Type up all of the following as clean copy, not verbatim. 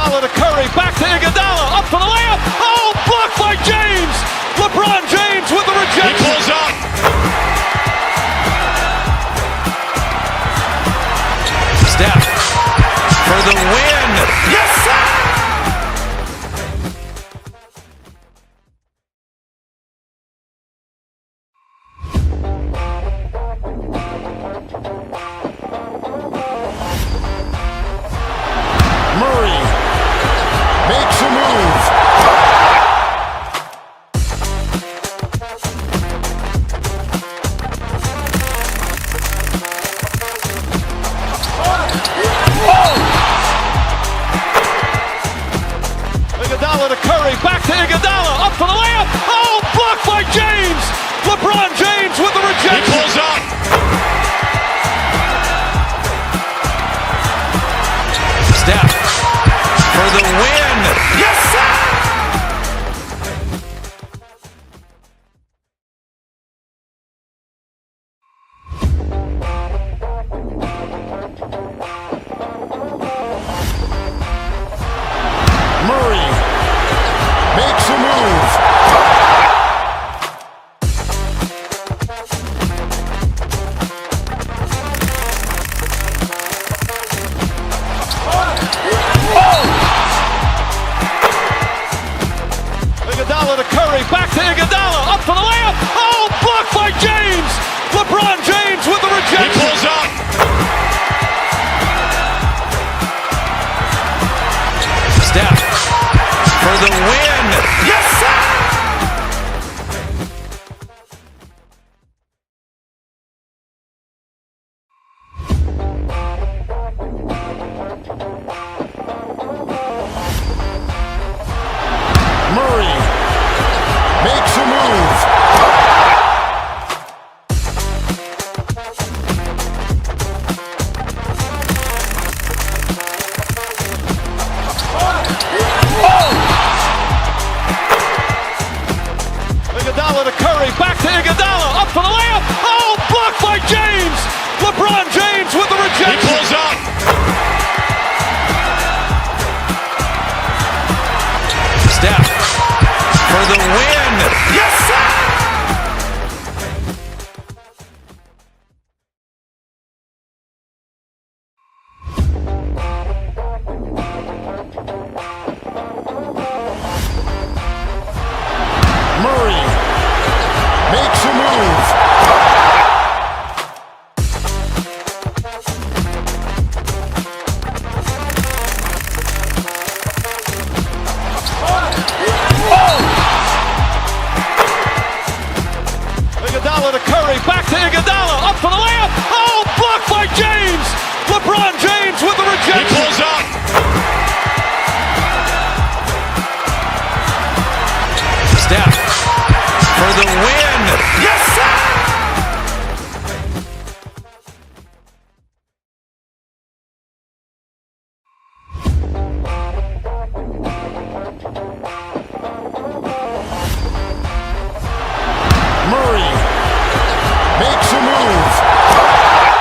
Iguodala to Curry, back to Iguodala, up for the layup. Oh, blocked by James. LeBron James with the rejection. He pulls up. Steph for the win. Yes, sir! Murray makes a move. Iguodala to Curry, back to Iguodala, up for the layup. Oh, blocked by James. LeBron James with the He rejection. pulls up. Steph for the win. Yes, sir! Murray makes a move. Iguodala to Curry, back to Iguodala, up for the layup. Oh, blocked by James. LeBron James with the He rejection. pulls up. Steph for the win. Yes, sir! Murray makes a move. Iguodala to Curry, back to Iguodala, up for the layup. Oh, blocked by James. LeBron James with the He rejection. pulls up. Steph for the win. Yes, sir! Murray makes a move. Iguodala to Curry, back to Iguodala, up for the layup. Oh, blocked by James. LeBron James with the He rejection. pulls up. Steph for the win. Yes, sir! Murray makes a move.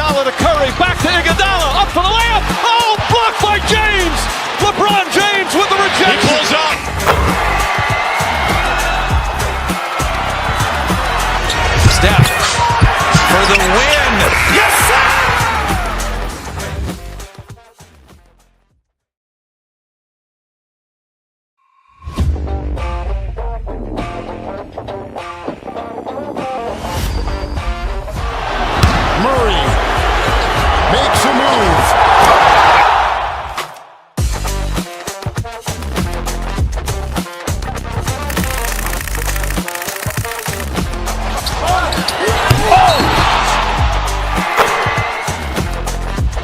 Iguodala to Curry, back to Iguodala, up for the layup. Oh, blocked by James. LeBron James with the rejection. He pulls up. Steph for the win. Yes, sir! Murray makes a move.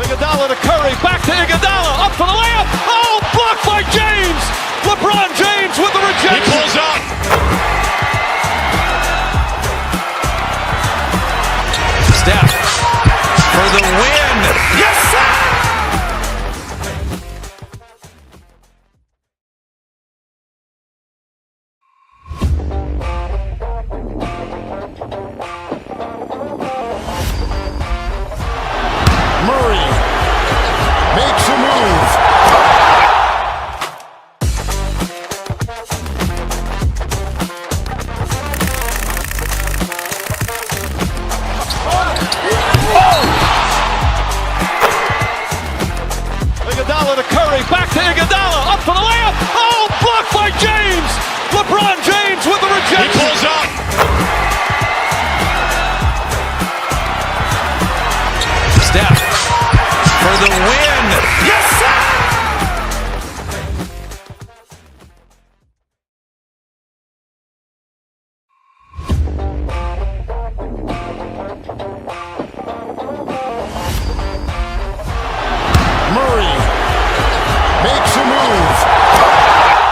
Iguodala to Curry, back to Iguodala, up for the layup. Oh, blocked by James. LeBron James with the He rejection. pulls up. Steph for the win. Yes, sir! Murray makes a move. Iguodala to Curry, back to Iguodala, up for the layup. Oh, blocked by James. LeBron James with the He rejection. pulls up. Steph for the win. Yes, sir! Murray makes a move.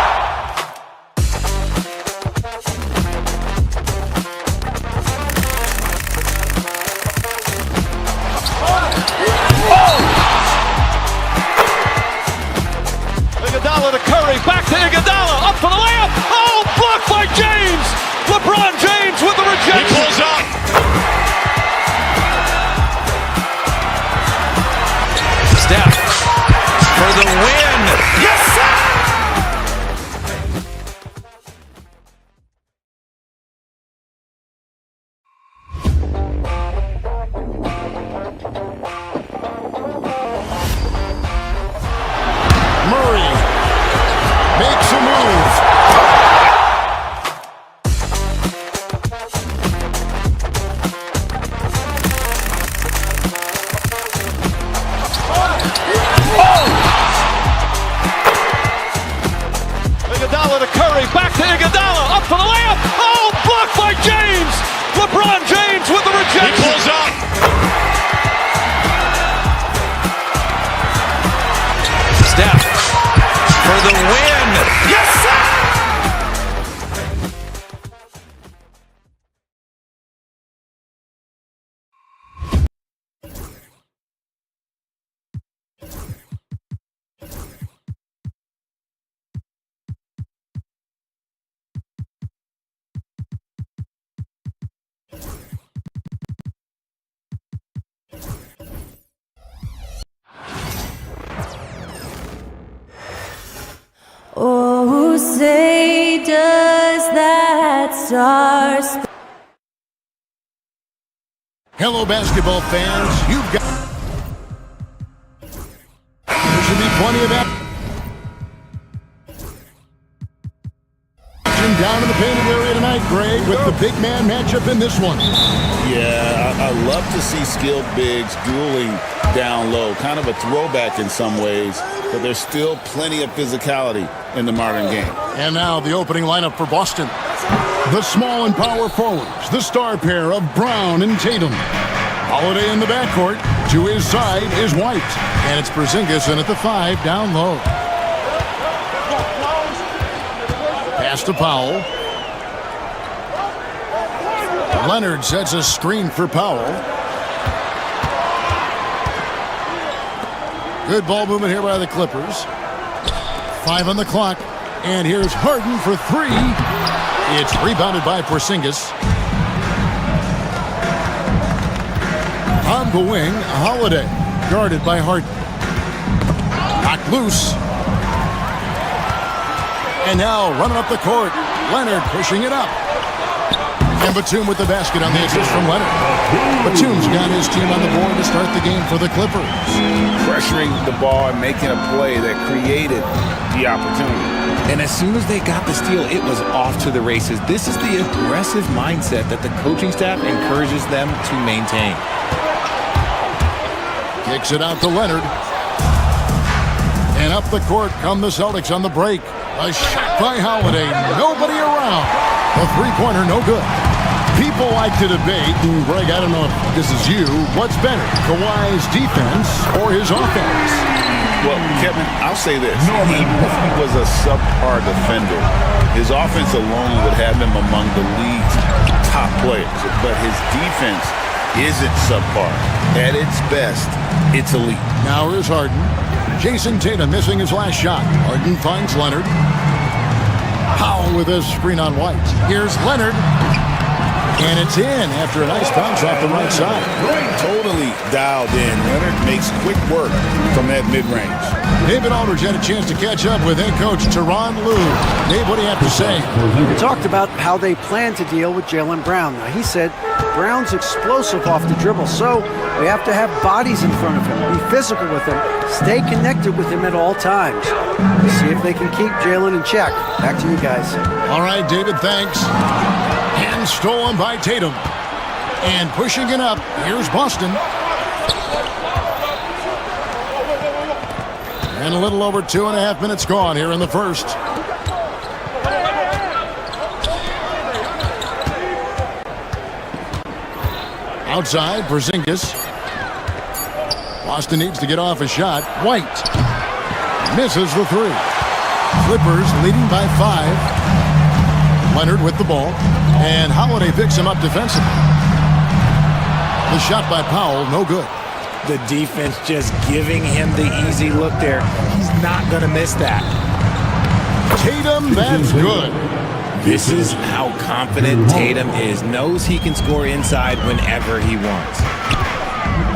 Iguodala to Curry, back to Iguodala, up for the layup. Oh, blocked by James. LeBron James with the He rejection. pulls up. Steph for the win. Yes, sir! Murray makes a move. Iguodala to Curry, back to Iguodala, up for the layup. Oh, blocked by James. LeBron James with the He rejection. pulls up. Steph for the win. Yes, sir! Oh, say does that star Hello, basketball fans. You've got. There should be plenty of action down in the painted area tonight, Greg, with the big man matchup in this one. Yeah, I love to see skilled bigs dueling down low. Kind of a throwback in some ways, but there's still plenty of physicality in the modern game. And now the opening lineup for Boston. The small and power forwards, the star pair of Brown and Tatum. Holiday in the backcourt. To his side is White. And it's Porzingis in at the 5 down low. Pass to Powell. Leonard sets a screen for Powell. Good ball movement here by the Clippers. 5 on the clock. And here's Harden for 3. It's rebounded by Porzingis. On the wing, Holiday, guarded by Harden. Knocked loose. And now running up the court, Leonard pushing it up. And Batum with the basket on the assist from Leonard. Batum's got his team on the board to start the game for the Clippers. Pressuring the ball and making a play that created the opportunity. And as soon as they got the steal, it was off to the races. This is the aggressive mindset that the coaching staff encourages them to maintain. Kicks it out to Leonard. And up the court come the Celtics on the break. A shot by Holiday. Nobody around. The three-pointer no good. People like to debate, and Greg, I don't know if this is you, what's better, Kawhi's defense or his offense? Well, Kevin, I'll say this. Even if he was a subpar defender, his offense alone would have him among the league's top players. But his defense isn't subpar. At its best, it's elite. Now here's Harden. Jason Tatum missing his last shot. Harden finds Leonard. Powell with his screen on White. Here's Leonard. And it's in after a nice bounce off the right side. Totally dialed in. Leonard makes quick work from that mid-range. David Aldridge had a chance to catch up with head coach Tyronn Lue. Dave, what do you have to say? He talked about how they plan to deal with Jaylen Brown. Now, he said Brown's explosive off the dribble, so we have to have bodies in front of him, be physical with him, stay connected with him at all times. See if they can keep Jaylen in check. Back to you guys. All right, David, thanks. And stolen by Tatum. And pushing it up, here's Boston. And a little over 2.5 minutes gone here in the first. Outside, Porzingis. Boston needs to get off a shot. White misses the three. Clippers leading by 5. Leonard with the ball. And Holiday picks him up defensively. The shot by Powell, no good. The defense just giving him the easy look there. He's not going to miss that. Tatum, that's good. This is how confident Tatum is. Knows he can score inside whenever he wants.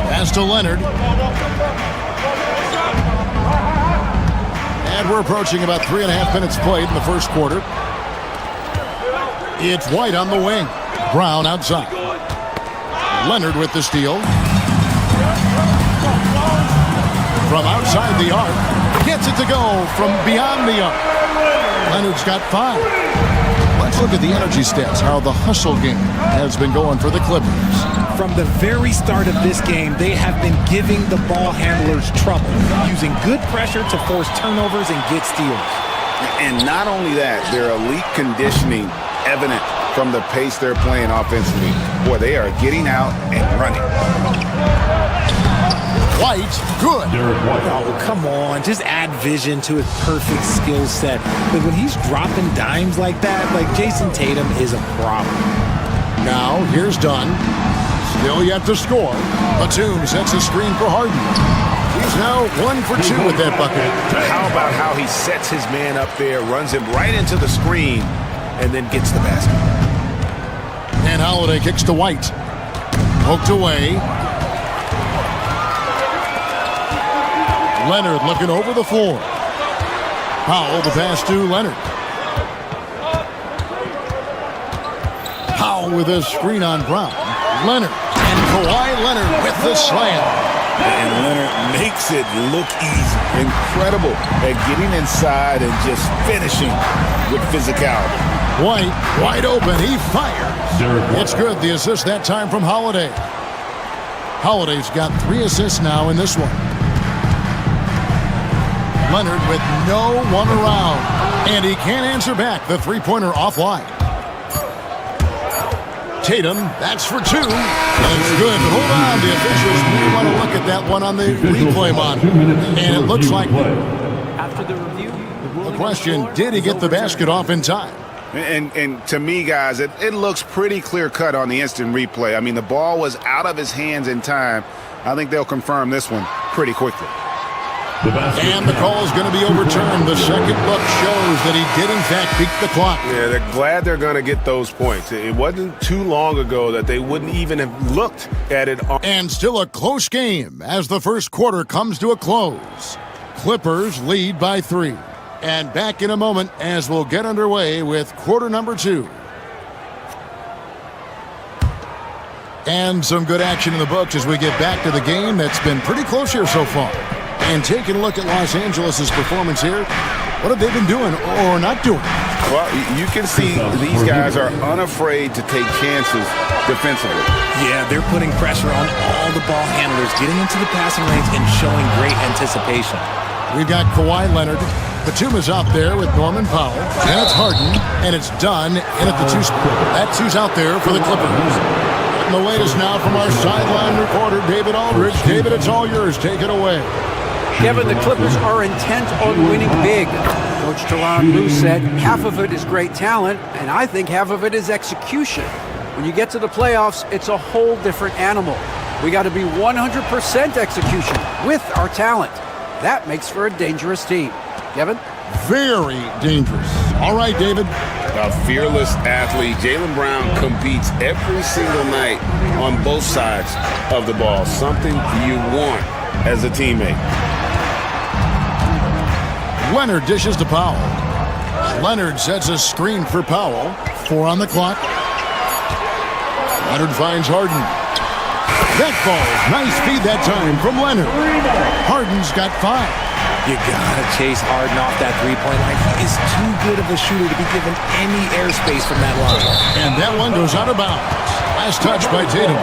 Pass to Leonard. And we're approaching about 3.5 minutes played in the first quarter. It's White on the wing. Brown outside. Leonard with the steal. From outside the arc. Gets it to go from beyond the arc. Leonard's got 5. Let's look at the energy stats, how the hustle game has been going for the Clippers. From the very start of this game, they have been giving the ball handlers trouble, using good pressure to force turnovers and get steals. And not only that, their elite conditioning evident from the pace they're playing offensively. Boy, they are getting out and running. White, good. Oh, come on. Just add vision to his perfect skill set. But when he's dropping dimes like that, like Jason Tatum is a problem. Now, here's Dunn. Still yet to score. Batum sets a screen for Harden. He's now 1 for 2 with that bucket. How about how he sets his man up there, runs him right into the screen, and then gets the basket. And Holiday kicks to White. Poked away. Leonard looking over the floor. Powell the pass to Leonard. Powell with a screen on Brown. Leonard and Kawhi Leonard with the slam. And Leonard makes it look easy. Incredible at getting inside and just finishing with physicality. White wide open. He fires. It's good. The assist that time from Holiday. Holiday's got 3 assists now in this one. Leonard with no one around. And he can't answer back. The three-pointer offline. Tatum, that's for 2. That's good. Hold on. The officials may want to look at that one on the replay monitor. And it looks like After the review, the question, did he get the basket off in time? And to me, guys, it looks pretty clear-cut on the instant replay. I mean, the ball was out of his hands in time. I think they'll confirm this one pretty quickly. And the call is going to be overturned. The second look shows that he did, in fact, beat the clock. Yeah, they're glad they're going to get those points. It wasn't too long ago that they wouldn't even have looked at it. And still a close game as the first quarter comes to a close. Clippers lead by 3. And back in a moment as we'll get underway with quarter number 2. And some good action in the books as we get back to the game that's been pretty close here so far. And taking a look at Los Angeles' performance here, what have they been doing or not doing? Well, you can see these guys are unafraid to take chances defensively. Yeah, they're putting pressure on all the ball handlers, getting into the passing lanes and showing great anticipation. We've got Kawhi Leonard. Batuma's out there with Norman Powell. And it's Harden, and it's done in at the 2 spot. That's who's out there for the Clippers. And the latest now from our sideline reporter, David Aldridge. David, it's all yours. Take it away. Kevin, the Clippers are intent on winning big. Coach Tyronn Lue said half of it is great talent, and I think half of it is execution. When you get to the playoffs, it's a whole different animal. We got to be 100% execution with our talent. That makes for a dangerous team. Kevin? Very dangerous. All right, David. A fearless athlete. Jaylen Brown competes every single night on both sides of the ball. Something you want as a teammate. Leonard dishes to Powell. Leonard sets a screen for Powell. 4 on the clock. Leonard finds Harden. That falls. Nice feed that time from Leonard. Harden's got 5. You gotta chase Harden off that three-point line. He is too good of a shooter to be given any airspace from that line. And that one goes out of bounds. Last touch by Tatum.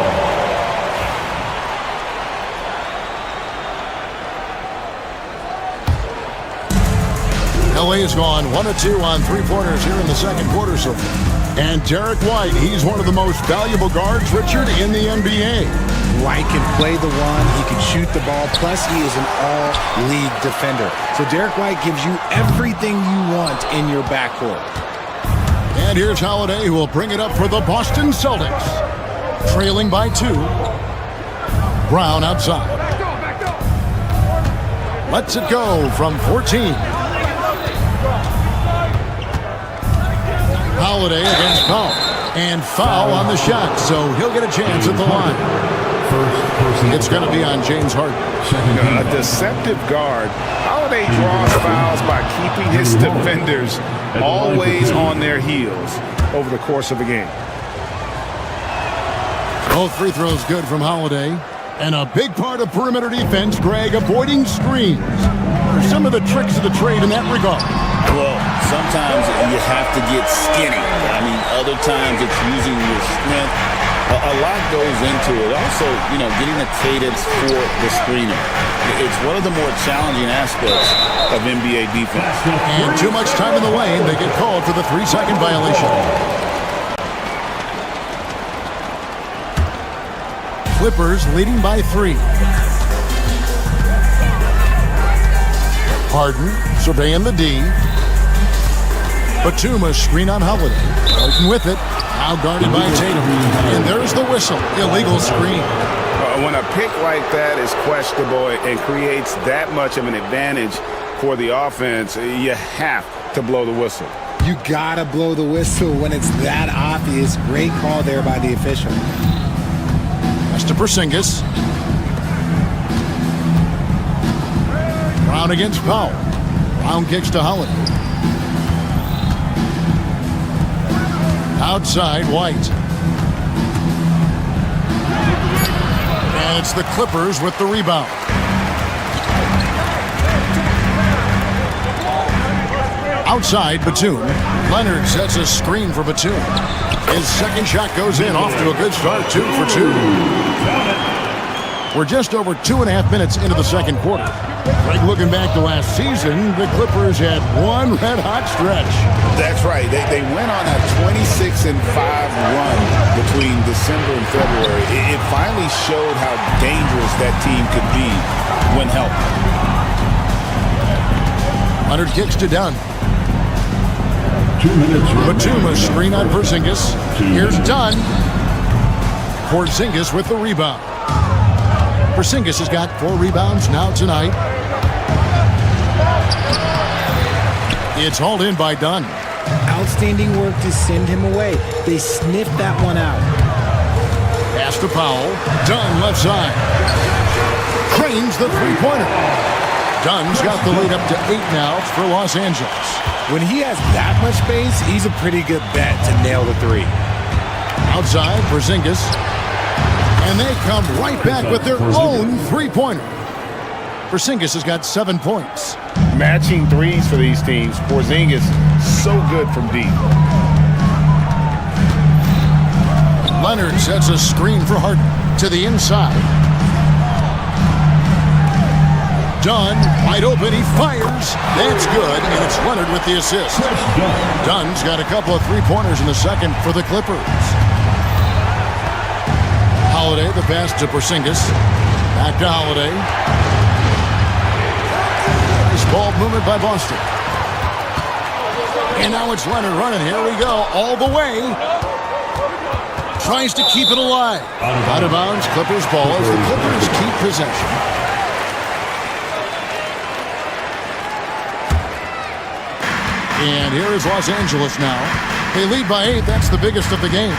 LA has gone 1 of 2 on 3-pointers here in the second quarter so far. And Derek White, he's one of the most valuable guards, Richard, in the NBA. White can play the one, he can shoot the ball, plus he is an all-league defender. So Derek White gives you everything you want in your backcourt. And here's Holiday, who will bring it up for the Boston Celtics. Trailing by 2. Brown outside. Lets it go from 14. Holiday against Powell. And foul on the shot, so he'll get a chance at the line. It's going to be on James Harden. A deceptive guard. Holiday draws fouls by keeping his defenders always on their heels over the course of the game. Both free throws good from Holiday. And a big part of perimeter defense, Greg, avoiding screens. What are some of the tricks of the trade in that regard? Well, sometimes you have to get skinny. I mean, other times it's using your strength. A lot goes into it. Also, getting the cadence for the screener. It's one of the more challenging aspects of NBA defense. And too much time in the lane. They get called for the 3-second violation. Clippers leading by 3. Harden surveying the D. Batuma screen on Holiday. Harden with it. Now guarded by Tatum. And there's the whistle. Illegal screen. When a pick like that is questionable and creates that much of an advantage for the offense, you have to blow the whistle. You gotta blow the whistle when it's that obvious. Great call there by the official. That's to Porzingis. Brown against Powell. Brown kicks to Holiday. Outside, White. And it's the Clippers with the rebound. Outside, Batum. Leonard sets a screen for Batum. His second shot goes in, off to a good start, 2 for 2. We're just over 2.5 minutes into the second quarter. Right, looking back to last season, the Clippers had one red-hot stretch. That's right. They went on a 26-5 run between December and February. It finally showed how dangerous that team could be when healthy. Leonard kicks to Dunn. 2 minutes. Batuma screen on Porzingis. Here's Dunn. Porzingis with the rebound. Porzingis has got 4 rebounds now tonight. It's hauled in by Dunn. Outstanding work to send him away. They sniffed that one out. Pass to Powell. Dunn left side. Cranes the three-pointer. Dunn's got the lead up to 8 now for Los Angeles. When he has that much space, he's a pretty good bet to nail the three. Outside, Porzingis. And they come right back with their own three-pointer. Porzingis has got 7 points. Matching threes for these teams. Porzingis, so good from deep. Leonard sets a screen for Harden to the inside. Dunn, wide open, he fires. That's good, and it's Leonard with the assist. Dunn's got a couple of three-pointers in the second for the Clippers. Holiday, the pass to Porzingis. Back to Holiday. Nice ball movement by Boston. And now it's Leonard running. Here we go, all the way. Tries to keep it alive. Out of bounds, Clippers ball as the Clippers keep possession. And here is Los Angeles now. They lead by 8. That's the biggest of the game.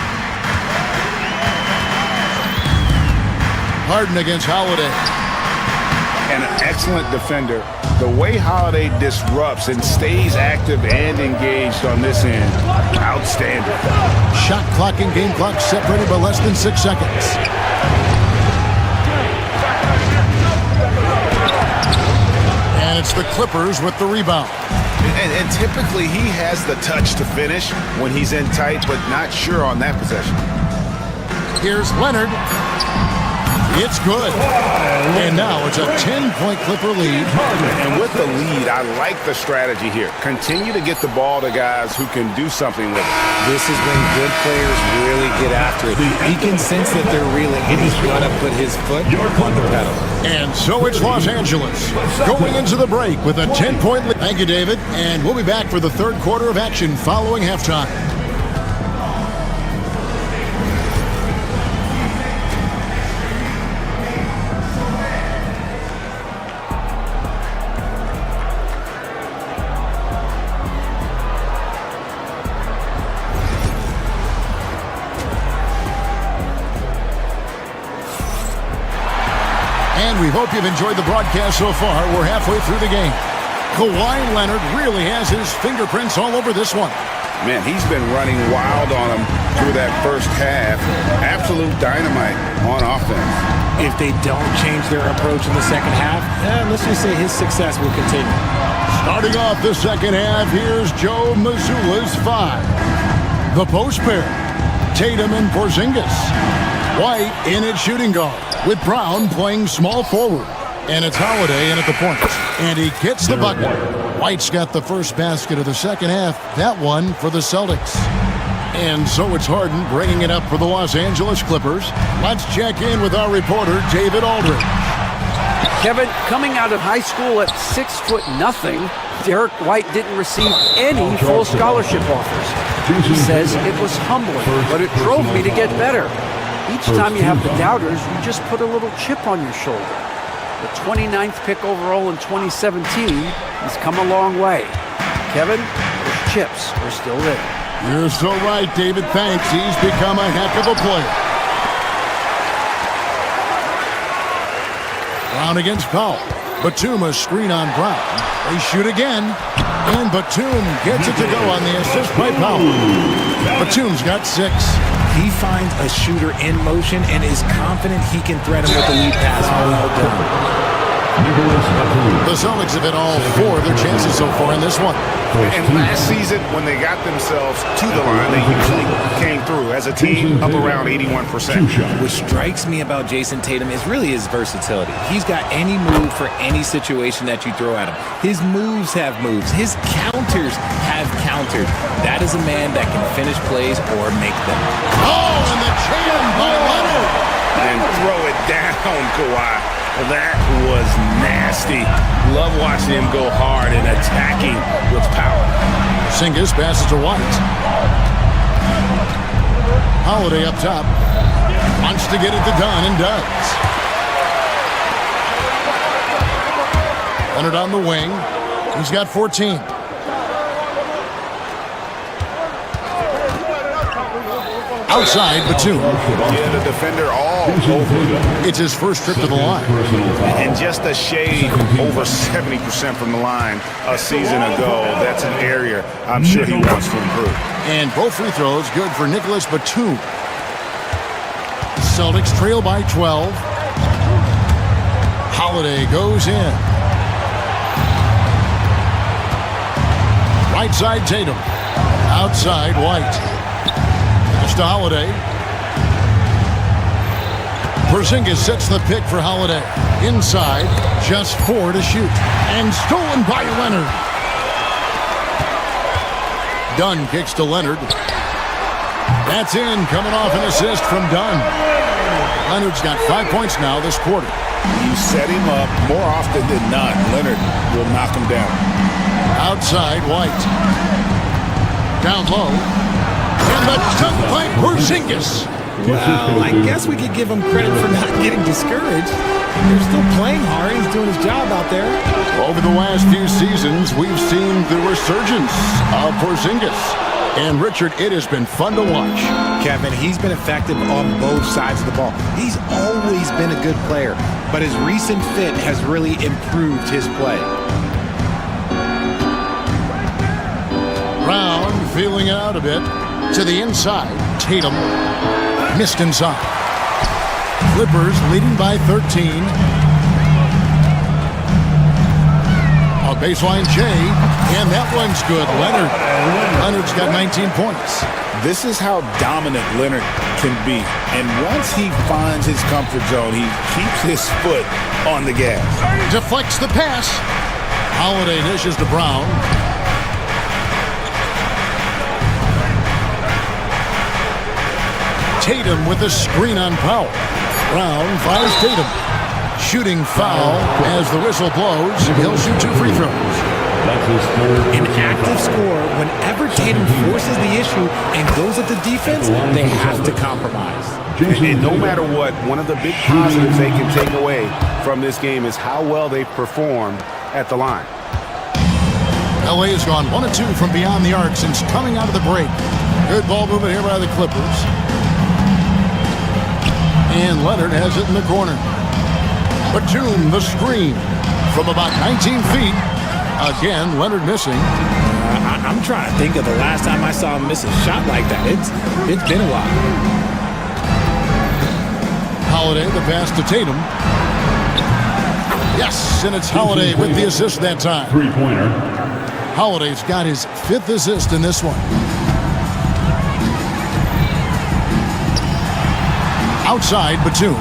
Harden against Holiday. And an excellent defender. The way Holiday disrupts and stays active and engaged on this end, outstanding. Shot clock and game clock separated by less than 6 seconds. And it's the Clippers with the rebound. And typically he has the touch to finish when he's in tight, but not sure on that possession. Here's Leonard. It's good. And now it's a 10-point Clipper lead. And with the lead, I like the strategy here. Continue to get the ball to guys who can do something with it. This is when good players really get after it. He can sense that they're reeling, and he's going to put his foot on the pedal. And so it's Los Angeles going into the break with a 10-point lead. Thank you, David. And we'll be back for the third quarter of action following halftime. And we hope you've enjoyed the broadcast so far. We're halfway through the game. Kawhi Leonard really has his fingerprints all over this one. Man, he's been running wild on him through that first half. Absolute dynamite on offense. If they don't change their approach in the second half, let's just say his success will continue. Starting off the second half, here's Joe Mazzulla's 5. The post pair, Tatum and Porzingis. White in at shooting guard, with Brown playing small forward. And it's Holiday in at the point. And he gets the bucket. White's got the first basket of the second half. That one for the Celtics. And so it's Harden bringing it up for the Los Angeles Clippers. Let's check in with our reporter, David Aldridge. Kevin, coming out of high school at 6'0", Derek White didn't receive any full scholarship offers. He says it was humbling, but it drove me to get better. Each time you have the doubters, you just put a little chip on your shoulder. The 29th pick overall in 2017, he's come a long way. Kevin, those chips are still there. You're so right, David. Thanks. He's become a heck of a player. Brown against Powell. Batum a screen on Brown. They shoot again. And Batum gets it to go on the assist by Powell. Batum's got 6. He finds a shooter in motion and is confident he can threat him with the lead pass. Well done. The Celtics have hit all 4 of their chances so far in this one. And last season, when they got themselves to the line, they usually came through as a team up around 81%. What strikes me about Jason Tatum is really his versatility. He's got any move for any situation that you throw at him. His moves have moves. His counters have counters. That is a man that can finish plays or make them. Oh, and the jam by Leonard. And throw it down, Kawhi. That was nasty. Love watching him go hard and attacking with power. Porzingis passes to White. Holiday up top. Wants to get it to Dunn and does. Leonard on the wing. He's got 14. Outside, Batum. Yeah, the defender all over. It's his first trip to the line. And just a shade over 70% from the line a season ago. That's an area I'm sure he wants to improve. And both free throws good for Nicholas Batum. Celtics trail by 12. Holiday goes in. Right side, Tatum. Outside, White. To Holiday. Porzingis sets the pick for Holiday. Inside, just 4 to shoot. And stolen by Leonard. Dunn kicks to Leonard. That's in, coming off an assist from Dunn. Leonard's got 5 points now this quarter. You set him up more often than not. Leonard will knock him down. Outside, White. Down low. And the dunk by Porzingis. Well, I guess we could give him credit for not getting discouraged. They're still playing hard. He's doing his job out there. Over the last few seasons, we've seen the resurgence of Porzingis. And, Richard, it has been fun to watch. Kevin, he's been effective on both sides of the ball. He's always been a good player, but his recent fit has really improved his play. Brown feeling it out a bit. To the inside, Tatum missed inside. Clippers leading by 13. A baseline J, and that one's good. Leonard's got 19 points. This is how dominant Leonard can be. And once he finds his comfort zone, he keeps his foot on the gas. Deflects the pass. Holiday dishes to Brown. Tatum with a screen on Powell. Brown fires Tatum. Shooting foul as the whistle blows. He'll shoot 2 free throws. An active scorer, whenever Tatum forces the issue and goes at the defense, they have to compromise. And no matter what, one of the big positives they can take away from this game is how well they performed at the line. LA has gone 1 of 2 from beyond the arc since coming out of the break. Good ball movement here by the Clippers. And Leonard has it in the corner. Batum, the screen from about 19 feet. Again, Leonard missing. I'm trying to think of the last time I saw him miss a shot like that. It's been a while. Holiday, the pass to Tatum. Yes, and it's Holiday with the assist that time. Three-pointer. Holiday's got his 5th assist in this one. Outside, Batum.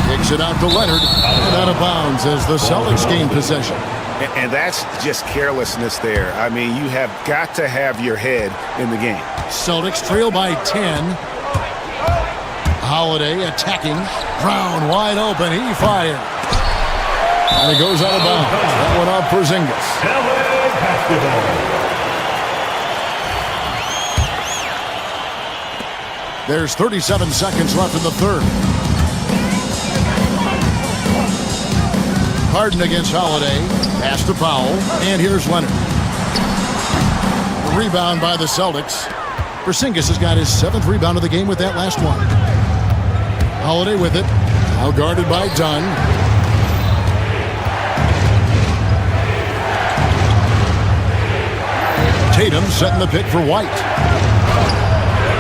Kicks it out to Leonard. And out of bounds as the Celtics gain possession. And that's just carelessness there. I mean, you have got to have your head in the game. Celtics trail by 10. Holiday attacking. Brown wide open. He fires. And it goes out of bounds. That one off Porzingis. There's 37 seconds left in the third. Harden against Holiday. Pass to Powell. And here's Leonard. The rebound by the Celtics. Porzingis has got his 7th rebound of the game with that last one. Holiday with it. Now guarded by Dunn. Tatum setting the pick for White.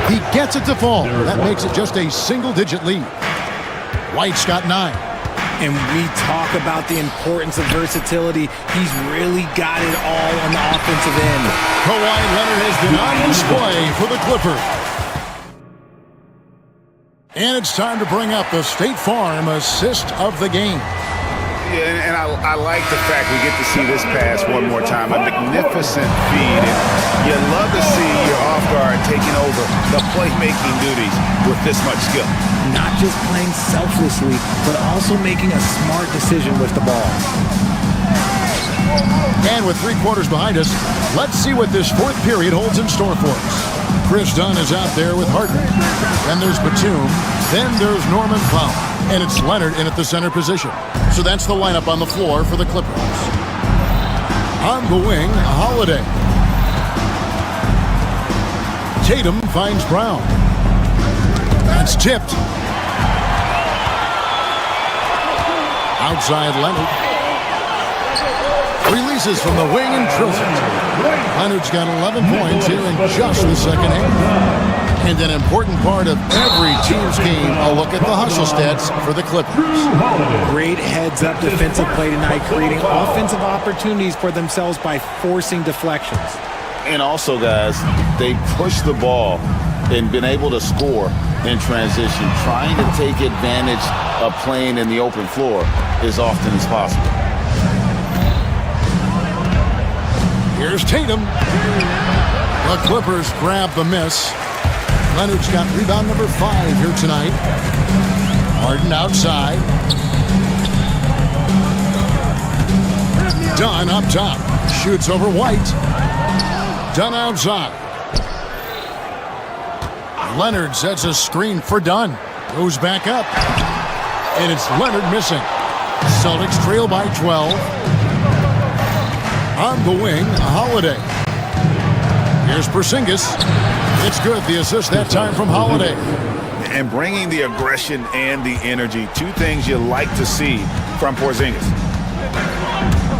He gets it to fall. That makes it just a single-digit lead. White's got 9. And we talk about the importance of versatility. He's really got it all on the offensive end. Kawhi Leonard has been on display for the Clippers. And it's time to bring up the State Farm assist of the game. Yeah, and I like the fact we get to see this pass one more time. A magnificent feed. And you love to see your off guard taking over the playmaking duties with this much skill. Not just playing selflessly, but also making a smart decision with the ball. And with 3 quarters behind us, let's see what this 4th period holds in store for us. Chris Dunn is out there with Harden. Then there's Batum. Then there's Norman Powell. And it's Leonard in at the center position. So that's the lineup on the floor for the Clippers. On the wing, Holiday. Tatum finds Brown. It's tipped. Outside Leonard. Releases from the wing and drills it. Leonard's got 11 points here in just the second half. And an important part of every team's game, a look at the hustle stats for the Clippers. Great heads-up defensive play tonight, creating offensive opportunities for themselves by forcing deflections. And also, guys, they push the ball and been able to score in transition, trying to take advantage of playing in the open floor as often as possible. Here's Tatum. The Clippers grab the miss. Leonard's got rebound number 5 here tonight. Harden outside. Dunn up top. Shoots over White. Dunn outside. Leonard sets a screen for Dunn. Goes back up. And it's Leonard missing. Celtics trail by 12. On the wing, Holiday. Here's Porzingis. It's good. The assist that time from Holiday. And bringing the aggression and the energy. Two things you like to see from Porzingis.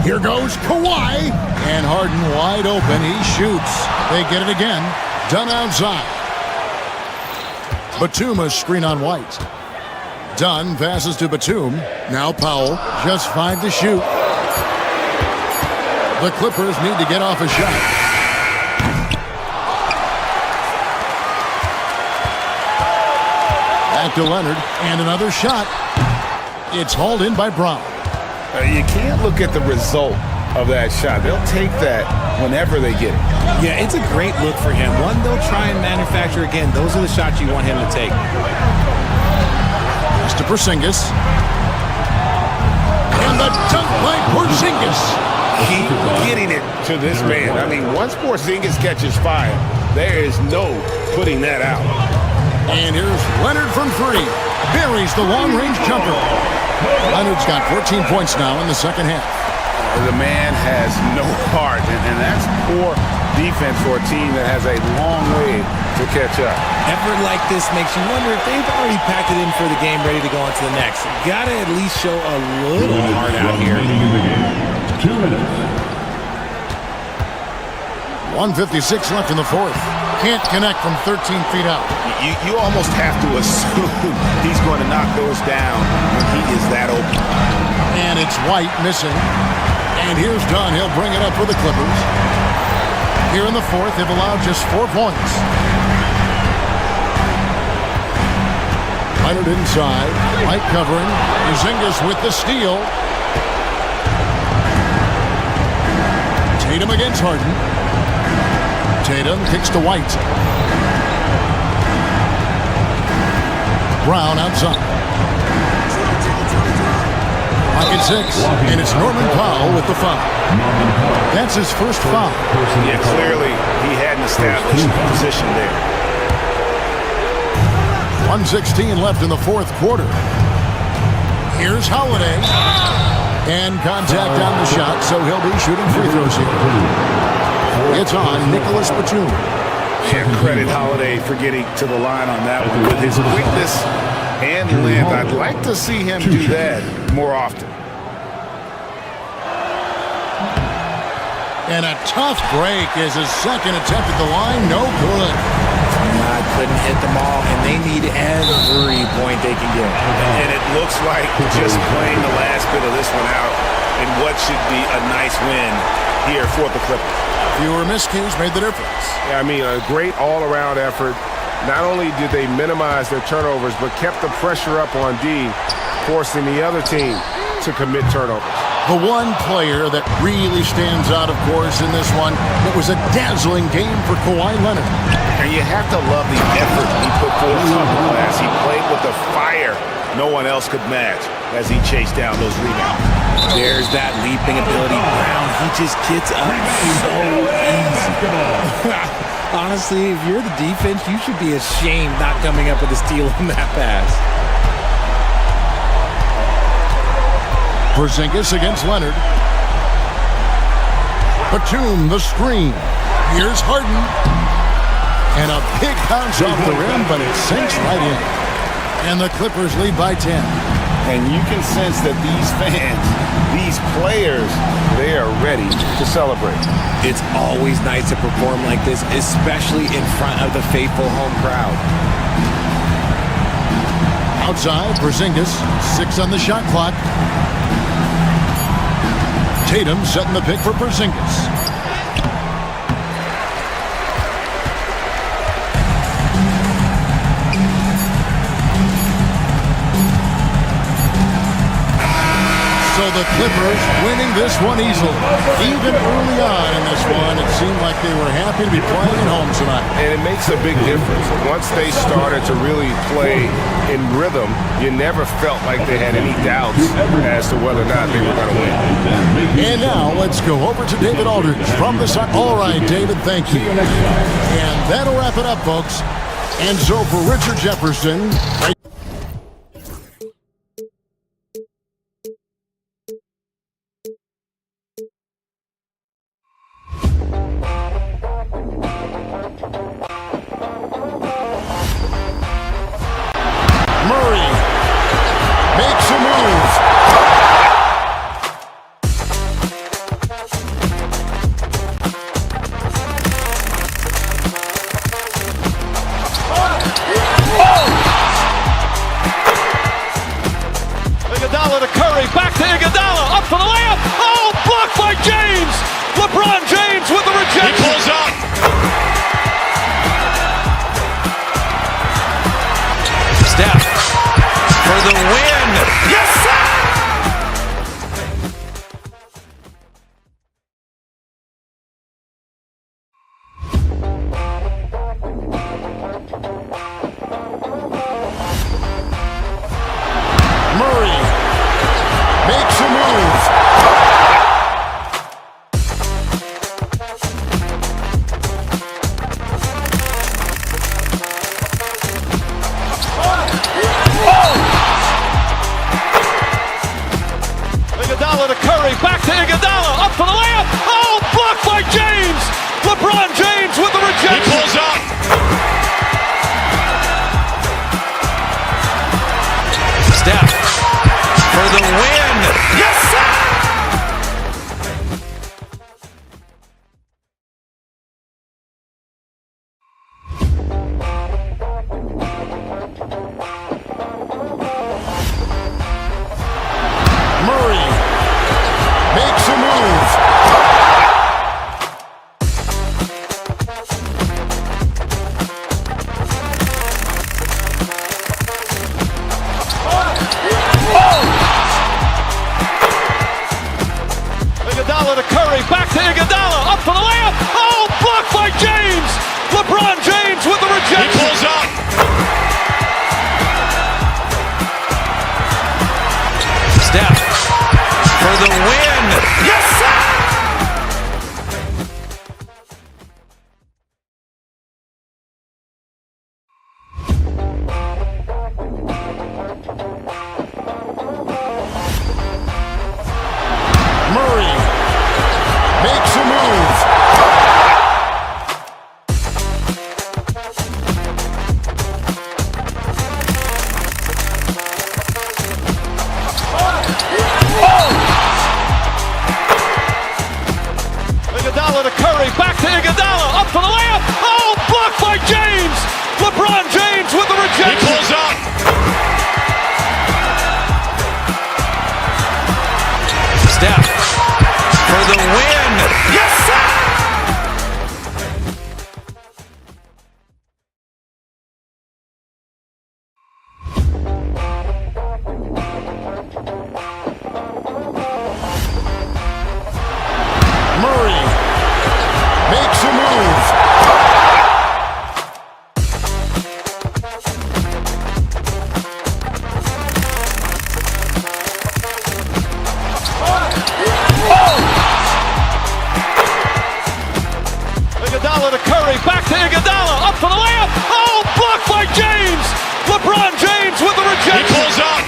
Here goes Kawhi. And Harden wide open. He shoots. They get it again. Dunn outside. Batum a screen on White. Dunn passes to Batum. Now Powell. Just 5 to shoot. The Clippers need to get off a shot. Back to Leonard, and another shot. It's hauled in by Brown. You can't look at the result of that shot. They'll take that whenever they get it. Yeah, it's a great look for him. One they'll try and manufacture again. Those are the shots you want him to take. Pass to Porzingis. And the dunk by Porzingis. Keep getting it to this man. I mean, once Porzingis catches fire, there is no putting that out. And here's Leonard from 3. Buries the long-range jumper. Leonard's got 14 points now in the second half. The man has no heart, and that's poor defense for a team that has a long way to catch up. Effort like this makes you wonder if they've already packed it in for the game, ready to go on to the next. Got to at least show a little heart out here. 2 minutes. 1:56 left in the fourth. Can't connect from 13 feet out. You almost have to assume he's going to knock those down when he is that open. And it's White missing. And here's Dunn. He'll bring it up for the Clippers. Here in the fourth, they've allowed just 4 points. Leonard inside. White covering. Porzingis with the steal. Tatum against Harden. Tatum kicks to White. Brown outside. Pocket 6, and it's Norman Powell with the foul. That's his first foul. Yeah, clearly he hadn't established position there. 1:16 left in the fourth quarter. Here's Holiday. And contact on the shot, so he'll be shooting free throws here. It's on Nicholas Batum. And credit Holiday for getting to the line on that one. With his quickness and length, I'd like to see him do that more often. And a tough break is his second attempt at the line. No good. Couldn't hit them all, and they need every point they can get. And it looks like just playing the last bit of this one out in what should be a nice win here for the Clippers. Fewer miscues made the difference. Yeah, I mean, a great all-around effort. Not only did they minimize their turnovers, but kept the pressure up on D, forcing the other team to commit turnovers. The one player that really stands out, of course, in this one, it was a dazzling game for Kawhi Leonard. And you have to love the effort he put forth on the glass. He played with a fire no one else could match as he chased down those rebounds. There's that leaping ability. Brown, he just gets up so easy. Honestly, if you're the defense, you should be ashamed not coming up with a steal on that pass. Porzingis against Leonard. Batum, the screen. Here's Harden. And a big bounce off the rim, but it sinks right in. And the Clippers lead by 10. And you can sense that these fans, these players, they are ready to celebrate. It's always nice to perform like this, especially in front of the faithful home crowd. Outside, Porzingis, 6 on the shot clock. Tatum setting the pick for Porzingis. So the Clippers winning this one easily. Even early on in this one, it seemed like they were happy to be playing at home tonight. And it makes a big difference. Once they started to really play in rhythm, you never felt like they had any doubts as to whether or not they were going to win. And now let's go over to David Aldridge from the side. All right, David, thank you. And that'll wrap it up, folks. And so for Richard Jefferson... Murray makes a move. Iguodala to Curry, back to Iguodala, up for the layup. Oh, blocked by James. LeBron James with the rejection. He pulls up. Steph for the win. Yes, sir! Murray makes a move. Iguodala to Curry, back to Iguodala, up for the layup. Oh, blocked by James. LeBron James with the rejection. He pulls up. Steph for the win. Yes, sir! Murray makes a move. Iguodala to Curry, back to Iguodala, up for the layup. Oh, blocked by James. LeBron James with the rejection. He pulls up. Steph for the win. Yes, sir! Murray makes a move. Iguodala to Curry, back to Iguodala, up for the layup. Oh, blocked by James. LeBron James with the rejection. He pulls up. Steph for the win. Yes, sir! Murray makes a move. Iguodala to Curry, back to Iguodala, up for the layup. Oh, blocked by James. LeBron James with the rejection. He pulls up.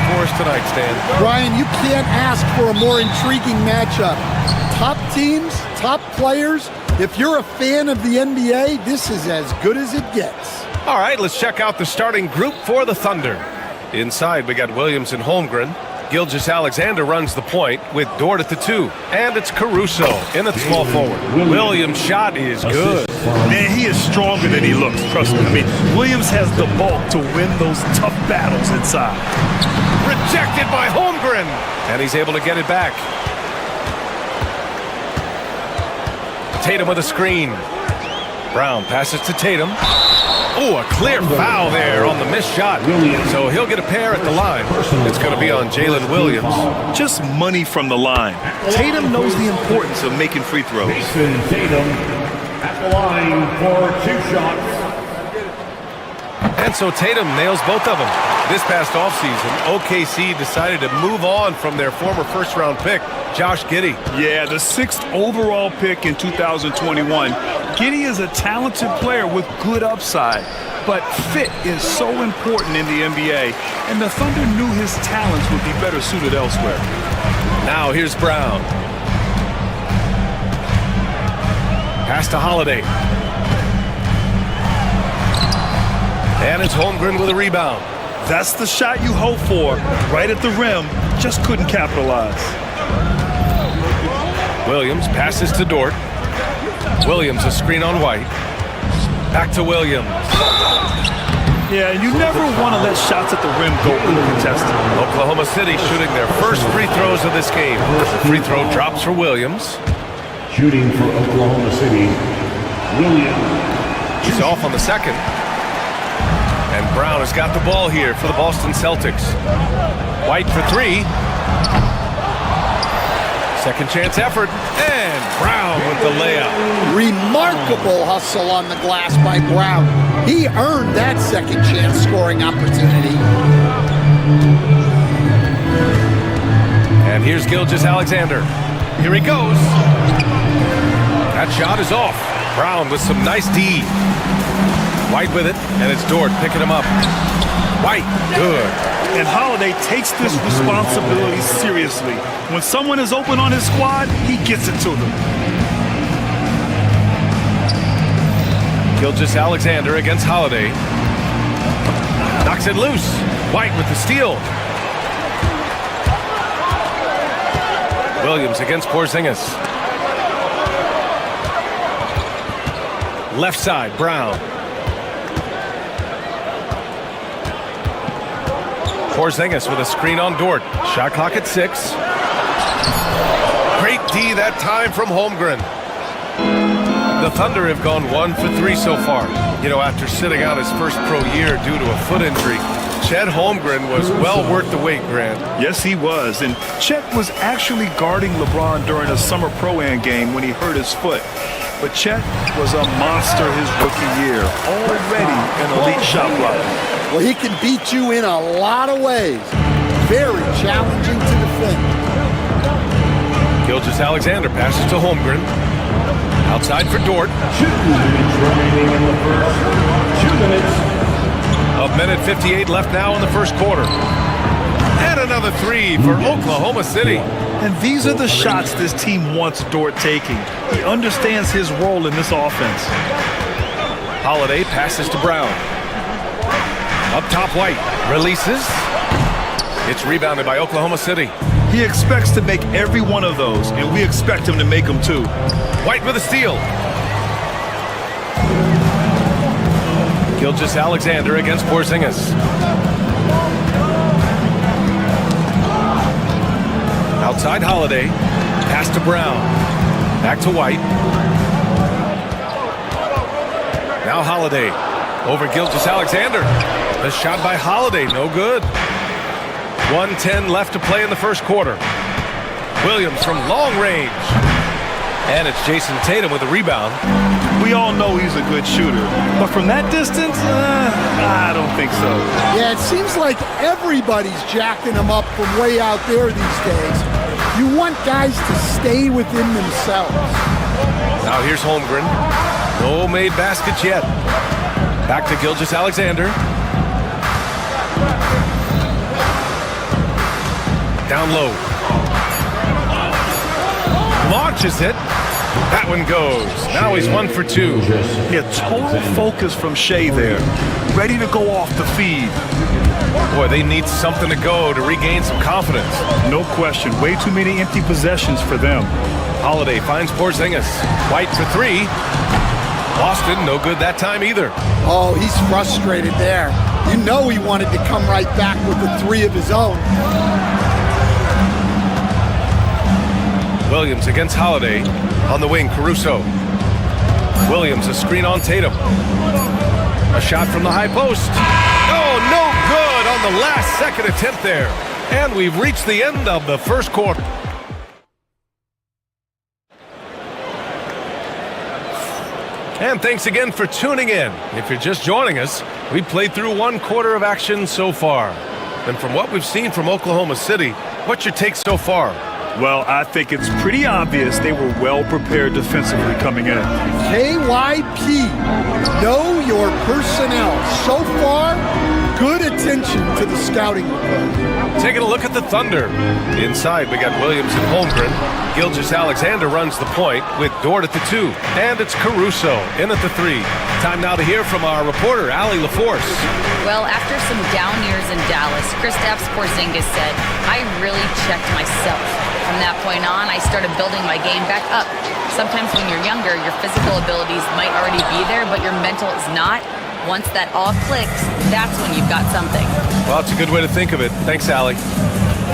for us tonight, Stan. Brian, you can't ask for a more intriguing matchup. Top teams, top players. If you're a fan of the NBA, this is as good as it gets. All right, let's check out the starting group for the Thunder. Inside, we got Williams and Holmgren. Gilgeous-Alexander runs the point with Dort at the 2. And it's Caruso in at small forward. Williams' shot is good. Man, he is stronger than he looks, trust me. I mean, Williams has the bulk to win those tough battles inside. Rejected by Holmgren. And he's able to get it back. Tatum with a screen. Brown passes to Tatum. Oh, a clear foul there on the missed shot. So he'll get a pair at the line. It's going to be on Jalen Williams. Just money from the line. Tatum knows the importance of making free throws. Jason Tatum at the line for 2 shots. And so Tatum nails both of them. This past offseason, OKC decided to move on from their former first-round pick, Josh Giddey. Yeah, the 6th overall pick in 2021. Giddey is a talented player with good upside, but fit is so important in the NBA, and the Thunder knew his talents would be better suited elsewhere. Now here's Brown. Pass to Holiday. And it's Holmgren with a rebound. That's the shot you hope for, right at the rim, just couldn't capitalize. Williams passes to Dort. Williams a screen on White. Back to Williams. Yeah, you never want to let shots at the rim go uncontested. Oklahoma City shooting their first free throws of this game. The free throw drops for Williams. Shooting for Oklahoma City, Williams. He's off on the second. And Brown has got the ball here for the Boston Celtics. White for 3. Second chance effort. And Brown with the layup. Remarkable hustle on the glass by Brown. He earned that second chance scoring opportunity. And here's Gilgeous-Alexander. Here he goes. That shot is off. Brown with some nice D. White with it, and it's Dort picking him up. White, good. And Holiday takes this responsibility seriously. When someone is open on his squad, he gets it to them. Gilgeous-Alexander against Holiday. Knocks it loose. White with the steal. Williams against Porzingis. Left side, Brown. Porzingis with a screen on Dort. Shot clock at 6. Great D that time from Holmgren. The Thunder have gone 1 for 3 so far. You know, after sitting out his first pro year due to a foot injury, Chet Holmgren was well worth the wait, Grant. Yes, he was. And Chet was actually guarding LeBron during a summer pro-am game when he hurt his foot. But Chet was a monster his rookie year, already an elite shot blocker. Well, he can beat you in a lot of ways. Very challenging to defend. Gilgeous-Alexander passes to Holmgren. Outside for Dort. 2 minutes remaining in the first. 2 minutes. A minute 58 left now in the first quarter. And another 3 for Oklahoma City. And these are the shots this team wants Dort taking. He understands his role in this offense. Holiday passes to Brown. Up top, White releases. It's rebounded by Oklahoma City. He expects to make every one of those, and we expect him to make them too. White with a steal. Gilgeous-Alexander against Porzingis. Outside Holiday. Pass to Brown. Back to White. Now Holiday. Over Gilgeous-Alexander. The shot by Holiday, no good. 1:10 left to play in the first quarter. Williams from long range. And it's Jason Tatum with a rebound. We all know he's a good shooter, but from that distance, I don't think so. Yeah, it seems like everybody's jacking him up from way out there these days. You want guys to stay within themselves. Now here's Holmgren. No made baskets yet. Back to Gilgeous-Alexander. Down low. Launches it. That one goes. Now he's 1 for 2. Yeah, total focus from Shea there. Ready to go off the feed. Boy, they need something to go to regain some confidence. No question. Way too many empty possessions for them. Holiday finds Porzingis. White for 3. Boston, no good that time either. Oh, he's frustrated there. You know he wanted to come right back with the 3 of his own. Williams against Holiday. On the wing, Caruso. Williams, a screen on Tatum. A shot from the high post. Oh, no good on the last second attempt there. And we've reached the end of the first quarter. And thanks again for tuning in. If you're just joining us, we played through 1 quarter of action so far. And from what we've seen from Oklahoma City, what's your take so far? Well, I think it's pretty obvious they were well prepared defensively coming in. KYP, know your personnel. So far, good attention to the scouting report. Taking a look at the Thunder. Inside, we got Williams and Holmgren. Gilgeous-Alexander runs the point with Dort at the 2. And it's Caruso in at the 3. Time now to hear from our reporter, Allie LaForce. Well, after some down years in Dallas, Kristaps Porzingis said, I really checked myself. From that point on, I started building my game back up. Sometimes when you're younger, your physical abilities might already be there, but your mental is not. Once that all clicks, that's when you've got something. Well, it's a good way to think of it. Thanks, Allie.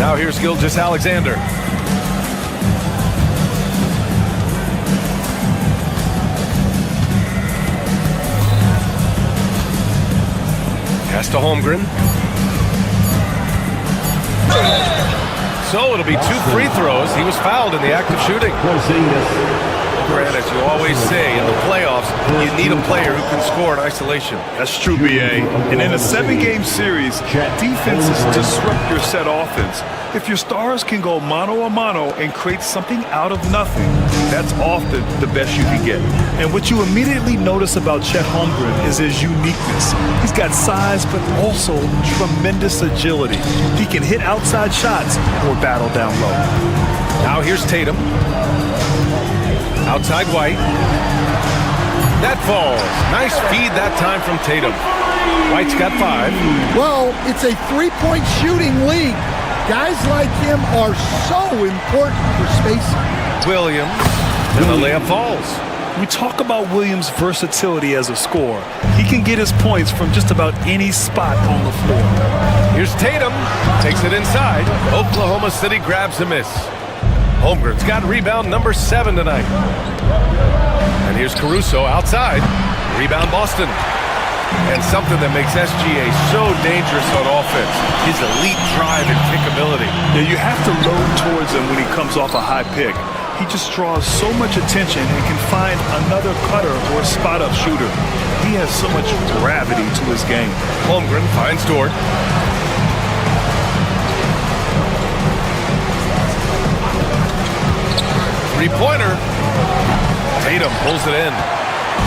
Now here's Gilgeous-Alexander. Pass to Holmgren. So it'll be 2 free throws. He was fouled in the act of shooting. Grant, as you always say, in the playoffs, you need a player who can score in isolation. That's true, B.A. And in a 7-game series, defenses disrupt your set offense. If your stars can go mano-a-mano and create something out of nothing, that's often the best you can get. And what you immediately notice about Chet Holmgren is his uniqueness. He's got size, but also tremendous agility. He can hit outside shots or battle down low. Now here's Tatum. Outside White. That falls. Nice feed that time from Tatum. White's got 5. Well, it's a 3-point shooting league. Guys like him are so important for spacing. Williams. And the layup falls. We talk about Williams' versatility as a scorer. He can get his points from just about any spot on the floor. Here's Tatum. Takes it inside. Oklahoma City grabs a miss. Holmgren's got rebound number 7 tonight. And here's Caruso outside. Rebound Boston. And something that makes SGA so dangerous on offense, his elite drive and kickability. Yeah, you have to load towards him when he comes off a high pick. He just draws so much attention and can find another cutter or spot-up shooter. He has so much gravity to his game. Holmgren finds Dort. Three-pointer. Tatum pulls it in.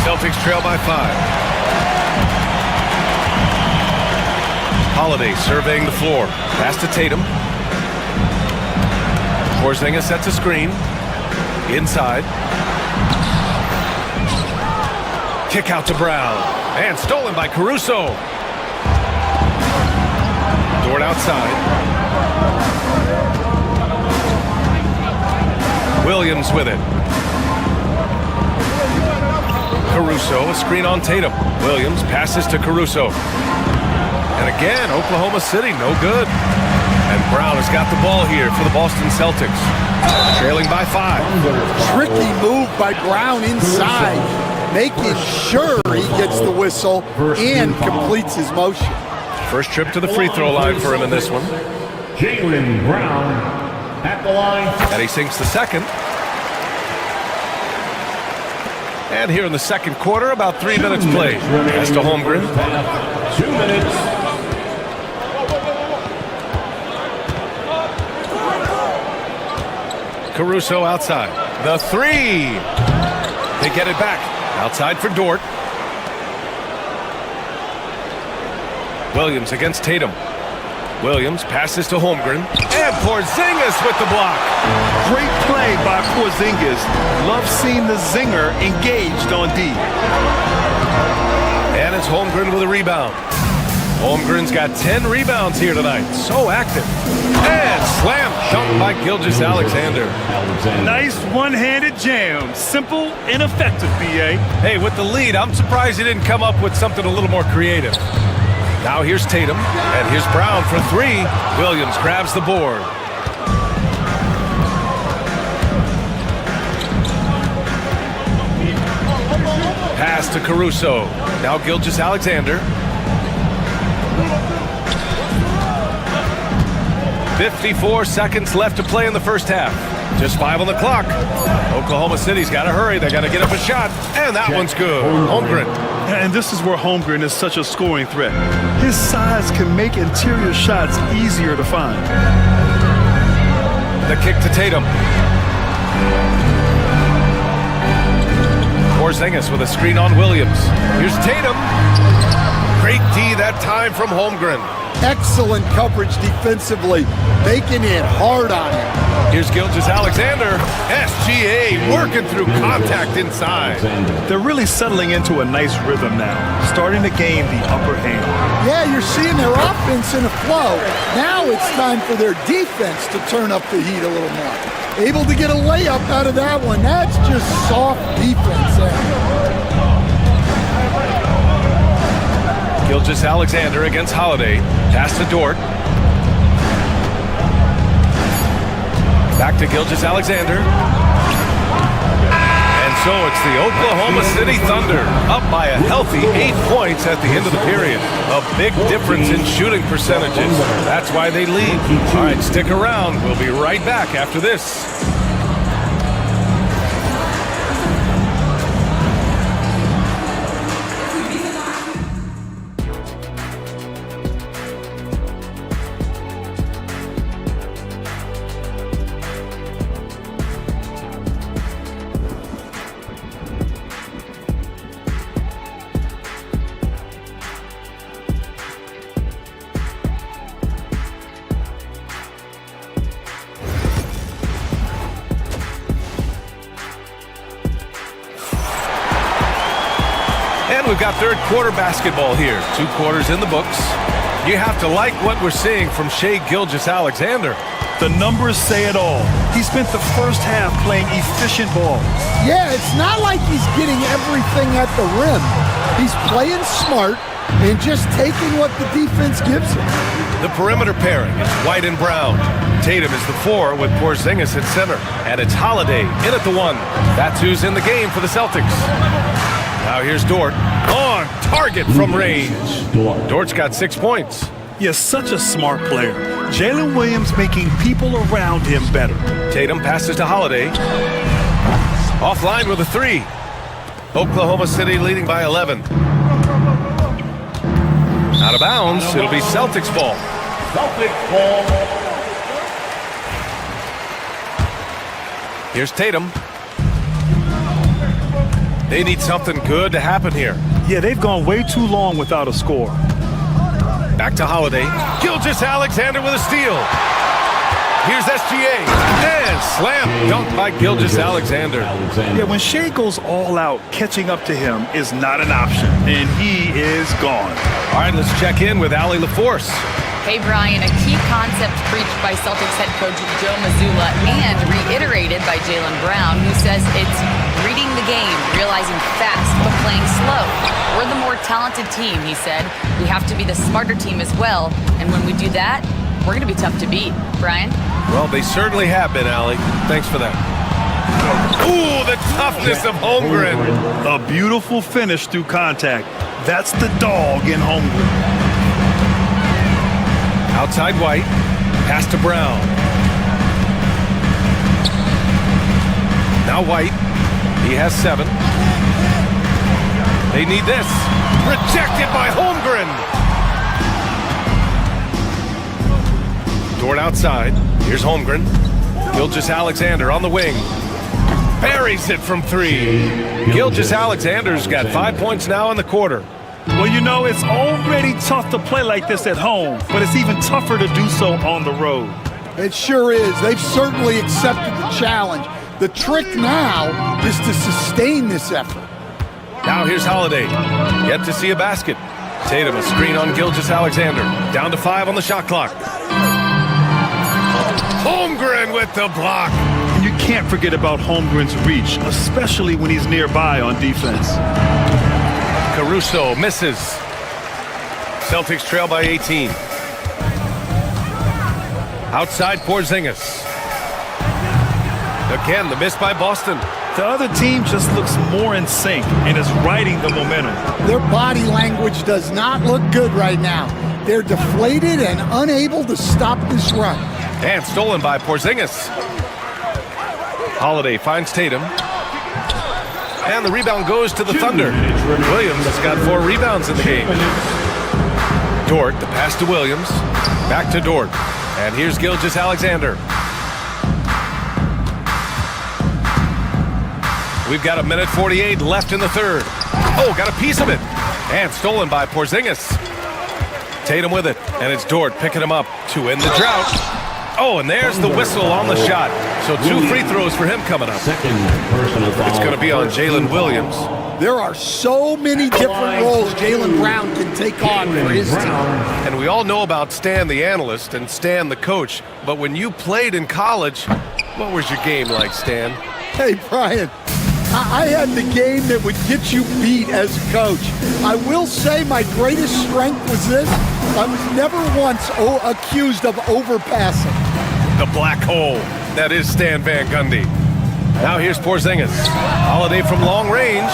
Celtics trail by 5. Holiday surveying the floor. Pass to Tatum. Porzingis sets a screen. Inside. Kick out to Brown. And stolen by Caruso. Dort outside. Williams with it. Caruso, a screen on Tatum. Williams passes to Caruso. And again, Oklahoma City, no good. And Brown has got the ball here for the Boston Celtics. Trailing by 5. Tricky move by Brown inside, making sure he gets the whistle and completes his motion. First trip to the free throw line for him in this one. Jaylen Brown at the line. And he sinks the second. And here in the second quarter, about 3 minutes played. Pass to Holmgren. 2 minutes. Caruso outside. The 3. They get it back. Outside for Dort. Williams against Tatum. Williams passes to Holmgren. And Porzingis with the block. Great play by Porzingis. Love seeing the zinger engaged on D. And it's Holmgren with a rebound. Holmgren's got 10 rebounds here tonight. So active. And slam dunk by Gilgeous-Alexander. Nice one-handed jam. Simple and effective, B.A. Hey, with the lead, I'm surprised he didn't come up with something a little more creative. Now here's Tatum, and here's Brown for three. Williams grabs the board. Pass to Caruso. Now Gilgeous-Alexander. 54 seconds left to play in the first half. Just 5 on the clock. Oklahoma City's got to hurry. They got to get up a shot, and that one's good. Holmgren. And this is where Holmgren is such a scoring threat. His size can make interior shots easier to find. The kick to Tatum. Porzingis with a screen on Williams. Here's Tatum. Great D that time from Holmgren. Excellent coverage defensively, making it hard on him. Here's Gilgeous-Alexander. SGA working through contact inside. They're really settling into a nice rhythm now, starting to gain the upper hand. Yeah, you're seeing their offense in a flow. Now it's time for their defense to turn up the heat a little more. Able to get a layup out of that one. That's just soft defense there. Gilgeous-Alexander against Holiday. Pass to Dort. Back to Gilgeous-Alexander. And so it's the Oklahoma City Thunder up by a healthy 8 points at the end of the period. A big difference in shooting percentages. That's why they lead. All right, stick around. We'll be right back after this. We've got third quarter basketball here. 2 quarters in the books. You have to like what we're seeing from Shai Gilgeous-Alexander. The numbers say it all. He spent the first half playing efficient ball. Yeah, it's not like he's getting everything at the rim. He's playing smart and just taking what the defense gives him. The perimeter pairing is White and Brown. Tatum is the 4 with Porzingis at center. And it's Holiday in at the 1. That's who's in the game for the Celtics. Now here's Dort. On target from range. Dort's got 6 points. Yes, such a smart player. Jalen Williams making people around him better. Tatum passes to Holiday. Offline with a 3. Oklahoma City leading by 11. Out of bounds. It'll be Celtics ball. Celtics ball. Here's Tatum. They need something good to happen here. Yeah, they've gone way too long without a score. Back to Holiday. Gilgeous-Alexander with a steal. Here's SGA. And slam dunk by Gilgeous-Alexander. Yeah, when Shai goes all out, catching up to him is not an option. And he is gone. All right, let's check in with Allie LaForce. Hey, Brian, a key concept preached by Celtics head coach Joe Mazzulla and reiterated by Jaylen Brown, who says it's reading the game, realizing fast, but playing slow. We're the more talented team, he said. We have to be the smarter team as well. And when we do that, we're going to be tough to beat. Brian? Well, they certainly have been, Allie. Thanks for that. Ooh, the toughness of Holmgren. A beautiful finish through contact. That's the dog in Holmgren. Outside White. Pass to Brown. Now White. He has 7. They need this. Rejected by Holmgren. Dort outside. Here's Holmgren. Gilgeous-Alexander on the wing. Buries it from 3. Gilgeous-Alexander's got 5 points now in the quarter. Well, you know, it's already tough to play like this at home, but it's even tougher to do so on the road. It sure is. They've certainly accepted the challenge. The trick now is to sustain this effort. Now here's Holiday. Yet to see a basket. Tatum, a screen on Gilgeous-Alexander. Down to 5 on the shot clock. Holmgren with the block. And you can't forget about Holmgren's reach, especially when he's nearby on defense. Caruso misses. Celtics trail by 18. Outside Porzingis. Again, the miss by Boston. The other team just looks more in sync and is riding the momentum. Their body language does not look good right now. They're deflated and unable to stop this run. And stolen by Porzingis. Holiday finds Tatum. And the rebound goes to the Thunder. Williams has got 4 rebounds in the game. Dort, the pass to Williams. Back to Dort. And here's Gilgeous-Alexander. We've got 1:48 left in the third. Oh, got a piece of it. And stolen by Porzingis. Tatum with it. And it's Dort picking him up to end the drought. Oh, and there's the whistle on the shot. So 2 free throws for him coming up. It's going to be on Jalen Williams. There are so many different roles Jaylen Brown can take on for his team. And we all know about Stan the analyst and Stan the coach. But when you played in college, what was your game like, Stan? Hey, Brian, I had the game that would get you beat as a coach. I will say my greatest strength was this. I was never once accused of overpassing. The black hole. That is Stan Van Gundy. Now here's Porzingis. Holiday from long range.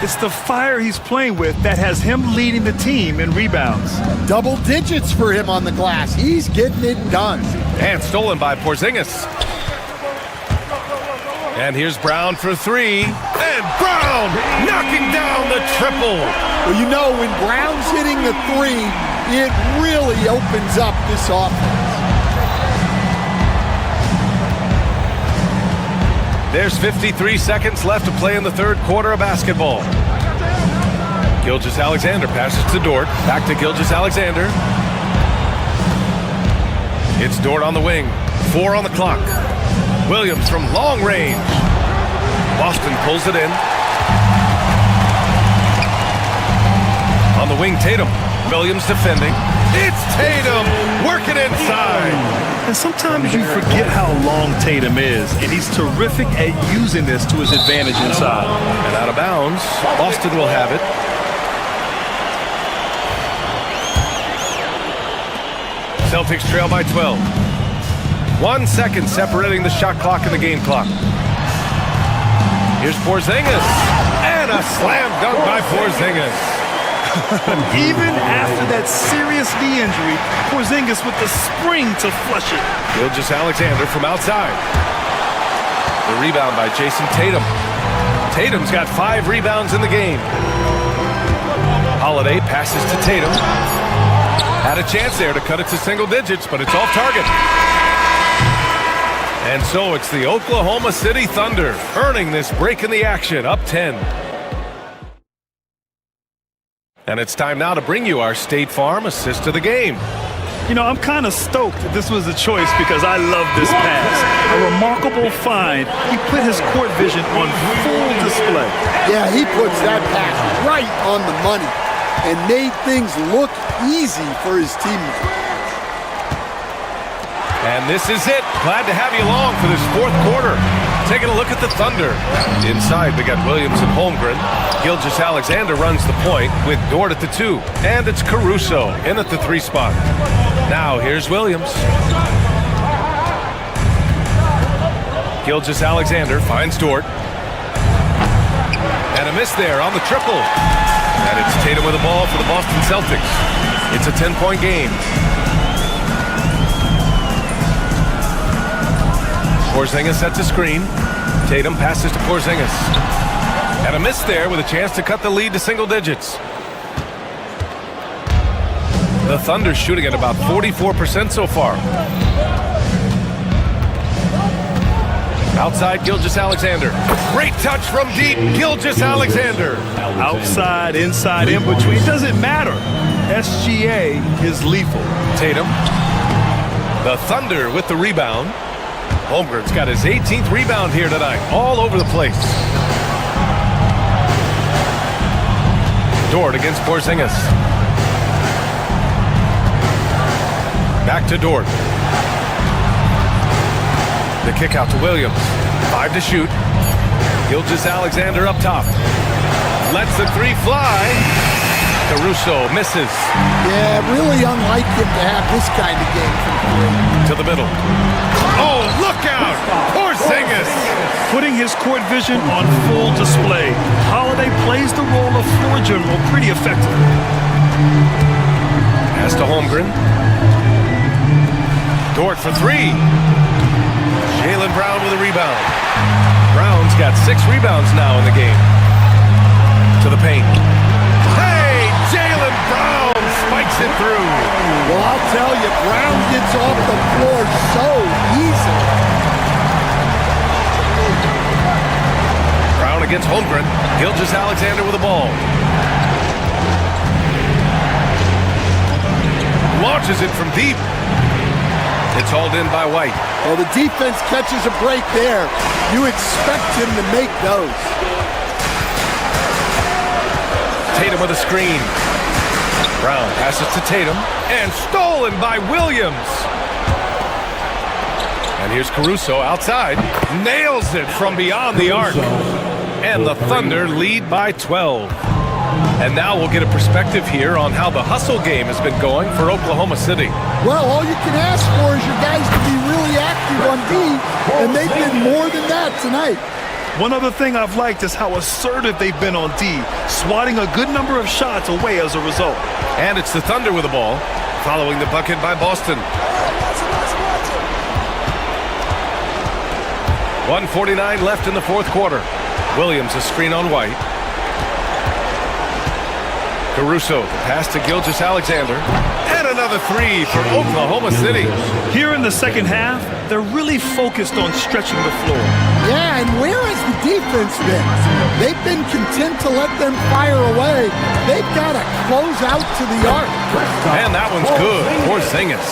It's the fire he's playing with that has him leading the team in rebounds. Double digits for him on the glass. He's getting it done. And stolen by Porzingis. And here's Brown for 3. And Brown knocking down the triple. Well, you know, when Brown's hitting the 3, it really opens up this offense. There's 53 seconds left to play in the third quarter of basketball. Gilgeous-Alexander passes to Dort. Back to Gilgeous-Alexander. It's Dort on the wing. 4 on the clock. Williams from long range. Boston pulls it in. On the wing, Tatum. Williams defending. It's Tatum working inside. And sometimes you forget how long Tatum is, and he's terrific at using this to his advantage inside. And out of bounds, Boston will have it. Celtics trail by 12. 1 second separating the shot clock and the game clock. Here's Porzingis. And a slam dunk by Porzingis. Even after that serious knee injury, Porzingis with the spring to flush it. Gilgeous-Alexander from outside. The rebound by Jason Tatum. Tatum's got 5 rebounds in the game. Holiday passes to Tatum. Had a chance there to cut it to single digits, but it's off target. And so it's the Oklahoma City Thunder earning this break in the action, up 10. And it's time now to bring you our State Farm assist of the game. You know, I'm kind of stoked that this was a choice because I love this pass. A remarkable find. He put his court vision on full display. Yeah, he puts that pass right on the money and made things look easy for his teammates. And this is it. Glad to have you along for this fourth quarter. Taking a look at the Thunder. Inside, we got Williams and Holmgren. Gilgeous-Alexander runs the point with Dort at the 2. And it's Caruso in at the 3 spot. Now, here's Williams. Gilgeous-Alexander finds Dort. And a miss there on the triple. And it's Tatum with the ball for the Boston Celtics. It's a 10-point game. Porzingis sets a screen. Tatum passes to Porzingis. And a miss there with a chance to cut the lead to single digits. The Thunder shooting at about 44% so far. Outside, Gilgeous-Alexander. Great touch from deep, Gilgeous-Alexander. Outside, inside, in between, doesn't matter. SGA is lethal. Tatum. The Thunder with the rebound. Holmgren's got his 18th rebound here tonight, all over the place. Dort against Porzingis. Back to Dort. The kick out to Williams. 5 to shoot. Gilgeous-Alexander up top. Lets the three fly. Caruso misses. Yeah, really unlike him to have this kind of game from three. To the middle. Oh, look out! Porzingis! Putting his court vision on full display. Holiday plays the role of floor general pretty effectively. Pass to Holmgren. Dort for three. Jaylen Brown with a rebound. Brown's got 6 rebounds now in the game. To the paint. Hey, Jaylen Brown spikes it through. Well, I'll tell you, Brown gets off the floor so easily. Brown against Holmgren. Gilgeous-Alexander with the ball. Launches it from deep. It's hauled in by White. Well, the defense catches a break there. You expect him to make those. Tatum with a screen. Brown passes to Tatum. And stolen by Williams. And here's Caruso outside. Nails it from beyond the arc. And the Thunder lead by 12. And now we'll get a perspective here on how the hustle game has been going for Oklahoma City. Well, all you can ask for is your guys to be really active on D, and they did more than that tonight. One other thing I've liked is how assertive they've been on D, swatting a good number of shots away as a result. And it's the Thunder with the ball, following the bucket by Boston. 1:49 left in the fourth quarter. Williams a screen on White. Caruso, pass to Gilgeous-Alexander. And another three for Oklahoma City. Here in the second half, they're really focused on stretching the floor. Yeah, and where has the defense been? They've been content to let them fire away. They've got to close out to the arc. And that one's good. Porzingis.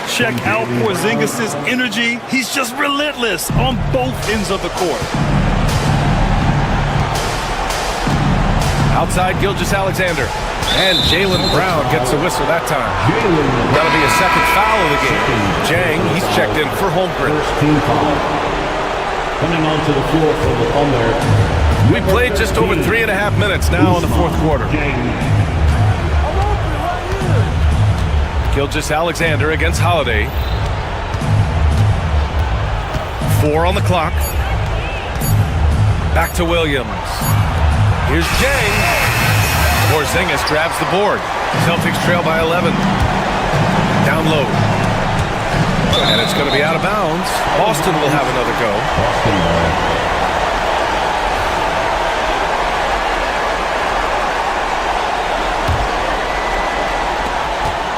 Check out Porzingis' energy. He's just relentless on both ends of the court. Outside Gilgeous-Alexander. And Jaylen Brown gets a whistle that time. That'll be a second foul of the game. Jang, he's checked in for Holmgren. Coming onto the floor for the Thunder. We played just over 3.5 minutes now in the fourth quarter. Gilgeous-Alexander against Holiday. 4 on the clock. Back to Williams. Here's Jang. Porzingis grabs the board. Celtics trail by 11. Down low. And it's going to be out of bounds. Boston will have another go.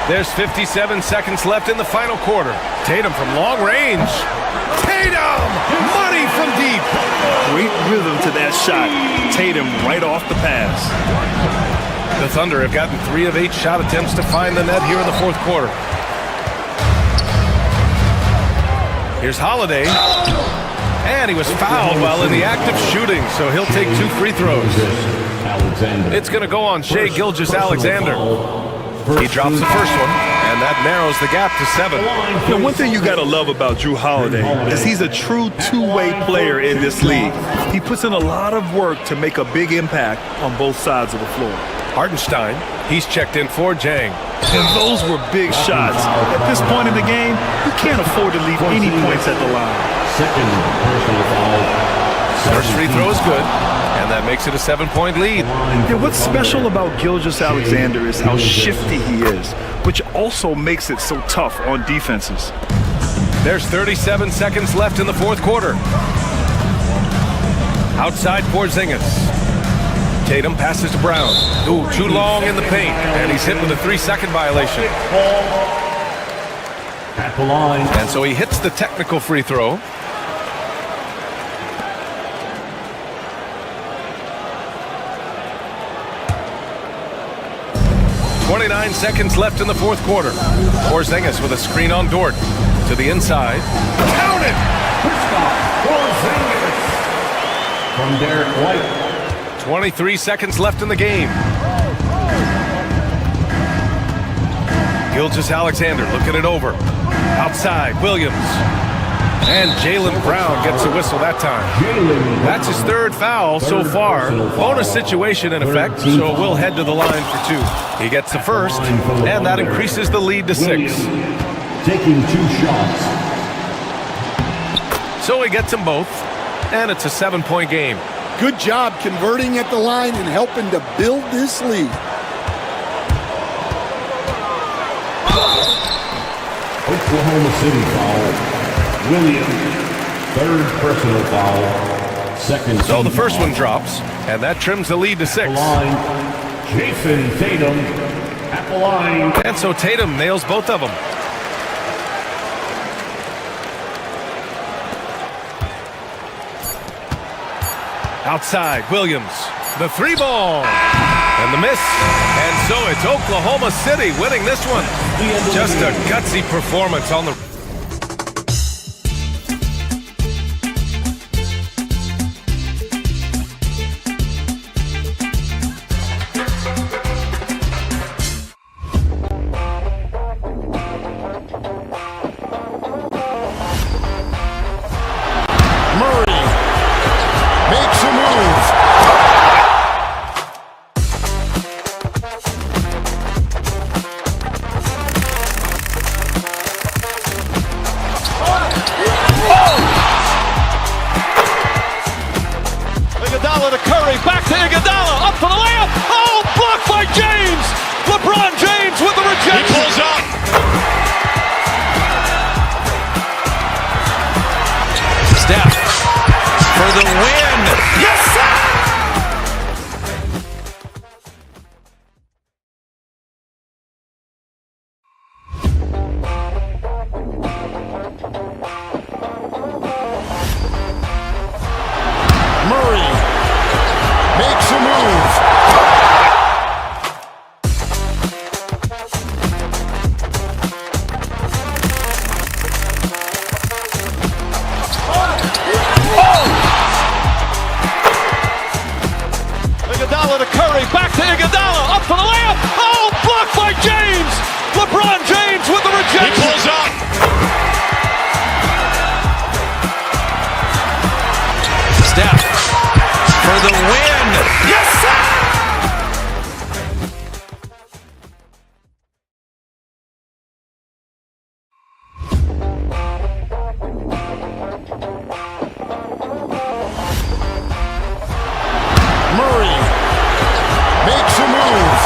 There's 57 seconds left in the final quarter. Tatum from long range. Tatum! Money from deep. Great rhythm to that shot. Tatum right off the pass. The Thunder have gotten 3 of 8 shot attempts to find the net here in the fourth quarter. Here's Holiday. And he was fouled while in the act of shooting, so he'll take 2 free throws. It's going to go on Shai Gilgeous-Alexander. He drops the first one, and that narrows the gap to 7. Now, one thing you got to love about Jrue Holiday is he's a true two-way player in this league. He puts in a lot of work to make a big impact on both sides of the floor. Hartenstein, he's checked in for Jang. And those were big shots. At this point in the game, you can't afford to leave any points at the line. Second personal foul. First free throw is good, and that makes it a 7-point lead. Yeah, what's special about Gilgeous-Alexander is how shifty he is, which also makes it so tough on defenses. There's 37 seconds left in the fourth quarter. Outside Porzingis. Tatum passes to Brown. Ooh, too long in the paint, and he's hit with a 3-second violation. At the line. And so he hits the technical free throw. 29 seconds left in the fourth quarter. Porzingis with a screen on Dort. To the inside. Count it! Porzingis from Derek White. 23 seconds left in the game. Gilgeous-Alexander looking it over. Outside, Williams. And Jaylen Brown gets a whistle that time. That's his third foul so far. Bonus situation in effect, so we'll head to the line for two. He gets the first, and that increases the lead to 6. Taking 2 shots. So he gets them both, and it's a 7-point game. Good job converting at the line and helping to build this lead. Oklahoma City foul. Williams, 3rd personal foul. 2nd. So the first one drops, and that trims the lead to 6. Line, Jason Tatum at the line. And so Tatum nails both of them. Outside, Williams. The 3-ball. And the miss. And so it's Oklahoma City winning this one. Just a gutsy performance on the... Murray makes a move. Iguodala to Curry, back to Iguodala, up for the layup. Oh, blocked by James. LeBron James with the rejection. He pulls up. Steph for the win. Yes, sir. Murray makes a move. Iguodala to Curry, back to Iguodala, up for the layup. Oh, blocked by James. LeBron James with the rejection. He pulls up. Steph for the win. Yes, sir. Murray makes a move.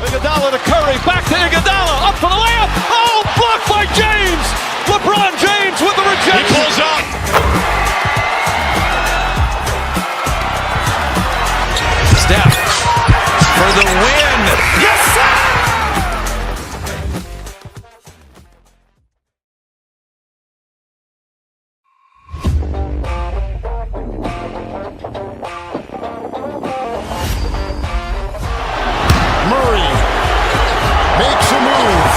Iguodala to Curry, back to Iguodala, up for the layup. Oh, blocked by James. LeBron James with the rejection. He pulls up. Steph for the win. Yes, sir. Murray makes a move.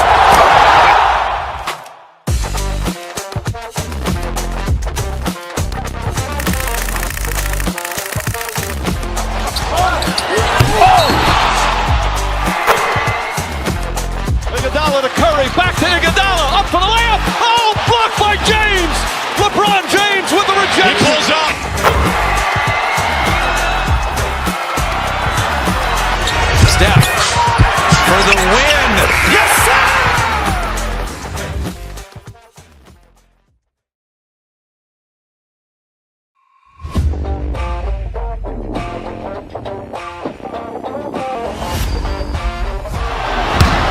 Iguodala to Curry, back to Iguodala, up for the layup. Oh, blocked by James. LeBron James with the rejection. He pulls up. Steph for the win. Yes, sir.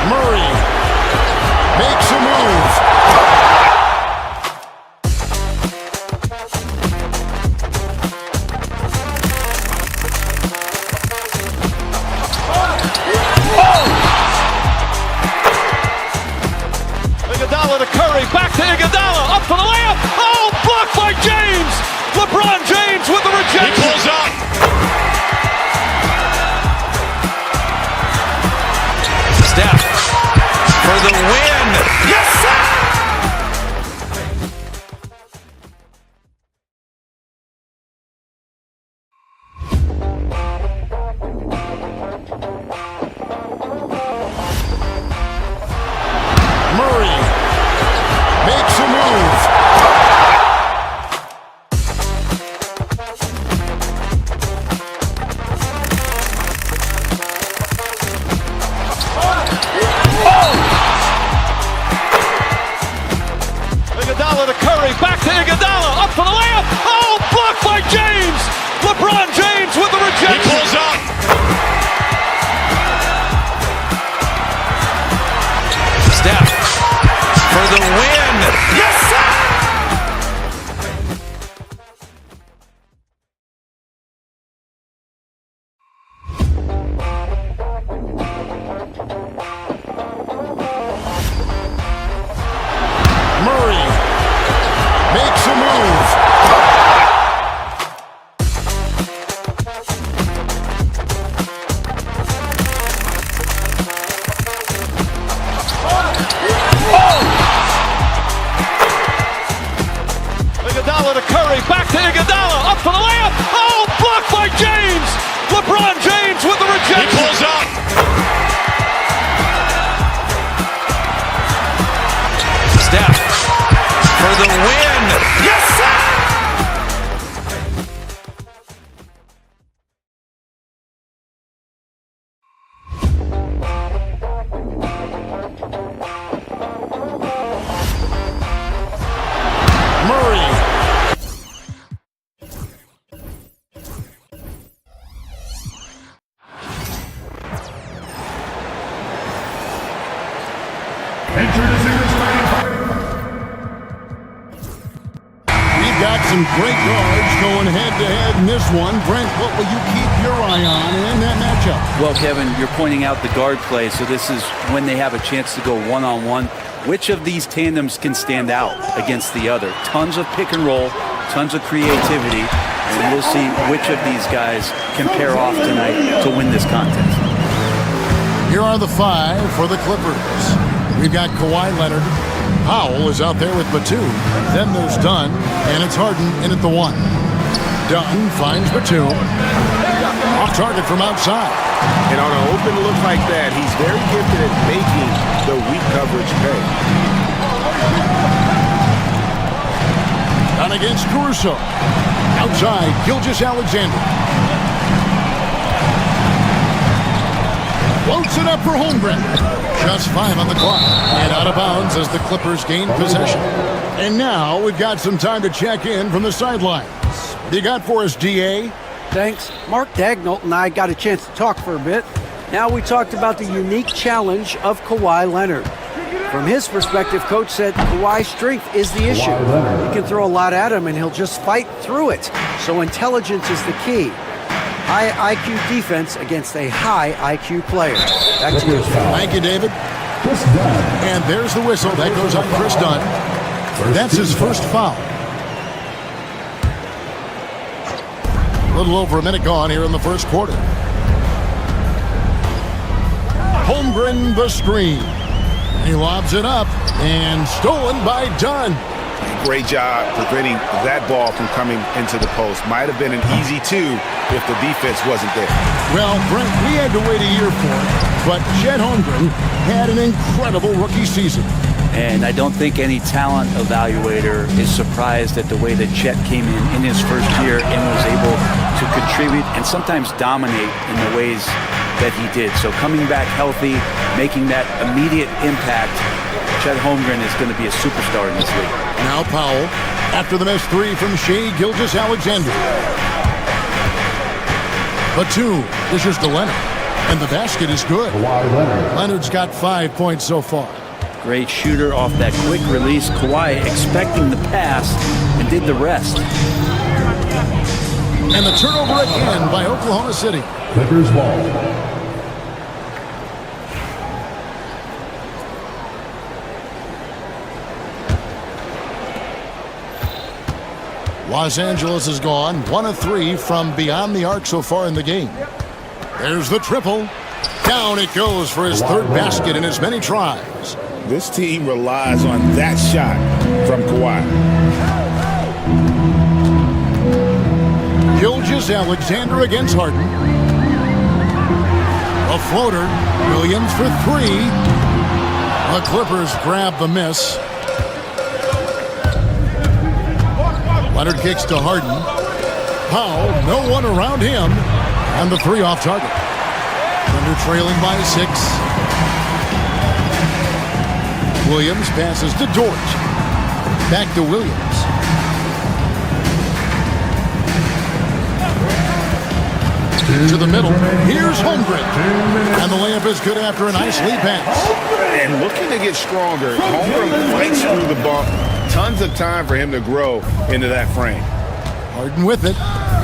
Murray makes a LeBron James with the rejection. He pulls up. Steph for the win. Yes, sir! Murray makes a move. Iguodala to Curry, back to Iguodala, up for the layup. Oh, blocked by James. LeBron James with the rejection. He pulls up. Steph for the win. Yes, sir! Murray makes a move. Iguodala to Curry, back to Iguodala, up for the layup. Oh, blocked by James. LeBron James with the rejection. He pulls up. Steph for the win. Yes, sir! Murray. We've got some great guards going head-to-head in this one. Brent, what will you keep your eye on in that matchup? Well, Kevin, you're pointing out the guard play, so this is when they have a chance to go one-on-one. Which of these tandems can stand out against the other? Tons of pick and roll, tons of creativity, and we'll see which of these guys can pair off tonight to win this contest. Here are the five for the Clippers. We've got Kawhi Leonard. Powell is out there with Batum. Then there's Dunn, and it's Harden in at the one. Dunn finds Batum. Off target from outside. And on an open look like that, he's very gifted at making the weak coverage pay. Down against Caruso. Outside, Gilgeous-Alexander. Floats it up for Holmgren. Just 5 on the clock. And out of bounds as the Clippers gain possession. And now we've got some time to check in from the sidelines. You got for us, DA? Thanks. Mark Dagnall and I got a chance to talk for a bit. Now we talked about the unique challenge of Kawhi Leonard. From his perspective, Coach said Kawhi's strength is the issue. You can throw a lot at him and he'll just fight through it. So intelligence is the key. High IQ defense against a high IQ player. Back to you. Thank you, David. And there's the whistle. That goes on Chris Dunn. That's his first foul. A little over a minute gone here in the first quarter. Holmgren the screen. He lobs it up and stolen by Dunn. Great job preventing that ball from coming into the post. Might have been an easy two if the defense wasn't there. Well, Brent, we had to wait a year for it, but Chet Holmgren had an incredible rookie season. And I don't think any talent evaluator is surprised at the way that Chet came in his first year and was able to contribute and sometimes dominate in the ways that he did. So coming back healthy, making that immediate impact, Chet Holmgren is going to be a superstar in this league. Now Powell, after the missed three from Shai Gilgeous-Alexander. Batum dishes to Leonard, and the basket is good. Leonard's got 5 points so far. Great shooter off that quick release. Kawhi expecting the pass and did the rest. And the turnover again by Oklahoma City. Clippers ball. Los Angeles has gone 1 of 3 from beyond the arc so far in the game. There's the triple. Down it goes for his third basket in as many tries. This team relies on that shot from Kawhi. Gilgeous-Alexander against Harden. A floater. Williams for 3. The Clippers grab the miss. Leonard kicks to Harden. Powell, no one around him. And the 3 off target. Thunder trailing by 6. Williams passes to Dort. Back to Williams. To the middle. Here's Holmgren. And the layup is good after a nice lead pass. And looking to get stronger. Holmgren fights through the bump. Tons of time for him to grow into that frame. Harden with it.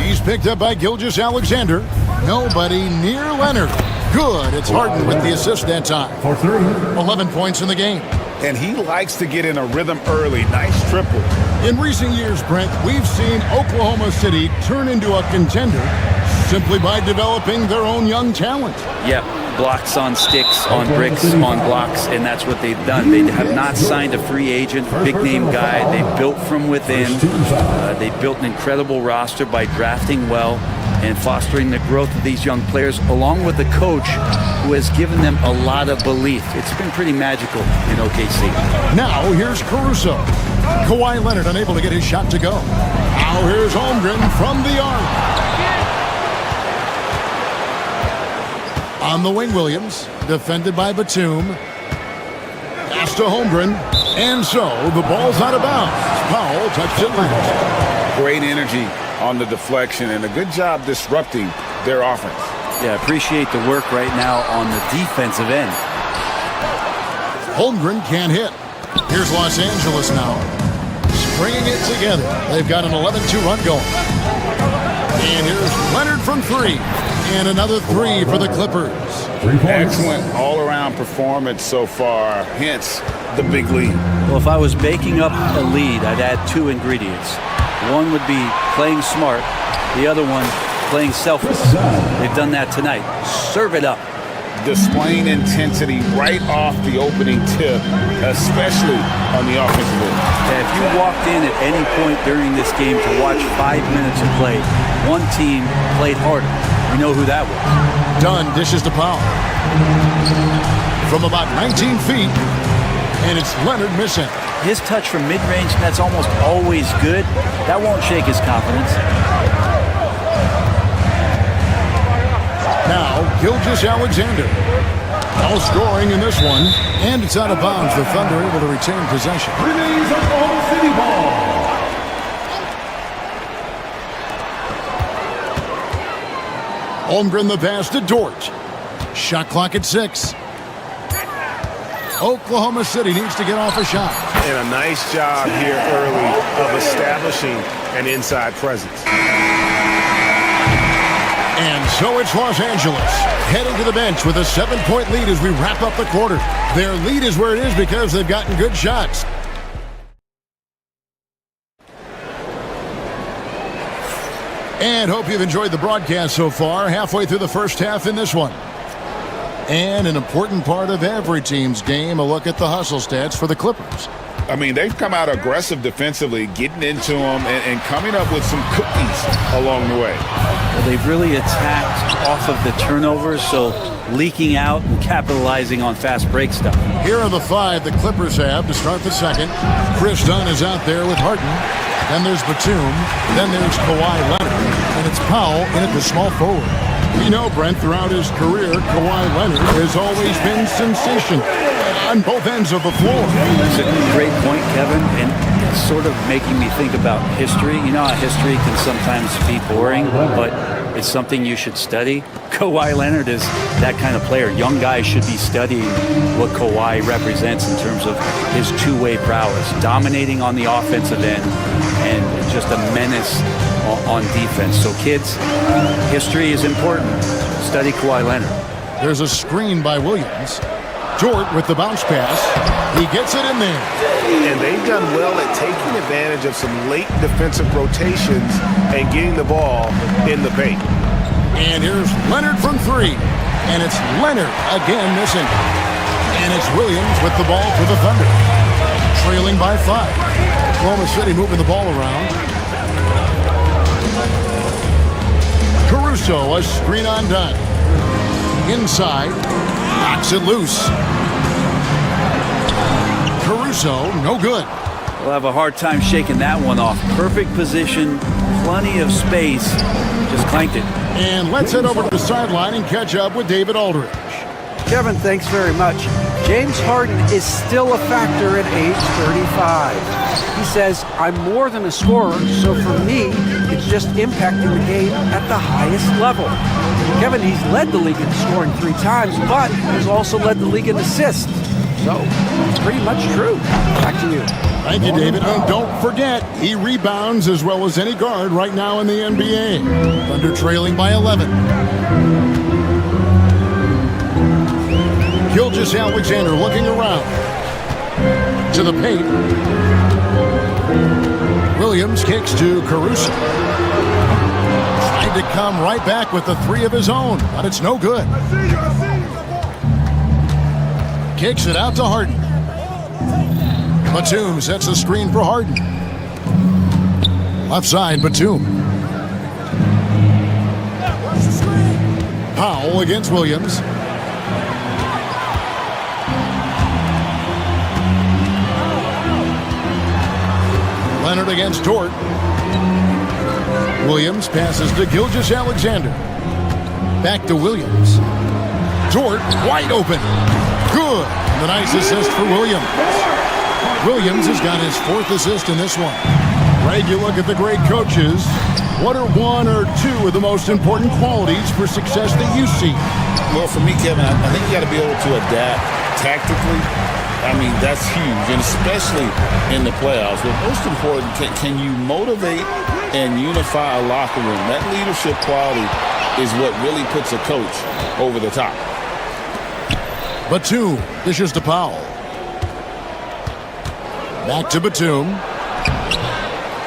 He's picked up by Gilgeous-Alexander. Nobody near Leonard. Good. It's Harden with the assist that time. 11 points in the game. And he likes to get in a rhythm early. Nice triple. In recent years, Brent, we've seen Oklahoma City turn into a contender simply by developing their own young talent. Yep, blocks on sticks, on bricks, on blocks, and that's what they've done. They have not signed a free agent, big-name guy. They built from within. They built an incredible roster by drafting well and fostering the growth of these young players, along with a coach who has given them a lot of belief. It's been pretty magical in OKC. Now here's Caruso. Kawhi Leonard unable to get his shot to go. Now here's Holmgren from the arc. On the wing, Williams, defended by Batum. Pass to Holmgren. And so the ball's out of bounds. Powell touched it last. Great energy on the deflection and a good job disrupting their offense. Yeah, appreciate the work right now on the defensive end. Holmgren can't hit. Here's Los Angeles now. Stringing it together. They've got an 11-2 run going. And here's Leonard from 3. And another 3 for the Clippers. Excellent all-around performance so far, hence the big lead. Well, if I was baking up a lead, I'd add 2 ingredients. One would be playing smart. The other one, playing selfless. They've done that tonight. Serve it up. Displaying intensity right off the opening tip, especially on the offensive end. Yeah, if you walked in at any point during this game to watch 5 minutes of play, one team played harder. We know who that was. Dunn dishes to Powell. From about 19 feet, and it's Leonard missing. His touch from mid-range, that's almost always good. That won't shake his confidence. Now, Gilgeous-Alexander. All scoring in this one, and it's out of bounds. The Thunder able to retain possession. Remains Oklahoma City ball. Holmgren the pass to Dort. Shot clock at 6. Oklahoma City needs to get off a shot. And a nice job here early of establishing an inside presence. And so it's Los Angeles heading to the bench with a 7-point lead as we wrap up the quarter. Their lead is where it is because they've gotten good shots. And hope you've enjoyed the broadcast so far. Halfway through the first half in this one. And an important part of every team's game, a look at the hustle stats for the Clippers. I mean, they've come out aggressive defensively, getting into them and coming up with some cookies along the way. Well, they've really attacked off of the turnovers, so leaking out and capitalizing on fast break stuff. Here are the 5 the Clippers have to start the second. Chris Dunn is out there with Harden. Then there's Batum. Then there's Kawhi Leonard. And it's Powell in at the small forward. We know, Brent, throughout his career, Kawhi Leonard has always been sensation on both ends of the floor. It's a great point, Kevin, and it's sort of making me think about history. You know how history can sometimes be boring, but it's something you should study. Kawhi Leonard is that kind of player. Young guys should be studying what Kawhi represents in terms of his two-way prowess, dominating on the offensive end and just a menace on defense. So kids, history is important. Study Kawhi Leonard. There's a screen by Williams. Dort with the bounce pass. He gets it in there. and they've done well at taking advantage of some late defensive rotations and getting the ball in the paint. And here's Leonard from three. And it's Leonard again missing. And it's Williams with the ball for the Thunder. Trailing by 5. Oklahoma City moving the ball around. Caruso, a screen on dime. Inside. Knocks it loose. Caruso, no good. We'll have a hard time shaking that one off. Perfect position, plenty of space. Just clanked it. And let's head over to the sideline and catch up with David Aldridge. Kevin, thanks very much. James Harden is still a factor at age 35. He says, I'm more than a scorer, so for me, it's just impacting the game at the highest level. Kevin, he's led the league in scoring 3 times, but has also led the league in assists. So, it's pretty much true. Back to you. Thank you, David. And don't forget, he rebounds as well as any guard right now in the NBA. Thunder trailing by 11. Gilgeous-Alexander looking around. To the paint. Williams kicks to Caruso. Tried to come right back with the 3 of his own, but it's no good. Kicks it out to Harden. Batum sets a screen for Harden. Left side, Batum. Powell against Williams. Leonard against Dort. Williams passes to Gilgeous-Alexander. Back to Williams. Dort wide open. Good. The nice assist for Williams. Williams has got his 4th assist in this one. Greg, you look at the great coaches. What are 1 or 2 of the most important qualities for success that you see? Well, for me, Kevin, I think you got to be able to adapt tactically. I mean, that's huge, and especially in the playoffs. But most important, can you motivate and unify a locker room? That leadership quality is what really puts a coach over the top. Batum dishes to Powell. Back to Batum.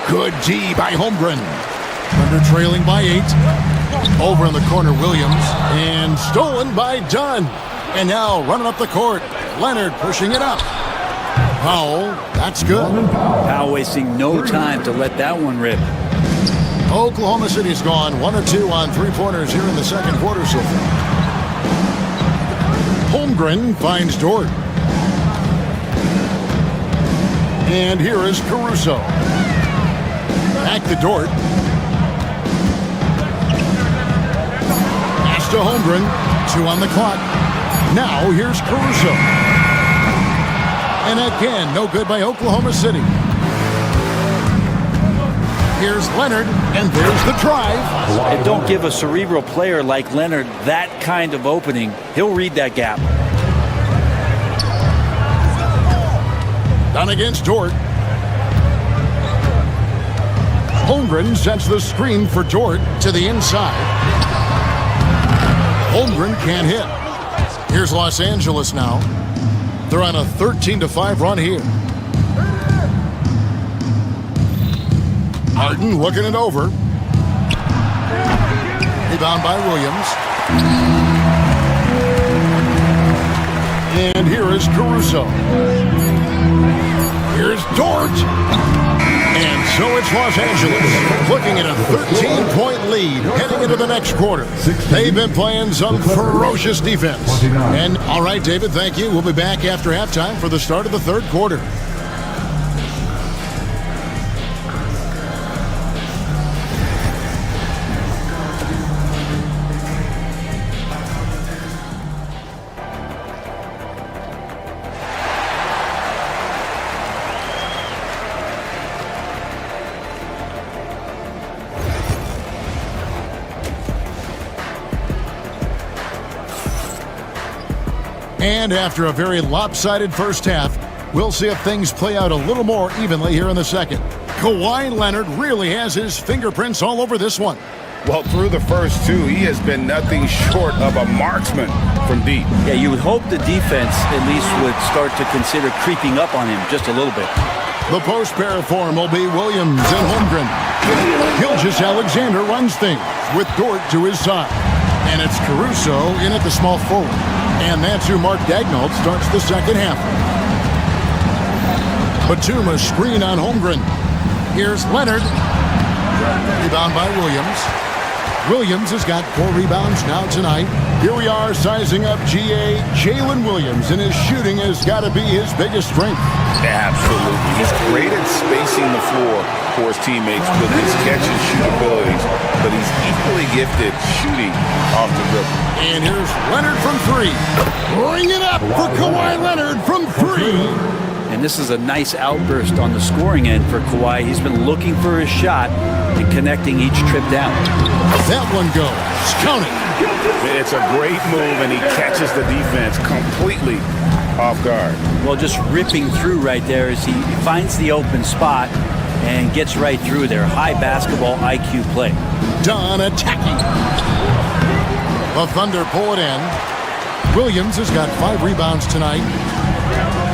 Good D by Holmgren. Thunder trailing by 8. Over in the corner, Williams. And stolen by Dunn. And now running up the court, Leonard pushing it up. Powell, that's good. Powell wasting no time to let that one rip. Oklahoma City's gone 1 of 2 on 3-pointers here in the second quarter so far. Holmgren finds Dort. And here is Caruso. Back to Dort. Pass to Holmgren. 2 on the clock. Now here's Caruso. And again, no good by Oklahoma City. Here's Leonard, and there's the drive. And don't give a cerebral player like Leonard that kind of opening. He'll read that gap. Done against Dort. Holmgren sets the screen for Dort to the inside. Holmgren can't hit. Here's Los Angeles now. They're on a 13-5 run here. Harden looking it over. Rebound by Williams. And here is Caruso. Here's Dort. And so it's Los Angeles looking at a 13-point lead heading into the next quarter. They've been playing some ferocious defense. And all right, David, thank you. We'll be back after halftime for the start of the third quarter. And after a very lopsided first half, we'll see if things play out a little more evenly here in the second. Kawhi Leonard really has his fingerprints all over this one. Well, through the first two, he has been nothing short of a marksman from deep. Yeah, you would hope the defense at least would start to consider creeping up on him just a little bit. The post pair form will be Williams and Holmgren. Gilgeous-Alexander runs things with Dort to his side. And it's Caruso in at the small forward. And that's who Mark Daignault starts the second half. Batum a screen on Holmgren. Here's Leonard. Rebound by Williams. Williams has got 4 rebounds now tonight. Here we are sizing up GA Jalen Williams, and his shooting has got to be his biggest strength. Absolutely. He's great at spacing the floor for his teammates with his catch and shoot abilities, but he's equally gifted shooting off the dribble. And here's Leonard from 3. Bring it up for Kawhi Leonard from 3. And this is a nice outburst on the scoring end for Kawhi. He's been looking for his shot and connecting each trip down. That one goes. Count it. It's a great move, and he catches the defense completely off guard. Well, just ripping through right there as he finds the open spot and gets right through there. High basketball IQ play. Done attacking. The Thunder pull it in. Williams has got 5 rebounds tonight.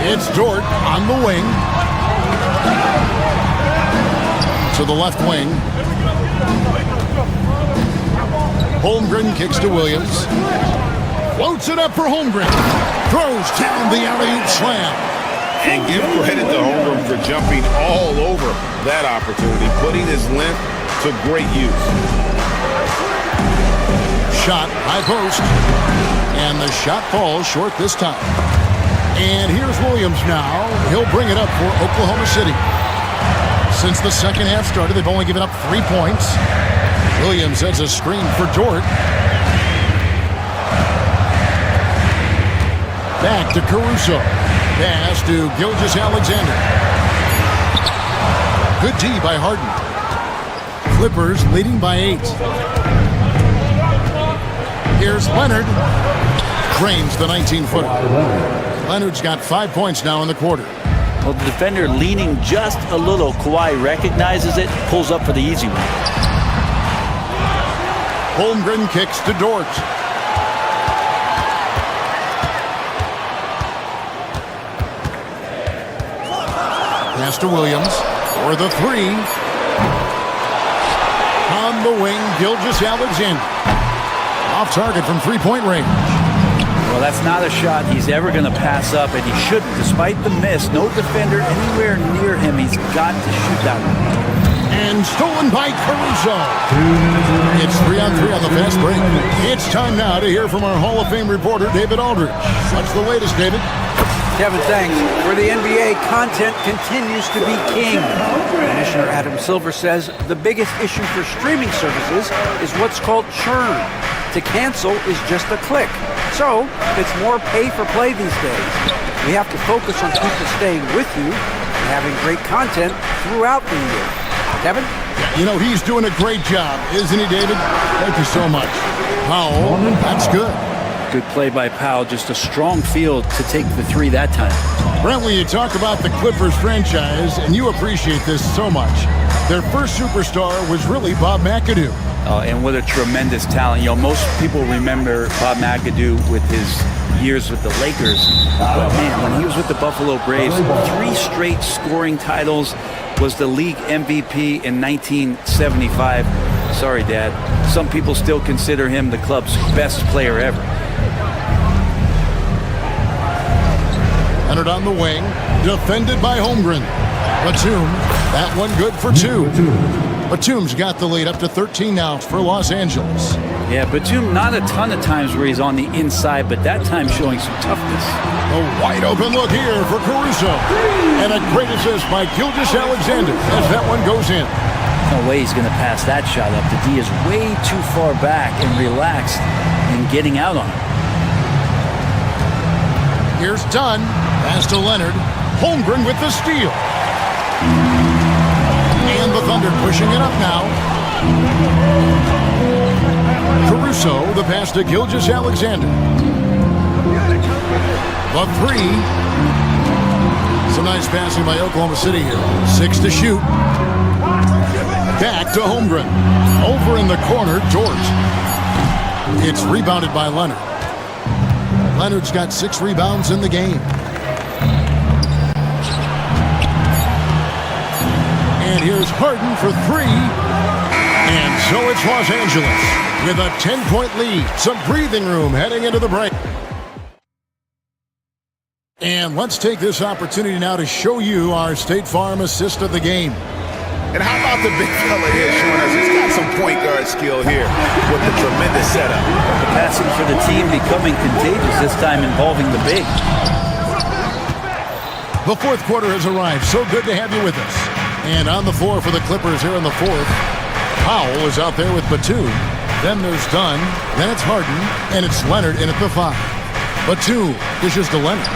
It's Dort on the wing. To the left wing. Holmgren kicks to Williams. Floats it up for Holmgren. Throws down the alley-oop slam. And give credit to Holmgren for jumping all over that opportunity, putting his length to great use. Shot, high post. And the shot falls short this time. And here's Williams now. He'll bring it up for Oklahoma City. Since the second half started, they've only given up 3 points. Williams sets a screen for Dort. Back to Caruso. Pass to Gilgeous-Alexander. Good D by Harden. Clippers leading by 8. Here's Leonard. Cranes the 19-footer. Leonard's got 5 points now in the quarter. Well, the defender leaning just a little. Kawhi recognizes it, pulls up for the easy one. Holmgren kicks to Dort. Pass to Williams for the 3. On the wing, Gilgeous-Alexander. Off target from 3-point range. Well, that's not a shot he's ever going to pass up, and he shouldn't. Despite the miss, no defender anywhere near him. He's got to shoot that one. And stolen by Caruso. It's 3-on-3 on the fast break. It's time now to hear from our Hall of Fame reporter, David Aldridge. What's the latest, David? Kevin, thanks. For the NBA, content continues to be king. Commissioner Adam Silver says the biggest issue for streaming services is what's called churn. To cancel is just a click. So, it's more pay-for-play these days. We have to focus on people staying with you and having great content throughout the year. Kevin? You know, he's doing a great job, isn't he, David? Thank you so much. Powell, that's good. Good play by Powell. Just a strong field to take the 3 that time. Brantley, you talk about the Clippers franchise, and you appreciate this so much. Their first superstar was really Bob McAdoo. And what a tremendous talent. You know, most people remember Bob McAdoo with his years with the Lakers. But man, when he was with the Buffalo Braves, 3 straight scoring titles, was the league MVP in 1975. Sorry, Dad. Some people still consider him the club's best player ever. Leonard on the wing, defended by Holmgren. Batum, that one good for 2. Batum's got the lead up to 13 now for Los Angeles. Yeah, Batum not a ton of times where he's on the inside, but that time showing some toughness. A wide open look here for Caruso. And a great assist by Gilgeous-Alexander as that one goes in. No way he's going to pass that shot up. The D is way too far back and relaxed in getting out on it. Here's Dunn. Pass to Leonard. Holmgren with the steal. And the Thunder pushing it up now. Caruso, the pass to Gilgeous-Alexander. The 3. Some nice passing by Oklahoma City here. 6 to shoot. Back to Holmgren. Over in the corner, George. It's rebounded by Leonard. Leonard's got 6 rebounds in the game. And here's Harden for 3. And so it's Los Angeles with a 10-point lead. Some breathing room heading into the break. And let's take this opportunity now to show you our State Farm assist of the game. And how about the big fella here showing us he's got some point guard skill here with the tremendous setup. The passing for the team becoming contagious, this time involving the big. The fourth quarter has arrived. So good to have you with us. And on the floor for the Clippers here in the fourth, Powell is out there with Batum. Then there's Dunn. Then it's Harden. And it's Leonard in at the 5. Batum dishes to Leonard.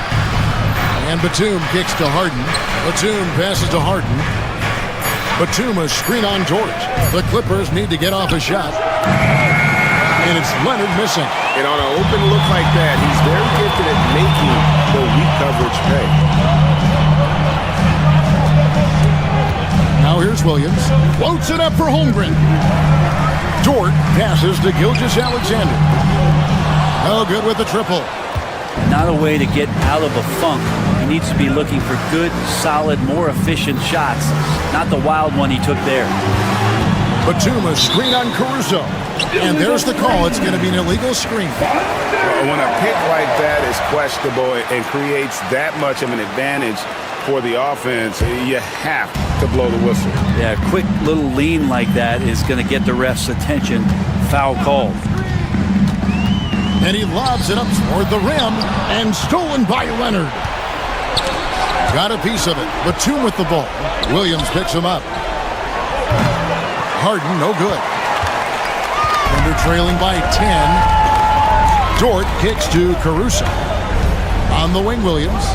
And Batum kicks to Harden. Batum passes to Harden. Batum a screen on George. The Clippers need to get off a shot. And it's Leonard missing. And on an open look like that, he's very gifted at making the weak coverage pay. Now here's Williams. Floats it up for Holmgren. Dort passes to Gilgeous-Alexander. No good with the triple. Not a way to get out of a funk. He needs to be looking for good, solid, more efficient shots. Not the wild one he took there. Batum a screen on Caruso. And there's the call. It's going to be an illegal screen. When a pick like that is questionable and creates that much of an advantage for the offense, you have to blow the whistle. Yeah, a quick little lean like that is going to get the ref's attention. Foul called. And he lobs it up toward the rim and stolen by Leonard. Got a piece of it. Batum with the ball. Williams picks him up. Harden, no good. Thunder trailing by 10. Dort kicks to Caruso. On the wing, Williams.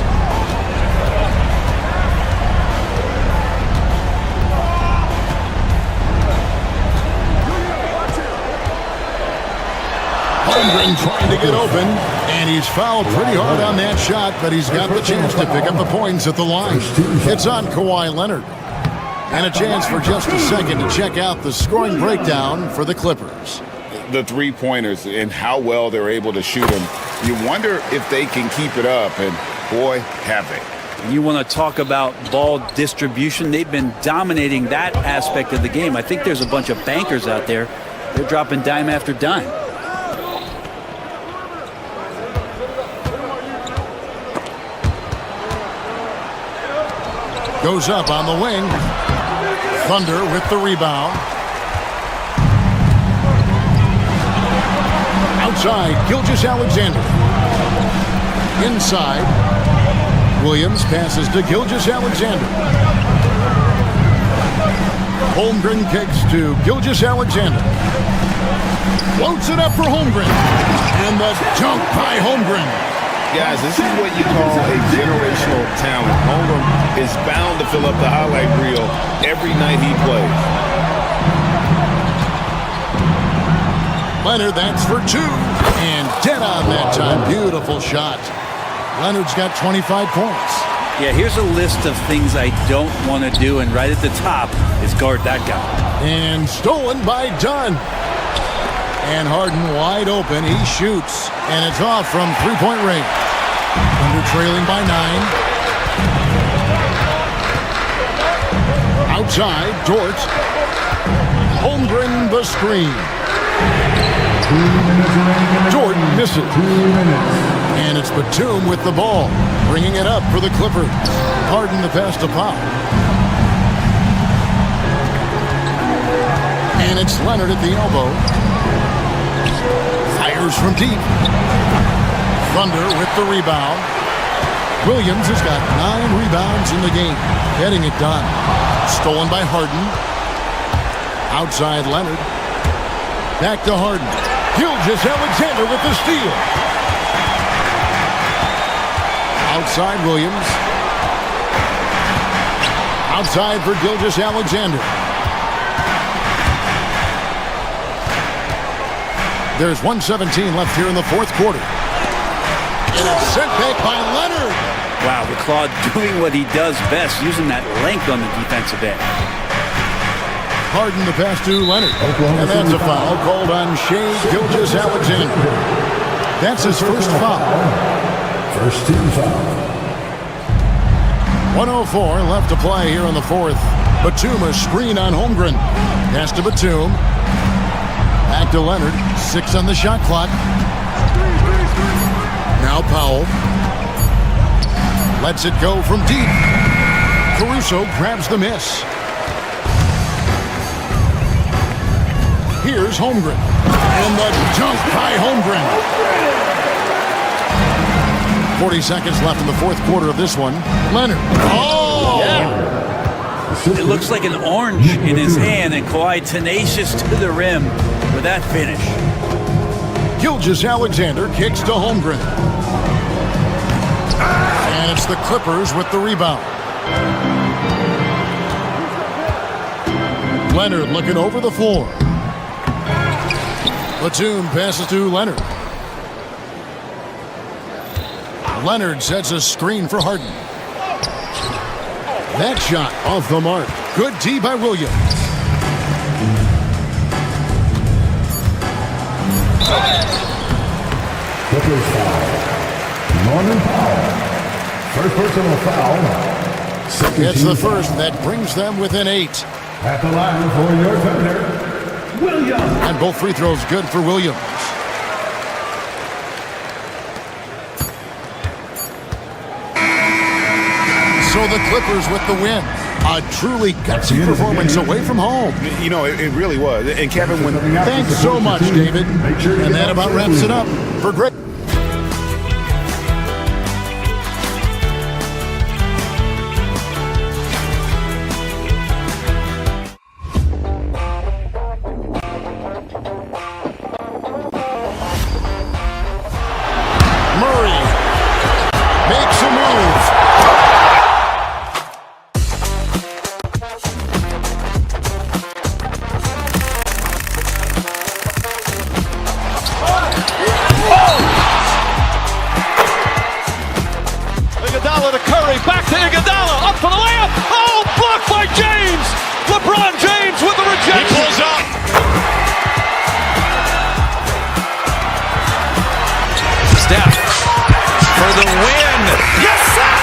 Holmgren trying to get open, and he's fouled pretty hard on that shot, but he's got the chance to pick up the points at the line. It's on Kawhi Leonard. And a chance for just a second to check out the scoring breakdown for the Clippers. The three-pointers and how well they're able to shoot them. You wonder if they can keep it up, and boy, have they. You want to talk about ball distribution. They've been dominating that aspect of the game. I think there's a bunch of bankers out there. They're dropping dime after dime. Goes up on the wing. Thunder with the rebound. Outside, Gilgeous-Alexander. Inside, Williams passes to Gilgeous-Alexander. Holmgren kicks to Gilgeous-Alexander. Floats it up for Holmgren. And the dunk by Holmgren. Guys, this is what you call a generational talent. Holmgren is bound to fill up the highlight reel every night he plays. Leonard, that's for 2. And dead on that time. Beautiful shot. Leonard's got 25 points. Yeah, here's a list of things I don't want to do, and right at the top is guard that guy. And stolen by Dunn. And Harden wide open. He shoots. And it's off from three-point range. Thunder trailing by 9. Outside, Dort. Holmgren the screen. Dort misses. And it's Batum with the ball. Bringing it up for the Clippers. Harden the pass to Powell. And it's Leonard at the elbow. Fires from deep. Thunder with the rebound. Williams has got 9 rebounds in the game. Getting it done. Stolen by Harden. Outside Leonard. Back to Harden. Gilgeous-Alexander with the steal. Outside Williams. Outside for Gilgeous-Alexander. There's 1:17 left here in the fourth quarter. And it's sent back by Leonard. Wow, the Claude doing what he does best, using that length on the defensive end. Harden the pass to Leonard. And that's a foul called on Shea Gilgeous-Alexander. That's his first foul. First team foul. 1:04 left to play here in the fourth. Batum a screen on Holmgren. Pass to Batum. Back to Leonard. 6 on the shot clock. Now Powell. Lets it go from deep. Caruso grabs the miss. Here's Holmgren. And the dunk by Holmgren. 40 seconds left in the fourth quarter of this one. Leonard. Oh! Yeah. It looks like an orange in his hand, and Kawhi tenacious to the rim with that finish. Gilgeous-Alexander kicks to Holmgren. And it's the Clippers with the rebound. Leonard looking over the floor. Batum passes to Leonard. Leonard sets a screen for Harden. That shot off the mark. Good D by Williams. Clippers foul. Norman Powell. First personal foul. It's the first. That brings them within 8. At the line for your defender, Williams. And both free throws good for Williams. So the Clippers with the win. A truly gutsy performance away from home. You know, it really was. And Kevin, when... Thanks so much, David. And that about wraps it up for Greg. Murray makes a move. Iguodala to Curry, back to Iguodala, up for the layup. Oh, blocked by James. LeBron James with the rejection. He pulls up. Steph for the win. Yes, sir!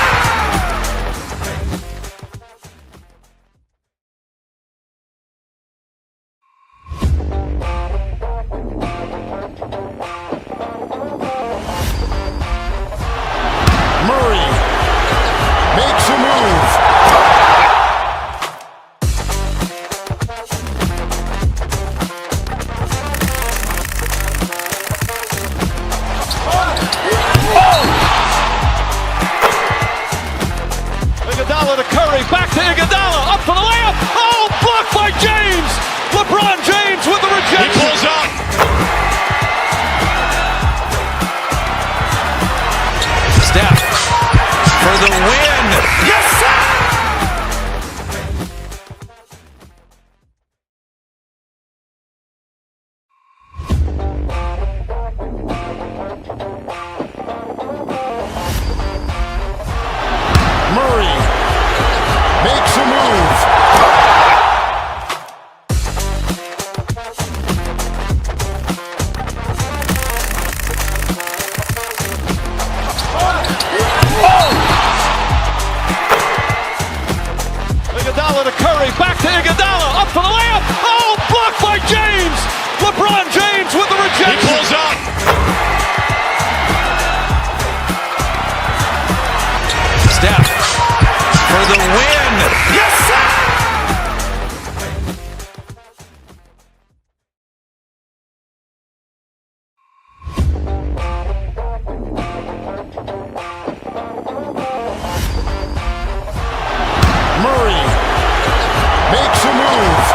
Murray makes a move. Iguodala to Curry, back to Iguodala, up for the layup. Oh, blocked by James. LeBron James with the rejection. He pulls up. Steph for the win. Yes, sir! Murray makes a move. Iguodala to Curry, back to Iguodala, up for the layup. Oh, blocked by James. LeBron James with the rejection. He pulls up. Steph for the win. Yes, sir! Murray makes a move.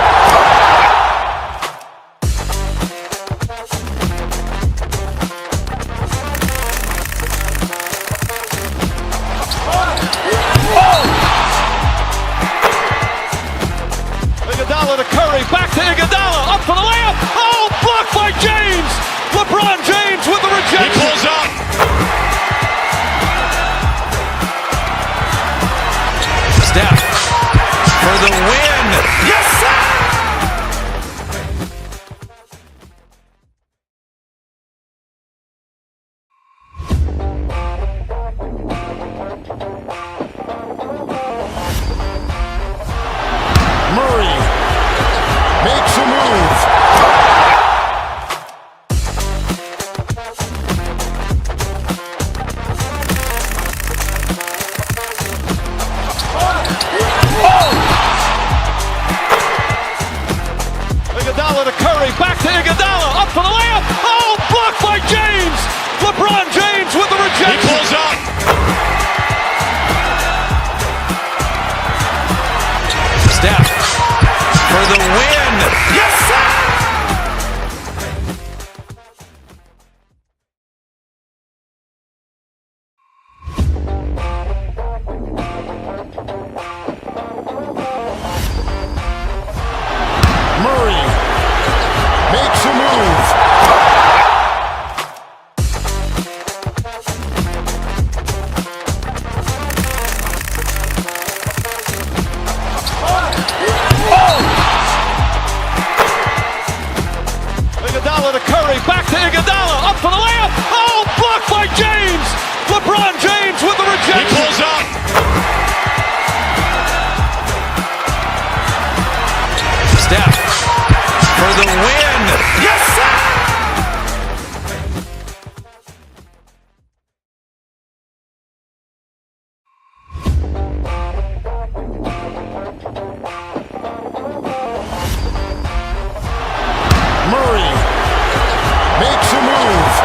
Iguodala to Curry, back to Iguodala, up for the layup. Oh, blocked by James. LeBron James with the rejection. He pulls up. Steph for the win. Yes, sir! LeBron James with the rejection. He pulls up. Steph for the win. Yes, sir! Murray makes a move. Iguodala to Curry, back to Iguodala, up for the layup. Oh, blocked by James. LeBron James with the rejection. He pulls up. Steph for the win. Yes, sir! Murray makes a move.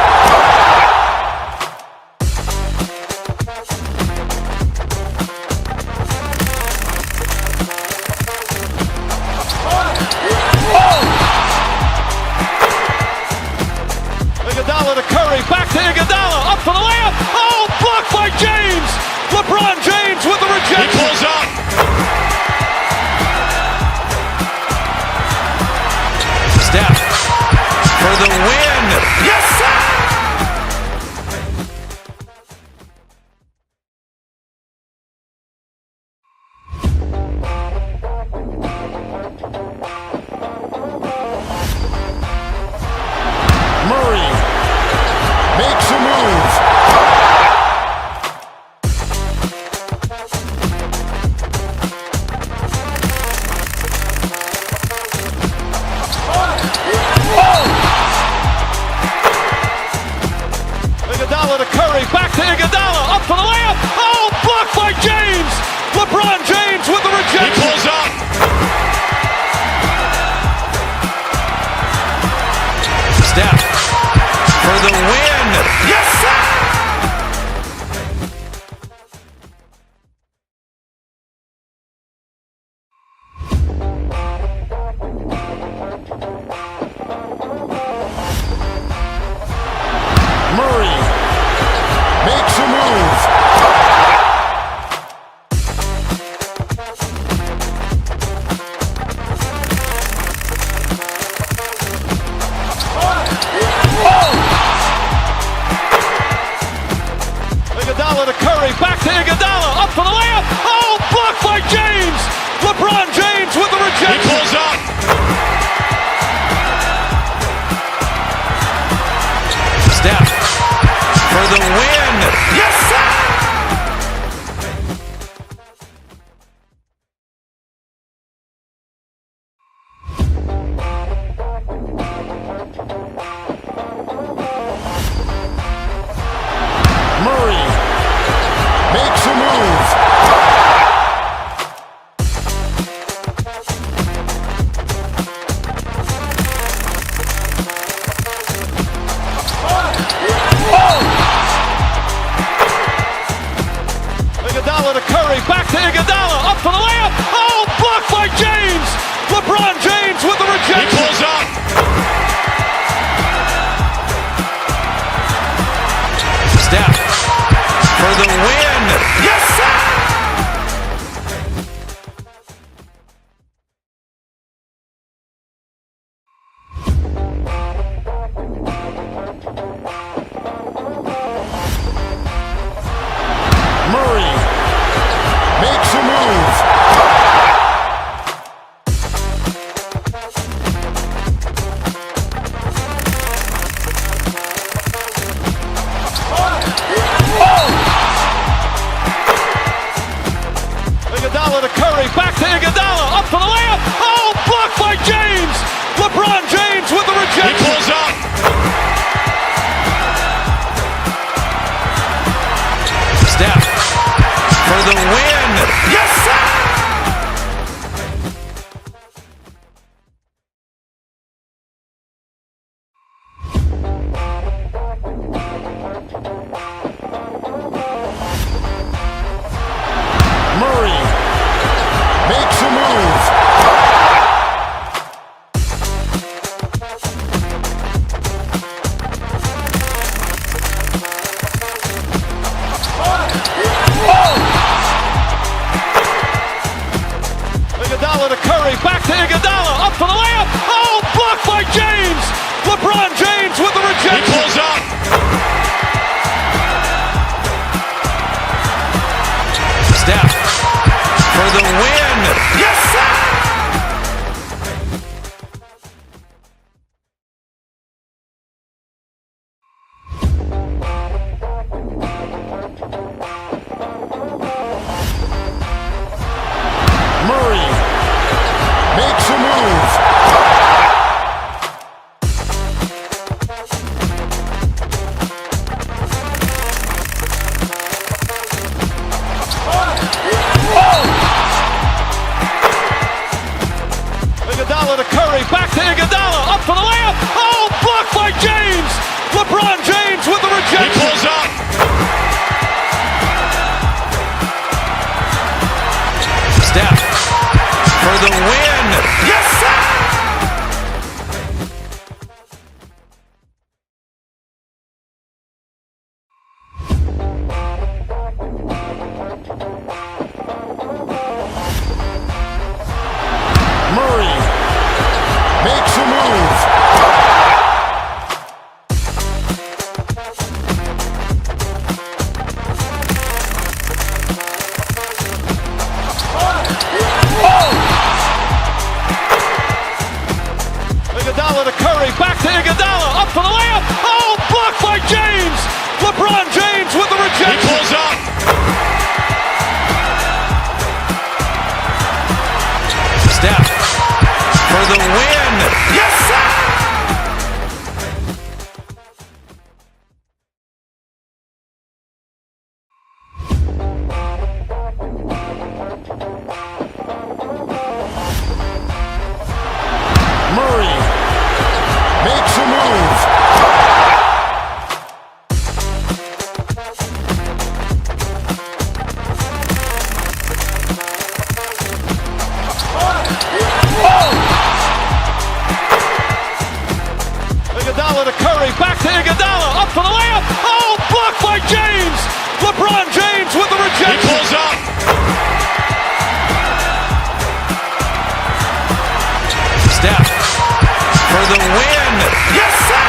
Iguodala to Curry, back to Iguodala, up for the layup. Oh, blocked by James. LeBron James with the rejection. He pulls up. Steph for the win. Yes, sir! Murray makes a move. Iguodala to Curry, back to Iguodala, up for the layup. Oh, blocked by James. LeBron James with the rejection. He pulls up. Steph for the win. Yes, sir! Murray makes a move. Iguodala to Curry, back to Iguodala, up for the layup. Oh, blocked by James. LeBron James with the rejection. He pulls up. Steph for the win. Yes, sir! Murray makes a move. Iguodala to Curry, back to Iguodala, up for the layup. Oh, blocked by James. LeBron James with the rejection. He pulls up. Steph for the win. Yes, sir! Murray makes a move. Iguodala to Curry, back to Iguodala, up for the layup. Oh, blocked by James. LeBron James with the rejection. He pulls up. Steph for the win. Yes, sir! Curry, back to Iguodala, up for the layup. Oh, blocked by James. LeBron James with the rejection. He pulls up. Steph for the win. Yes, sir! Murray makes a move. Iguodala to Curry, back to Iguodala, up for the layup. Oh, blocked by James. LeBron James with the rejection. He pulls up. Steph for the win. Yes, sir! Murray makes a move. Iguodala to Curry, back to Iguodala, up for the layup. Oh, blocked by James. LeBron James with the rejection. He pulls up. Steph for the win. Yes, sir! Murray makes a move. Iguodala to Curry, back to Iguodala, up for the layup. Oh, blocked by James. LeBron James with the rejection. He pulls up. Steph for the win. Yes, sir!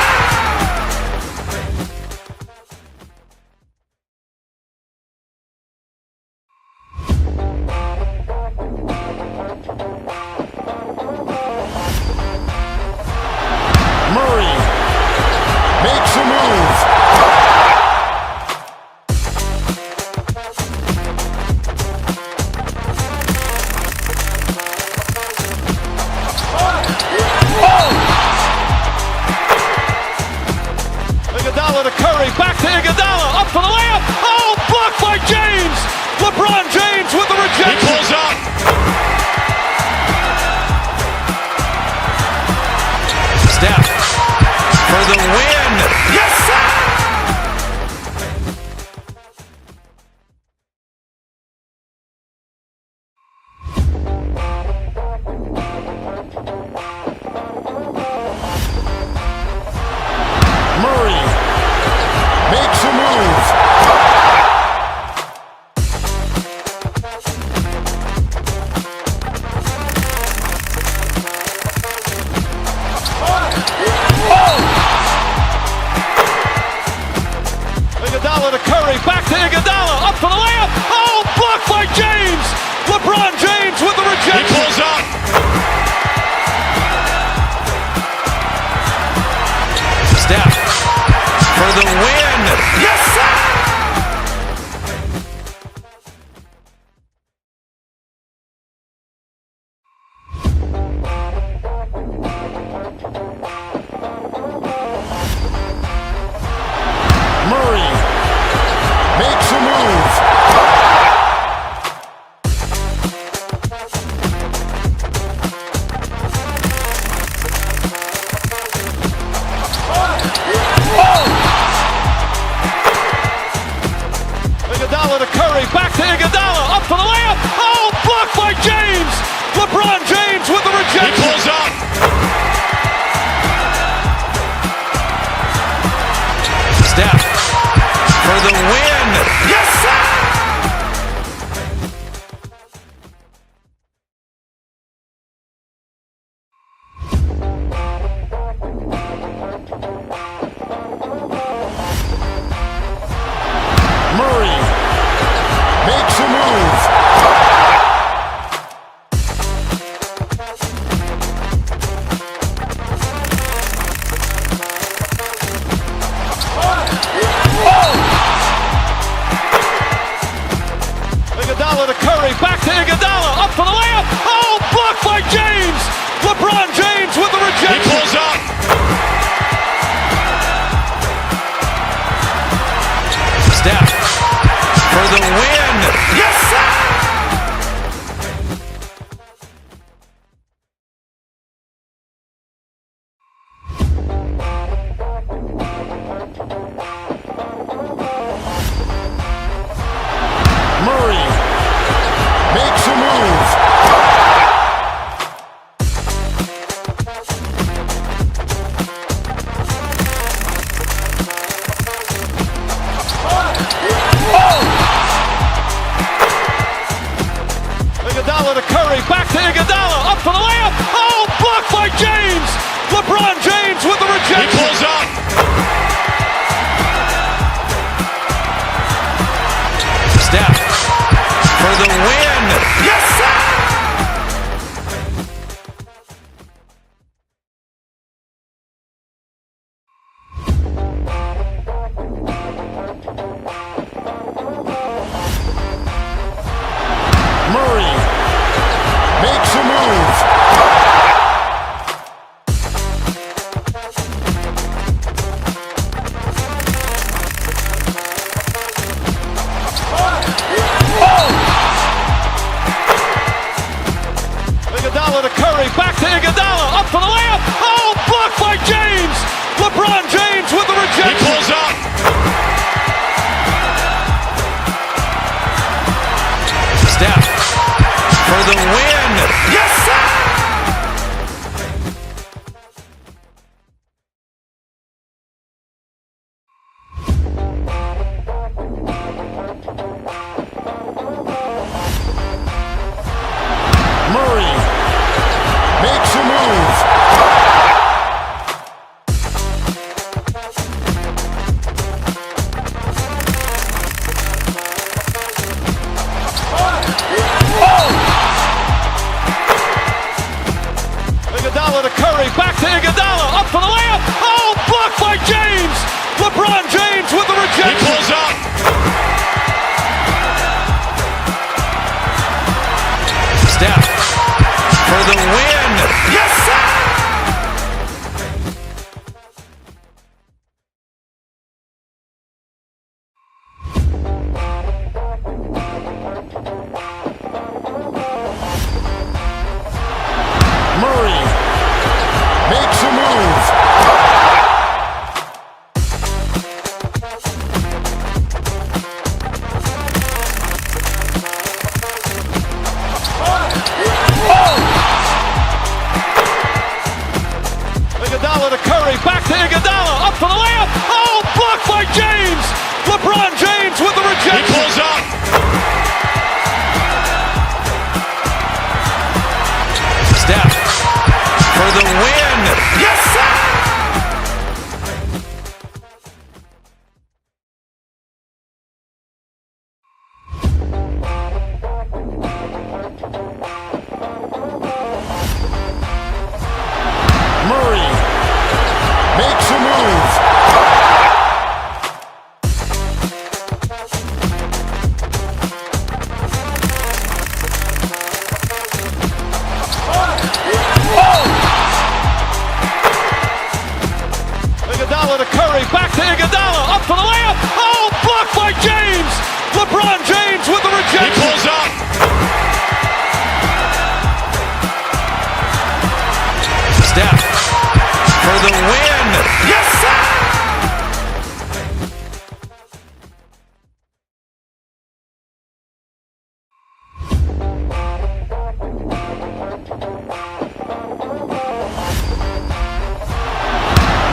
Murray makes a move. Iguodala to Curry, back to Iguodala, up for the layup. Oh, blocked by James. LeBron James with the rejection. He pulls up. Steph for the win. Yes, sir! Murray makes a move. Iguodala to Curry, back to Iguodala, up for the layup. Oh, blocked by James. LeBron James with the rejection. He pulls up. Steph for the win. Yes, sir! Murray makes a move. Iguodala to Curry, back to Iguodala, up for the layup. Oh, blocked by James. LeBron James with the rejection. He pulls up. Steph for the win. Yes, sir! Iguodala, up for the layup. Oh, blocked by James. LeBron James with the rejection. He pulls up. Steph for the win. Yes, sir! Murray makes a move. Iguodala to Curry, back to Iguodala, up for the layup. Oh, blocked by James. LeBron James with the rejection. He pulls up. Steph for the win. Yes, sir! Murray makes a move. Iguodala to Curry, back to Iguodala, up for the layup. Oh, blocked by James. LeBron James with the rejection. He pulls up. Steph for the win. Yes, sir! Murray makes a move. Iguodala to Curry, back to Iguodala, up for the layup. Oh, blocked by James. LeBron James with the rejection. He pulls up. Steph for the win. Yes, sir! Murray makes a move. Iguodala to Curry, back to Iguodala, up for the layup. Oh, blocked by James. LeBron James with the rejection. He pulls up. Steph for the win. Yes, sir! Murray makes a move. Iguodala to Curry, back to Iguodala, up for the layup. Oh, blocked by James. LeBron James with the rejection. He pulls up. Steph for the win. Yes, sir!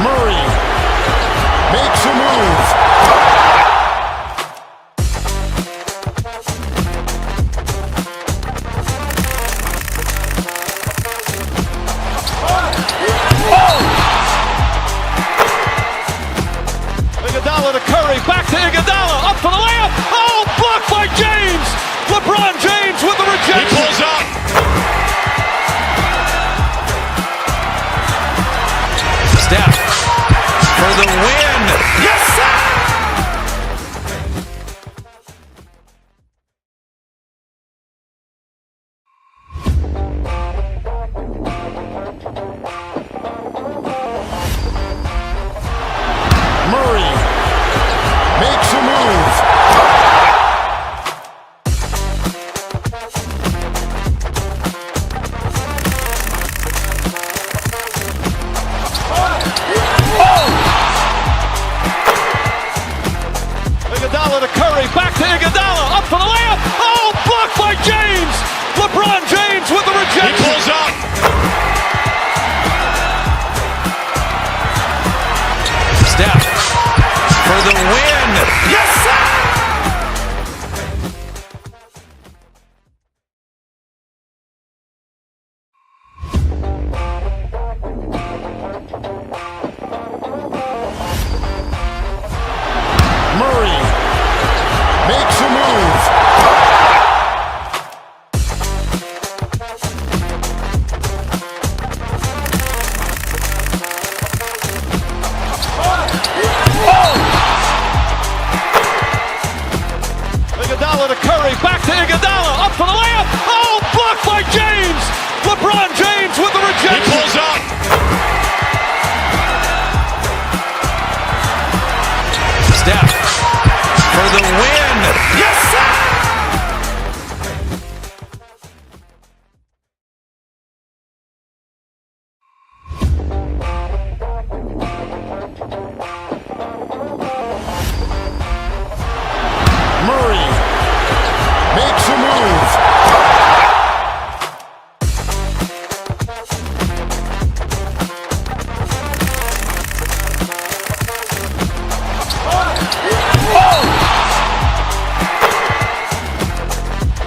Murray makes a move. Iguodala to Curry, back to Iguodala, up for the layup. Oh, blocked by James. LeBron James with the rejection. He pulls up. Steph for the win. Yes, sir! Iguodala to Curry, back to Iguodala, up for the layup. Oh, blocked by James. LeBron James with the rejection. He pulls up. Steph for the win. Yes, sir! Murray makes a move. Iguodala to Curry, back to Iguodala, up for the layup. Oh, blocked by James. LeBron James with the rejection. He pulls up. Steph for the win. Yes, sir! Murray makes a move.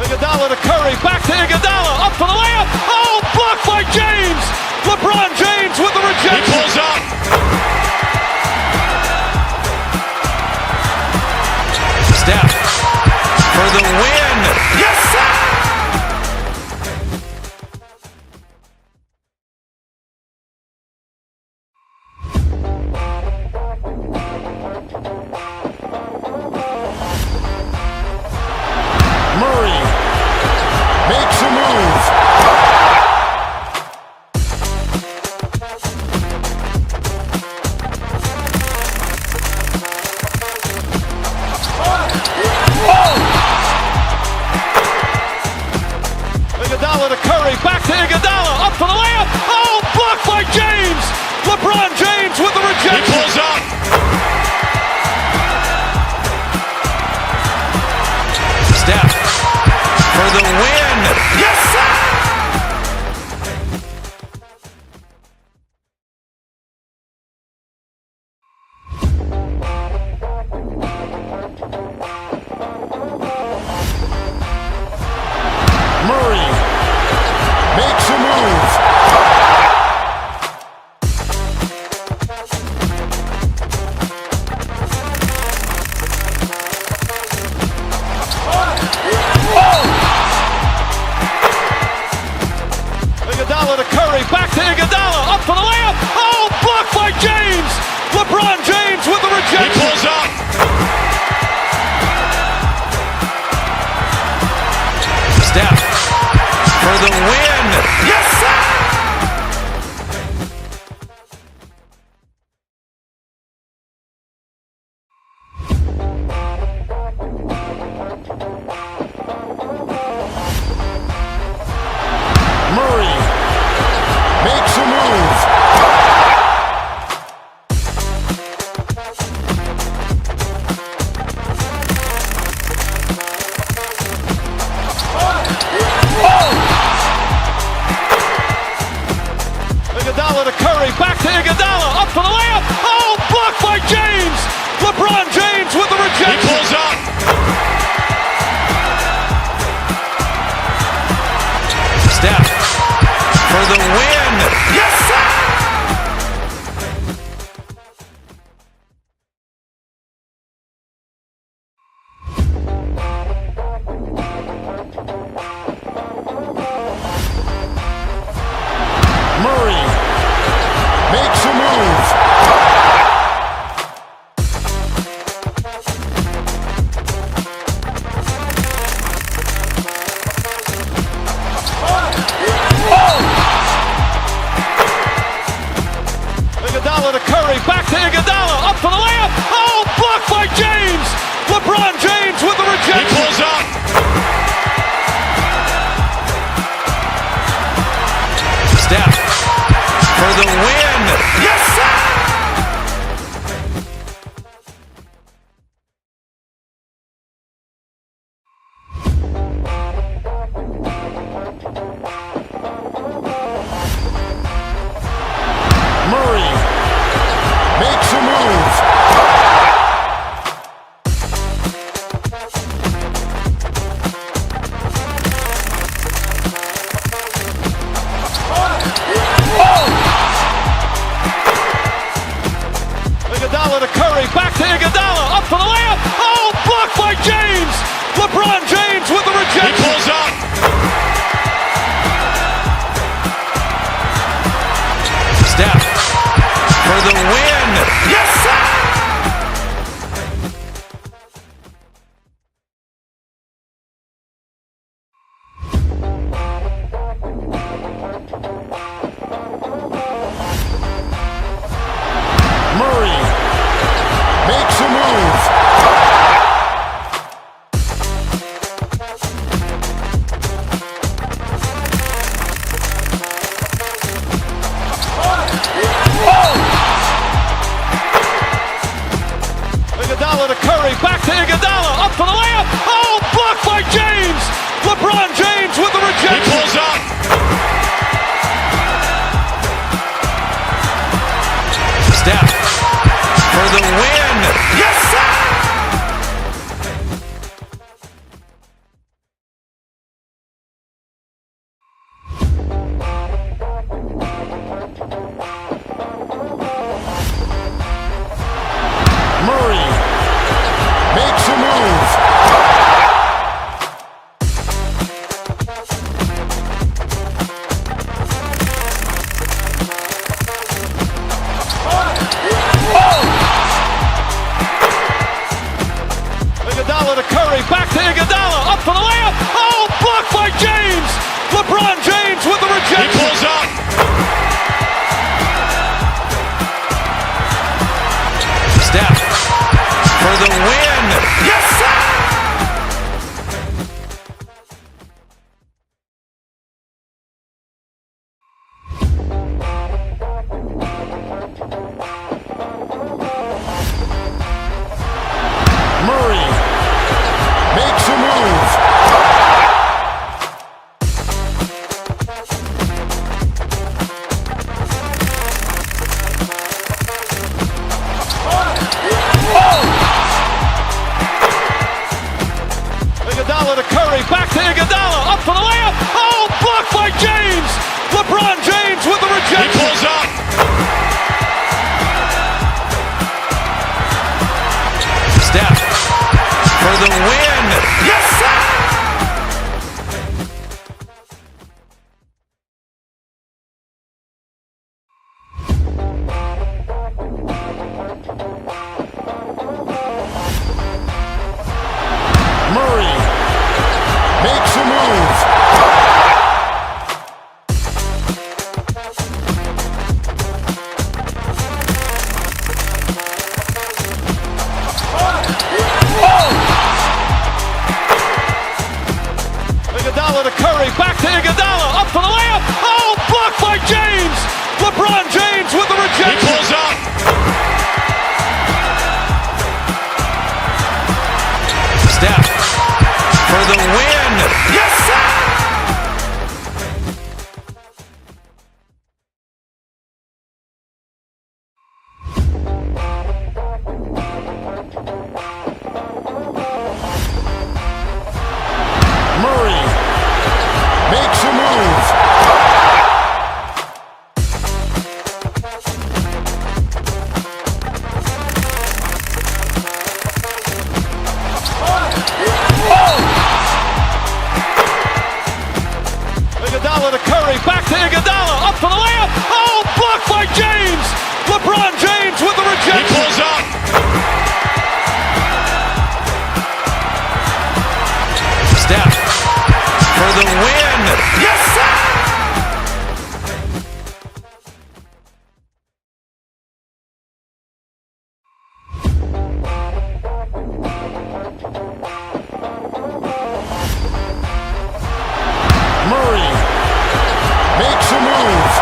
Iguodala to Curry, back to Iguodala, up for the layup. Oh, blocked by James. LeBron James with the rejection. He pulls up. Steph for the win. Yes, sir! Murray makes a move. Iguodala to Curry, back to Iguodala, up for the layup. Oh, blocked by James. LeBron James with the rejection. He pulls up. Steph for the win. Yes, sir! Murray makes a move. Iguodala to Curry, back to Iguodala, up for the layup. Oh, blocked by James. LeBron James with the rejection. He pulls up. Steph for the win. Yes, sir! Murray makes a move. Iguodala to Curry, back to Iguodala, up for the layup. Oh, blocked by James. LeBron James with the rejection. He pulls up. Steph for the win. Yes, sir! Murray makes a move. Curry, back to Iguodala, up for the layup. Oh, blocked by James. LeBron James with the rejection. He pulls up. Steph for the win. Yes, sir! Murray makes a move. Iguodala to Curry, back to Iguodala, up for the layup. Oh, blocked by James. LeBron James with the rejection. He pulls up. Steph for the win. Yes, sir! Murray makes a move. Iguodala to Curry, back to Iguodala, up for the layup. Oh, blocked by James. LeBron James with the rejection. He pulls up. Steph for the win. Yes, sir! Murray makes a move. Iguodala to Curry, back to Iguodala, up for the layup. Oh, blocked by James. LeBron James with the rejection. He pulls up. Steph for the win. Yes, sir! Murray makes a move. Iguodala to Curry, back to Iguodala, up for the layup. Oh, blocked by James. LeBron James with the He rejection. pulls up. Steph for the win. Yes, sir! Murray makes a move.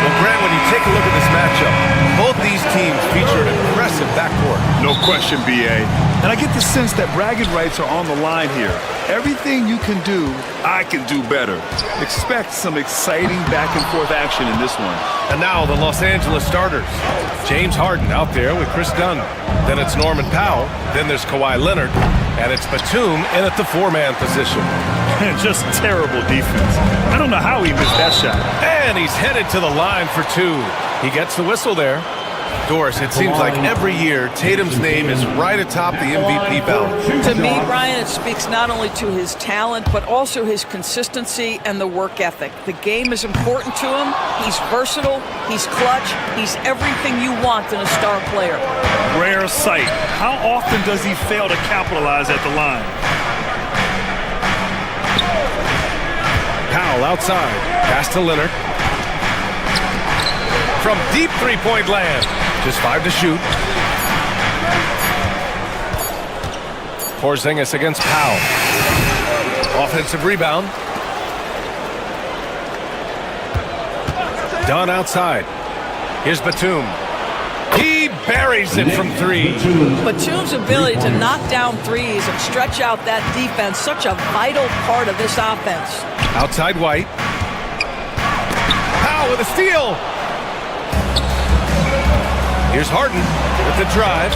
Well, Grant, when you take a look at this matchup, both these teams feature an impressive backcourt. No question, BA. And I get the sense that bragging rights are on the line here. Everything you can do, I can do better. Expect some exciting back-and-forth action in this one. And now the Los Angeles starters. James Harden out there with Chris Dunn. Then it's Norman Powell. Then there's Kawhi Leonard. And it's Batum in at the four-man position. Just terrible defense. I don't know how he missed that shot. And he's headed to the line for two. He gets the whistle there. Doris, it seems like every year Tatum's name is right atop the MVP ballot. To me, Brian, it speaks not only to his talent, but also his consistency and the work ethic. The game is important to him. He's versatile. He's clutch. He's everything you want in a star player. Rare sight. How often does he fail to capitalize at the line? Powell outside. Pass to Leonard. From deep three-point land. Just 5 to shoot. Porzingis against Powell. Offensive rebound. Dunn outside. Here's Batum. He buries it from 3. Batum's ability to knock down threes and stretch out that defense, such a vital part of this offense. Outside White. Powell with a steal. Here's Harden with the drive.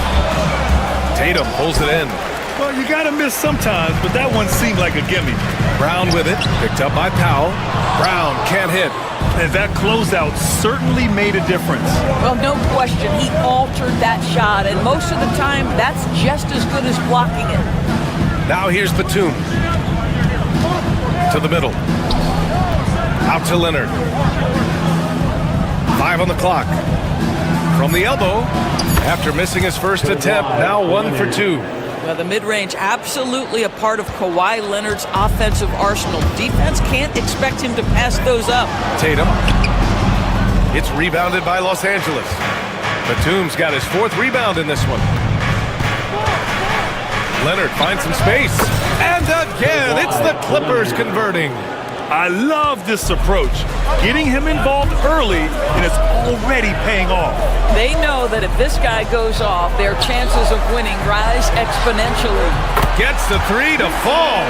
Tatum pulls it in. Well, you got to miss sometimes, but that one seemed like a gimme. Brown with it. Picked up by Powell. Brown can't hit. And that closeout certainly made a difference. Well, no question, he altered that shot, and most of the time, that's just as good as blocking it. Now here's Batum. To the middle. Out to Leonard. 5 on the clock. From the elbow. After missing his first attempt, now 1 for 2. Well, the mid-range absolutely a part of Kawhi Leonard's offensive arsenal. Defense can't expect him to pass those up. Tatum. It's rebounded by Los Angeles. Batum's got his 4th rebound in this one. Leonard finds some space. And again, it's the Clippers converting. I love this approach. Getting him involved early, and it's already paying off. They know that if this guy goes off, their chances of winning rise exponentially. Gets the 3 to fall.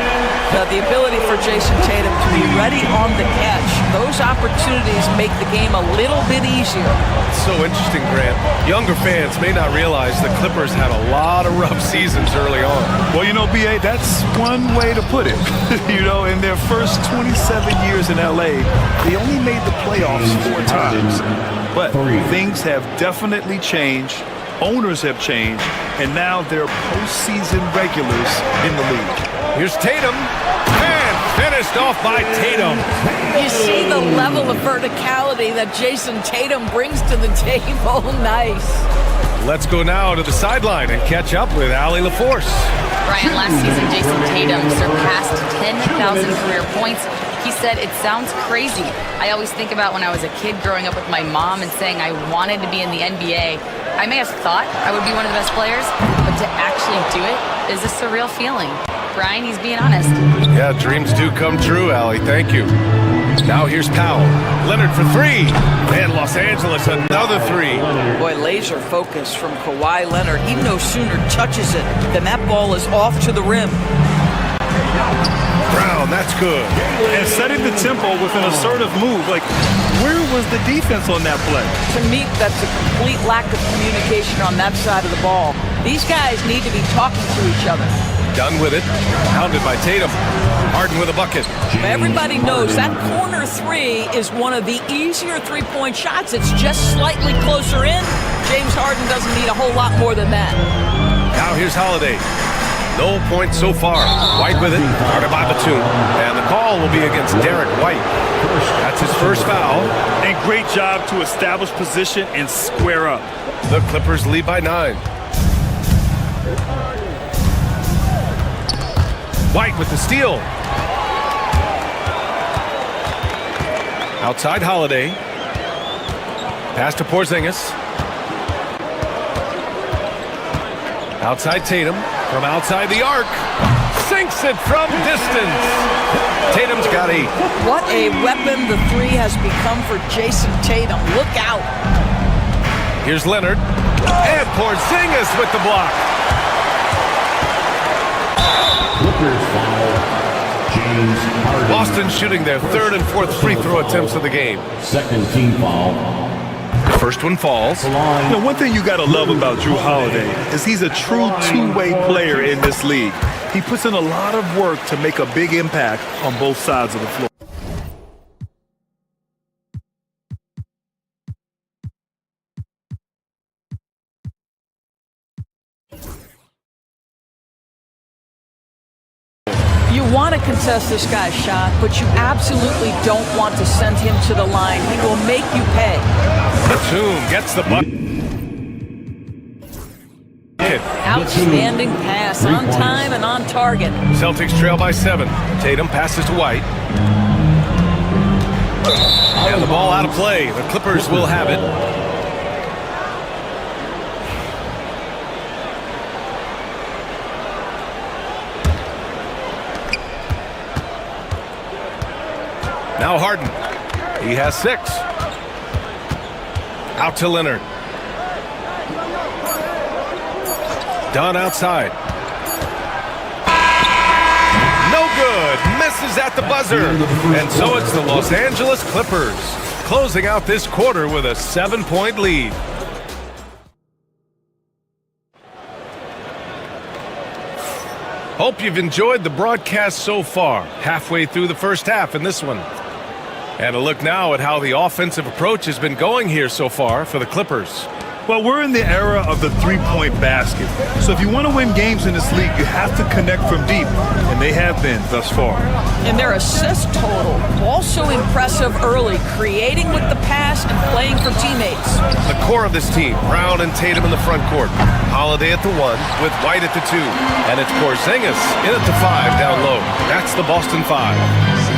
The ability for Jason Tatum to be ready on the catch, those opportunities make the game a little bit easier. It's so interesting, Grant. Younger fans may not realize the Clippers had a lot of rough seasons early on. Well, you know, B.A., that's one way to put it. You know, in their first 27 years in L.A., they only made the playoffs 4 times. But things have definitely changed. Owners have changed, and now they're postseason regulars in the league. Here's Tatum, and finished off by Tatum. You see the level of verticality that Jason Tatum brings to the table. Nice. Let's go now to the sideline and catch up with Allie LaForce. Brian, last season, Jason Tatum surpassed 10,000 career points. He said, "It sounds crazy. I always think about when I was a kid growing up with my mom and saying I wanted to be in the NBA. I may have thought I would be one of the best players, but to actually do it is a surreal feeling." Brian, he's being honest. Yeah, dreams do come true, Allie. Thank you. Now here's Powell. Leonard for 3. And Los Angeles another 3. Boy, laser focus from Kawhi Leonard. He no sooner touches it than that ball is off to the rim. Brown, that's good. And setting the tempo with an assertive move. Like, where was the defense on that play? To me, that's a complete lack of communication on that side of the ball. These guys need to be talking to each other. Done with it. Pounded by Tatum. Harden with a bucket. Everybody knows that corner 3 is one of the easier three-point shots. It's just slightly closer in. James Harden doesn't need a whole lot more than that. Now here's Holiday. No points so far. White with it. Guarded by Batum. And the call will be against Derek White. That's his first foul. And great job to establish position and square up. The Clippers lead by 9. White with the steal. Outside Holiday. Pass to Porzingis. Outside Tatum. From outside the arc. Sinks it from distance. Tatum's got 8. What a weapon the 3 has become for Jason Tatum. Look out. Here's Leonard. And Porzingis with the block. Clippers foul. James Harden. Boston shooting their 3rd and 4th free throw attempts of the game. Second team foul. The first one falls. You know, one thing you got to love about Drew Holiday is he's a true two-way player in this league. He puts in a lot of work to make a big impact on both sides of the floor. You want to contest this guy's shot, but you absolutely don't want to send him to the line. He will make you pay. Batum gets the bucket. Outstanding pass, on time and on target. Celtics trail by 7. Tatum passes to White. And the ball out of play. The Clippers will have it. Now Harden. He has 6. Out to Leonard. Dunn outside. No good. Misses at the buzzer. And so it's the Los Angeles Clippers closing out this quarter with a 7-point lead. Hope you've enjoyed the broadcast so far. Halfway through the first half in this one. And a look now at how the offensive approach has been going here so far for the Clippers. Well, we're in the era of the three-point basket. So if you want to win games in this league, you have to connect from deep, and they have been thus far. And their assist total, also impressive early, creating with the pass and playing for teammates. The core of this team, Brown and Tatum in the front court. Holiday at the 1 with White at the 2. And it's Porzingis in at the 5 down low. That's the Boston 5.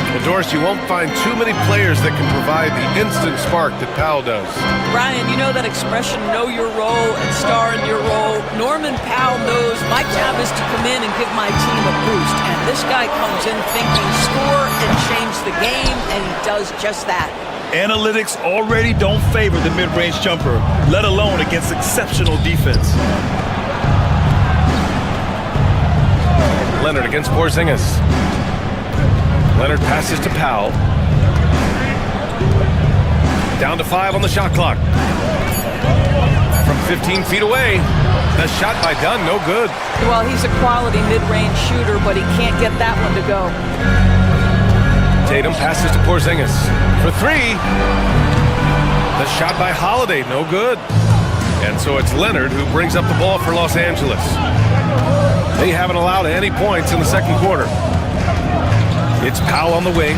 Well, Doris, you won't find too many players that can provide the instant spark that Powell does. Brian, you know that expression, know your role and star in your role. Norman Powell knows my job is to come in and give my team a boost. And this guy comes in thinking score and change the game, and he does just that. Analytics already don't favor the mid-range jumper, let alone against exceptional defense. Leonard against Porzingis. Leonard passes to Powell. Down to 5 on the shot clock. From 15 feet away. The shot by Dunn, no good. Well, he's a quality mid-range shooter, but he can't get that one to go. Tatum passes to Porzingis for 3. The shot by Holiday, no good. And so it's Leonard who brings up the ball for Los Angeles. They haven't allowed any points in the second quarter. It's Powell on the wing.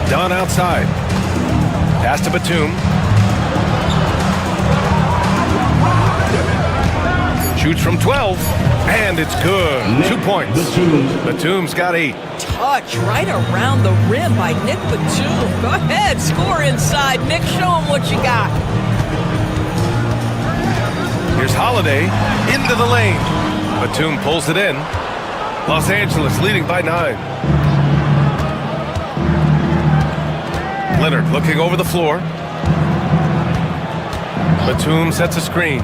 Dunn outside. Pass to Batum. Shoots from 12. And it's good. 2 points. Batum's got 8. Touch right around the rim by Nick Batum. Go ahead, score inside. Nick, show him what you got. Here's Holiday into the lane. Batum pulls it in. Los Angeles leading by 9. Leonard looking over the floor. Batum sets a screen.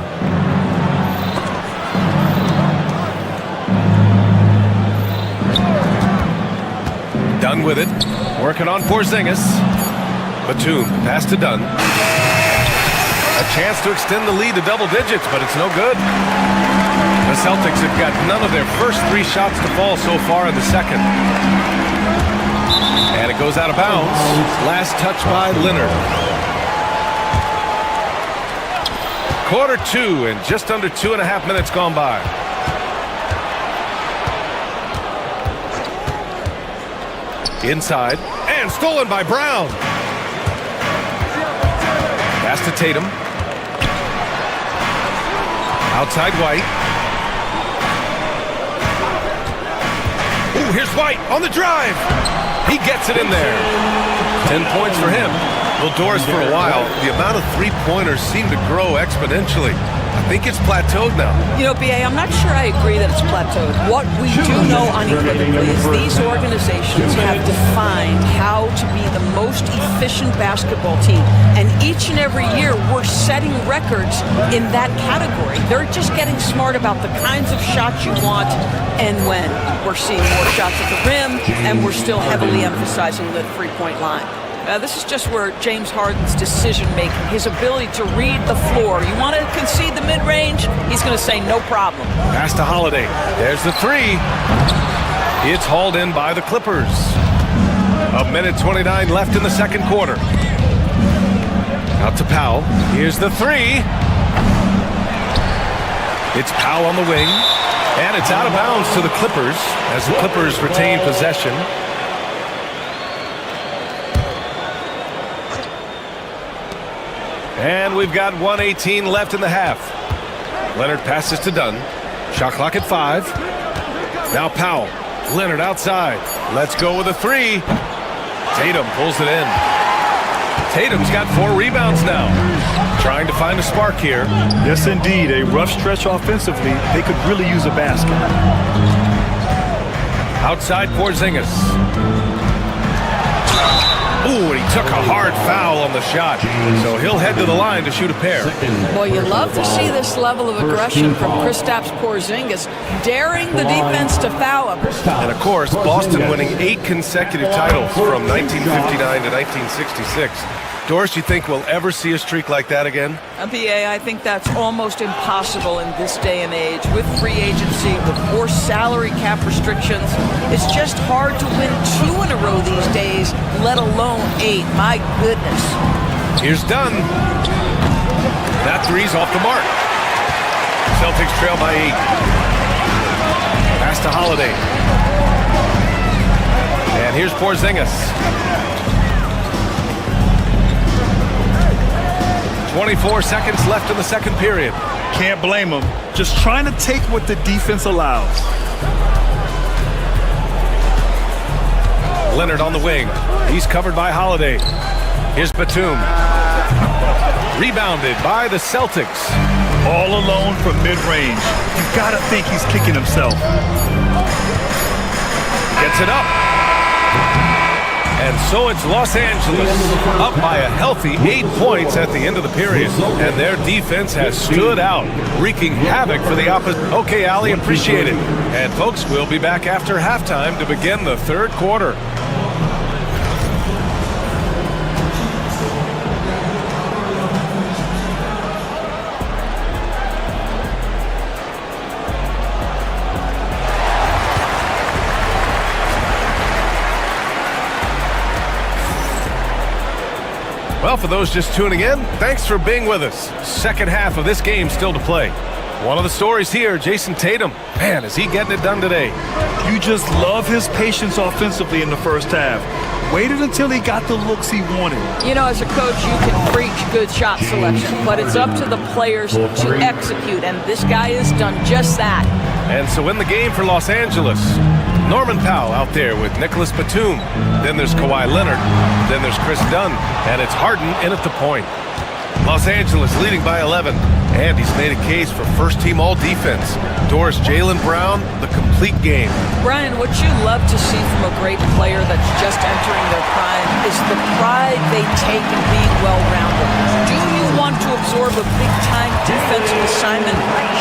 Dunn with it. Working on Porzingis. Batum pass to Dunn. A chance to extend the lead to double digits, but it's no good. The Celtics have got none of their first 3 shots to fall so far in the second. And it goes out of bounds. Last touch by Leonard. Quarter 2 and just under 2.5 minutes gone by. Inside and stolen by Brown. Pass to Tatum. Outside White. Ooh, here's White on the drive. He gets it in there. 10 points for him. Well, Doris, for a while, the amount of three-pointers seemed to grow exponentially. I think it's plateaued now. You know, B.A., I'm not sure I agree that it's plateaued. What we do know unequivocally is these organizations have defined how to be the most efficient basketball team. And each and every year, we're setting records in that category. They're just getting smart about the kinds of shots you want and when. We're seeing more shots at the rim, and we're still heavily emphasizing the three-point line. This is just where James Harden's decision-making, his ability to read the floor. You want to concede the mid-range? He's going to say no problem. Pass to Holiday. There's the 3. It's hauled in by the Clippers. 1:29 left in the second quarter. Out to Powell. Here's the 3. It's Powell on the wing. And it's out of bounds to the Clippers as the Clippers retain possession. And we've got 1:18 left in the half. Leonard passes to Dunn. Shot clock at 5. Now Powell. Leonard outside. Let's go with a 3. Tatum pulls it in. Tatum's got 4 rebounds now. Trying to find a spark here. Yes, indeed. A rough stretch offensively. They could really use a basket. Outside Porzingis. Ooh, and he took a hard foul on the shot. So he'll head to the line to shoot a pair. Well, you love to see this level of aggression from Kristaps Porzingis, daring the defense to foul him. And of course, Boston winning 8 consecutive titles from 1959 to 1966. Doris, you think we'll ever see a streak like that again? BA, I think that's almost impossible in this day and age. With free agency, with more salary cap restrictions, it's just hard to win 2 in a row these days, let alone 8. My goodness. Here's Dunn. That three's off the mark. Celtics trail by 8. Pass to Holiday. And here's Porzingis. 24 seconds left in the second period. Can't blame him. Just trying to take what the defense allows. Leonard on the wing. He's covered by Holiday. Here's Batum. Rebounded by the Celtics. All alone from mid-range. You gotta think he's kicking himself. Gets it up. And so it's Los Angeles up by a healthy 8 points at the end of the period. And their defense has stood out, wreaking havoc for the opposite. Okay, Allie, appreciate it. And folks, we'll be back after halftime to begin the third quarter. Well, for those just tuning in, thanks for being with us. Second half of this game still to play. One of the stories here, Jason Tatum. Man, is he getting it done today? You just love his patience offensively in the first half. Waited until he got the looks he wanted. You know, as a coach, you can preach good shot selection, but it's up to the players to execute, and this guy has done just that. And so in the game for Los Angeles, Norman Powell out there with Nicholas Batum. Then there's Kawhi Leonard. Then there's Chris Dunn. And it's Harden in at the point. Los Angeles leading by 11. And he's made a case for first-team all-defense. Doris, Jaylen Brown, the complete game. Brian, what you love to see from a great player that's just entering their prime is the pride they take in being well-rounded. Do you want to absorb a big-time defensive assignment?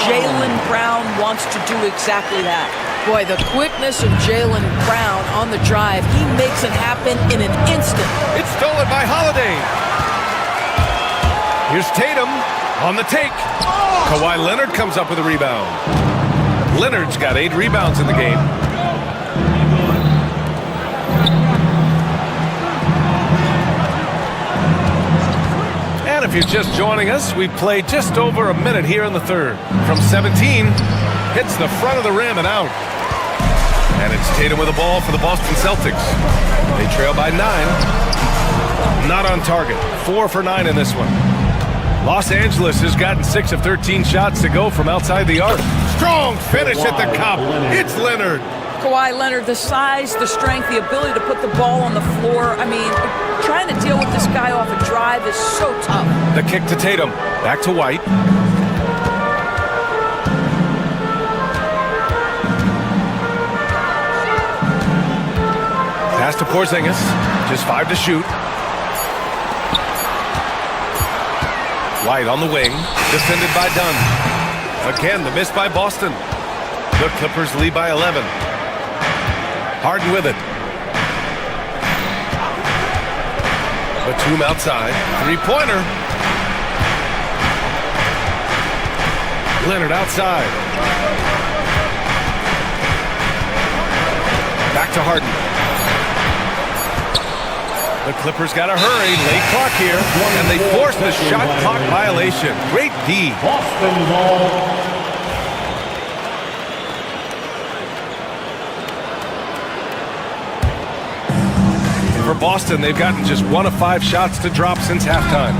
Jaylen Brown wants to do exactly that. Boy, the quickness of Jaylen Brown on the drive, he makes it happen in an instant. It's stolen by Holiday. Here's Tatum on the take. Kawhi Leonard comes up with a rebound. Leonard's got 8 rebounds in the game. And if you're just joining us, we played just over a minute here in the third. From 17, hits the front of the rim and out. And it's Tatum with the ball for the Boston Celtics. They trail by 9. Not on target. 4 for 9 in this one. Los Angeles has gotten 6 of 13 shots to go from outside the arc. Strong finish at the cup. It's Leonard. Kawhi Leonard, the size, the strength, the ability to put the ball on the floor. I mean, trying to deal with this guy off a drive is so tough. The kick to Tatum. Back to White. Pass to Porzingis. Just 5 to shoot. White on the wing. Defended by Dunn. Again, the miss by Boston. The Clippers lead by 11. Harden with it. Batum outside. 3-pointer. Leonard outside. Back to Harden. The Clippers got to hurry. Late clock here. And they force the shot clock violation. Great D. Boston ball. For Boston, they've gotten just 1 of 5 shots to drop since halftime.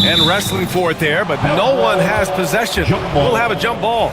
And wrestling for it there, but no one has possession. We'll have a jump ball.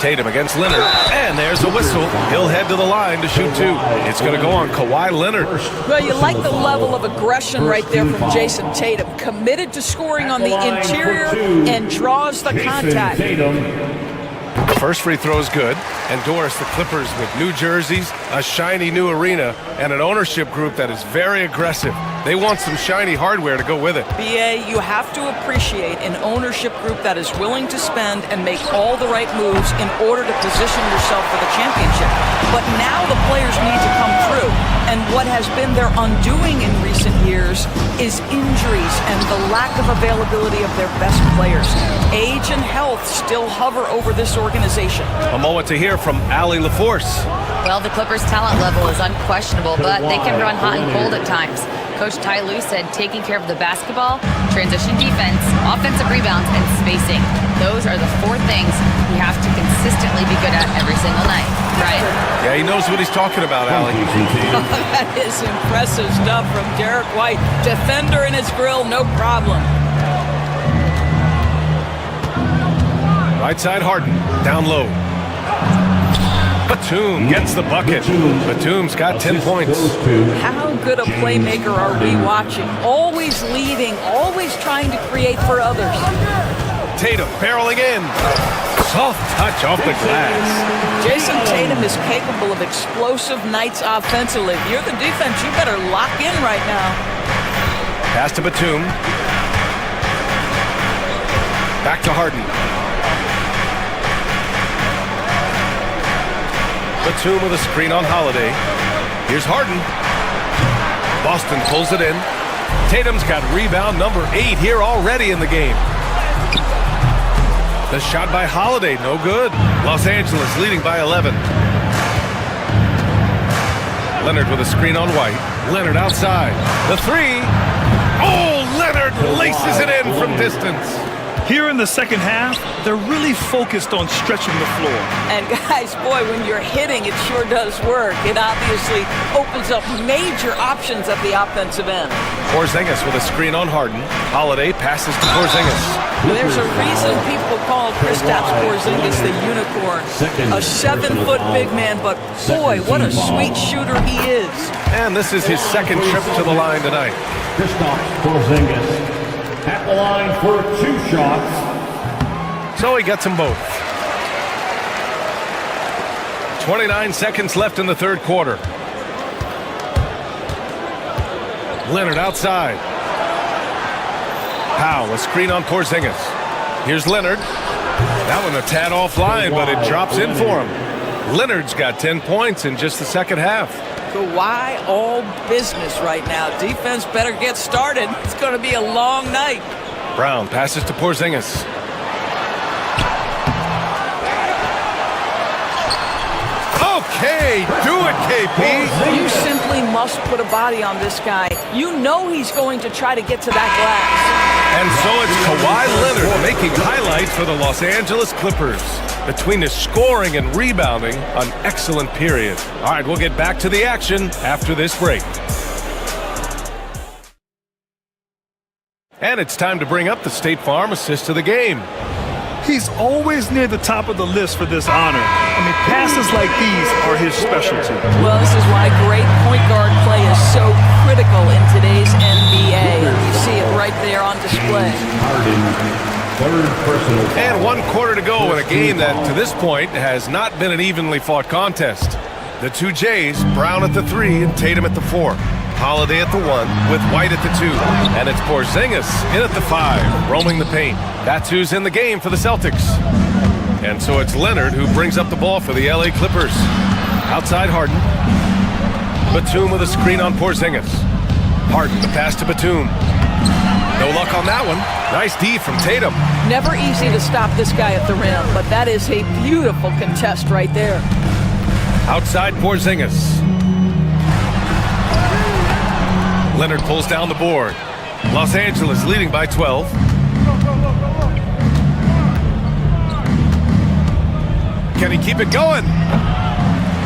Tatum against Leonard, and there's a whistle. He'll head to the line to shoot two. It's going to go on Kawhi Leonard. Well, you like the level of aggression right there from Jason Tatum. Committed to scoring on the interior and draws the contact. The first free throw is good. And Doris, the Clippers with new jerseys, a shiny new arena, and an ownership group that is very aggressive. They want some shiny hardware to go with it. BA, you have to appreciate an ownership group that is willing to spend and make all the right moves in order to position yourself for the championship. But now the players need to come through. And what has been their undoing in recent years is injuries and the lack of availability of their best players. Age and health still hover over this organization. A moment to hear from Allie LaForce. Well, the Clippers' talent level is unquestionable, but they can run hot and cold at times. Coach Ty Lue said taking care of the basketball, transition defense, offensive rebounds, and spacing. Those are the four things you have to consistently be good at every single night. Right? Yeah, he knows what he's talking about, Allie. That is impressive stuff from Derek White. Defender in his grill, no problem. Right side Harden, down low. Batum gets the bucket. Batum's got 10 points. How good a playmaker are we watching? Always leading, always trying to create for others. Tatum barreling in. Soft touch off the glass. Jason Tatum is capable of explosive nights offensively. If you're the defense, you better lock in right now. Pass to Batum. Back to Harden. Batum with a screen on Holiday. Here's Harden. Boston pulls it in. Tatum's got rebound number 8 here already in the game. The shot by Holiday, no good. Los Angeles leading by 11. Leonard with a screen on White. Leonard outside. The three. Oh, Leonard laces it in from distance. Here in the second half, they're really focused on stretching the floor. And guys, boy, when you're hitting, it sure does work. It obviously opens up major options at the offensive end. Porzingis with a screen on Harden. Holiday passes to Porzingis. There's a reason people call Kristaps Porzingis the unicorn. A 7-foot big man, but boy, what a sweet shooter he is. And this is his second trip to the line tonight. Kristaps Porzingis at the line for 2 shots. So he gets them both. 29 seconds left in the third quarter. Leonard outside. Powell, a screen on Porzingis. Here's Leonard. That one a tad offline, but it drops in for him. Leonard's got 10 points in just the second half. Kawhi all business right now. Defense better get started. It's going to be a long night. Brown passes to Porzingis. Okay, do it, KP. You simply must put a body on this guy. You know he's going to try to get to that glass. And so it's Kawhi Leonard making highlights for the Los Angeles Clippers. Between his scoring and rebounding, an excellent period. All right, we'll get back to the action after this break. And it's time to bring up the State Farm assist of the game. He's always near the top of the list for this honor. I mean, passes like these are his specialty. Well, this is why great point guard play is so critical in today's NBA. You see it right there on display. And 1 quarter to go in a game that, to this point, has not been an evenly fought contest. The two Jays, Brown at the 3 and Tatum at the 4. Holiday at the 1 with White at the 2. And it's Porzingis in at the 5, roaming the paint. That's who's in the game for the Celtics. And so it's Leonard who brings up the ball for the LA Clippers. Outside Harden. Batum with a screen on Porzingis. Harden, the pass to Batum. No luck on that one. Nice D from Tatum. Never easy to stop this guy at the rim, but that is a beautiful contest right there. Outside Porzingis. Leonard pulls down the board. Los Angeles leading by 12. Can he keep it going?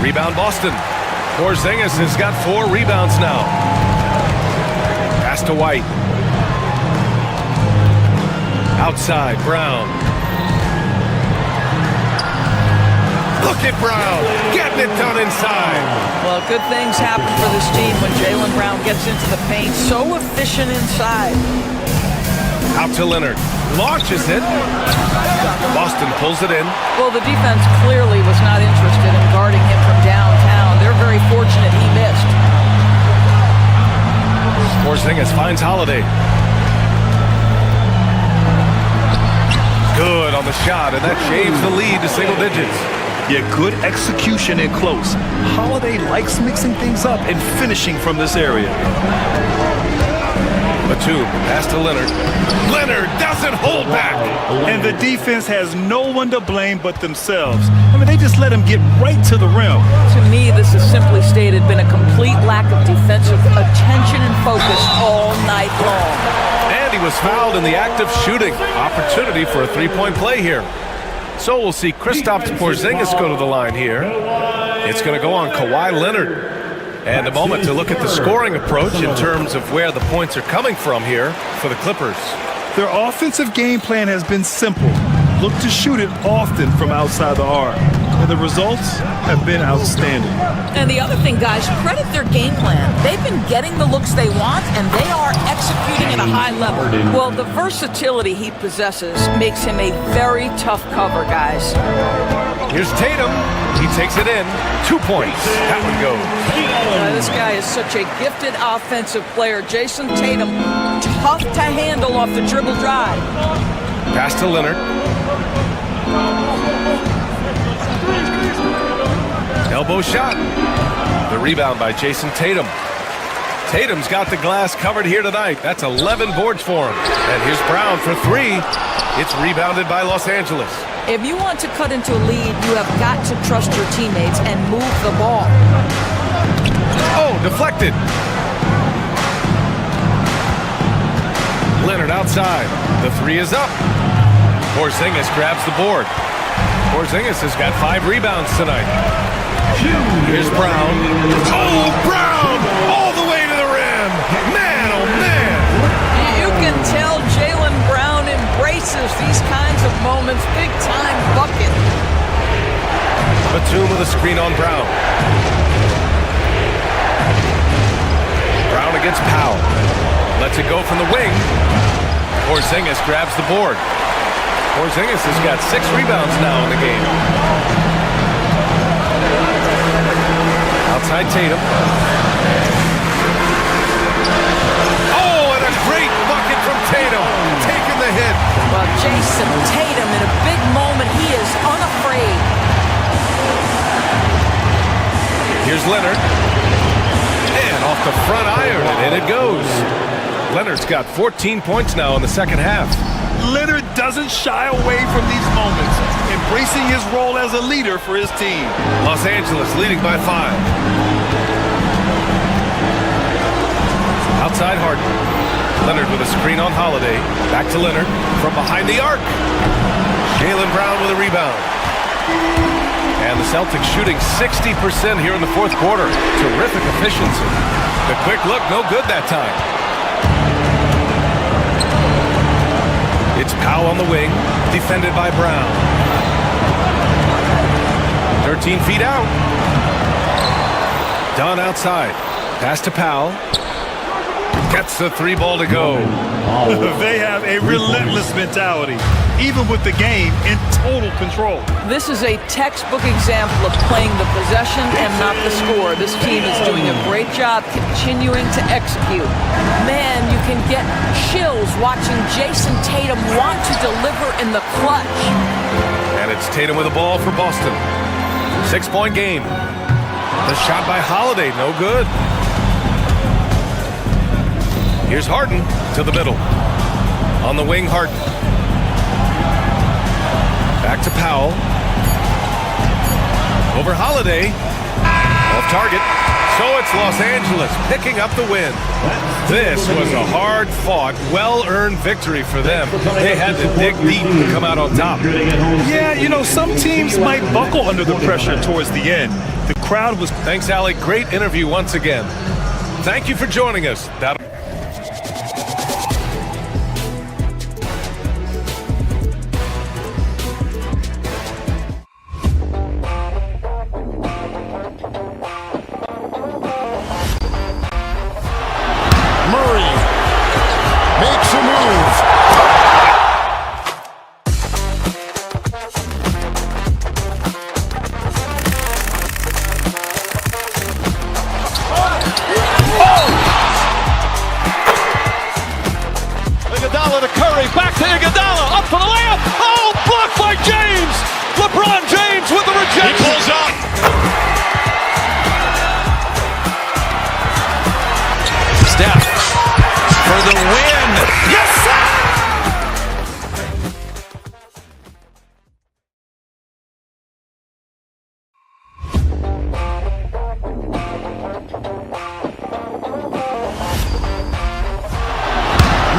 Rebound Boston. Porzingis has got 4 rebounds now. Pass to White. Outside, Brown. Look at Brown getting it done inside. Well, good things happen for this team when Jaylen Brown gets into the paint. So efficient inside. Out to Leonard. Launches it. Boston pulls it in. Well, the defense clearly was not interested in guarding him from downtown. They're very fortunate he missed. Porzingis finds Holiday. Good on the shot, and that shaves the lead to single digits. Yeah, good execution in close. Holiday likes mixing things up and finishing from this area. Batum, pass to Leonard. Leonard doesn't hold back. And the defense has no one to blame but themselves. I mean, they just let him get right to the rim. To me, this has simply stated been a complete lack of defensive attention and focus all night long. And he was fouled in the act of shooting. Opportunity for a three-point play here. So we'll see Kristaps Porzingis go to the line here. It's going to go on Kawhi Leonard. And a moment to look at the scoring approach in terms of where the points are coming from here for the Clippers. Their offensive game plan has been simple. Look to shoot it often from outside the arc. And the results have been outstanding. And the other thing, guys, credit their game plan. They've been getting the looks they want, and they are executing at a high level. Well, the versatility he possesses makes him a very tough cover, guys. Here's Tatum. He takes it in. 2 points. That one goes. This guy is such a gifted offensive player. Jason Tatum, tough to handle off the dribble drive. Pass to Leonard. Elbow shot. The rebound by Jason Tatum. Tatum's got the glass covered here tonight. That's 11 boards for him. And here's Brown for three. It's rebounded by Los Angeles. If you want to cut into a lead, you have got to trust your teammates and move the ball. Oh, deflected. Leonard outside. The three is up. Porzingis grabs the board. Porzingis has got 5 rebounds tonight. Here's Brown. Oh, Brown! All the way to the rim. Man, oh, man. You can tell Jaylen Brown embraces these kinds of moments. Big-time bucket. Batum with a screen on Brown. Brown against Powell. Lets it go from the wing. Porzingis grabs the board. Porzingis has got 6 rebounds now in the game. Outside Tatum. Oh, and a great bucket from Tatum. Taking the hit. Well, Jason Tatum in a big moment. He is unafraid. Here's Leonard. And off the front iron, and in it goes. Leonard's got 14 points now in the second half. Leonard doesn't shy away from these moments, embracing his role as a leader for his team. Los Angeles leading by 5. Outside Harden. Leonard with a screen on Holiday. Back to Leonard from behind the arc. Jaylen Brown with a rebound. And the Celtics shooting 60% here in the fourth quarter. Terrific efficiency. The quick look, no good that time. It's Powell on the wing, defended by Brown. 13 feet out. Dunn outside. Pass to Powell. Gets the 3 ball to go. They have a relentless mentality, even with the game in total control. This is a textbook example of playing the possession and not the score. This team is doing a great job continuing to execute. Man, you can get chills watching Jason Tatum want to deliver in the clutch. And it's Tatum with the ball for Boston. 6-point game. The shot by Holiday, no good. Here's Harden to the middle. On the wing, Harden. Back to Powell. Over Holiday. Off target. So it's Los Angeles picking up the win. This was a hard-fought, well-earned victory for them. They had to dig deep to come out on top. Yeah, you know, some teams might buckle under the pressure towards the end. The crowd was... Thanks, Allie. Great interview once again. Thank you for joining us. to Iguodala, up for the layup. Oh, blocked by James. LeBron James with the rejection. He pulls up. Steph for the win. Yes, sir!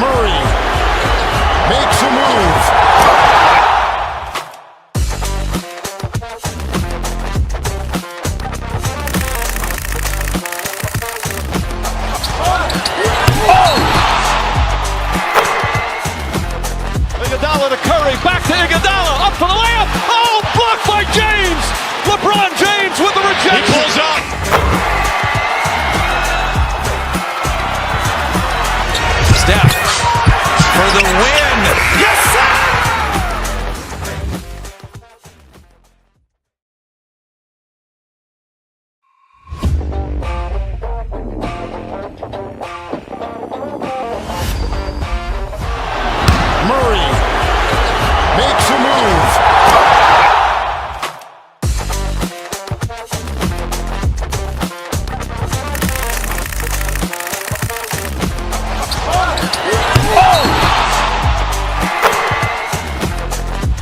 Murray makes a move. Iguodala to Curry, back to Iguodala, up for the layup. Oh, blocked by James. LeBron James with the rejection. He pulls up. Steph for the win. Yes, sir! Murray makes a move.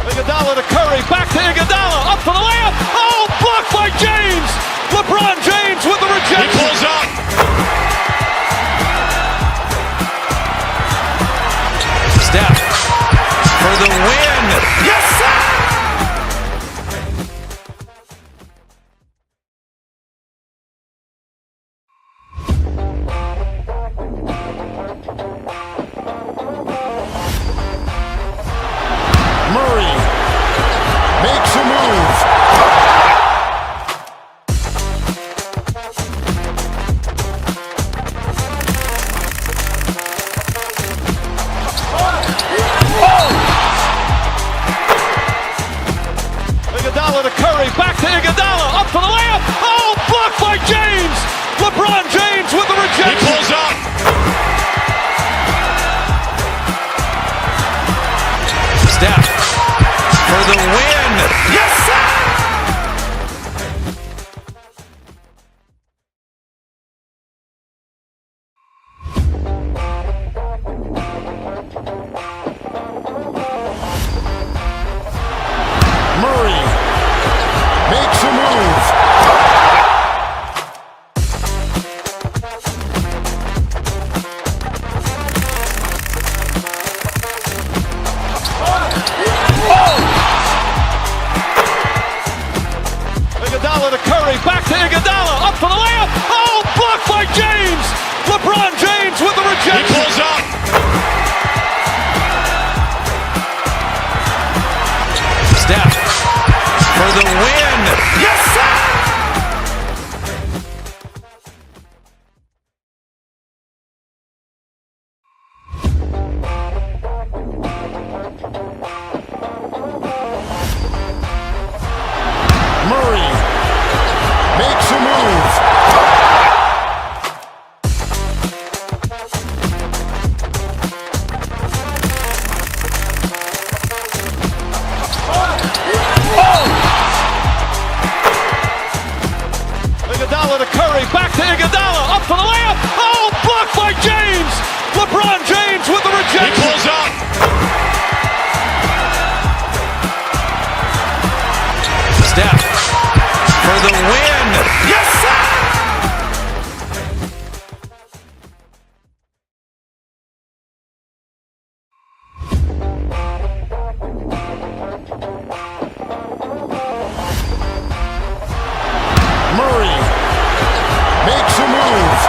Iguodala to Curry, back to Iguodala, up for the layup. Oh, blocked by James. LeBron James with the rejection. He pulls up. Steph for the win. Yes, sir! Murray makes a move. Iguodala to Curry, back to Iguodala, up for the layup. Oh, blocked by James. LeBron James with the He rejection. pulls up. Steph for the win. Yes, sir! Murray makes a move. Iguodala to Curry, back to Iguodala, up for the layup. Oh, blocked by James. LeBron James with the He rejection. pulls up. Steph for the win. Yes, sir! Murray makes a move. Iguodala to Curry, back to Iguodala, up for the layup. Oh, blocked by James. LeBron James with the He rejection. pulls up. Steph for the win. Yes, sir! Murray makes a move.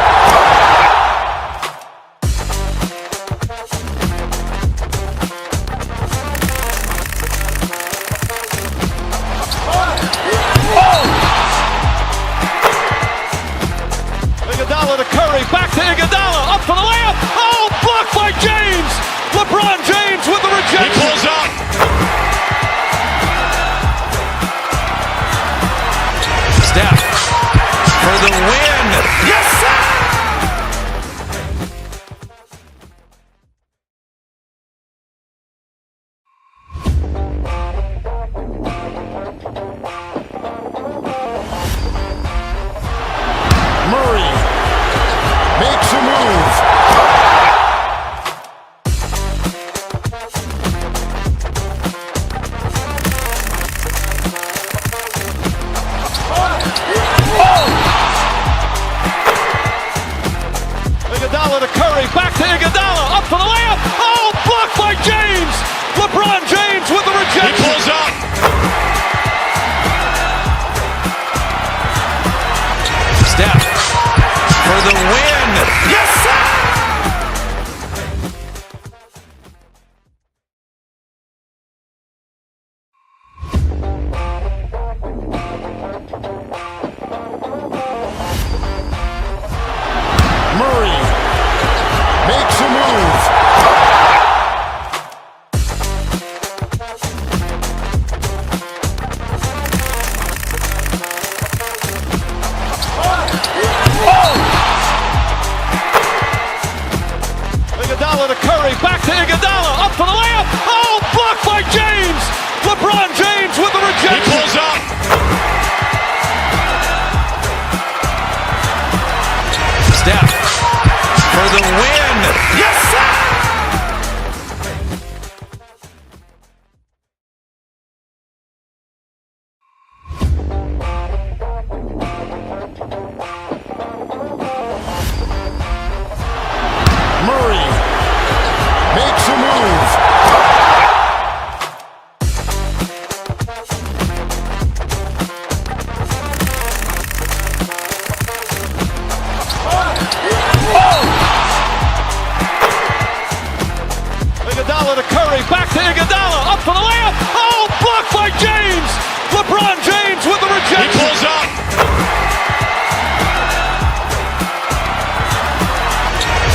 Curry, back to Iguodala, up for the layup. Oh, blocked by James. LeBron James with the rejection. He pulls up.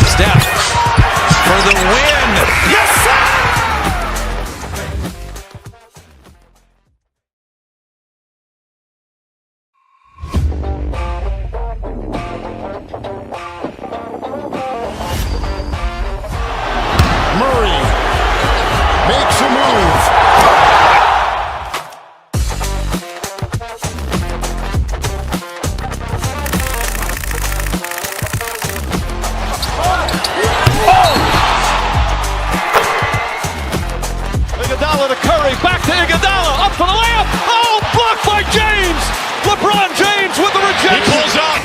Steph for the win. Yes, sir! Murray makes a move. Iguodala to Curry, back to Iguodala, up for the layup. Oh, blocked by James. LeBron James with the rejection. He pulls up.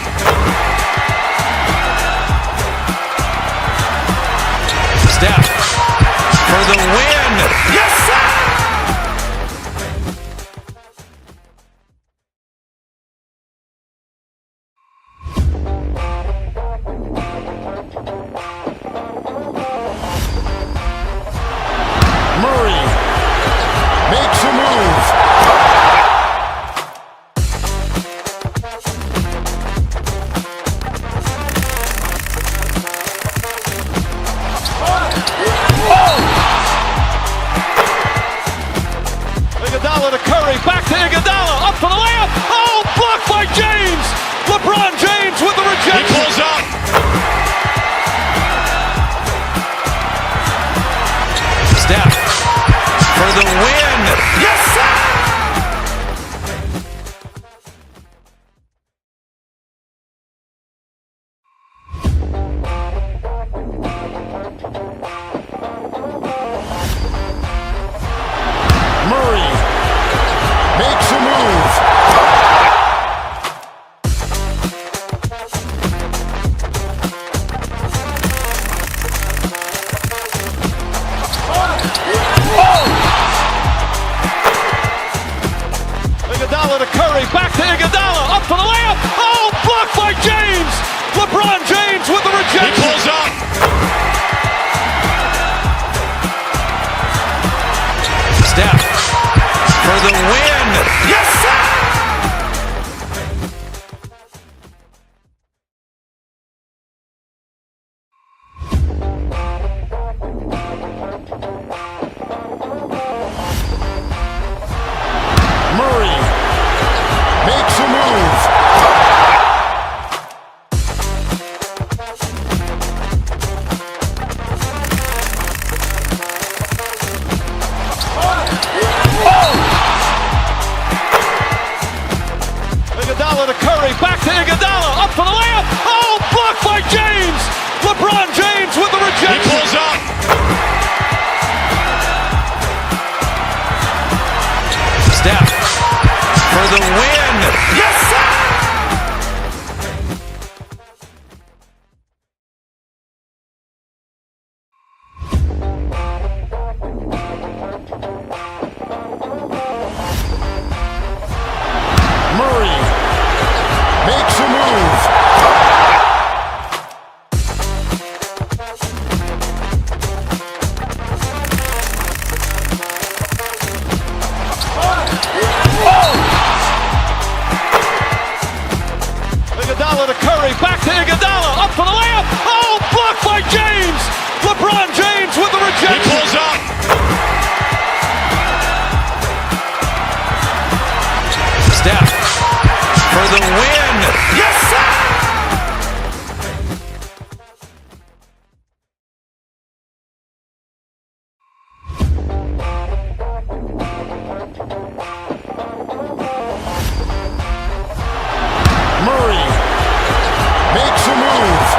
Steph for the win. Yes, sir! Murray makes a move. Iguodala to Curry, back to Iguodala, up for the layup. Oh, blocked by James. LeBron James with the rejection. He pulls up. Steph for the win. Yes, sir! Murray makes a move. Iguodala to Curry, back to Iguodala, up for the layup. Oh, blocked by James. LeBron James with the rejection. He pulls up. Steph for the win. Yes, sir! Murray makes a move. Iguodala to Curry, back to Iguodala, up for the layup. Oh, blocked by James. LeBron James with the rejection. He pulls up. Steph for the win. Yes, sir! Murray makes a move. Iguodala to Curry, back to Iguodala, up for the layup. Oh, blocked by James. LeBron James with the rejection. He pulls up. Steph for the win. Yes, sir! Murray makes a move.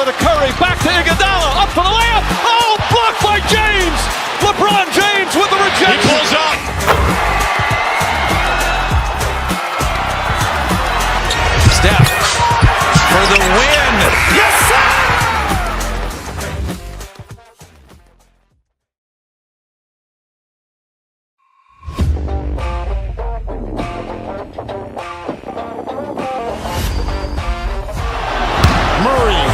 Iguodala to Curry, back to Iguodala, up for the layup. Oh, blocked by James. LeBron James with the rejection. He pulls up. Steph for the win. Yes, sir! Murray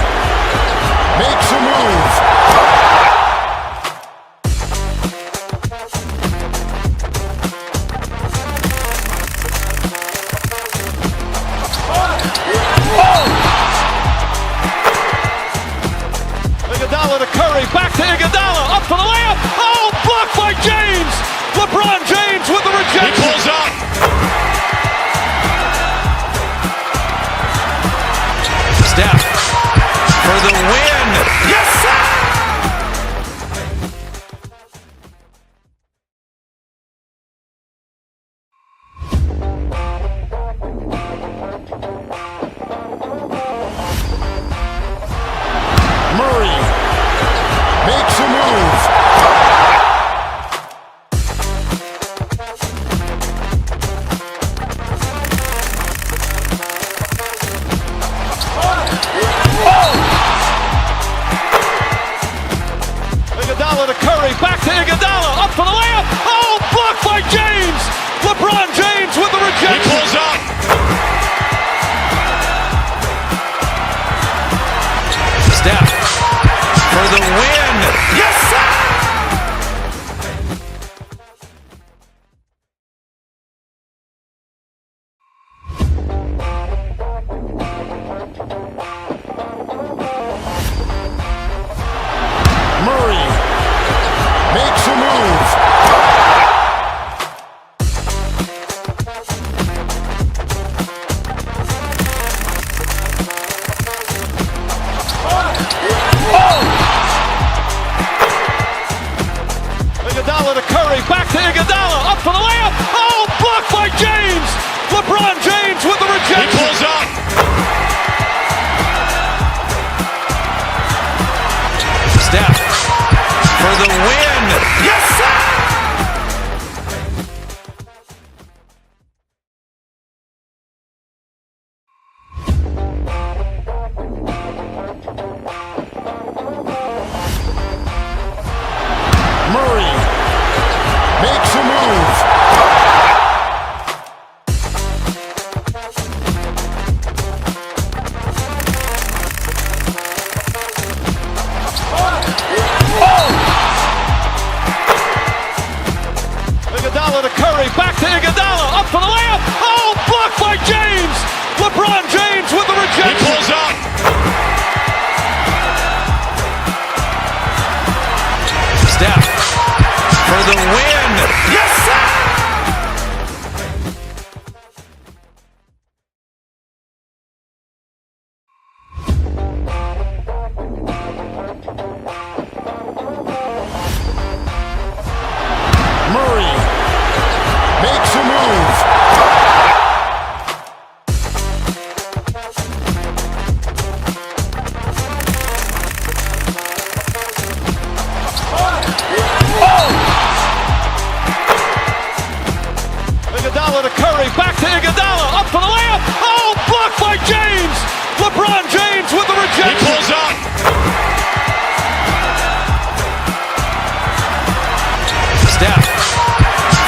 makes a move. Iguodala to Curry, back to Iguodala, up for the layup. Oh, blocked by James. LeBron James with the rejection. He pulls up. Steph for the win. Yes, sir! Murray makes a move. Iguodala to Curry, back to Iguodala, up for the layup. Oh, blocked by James. LeBron James with the rejection. He pulls up. Steph for the win. Yes, sir! Murray makes a move. Iguodala to Curry, back to Iguodala, up for the layup. Oh, blocked by James. LeBron James with the He rejection. pulls up. Steph for the win. Yes, sir! Murray makes a move. Iguodala to Curry, back to Iguodala, up for the layup. Oh, blocked by James. LeBron James with the He rejection. pulls up. Steph for the win. Yes, sir! Murray makes a move. Iguodala to Curry, back to Iguodala, up for the layup. Oh, blocked by James. LeBron James with the He rejection. pulls up. Steph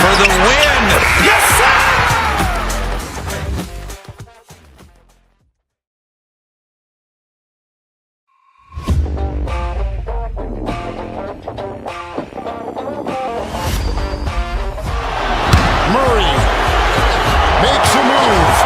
for the win. Yes, sir! Murray makes a move.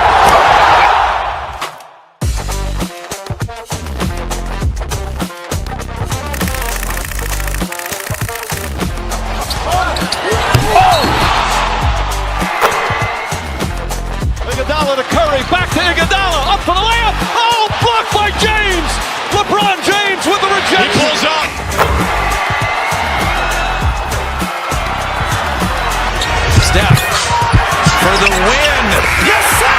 Iguodala to Curry, back to Iguodala, up for the layup. Oh, blocked by James. LeBron James with the He rejection. pulls up. Steph for the win. Yes, sir!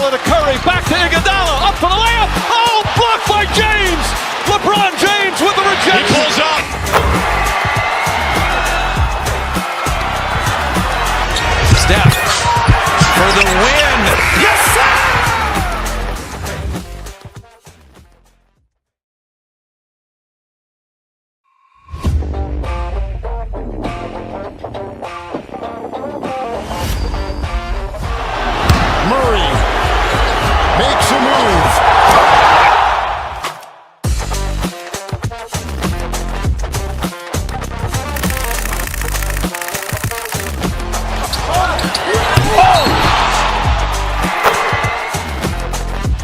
Iguodala to Curry, back to Iguodala, up for the layup. Oh, blocked by James. LeBron James with the rejection. He pulls up. Steph for the win. Yes, sir! Murray makes a move.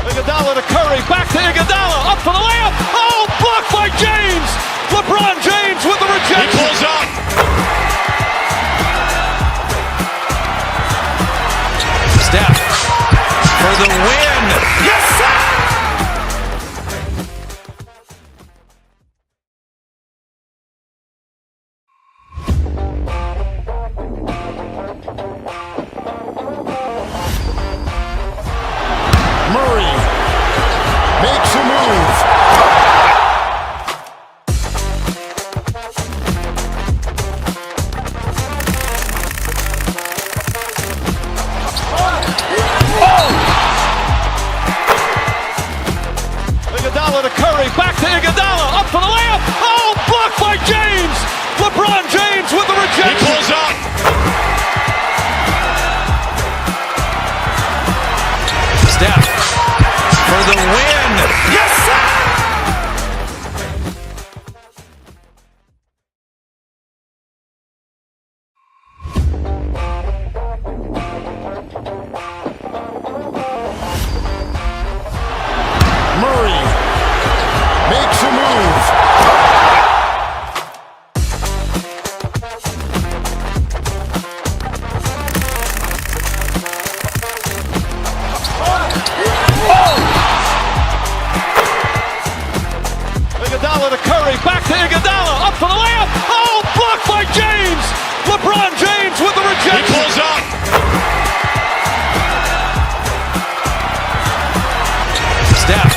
Iguodala to Curry, back to Iguodala, up for the layup. Oh, blocked by James. LeBron James with the rejection. He pulls up. Steph for the win. Yes, sir! Murray makes a move. Iguodala to Curry, back to Iguodala, up for the layup. Oh, blocked by James. LeBron James with the He rejection. pulls up. Steph for the win. Yes, sir! Murray makes a move. Iguodala to Curry, back to Iguodala, up for the layup. Oh, blocked by James. LeBron James with the He rejection. pulls up. Steph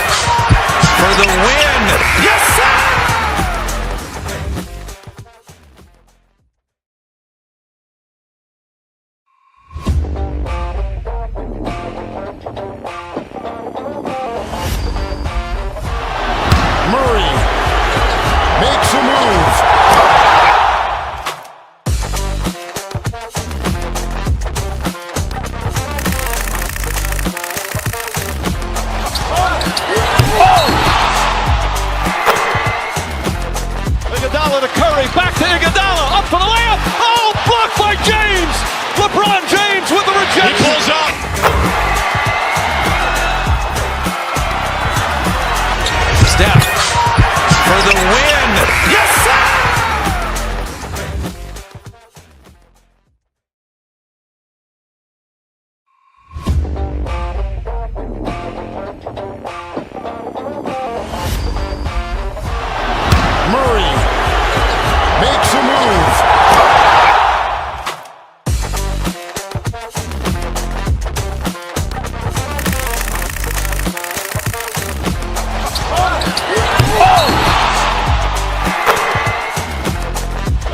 for the win. Yes, sir! Murray makes a move. Iguodala to Curry, back to Iguodala, up for the layup. Oh, blocked by James. LeBron James with the He rejection. pulls up. Steph for the win. Yes, sir! Murray makes a move.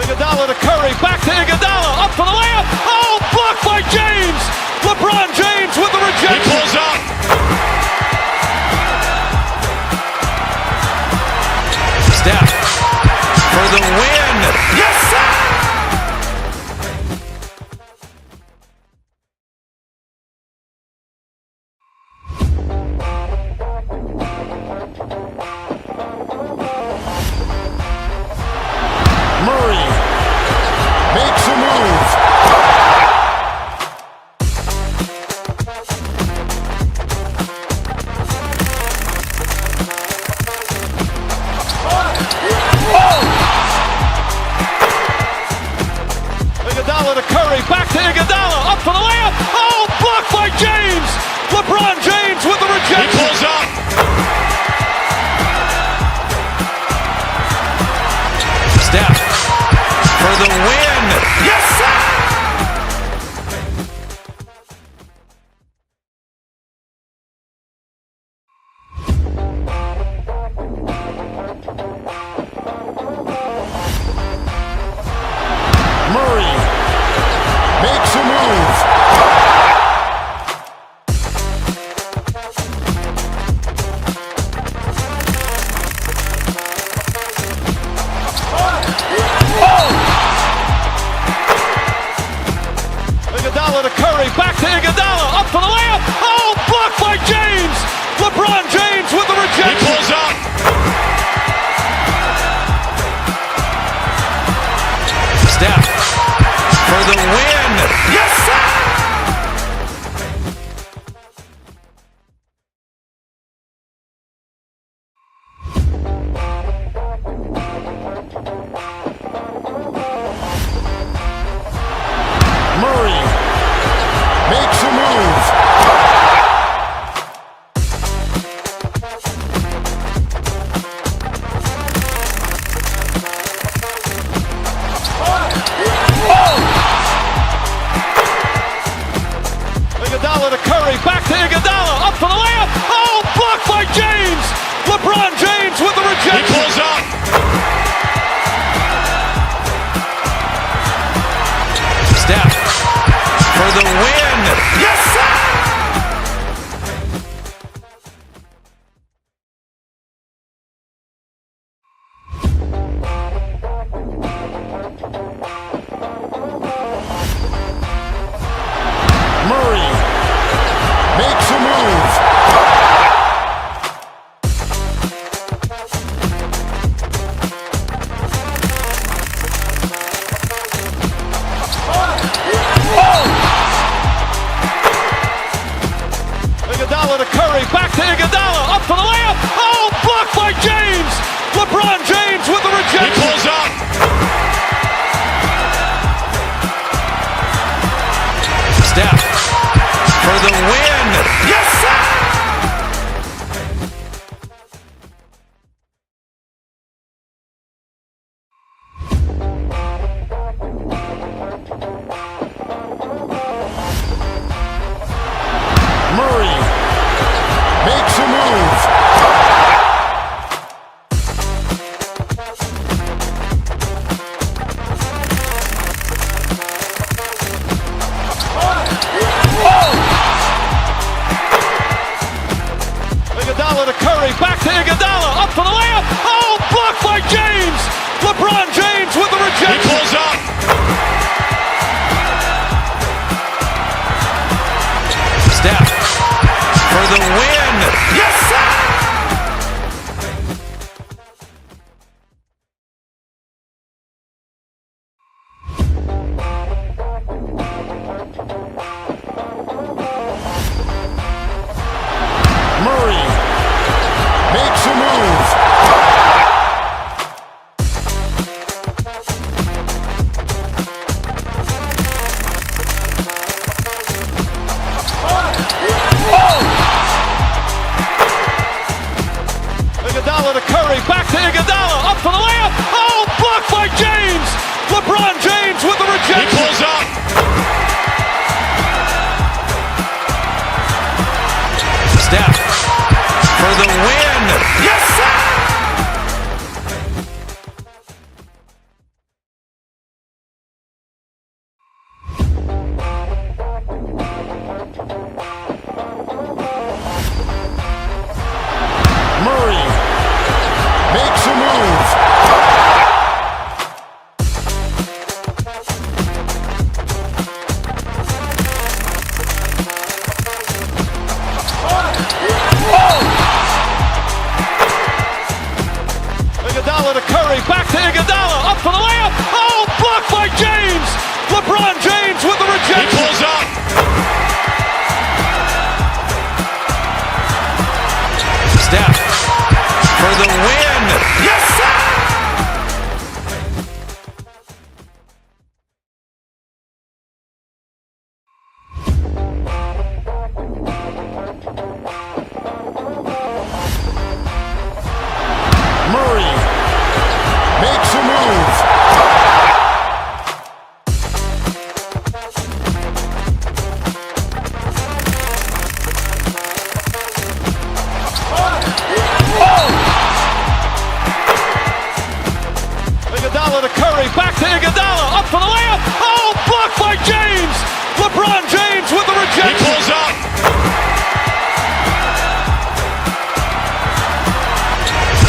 Iguodala to Curry, back to Iguodala, up for the layup. Oh, blocked by James. LeBron James with the He rejection. pulls up. Steph for the win. Yes, sir! Murray makes a move. Iguodala to Curry, back to Iguodala, up for the layup. Oh, blocked by James. LeBron James with the He rejection. pulls up. Steph for the win. Yes, sir! Steph for the win. Yes, sir! Murray makes a move. Iguodala to Curry, back to Iguodala, up for the layup. Oh, blocked by James. LeBron James with the rejection. He pulls up. Steph for the win. Yes, sir! Murray makes a move. Iguodala to Curry, back to Iguodala, up for the layup. Oh, blocked by James. LeBron James with the rejection. He pulls up. Steph for the win. Yes, sir! Murray makes a move. Iguodala to Curry, back to Iguodala, up for the layup. Oh, blocked by James. LeBron James with the rejection. He pulls up. Steph for the win. Yes, sir! Murray makes a move. Iguodala to Curry, back to Iguodala, up for the layup. Oh, blocked by James. LeBron James with the rejection. He pulls up. Steph for the win. Yes, sir! Murray makes a move. Iguodala to Curry, back to Iguodala, up for the layup. Oh, blocked by James. LeBron James with the rejection. He pulls up. Steph for the win. Yes, sir! Murray makes a move. Iguodala to Curry, back to Iguodala, up for the layup. Oh, blocked by James. LeBron James with the rejection. He pulls up.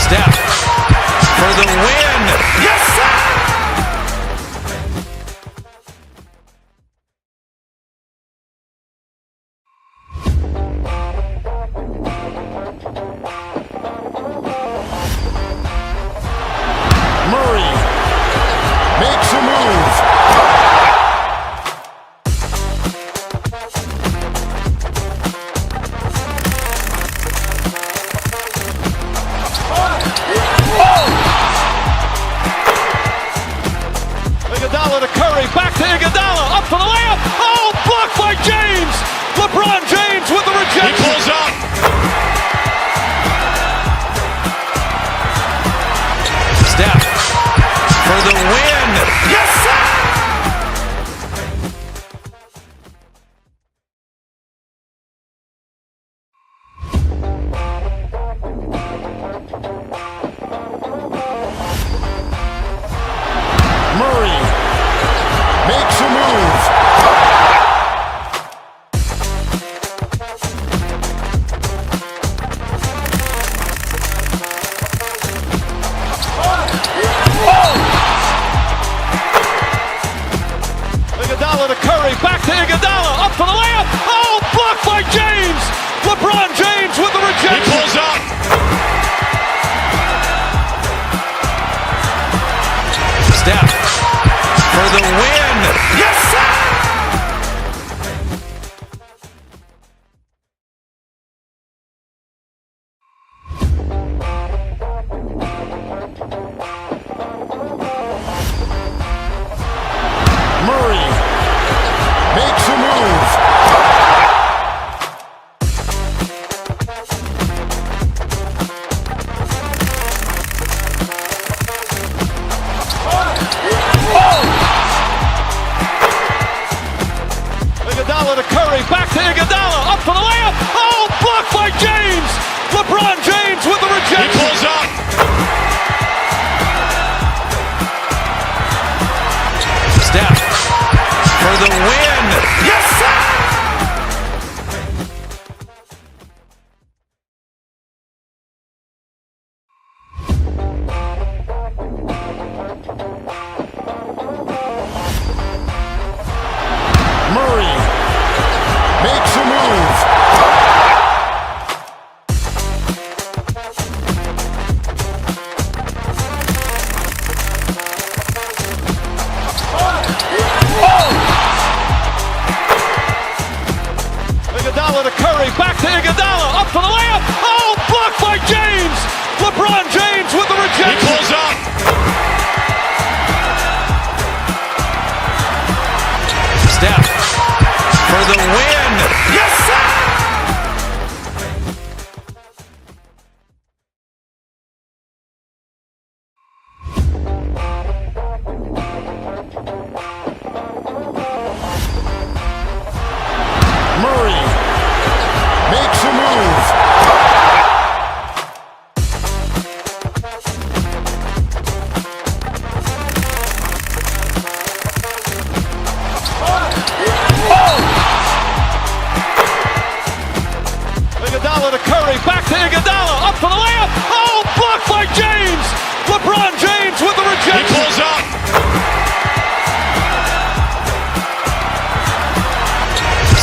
Steph for the win. Yes, sir! Murray makes a move. Iguodala to Curry, back to Iguodala, up for the layup. Oh, blocked by James. LeBron James with the rejection. He pulls up. Steph for the win. Yes, sir! Murray makes a move. Iguodala to Curry, back to Iguodala, up for the layup. Oh, blocked by James. LeBron James with the rejection. He pulls up. Steph for the win. Yes, sir! Murray makes a move. Iguodala to Curry, back to Iguodala, up for the layup. Oh, blocked by James. LeBron James with the rejection. He pulls up. Steph for the win. Yes, sir! Murray makes a move. Iguodala to Curry, back to Iguodala, up for the layup. Oh, blocked by James. LeBron James with the rejection. He pulls up. Steph for the win. Yes, sir! Murray makes a move. Iguodala to Curry, back to Iguodala, up for the layup. Oh, blocked by James. LeBron James with the He rejection. pulls up.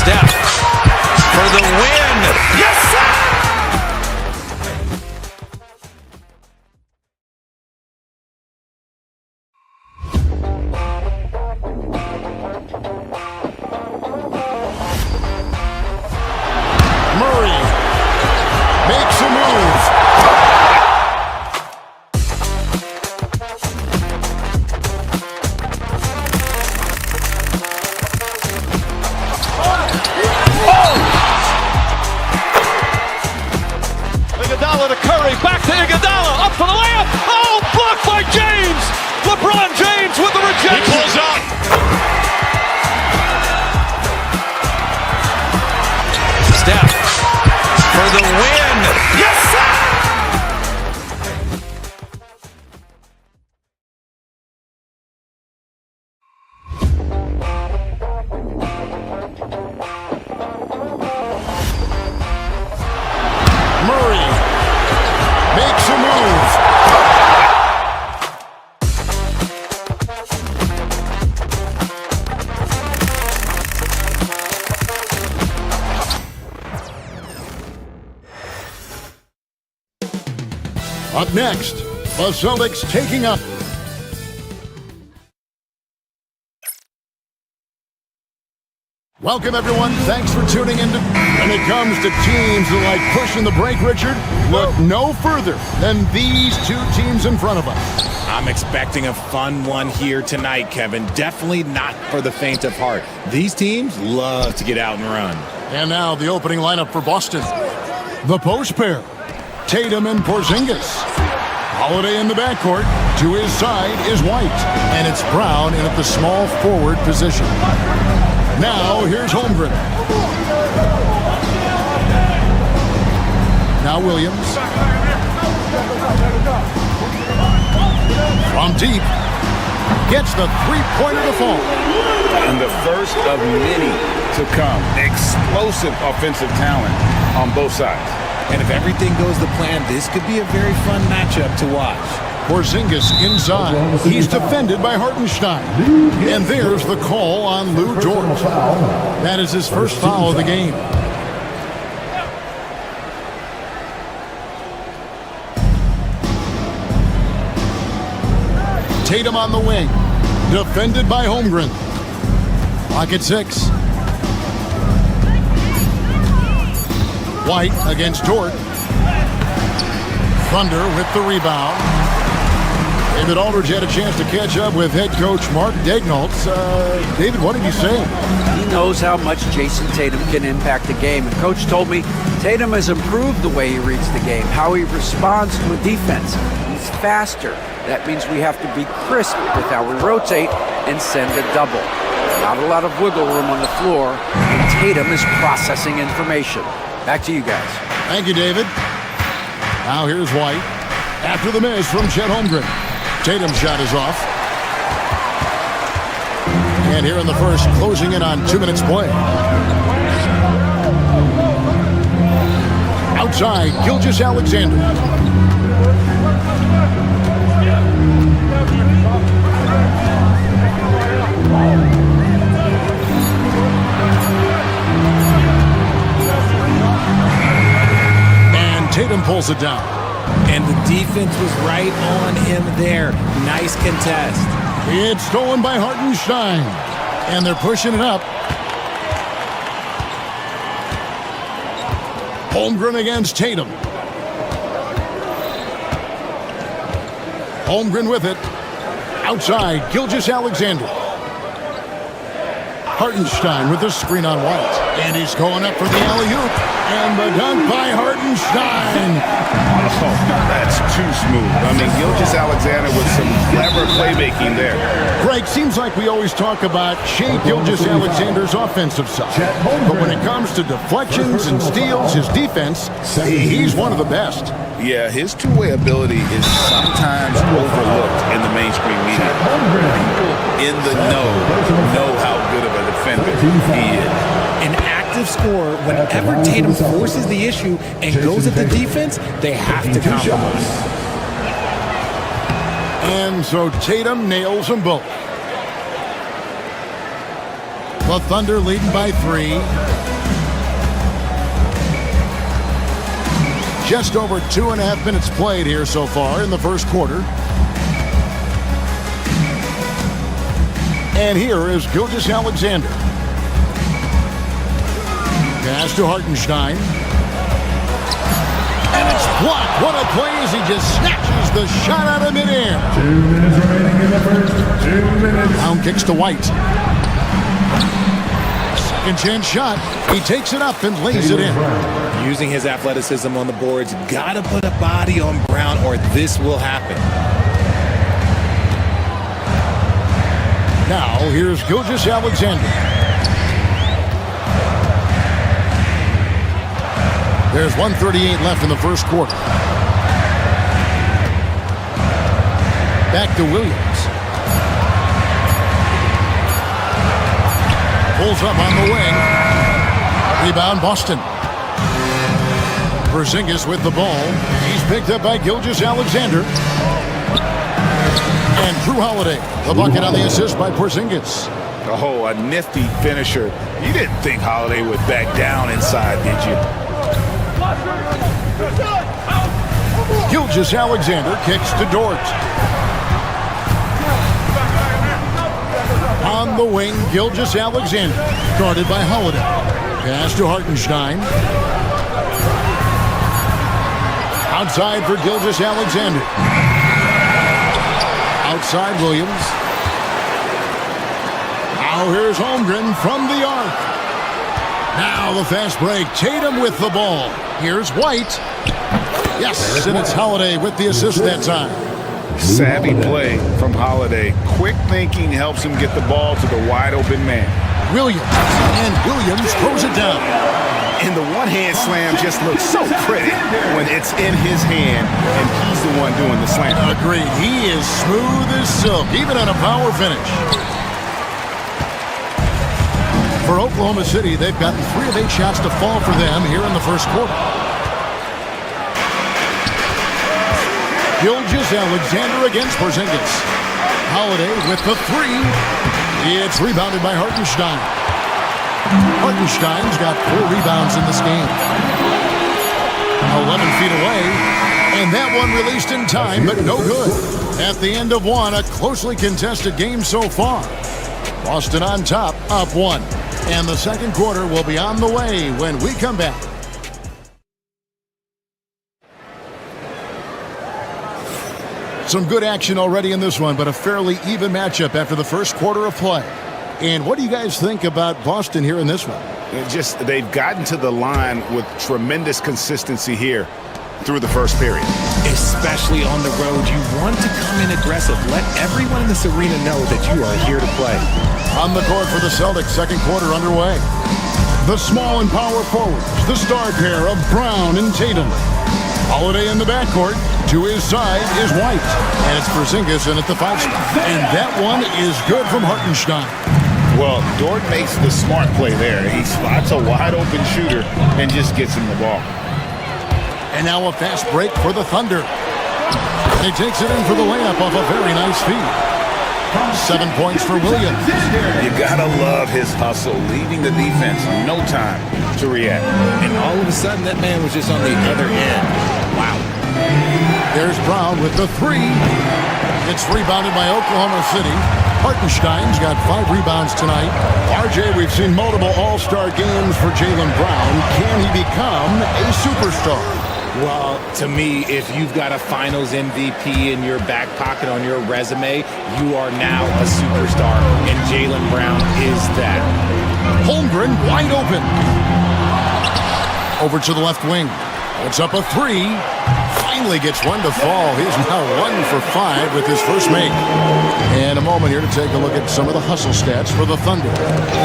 Steph for the win. Yes, sir! Murray makes a move. Iguodala to Curry, back to Iguodala, up for the layup. Oh, blocked by James. LeBron James with the He rejection. pulls up. Steph for the win. Yes, sir! Murray makes a move. Up next, the Celtics taking up. Welcome, everyone. Thanks for tuning in. When it comes to teams that like pushing the break, Richard, look no further than these two teams in front of us. I'm expecting a fun one here tonight, Kevin. Definitely not for the faint of heart. These teams love to get out and run. And now the opening lineup for Boston. The post pair, Tatum and Porzingis. Holiday in the backcourt. To his side is White. And it's Brown in at the small forward position. Now, here's Holmgren. Now Williams. From deep. Gets the three-pointer to fall. And the first of many to come. Explosive offensive talent on both sides. And if everything goes to plan, this could be a very fun matchup to watch. Porzingis inside. He's defended by Hartenstein. And there's the call on Lou Dort. That is his first foul of the game. Tatum on the wing. Defended by Holmgren. Clock at 6. White against Dort. Thunder with the rebound. David Aldridge had a chance to catch up with head coach Mark Daignault. David, what did you say? He knows how much Jason Tatum can impact the game. And coach told me Tatum has improved the way he reads the game, how he responds to a defense. He's faster. That means we have to be crisp with how we rotate and send a double. Not a lot of wiggle room on the floor, and Tatum is processing information. Back to you guys. Thank you, David. Now here's White. After the miss from Chet Holmgren. Tatum's shot is off. And here in the first, closing in on 2 minutes play. Outside, Gilgeous-Alexander. And Tatum pulls it down. And the defense was right on him there. Nice contest. It's stolen by Hartenstein. And they're pushing it up. Holmgren against Tatum. Holmgren with it. Outside, Gilgeous-Alexander. Hartenstein with the screen on White. And he's going up for the alley-oop. And the dunk by Hartenstein. Oh, that's too smooth. I mean, Gilgeous-Alexander with some clever playmaking there. Greg, seems like we always talk about Shai Gilgeous-Alexander's offensive side. But when it comes to deflections and steals, his defense, he's one of the best. Yeah, his two-way ability is sometimes overlooked in the mainstream media. People in the know how good of a defender he is. An active scorer, whenever Tatum forces the issue and goes at the defense, they have to compromise. And so Tatum nails them both. The Thunder leading by 3. Just over 2.5 minutes played here so far in the first quarter. And here is Gilgeous-Alexander. Pass to Hartenstein. And it's blocked. What a play as he just snatches the shot out of midair. 2 minutes remaining in the first. 2 minutes. Down kicks to White. Second chance shot. He takes it up and lays it in. Using his athleticism on the boards, gotta put a body on Brown or this will happen. Now here's Gilgeous-Alexander. There's 1:38 left in the first quarter. Back to Williams. Pulls up on the wing. Rebound Boston. Porzingis with the ball. He's picked up by Gilgeous-Alexander. And Drew Holiday, the bucket on the assist by Porzingis. Oh, a nifty finisher. You didn't think Holiday would back down inside, did you? Gilgeous-Alexander kicks to Dort. On On the wing, Gilgeous-Alexander, guarded by Holiday. Pass to Hartenstein. Outside for Gilgeous-Alexander. Outside Williams. Now here's Holmgren from the arc. Now the fast break. Tatum with the ball. Here's White. Yes, and it's Holiday with the assist that time. Savvy play from Holiday. Quick thinking helps him get the ball to the wide open man. Williams, and Williams throws it down. And the one-hand slam just looks so pretty when it's in his hand and he's the one doing the slam. Agreed. He is smooth as silk, even on a power finish. For Oklahoma City, they've gotten 3 of 8 shots to fall for them here in the first quarter. Gilgeous-Alexander against Porzingis. Holiday with the 3. It's rebounded by Hartenstein. Hartenstein's got 4 rebounds in this game. 11 feet away, and that one released in time, but no good. At the end of one, a closely contested game so far. Boston on top, up 1. And the second quarter will be on the way when we come back. Some good action already in this one, but a fairly even matchup after the first quarter of play. And what do you guys think about Boston here in this one? They've gotten to the line with tremendous consistency here through the first period. Especially on the road, you want to come in aggressive. Let everyone in this arena know that you are here to play. On the court for the Celtics, second quarter underway. The small and power forwards, the star pair of Brown and Tatum. Holiday in the backcourt. To his side is White. And it's Porzingis in at the 5 spot. And that one is good from Hartenstein. Well, Dort makes the smart play there. He spots a wide open shooter and just gets him the ball. And now a fast break for the Thunder. And he takes it in for the layup off a very nice feed. 7 points for Williams. You gotta love his hustle, leaving the defense no time to react. And all of a sudden, that man was just on the other end. Wow. There's Brown with the 3. It's rebounded by Oklahoma City. Hartenstein's got 5 rebounds tonight. RJ, we've seen multiple all-star games for Jaylen Brown. Can he become a superstar? Well, to me, if you've got a finals MVP in your back pocket on your resume, you are now a superstar, and Jaylen Brown is that. Holmgren wide open. Over to the left wing. It's up a 3. Finally gets one to fall. He's now 1 for 5 with his first make. And a moment here to take a look at some of the hustle stats for the Thunder.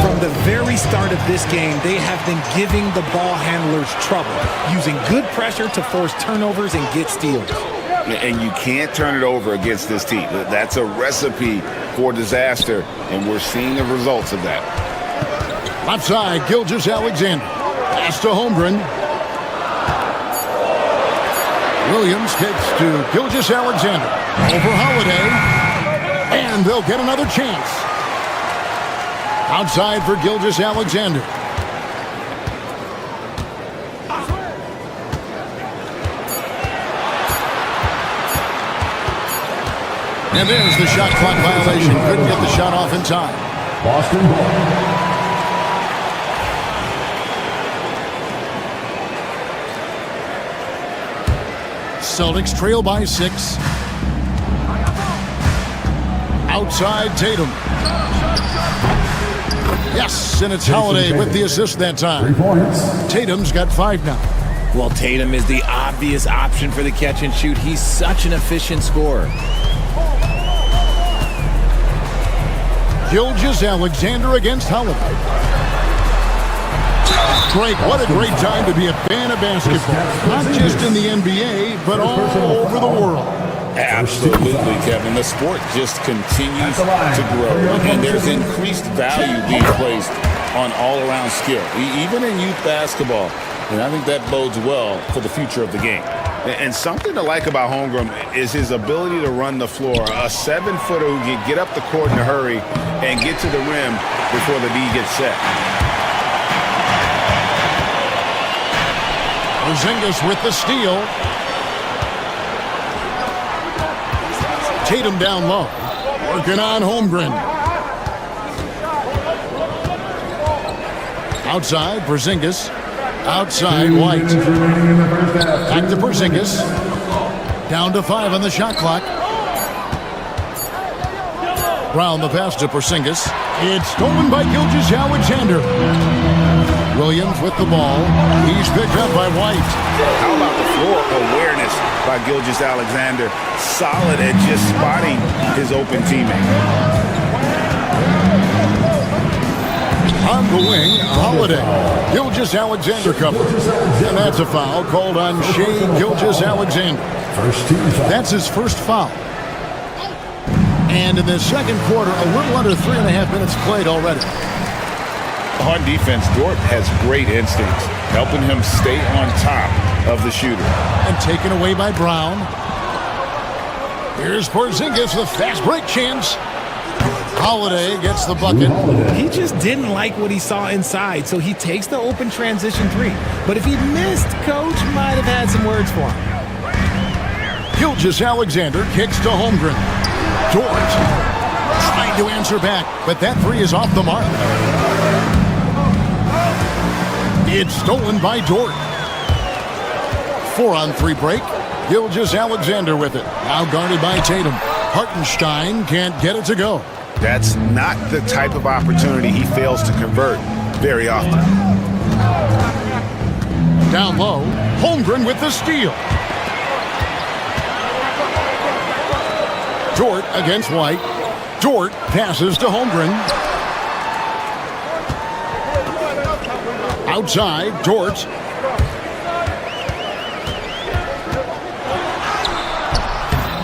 From the very start of this game, they have been giving the ball handlers trouble, using good pressure to force turnovers and get steals. And you can't turn it over against this team. That's a recipe for disaster, and we're seeing the results of that. Left side, Gilgeous-Alexander. Pass to Holmgren. Williams kicks to Gilgeous-Alexander. Over Holiday. And they'll get another chance. Outside for Gilgeous-Alexander. And there's the shot clock violation. Couldn't get the shot off in time. Boston ball. Celtics trail by 6. Outside Tatum. Yes, and it's Holiday with the assist that time. 3 points. Tatum's got 5 now. Well, Tatum is the obvious option for the catch and shoot. He's such an efficient scorer. Gilgeous-Alexander against Holiday. Drake, what a great time to be a fan of basketball. Not just in the NBA, but all over the world. Absolutely, Kevin. The sport just continues to grow, and there's increased value being placed on all-around skill, even in youth basketball. And I think that bodes well for the future of the game. And something to like about Holmgren is his ability to run the floor. A 7-footer who can get up the court in a hurry and get to the rim before the D gets set. Porzingis with the steal. Tatum down low. Working on Holmgren. Outside, Porzingis. Outside, White. Back to Porzingis. Down to 5 on the shot clock. Brown the pass to Porzingis. It's stolen by Gilgeous-Alexander. Williams with the ball. He's picked up by White. How about the floor awareness by Gilgeous-Alexander? Solid at just spotting his open teammate. On the wing, Holiday. Gilgeous-Alexander covers. And that's a foul called on Shai Gilgeous-Alexander. That's his first foul. And in the second quarter, a little under 3.5 minutes played already. On defense, Dort has great instincts, helping him stay on top of the shooter. And taken away by Brown. Here's Porzingis with a fast break chance. Holiday gets the bucket. He just didn't like what he saw inside, so he takes the open transition 3. But if he missed, Coach might have had some words for him. Gilgeous-Alexander kicks to Holmgren. Dort trying to answer back, but that 3 is off the mark. It's stolen by Dort. 4-on-3 break. Gilgeous-Alexander with it. Now guarded by Tatum. Hartenstein can't get it to go. That's not the type of opportunity he fails to convert very often. Down low, Holmgren with the steal. Dort against White. Dort passes to Holmgren. Outside, Dort.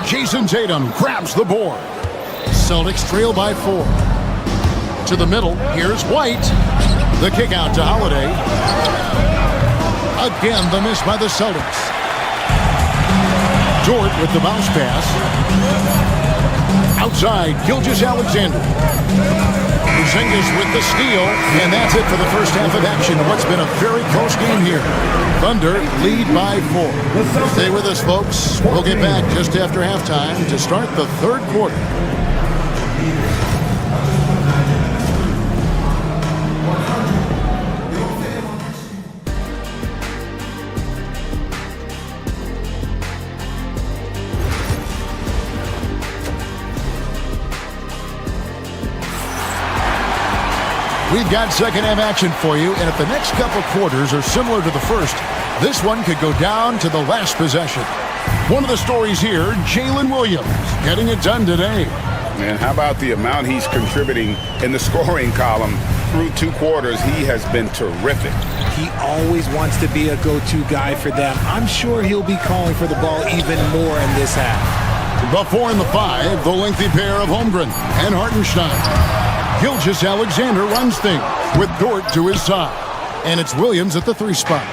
Jason Tatum grabs the board. Celtics trail by 4. To the middle, here's White. The kick out to Holiday. Again, the miss by the Celtics. Dort with the bounce pass. Outside, Gilgeous-Alexander. Porzingis with the steal, and that's it for the first half of action of what's been a very close game here. Thunder lead by 4. Stay with us, folks. We'll get back just after halftime to start the third quarter. We've got second half action for you, and if the next couple quarters are similar to the first, this one could go down to the last possession. One of the stories here, Jalen Williams, getting it done today. Man, how about the amount he's contributing in the scoring column through 2 quarters? He has been terrific. He always wants to be a go-to guy for them. I'm sure he'll be calling for the ball even more in this half. The 4 and the 5, the lengthy pair of Holmgren and Hartenstein. Gilgeous-Alexander runs things with Dort to his side. And it's Williams at the 3 spot.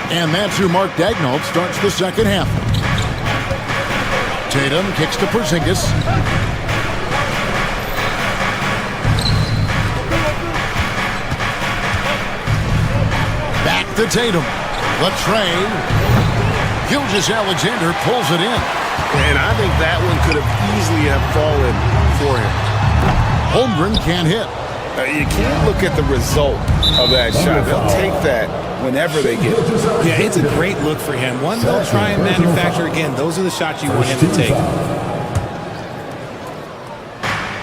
And that's who Mark Daigneault starts the second half. Tatum kicks to Porzingis. Back to Tatum. The tray. Gilgeous-Alexander pulls it in. And I think that one could have easily have fallen for him. Holmgren can't hit. You can't look at the result of that shot. They'll take that whenever they get it. Yeah, it's a great look for him. One they'll try and manufacture again. Those are the shots you want him to take.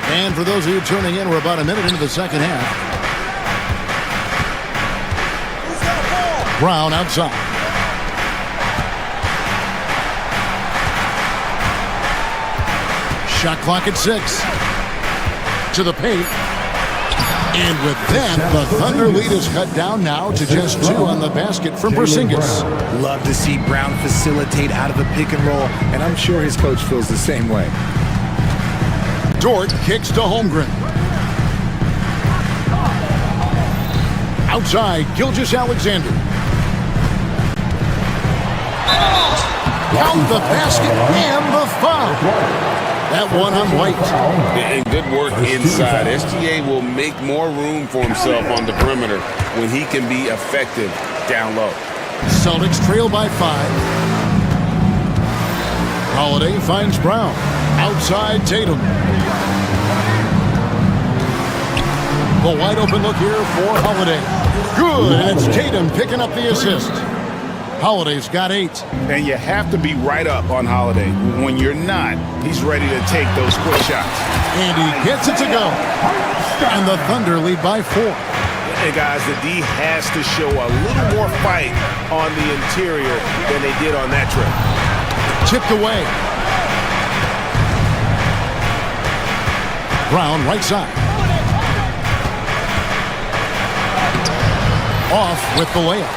And for those of you tuning in, we're about a minute into the second half. Brown outside. Shot clock at 6. To the paint. And with that, the Thunder lead is cut down now to just 2 on the basket from Porzingis. Love to see Brown facilitate out of a pick and roll, and I'm sure his coach feels the same way. Dort kicks to Holmgren. Outside, Gilgeous-Alexander. Count the basket and the foul. That one on White. And good work inside. SGA will make more room for himself on the perimeter when he can be effective down low. Celtics trail by 5. Holiday finds Brown. Outside Tatum. The wide open look here for Holiday. Good, and it's Tatum picking up the assist. Holiday's got 8. And you have to be right up on Holiday. When you're not, he's ready to take those quick shots. And he gets it to go. And the Thunder lead by 4. Hey guys, the D has to show a little more fight on the interior than they did on that trip. Tipped away. Brown right side. Off with the layup.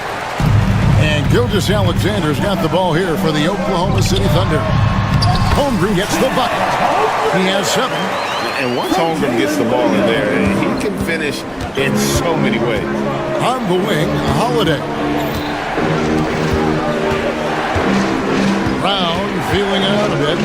And Gilgeous-Alexander's got the ball here for the Oklahoma City Thunder. Holmgren gets the bucket. He has 7. And once Holmgren gets the ball in there, he can finish in so many ways. On the wing, Holiday. Brown feeling it out a bit.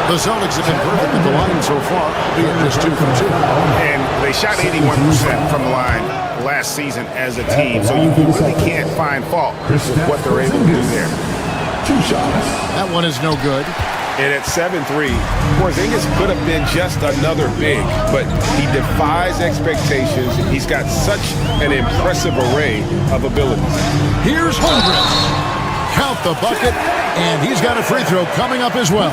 The Celtics have been perfect at the line so far, albeit just 2 from 2. And they shot 81% from the line last season as a team, so you really can't find fault with what they're able to do there. 2 shots. That one is no good. And at 7-3, Porzingis could have been just another big, but he defies expectations. He's got such an impressive array of abilities. Here's Holmgren. Count the bucket, and he's got a free throw coming up as well.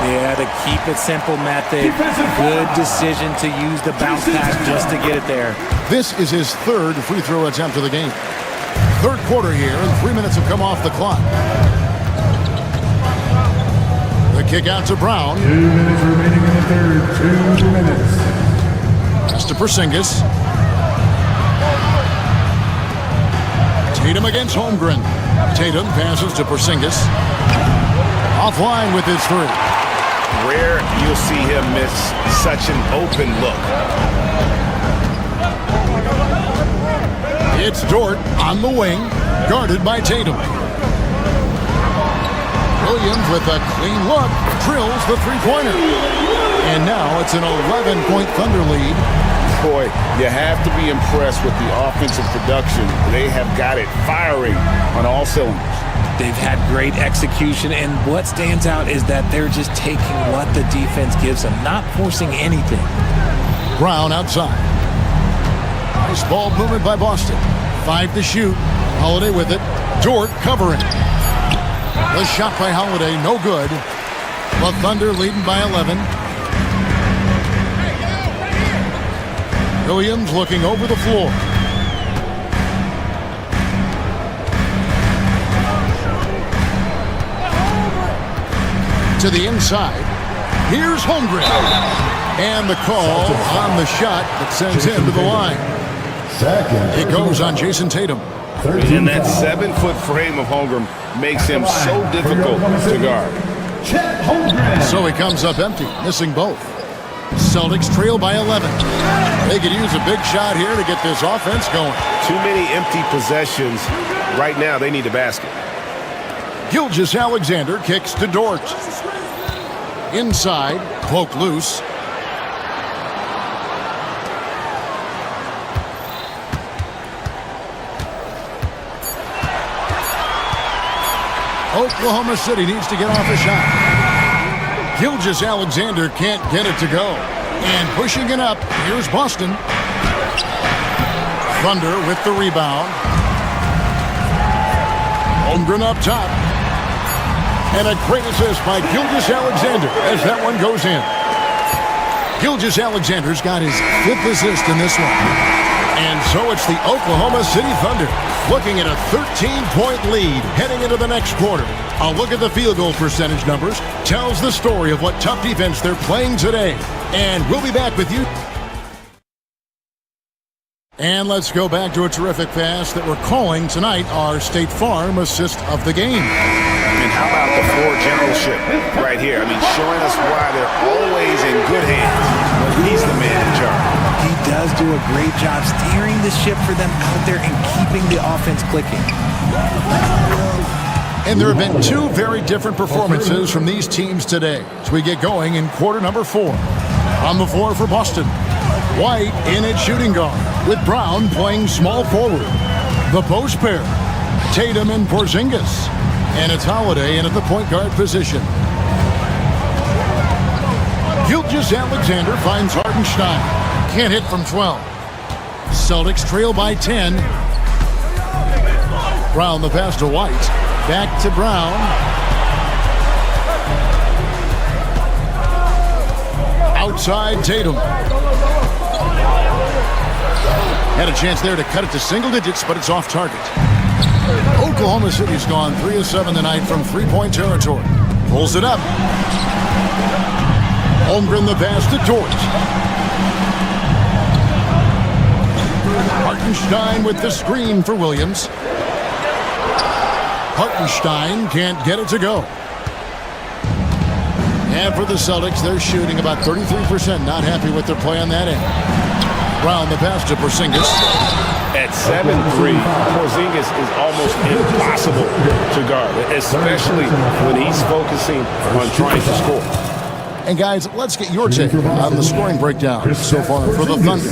Yeah, to keep it simple method. Good decision to use the bounce pass just to get it there. This is his 3rd free throw attempt of the game. 3rd quarter here, and 3 minutes have come off the clock. The kick out to Brown. 2 minutes remaining in the third. 2 minutes. Pass to Porzingis. Tatum against Holmgren. Tatum passes to Porzingis. Offline with his 3. Rare you'll see him miss such an open look. It's Dort on the wing, guarded by Tatum. Williams with a clean look, drills the 3-pointer. And now it's an 11-point Thunder lead. Boy, you have to be impressed with the offensive production. They have got it firing on all cylinders. They've had great execution, and what stands out is that they're just taking what the defense gives them, not forcing anything. Brown outside. Nice ball movement by Boston. 5 to shoot. Holiday with it. Dort covering. The shot by Holiday, no good. The Thunder leading by 11. Williams looking over the floor. To the inside. Here's Holmgren. And the call on the shot that sends him to the line. It goes on Jason Tatum. And that 7-foot frame of Holmgren makes him so difficult to guard. So he comes up empty, missing both. Celtics trail by 11. They could use a big shot here to get this offense going. Too many empty possessions. Right now, they need a basket. Gilgeous-Alexander kicks to Dort. Inside, poke loose. Oklahoma City needs to get off a shot. Gilgeous-Alexander can't get it to go. And pushing it up, here's Boston. Thunder with the rebound. Holmgren up top. And a great assist by Gilgeous-Alexander as that one goes in. Gilgeous-Alexander's got his 5th assist in this one. And so it's the Oklahoma City Thunder looking at a 13-point lead heading into the next quarter. A look at the field goal percentage numbers tells the story of what tough defense they're playing today. And we'll be back with you. And let's go back to a terrific pass that we're calling tonight our State Farm assist of the game. And how about the floor generalship right here? I mean, showing us why they're always in good hands when he's the man in charge. He does do a great job steering the ship for them out there and keeping the offense clicking. And there have been 2 very different performances from these teams today as we get going in quarter number 4. On the floor for Boston, White in at shooting guard with Brown playing small forward. The post pair, Tatum and Porzingis. And it's Holiday in at the point guard position. Gilgeous-Alexander finds Hartenstein. Can't hit from 12. Celtics trail by 10. Brown the pass to White. Back to Brown. Outside Tatum. Had a chance there to cut it to single digits, but it's off target. Oklahoma City's gone 3 of 7 tonight from three-point territory. Pulls it up. Holmgren the pass to George. Hartenstein with the screen for Williams. Hartenstein can't get it to go. And for the Celtics, they're shooting about 33%. Not happy with their play on that end. Brown the pass to Porzingis. At 7'3", Porzingis is almost impossible to guard, especially when he's focusing on trying to score. And guys, let's get your take on the scoring breakdown so far for the Thunder.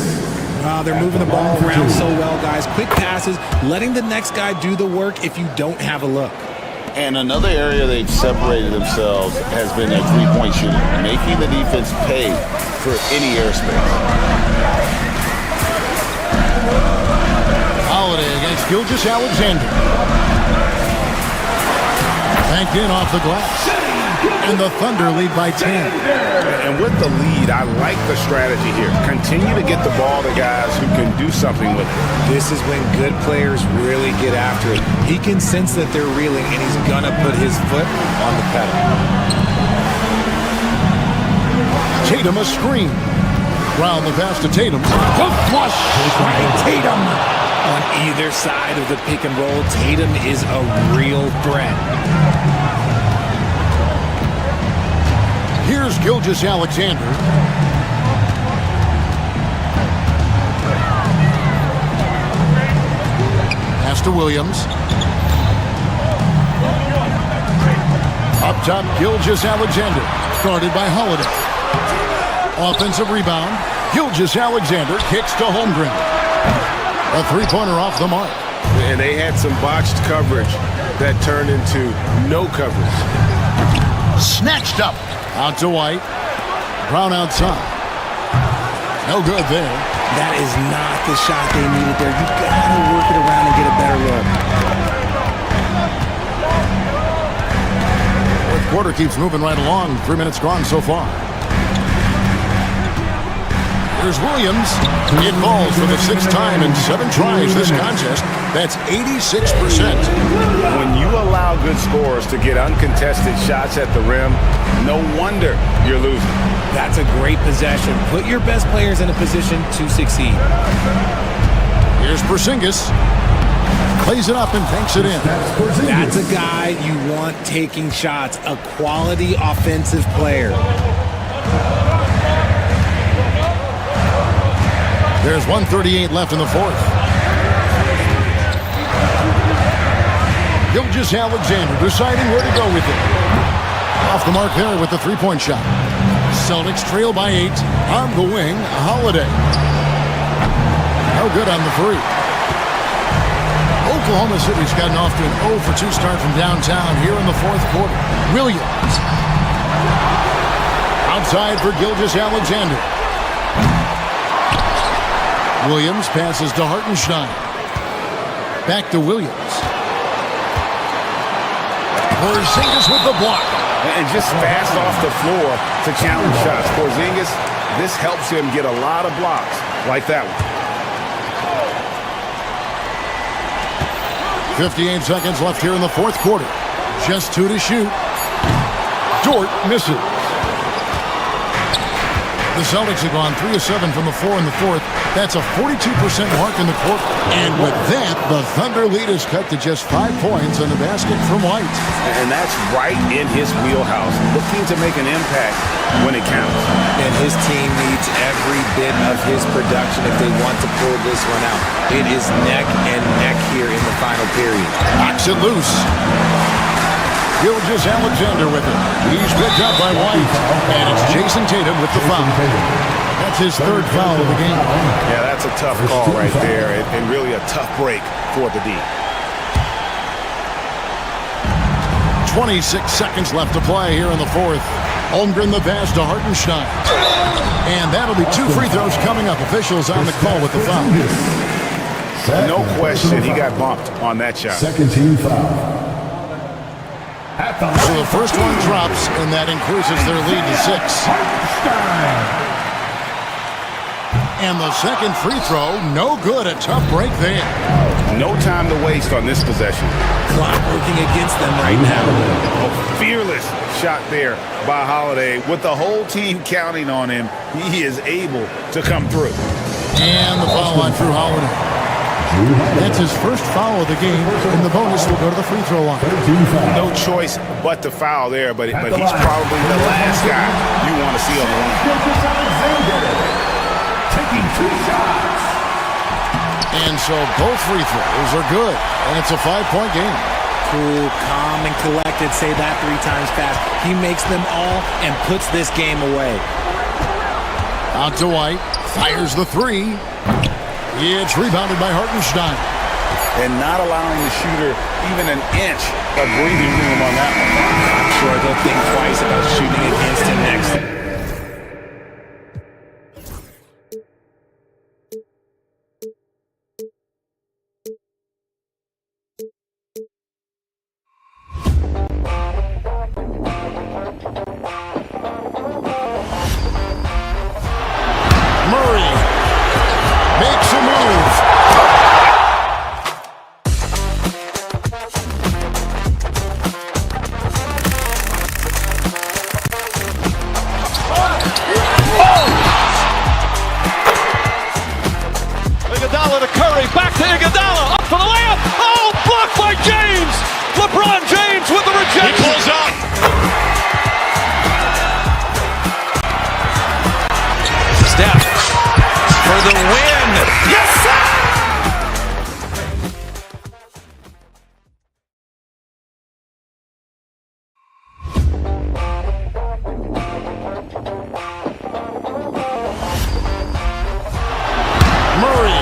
They're moving the ball around so well, guys. Quick passes, letting the next guy do the work if you don't have a look. And another area they've separated themselves has been their three-point shooting, making the defense pay for any airspace. Holiday against Gilgeous-Alexander. Banked in off the glass. And the Thunder lead by 10. And with the lead, I like the strategy here. Continue to get the ball to guys who can do something with it. This is when good players really get after it. He can sense that they're reeling, and he's going to put his foot on the pedal. Tatum a screen. Brown the pass to Tatum. Hook flush by Tatum. On either side of the pick and roll, Tatum is a real threat. Here's Gilgeous-Alexander. Pass to Williams. Up top, Gilgeous-Alexander. Guarded by Holiday. Offensive rebound. Gilgeous-Alexander kicks to Holmgren. A three-pointer off the mark. And they had some botched coverage that turned into no coverage. Snatched up. Out to White. Brown outside. No good there. That is not the shot they needed there. You gotta work it around and get a better look. Fourth quarter keeps moving right along. 3 minutes gone so far. Here's Williams. It falls for the 6th time in 7 tries this contest. That's 86%. When you allow good scorers to get uncontested shots at the rim, no wonder you're losing. That's a great possession. Put your best players in a position to succeed. Here's Porzingis. Plays it up and banks it in. That's a guy you want taking shots. A quality offensive player. There's 1:38 left in the fourth. Gilgeous-Alexander deciding where to go with it. Off the mark there with the three-point shot. Celtics trail by 8. On the wing, Holiday. No good on the three. Oklahoma City's gotten off to an 0 for 2 start from downtown here in the fourth quarter. Williams. Outside for Gilgeous-Alexander. Williams passes to Hartenstein. Back to Williams. Porzingis with the block. And just fast off the floor to challenge shots. Porzingis, this helps him get a lot of blocks like that one. 58 seconds left here in the fourth quarter. Just 2 to shoot. Dort misses. The Celtics have gone 3 of 7 from the floor in the fourth. That's a 42% mark in the quarter. And with that, the Thunder lead is cut to just 5 points on the basket from White. And that's right in his wheelhouse, looking to make an impact when it counts. And his team needs every bit of his production if they want to pull this one out. It is neck and neck here in the final period. Knocks it loose. Gilgeous-Alexander with it. He's picked up by White. And it's Jason Tatum with the foul. That's his 3rd foul of the game. Yeah, that's a tough call right there, and really a tough break for the D. 26 seconds left to play here in the fourth. Holmgren the pass to Hartenstein. And that'll be 2 free throws coming up. Officials on the call with the foul. No question, he got bumped on that shot. Second team foul. So the first one drops, and that increases their lead to 6. And the second free throw, no good. A tough break there. No time to waste on this possession. Clock working against them right now. A fearless shot there by Holiday. With the whole team counting on him, he is able to come through. And the foul on Drew Holiday. That's his first foul of the game, and the bonus will go to the free throw line. No choice but to foul there, but he's probably the last guy you want to see on the line. Taking 2 shots. And so both free throws are good, and it's a 5-point game. Cool, calm, and collected. Say that 3 times fast. He makes them all and puts this game away. Out to White, fires the 3. It's rebounded by Hartenstein. And not allowing the shooter even an inch of breathing room on that one. I'm sure they'll think twice about shooting against him next. Murray makes a move. Iguodala to Curry, back to Iguodala, up for the layup. Oh, blocked by James. LeBron James with the rejection. He pulls up. Steph for the win. Yes, sir! Murray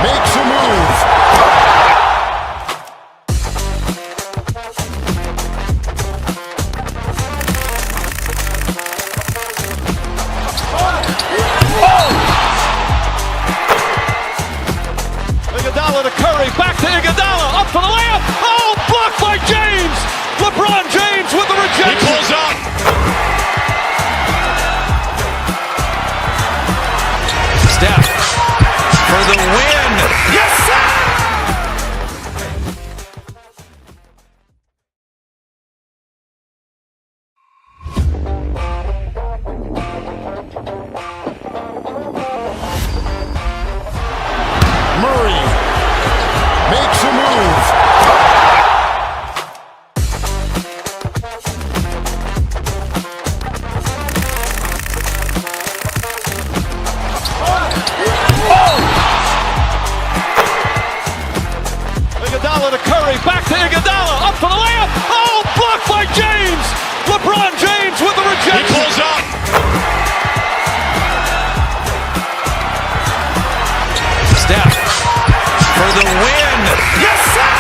makes a move. Iguodala to Curry, back to Iguodala, up for the layup. Oh, blocked by James. LeBron James with the rejection. He pulls up. Steph for the win. Yes, sir! Murray makes a move. Iguodala to Curry, back to Iguodala, up for the layup. Oh, blocked by James. LeBron James with the rejection. He pulls up. Steph for the win. Yes, sir!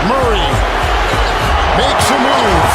Murray makes a move.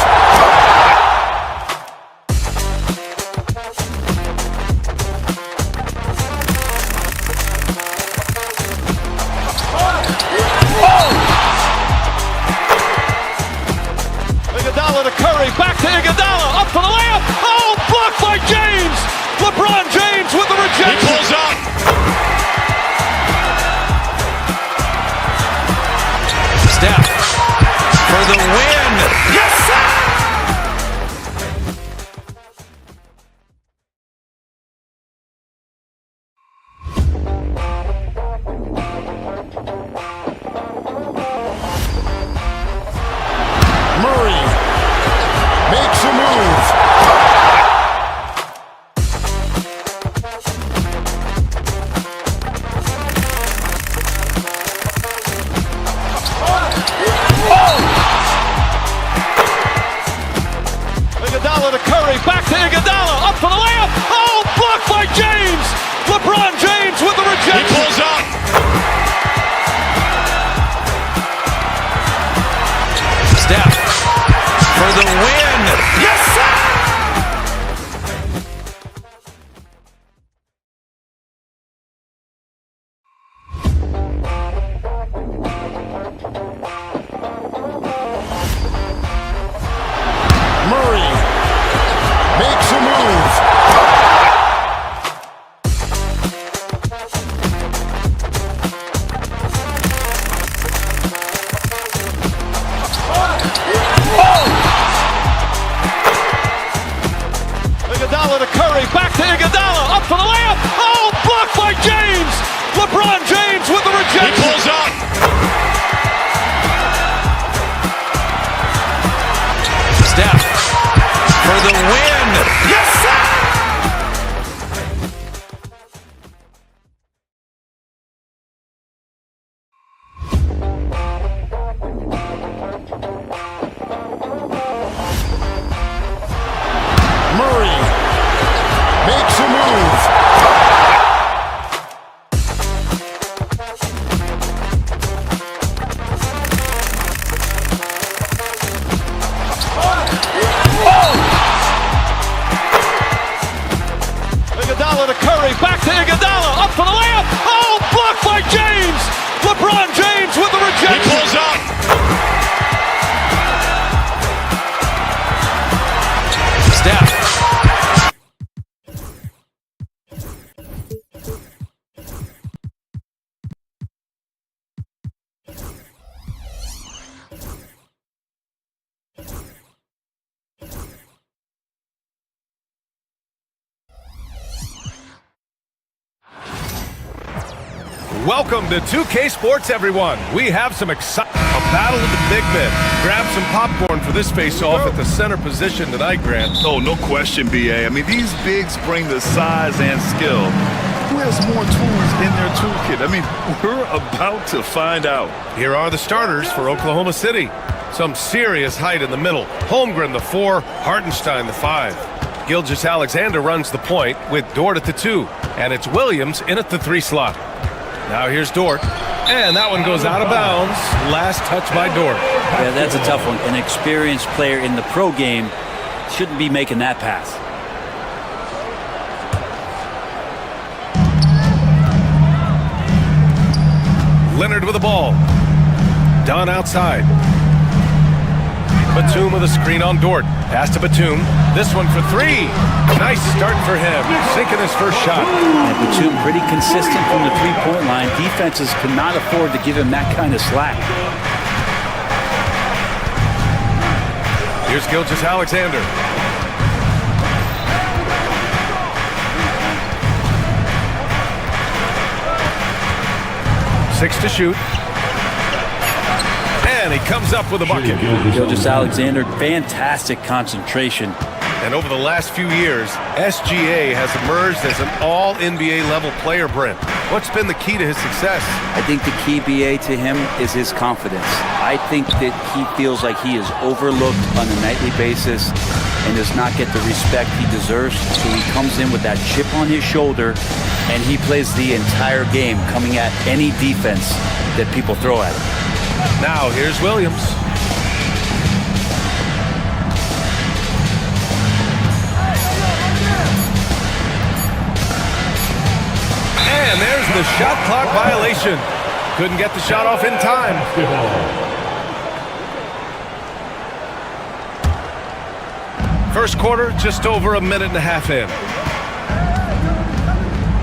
to Iguodala, up for the layup. Oh, blocked by James. LeBron James with the rejection. He pulls up. Steph. Welcome to 2K Sports, everyone. We have some excitement. A battle of the big men. Grab some popcorn for this face-off at the center position tonight, Grant. Oh, no question, B.A. I mean, these bigs bring the size and skill. Who has more tools in their toolkit? I mean, we're about to find out. Here are the starters for Oklahoma City. Some serious height in the middle. Holmgren, the 4. Hartenstein, the 5. Gilgeous-Alexander runs the point with Dort at the 2. And it's Williams in at the 3 slot. Now here's Dort, and that one goes out of bounds. Last touch by Dort. Yeah, that's a tough one. An experienced player in the pro game shouldn't be making that pass. Leonard with the ball. Dunn outside. Batum with a screen on Dort. Pass to Batum. This one for 3. Nice start for him. Sinking his first shot. And Batum pretty consistent from the three-point line. Defenses cannot afford to give him that kind of slack. Here's Gilgeous-Alexander. Six to shoot. And he comes up with a bucket. Gilgeous-Alexander, fantastic concentration. And over the last few years, SGA has emerged as an all-NBA level player, Brent. What's been the key to his success? I think the key, BA, to him is his confidence. I think that he feels like he is overlooked on a nightly basis and does not get the respect he deserves. So he comes in with that chip on his shoulder, and he plays the entire game, coming at any defense that people throw at him. Now, here's Williams. And there's the shot clock violation. Couldn't get the shot off in time. First quarter, just over a minute and a half in.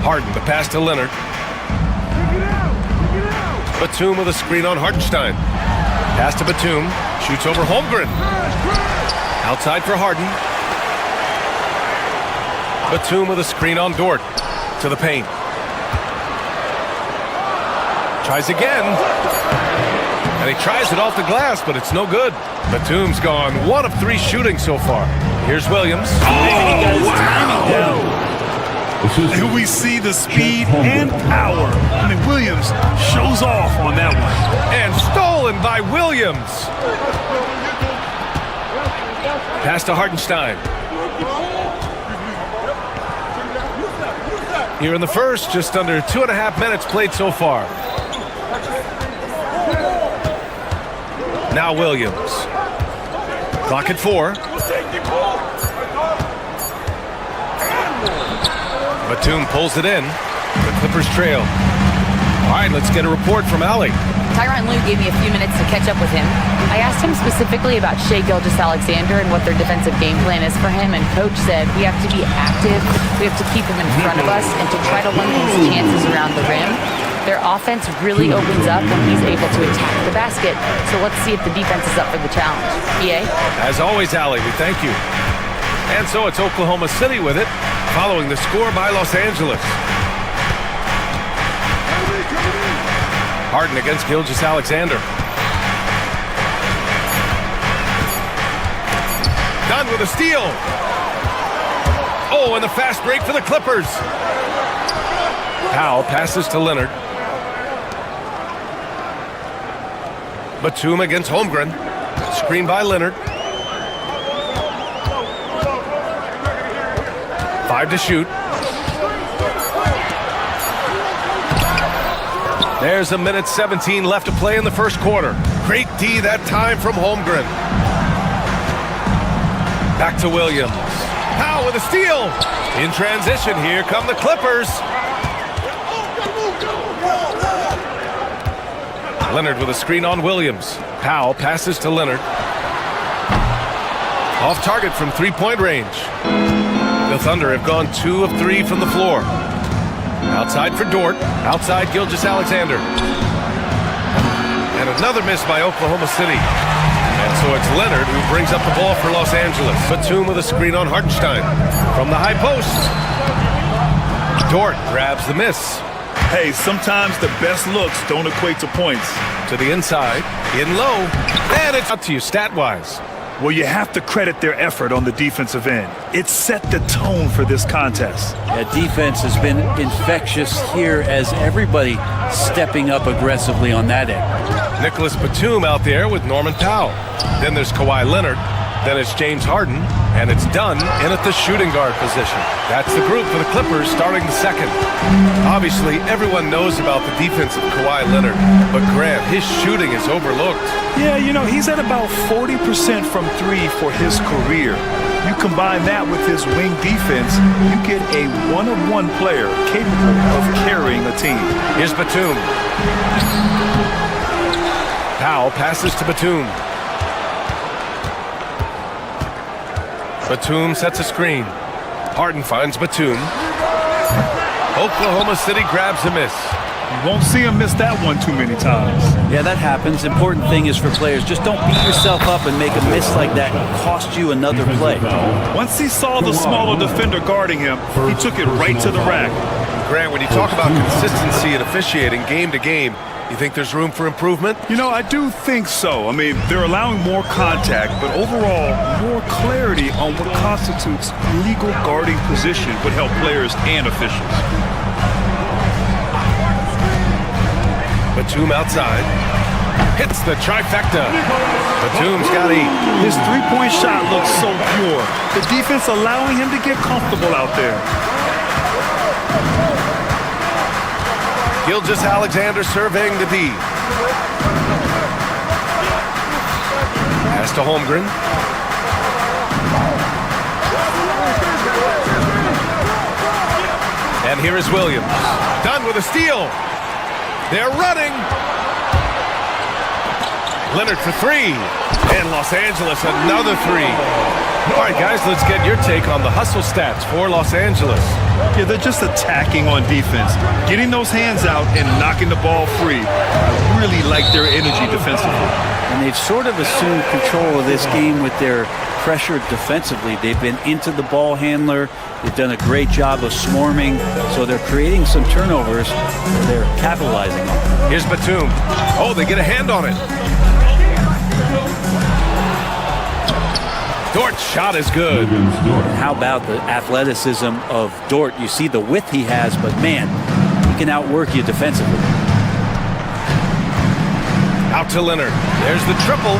Harden, the pass to Leonard. Batum with a screen on Hartenstein. Pass to Batum. Shoots over Holmgren. Outside for Harden. Batum with a screen on Dort. To the paint. Tries again. And he tries it off the glass, but it's no good. Batum's gone 1 of 3 shooting so far. Here's Williams. Oh, wow. And we see the speed and power. I mean, Williams shows off on that one. And stolen by Williams. Pass to Hartenstein. Here in the first, just under 2.5 minutes played so far. Now Williams. Clock at 4. Batum pulls it in. The Clippers trail. All right, let's get a report from Allie. Tyronn Lue gave me a few minutes to catch up with him. I asked him specifically about Shai Gilgeous-Alexander and what their defensive game plan is for him, and Coach said we have to be active, we have to keep him in front of us, and to try to limit his chances around the rim. Their offense really opens up when he's able to attack the basket, so let's see if the defense is up for the challenge. BA? As always, Allie, we thank you. And so it's Oklahoma City with it, following the score by Los Angeles. Harden against Gilgeous-Alexander. Dunn with a steal. Oh, and the fast break for the Clippers. Powell passes to Leonard. Batum against Holmgren. Screen by Leonard. 5 to shoot. There's a minute 17 left to play in the first quarter. Great D that time from Holmgren. Back to Williams. Powell with a steal. In transition, here come the Clippers. Leonard with a screen on Williams. Powell passes to Leonard. Off target from three-point range. The Thunder have gone 2 of 3 from the floor. Outside for Dort. Outside Gilgeous-Alexander. And another miss by Oklahoma City. And so it's Leonard who brings up the ball for Los Angeles. Batum with a screen on Hartenstein. From the high post. Dort grabs the miss. Hey, sometimes the best looks don't equate to points. To the inside, in low, and it's up to you stat-wise. Well, you have to credit their effort on the defensive end. It set the tone for this contest. Yeah, defense has been infectious here as everybody stepping up aggressively on that end. Nicholas Batum out there with Norman Powell. Then there's Kawhi Leonard. Then it's James Harden. And it's Dunn in at the shooting guard position. That's the group for the Clippers starting the second. Obviously, everyone knows about the defense of Kawhi Leonard. But Grant, his shooting is overlooked. Yeah, you know, he's at about 40% from 3 for his career. You combine that with his wing defense, you get a one-of-one player capable of carrying a team. Here's Batum. Powell passes to Batum. Batum sets a screen. Harden finds Batum. Oklahoma City grabs a miss. You won't see him miss that one too many times. Yeah, that happens. Important thing is for players, just don't beat yourself up and make a miss like that cost you another play. Once he saw the smaller defender guarding him, he took it right to the rack. Grant, when you talk about consistency and officiating game to game, you think there's room for improvement? You know, I do think so. I mean, they're allowing more contact, but overall, more clarity on what constitutes legal guarding position would help players and officials. Batum outside. Hits the trifecta. Batum's got 8. His three-point shot looks so pure. The defense allowing him to get comfortable out there. Gilgeous-Alexander surveying the D. Pass to Holmgren. And here is Williams. Done with a steal. They're running. Leonard for 3. And Los Angeles another 3. All right, guys, let's get your take on the hustle stats for Los Angeles. Yeah, they're just attacking on defense, getting those hands out and knocking the ball free. I really like their energy defensively. And they've sort of assumed control of this game with their pressure defensively. They've been into the ball handler. They've done a great job of swarming, so they're creating some turnovers. They're capitalizing on it. Here's Batum. Oh, they get a hand on it. Dort's shot is good. How about the athleticism of Dort? You see the width he has, but man, he can outwork you defensively. Out to Leonard. There's the triple.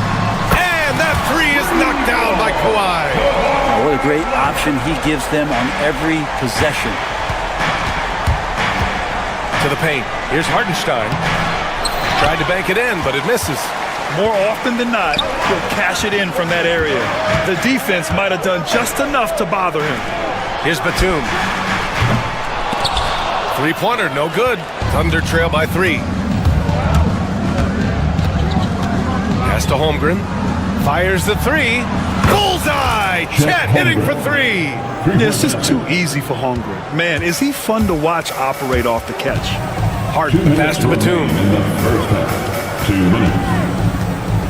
And that 3 is knocked down by Kawhi. Oh, what a great option he gives them on every possession. To the paint. Here's Hartenstein. Tried to bank it in, but it misses. More often than not, he'll cash it in from that area. The defense might have done just enough to bother him. Here's Batum. Three-pointer, no good. Thunder trail by 3. Pass to Holmgren. Fires the 3. Bullseye! Chet hitting for 3. Yeah, it's just too easy for Holmgren. Man, is he fun to watch operate off the catch. Harden, pass to Batum.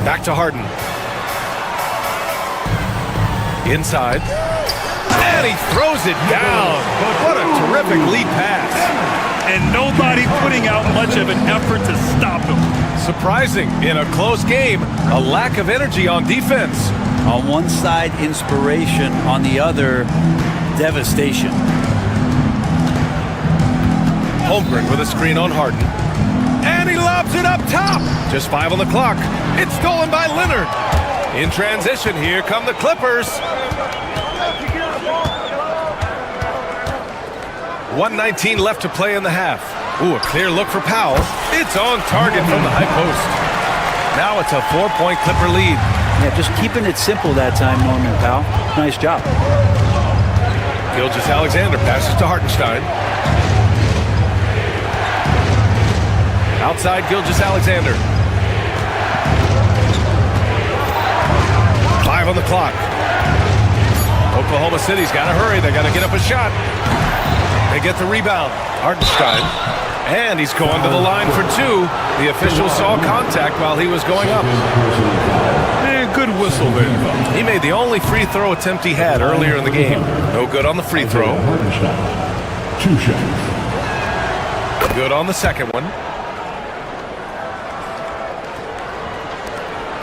Back to Harden. Inside. And he throws it down. What a terrific lead pass. And nobody putting out much of an effort to stop him. Surprising. In a close game, a lack of energy on defense. On one side, inspiration. On the other, devastation. Holmgren with a screen on Harden. And he lobs it up top. Just 5 on the clock. It's stolen by Leonard. In transition, here come the Clippers. 1:19 left to play in the half. Ooh, a clear look for Powell. It's on target from the high post. Now it's a 4-point Clipper lead. Yeah, just keeping it simple that time, Norman Powell. Nice job. Gilgeous-Alexander passes to Hartenstein. Outside Gilgeous-Alexander. 5 on the clock. Oklahoma City's got to hurry. They got to get up a shot. They get the rebound. Hartenstein. And he's going to the line for 2. The official saw contact while he was going up. And good whistle there. He made the only free throw attempt he had earlier in the game. No good on the free throw. 2 shots. Good on the second one.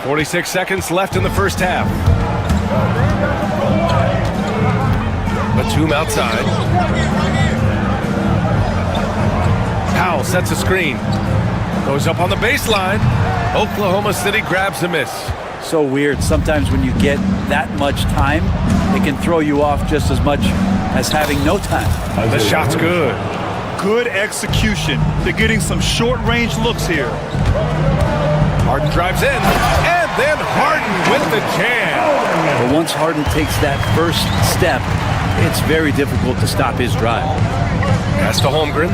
46 seconds left in the first half. Batum outside. Powell sets a screen. Goes up on the baseline. Oklahoma City grabs a miss. So weird. Sometimes when you get that much time, it can throw you off just as much as having no time. The shot's good. Good execution. They're getting some short-range looks here. Harden drives in, and then Harden with the jam. But once Harden takes that first step, it's very difficult to stop his drive. Pass to Holmgren.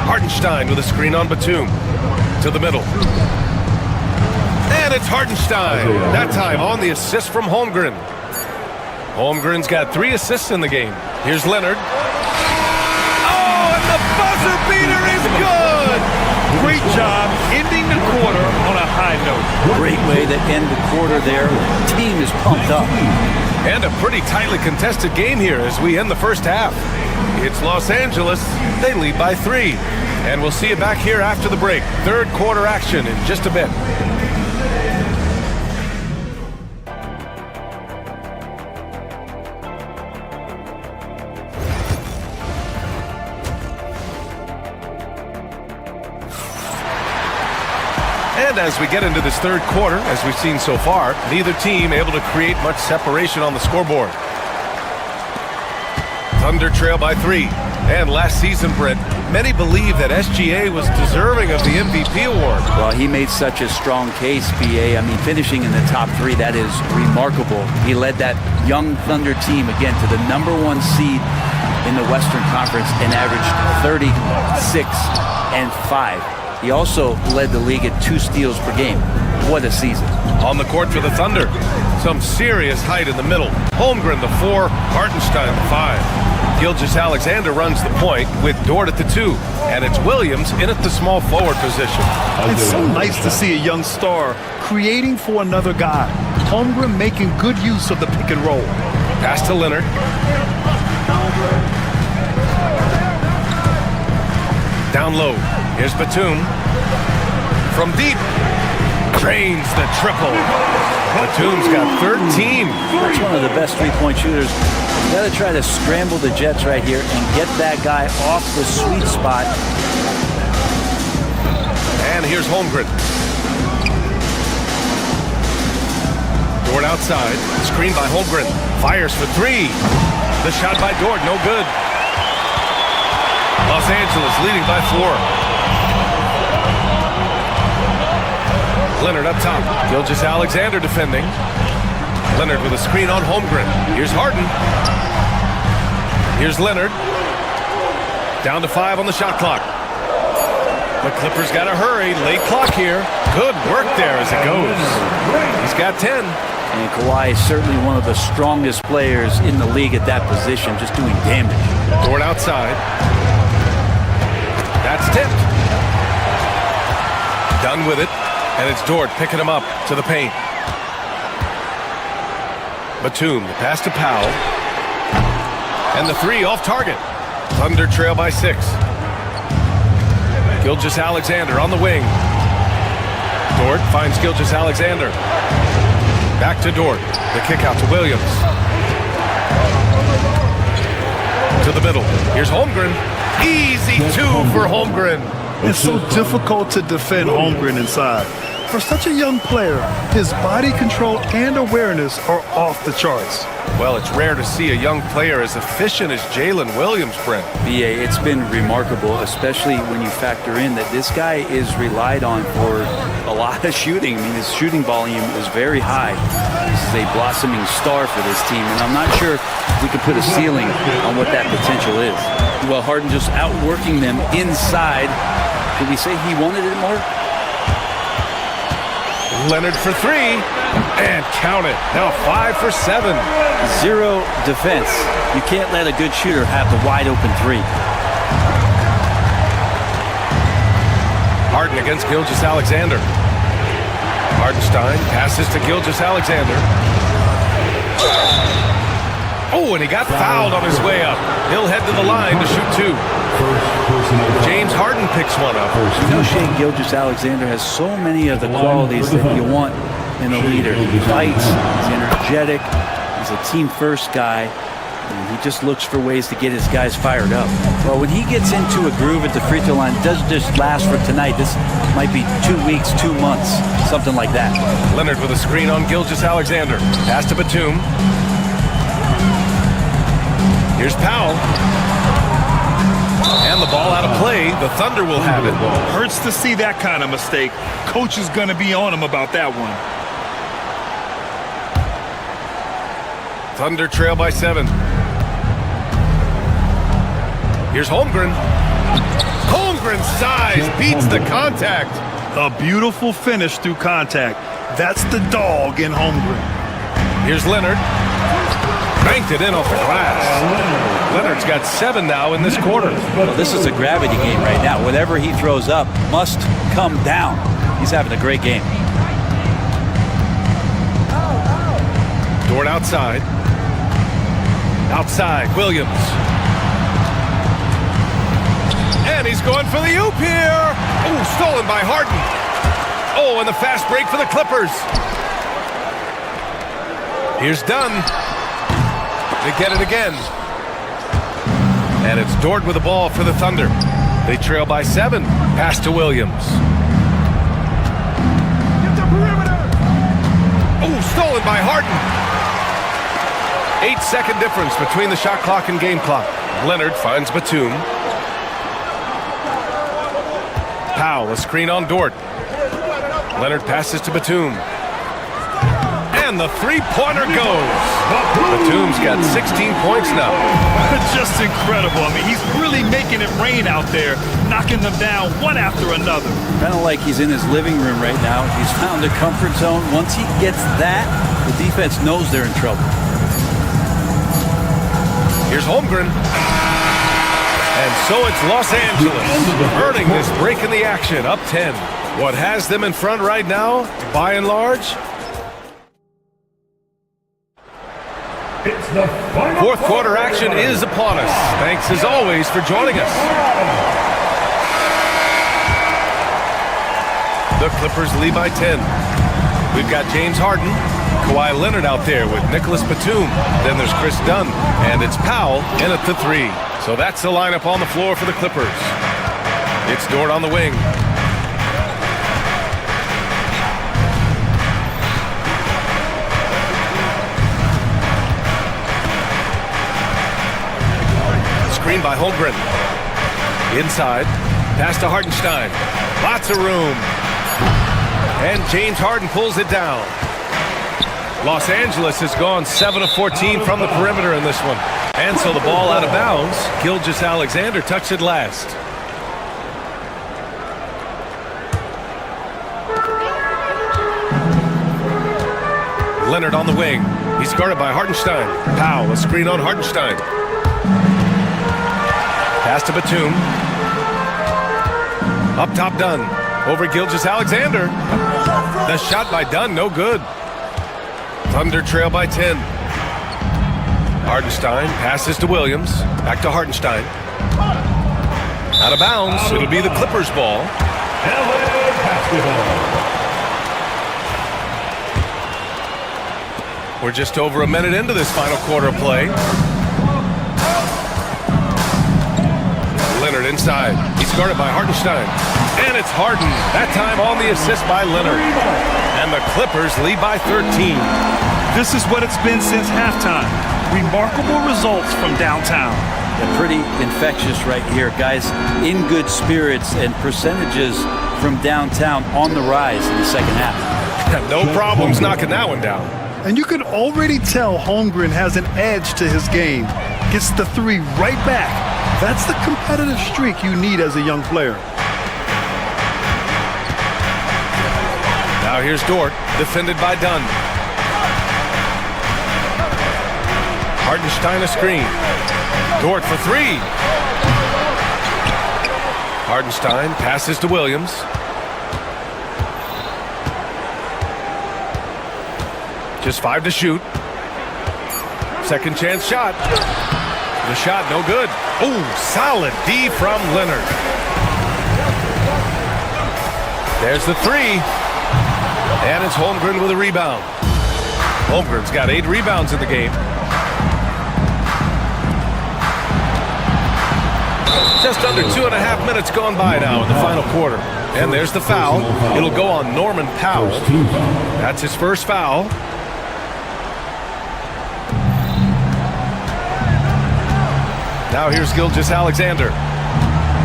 Hartenstein with a screen on Batum. To the middle. And it's Hartenstein. That time on the assist from Holmgren. Holmgren's got 3 assists in the game. Here's Leonard. Oh, and the buzzer beater is good! Great job ending the quarter on a high note. Great way to end the quarter there. The team is pumped up. And a pretty tightly contested game here as we end the first half. It's Los Angeles. They lead by 3. And we'll see you back here after the break. Third quarter action in just a bit. And as we get into this third quarter, as we've seen so far, neither team able to create much separation on the scoreboard. Thunder trail by 3. And last season, Brent, many believe that SGA was deserving of the MVP award. Well, he made such a strong case, BA. I mean, finishing in the top 3, that is remarkable. He led that young Thunder team, again, to the #1 seed in the Western Conference and averaged 36 and 5. He also led the league at 2 steals per game. What a season. On the court for the Thunder, some serious height in the middle. Holmgren, the 4, Hartenstein, the 5. Gilgeous-Alexander runs the point with Dort at the 2. And it's Williams in at the small forward position. It's so nice to see a young star creating for another guy. Holmgren making good use of the pick and roll. Pass to Leonard. Down low. Here's Batum. From deep. Drains the triple. Batum's got 13. That's one of the best three-point shooters. You got to try to scramble the Jets right here and get that guy off the sweet spot. And here's Holmgren. Dort outside. Screen by Holmgren. Fires for 3. The shot by Dort, no good. Los Angeles leading by 4. Leonard up top. Gilgeous-Alexander defending. Leonard with a screen on Holmgren. Here's Harden. Here's Leonard. Down to 5 on the shot clock. The Clippers got to hurry. Late clock here. Good work there as it goes. He's got 10. And Kawhi is certainly one of the strongest players in the league at that position, just doing damage. Dort outside. That's tipped. Done with it. And it's Dort picking him up to the paint. Batum, the pass to Powell. And the 3 off target. Thunder trail by 6. Gilgeous-Alexander on the wing. Dort finds Gilgeous-Alexander. Back to Dort. The kick out to Williams. To the middle. Here's Holmgren. Easy 2 for Holmgren. It's so difficult to defend Holmgren inside. For such a young player, his body control and awareness are off the charts. Well, it's rare to see a young player as efficient as Jalen Williams, Brent. BA, it's been remarkable, especially when you factor in that this guy is relied on for a lot of shooting. I mean, his shooting volume is very high. This is a blossoming star for this team, and I'm not sure we can put a ceiling on what that potential is. Well, Harden just outworking them inside. Did we say he wanted it more? Leonard for three, and count it. Now 5 for 7. Zero defense. You can't let a good shooter have the wide open three. Harden against Gilgeous-Alexander. Hardenstein passes to Gilgeous-Alexander. Oh, and he got fouled on his way up. He'll head to the line to shoot two. James Harden picks one up. You know, Shea Gilgeous-Alexander has so many of the qualities that you want in a leader. He fights, he's energetic, he's a team-first guy, and he just looks for ways to get his guys fired up. Well, when he gets into a groove at the free throw line, it doesn't just last for tonight. This might be 2 weeks, 2 months, something like that. Leonard with a screen on Gilgeous-Alexander. Pass to Batum. Here's Powell. And the ball out of play. The Thunder will have it. Hurts to see that kind of mistake. Coach is going to be on him about that one. Thunder trail by 7. Here's Holmgren. Holmgren's size beats the contact. A beautiful finish through contact. That's the dog in Holmgren. Here's Leonard. Banked it in off the glass. Leonard's got 7 now in this quarter. Well, this is a gravity game right now. Whatever he throws up must come down. He's having a great game. Dort outside. Outside, Williams. And he's going for the oop here. Oh, stolen by Harden. Oh, and the fast break for the Clippers. Here's Dunn. They get it again. And it's Dort with the ball for the Thunder. They trail by 7. Pass to Williams. Oh, stolen by Harden. 8-second difference between the shot clock and game clock. Leonard finds Batum. Powell, a screen on Dort. Leonard passes to Batum. And the three-pointer goes. Batum's got 16 points now. Just incredible. I mean, he's really making it rain out there, knocking them down one after another. Kind of like he's in his living room right now. He's found a comfort zone. Once he gets that, the defense knows they're in trouble. Here's Holmgren. And so it's Los Angeles earning this break in the action, up 10. What has them in front right now, by and large? Fourth quarter action is upon us. Thanks as always for joining us. The Clippers lead by 10. We've got James Harden, Kawhi Leonard out there with Nicholas Batum. Then there's Chris Dunn, and it's Powell in at the 3. So that's the lineup on the floor for the Clippers. It's Dort on the wing. Screen by Holmgren. Inside. Pass to Hardenstein. Lots of room. And James Harden pulls it down. Los Angeles has gone 7 of 14 from the perimeter in this one. And so the ball out of bounds. Gilgeous-Alexander touched it last. Leonard on the wing. He's guarded by Hardenstein. Powell, a screen on Hardenstein. Pass to Batum. Up top, Dunn. Over Gilgeous-Alexander. The shot by Dunn, no good. Thunder trail by 10. Hardenstein passes to Williams. Back to Hardenstein. Out of bounds. It'll be the Clippers' ball. We're just over a minute into this final quarter of play. Leonard inside. He's guarded by Hardenstein. And it's Harden. That time on the assist by Leonard. And the Clippers lead by 13. This is what it's been since halftime. Remarkable results from downtown. They're pretty infectious right here. Guys in good spirits and percentages from downtown on the rise in the second half. No problems knocking that one down. And you can already tell Holmgren has an edge to his game. Gets the 3 right back. That's the competitive streak you need as a young player. Now Now here's Dort, defended by Dunn. Hartenstein a screen. Dort for three. Hartenstein passes to Williams. Just 5 to shoot. Second chance shot. The shot no good. Ooh, solid D from Leonard. There's the three. And it's Holmgren with a rebound. Holmgren's got 8 rebounds in the game. Just under 2.5 minutes gone by now in the final quarter. And there's the foul. It'll go on Norman Powell. That's his first foul. Now here's Gilgeous-Alexander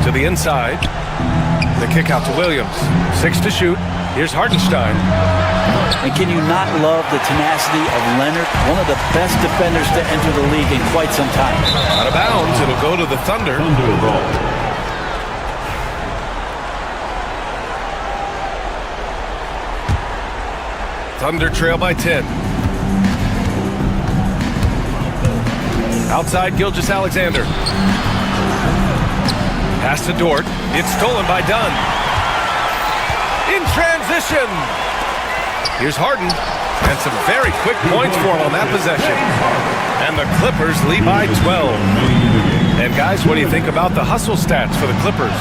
to the inside. The kick out to Williams. 6 to shoot. Here's Hartenstein. And can you not love the tenacity of Leonard? One of the best defenders to enter the league in quite some time. Out of bounds, it'll go to the Thunder. Thunder trail by 10. Outside Gilgeous-Alexander. Pass to Dort. It's stolen by Dunn. In transition. Here's Harden. And some very quick points for him on that possession. And the Clippers lead by 12. And guys, what do you think about the hustle stats for the Clippers?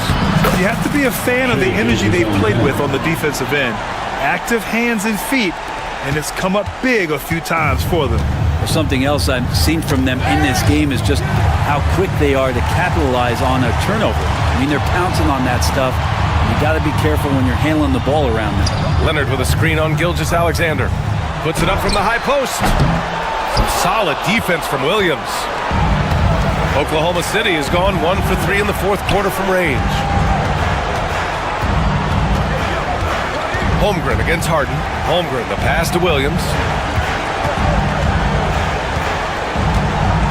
You have to be a fan of the energy they've played with on the defensive end. Active hands and feet, and it's come up big a few times for them. Something else I've seen from them in this game is just how quick they are to capitalize on a turnover. I mean, they're pouncing on that stuff. You got to be careful when you're handling the ball around them. Leonard with a screen on Gilgeous-Alexander. Puts it up from the high post. Some solid defense from Williams. Oklahoma City has gone 1 for 3 in the fourth quarter from range. Holmgren against Harden. Holmgren, the pass to Williams.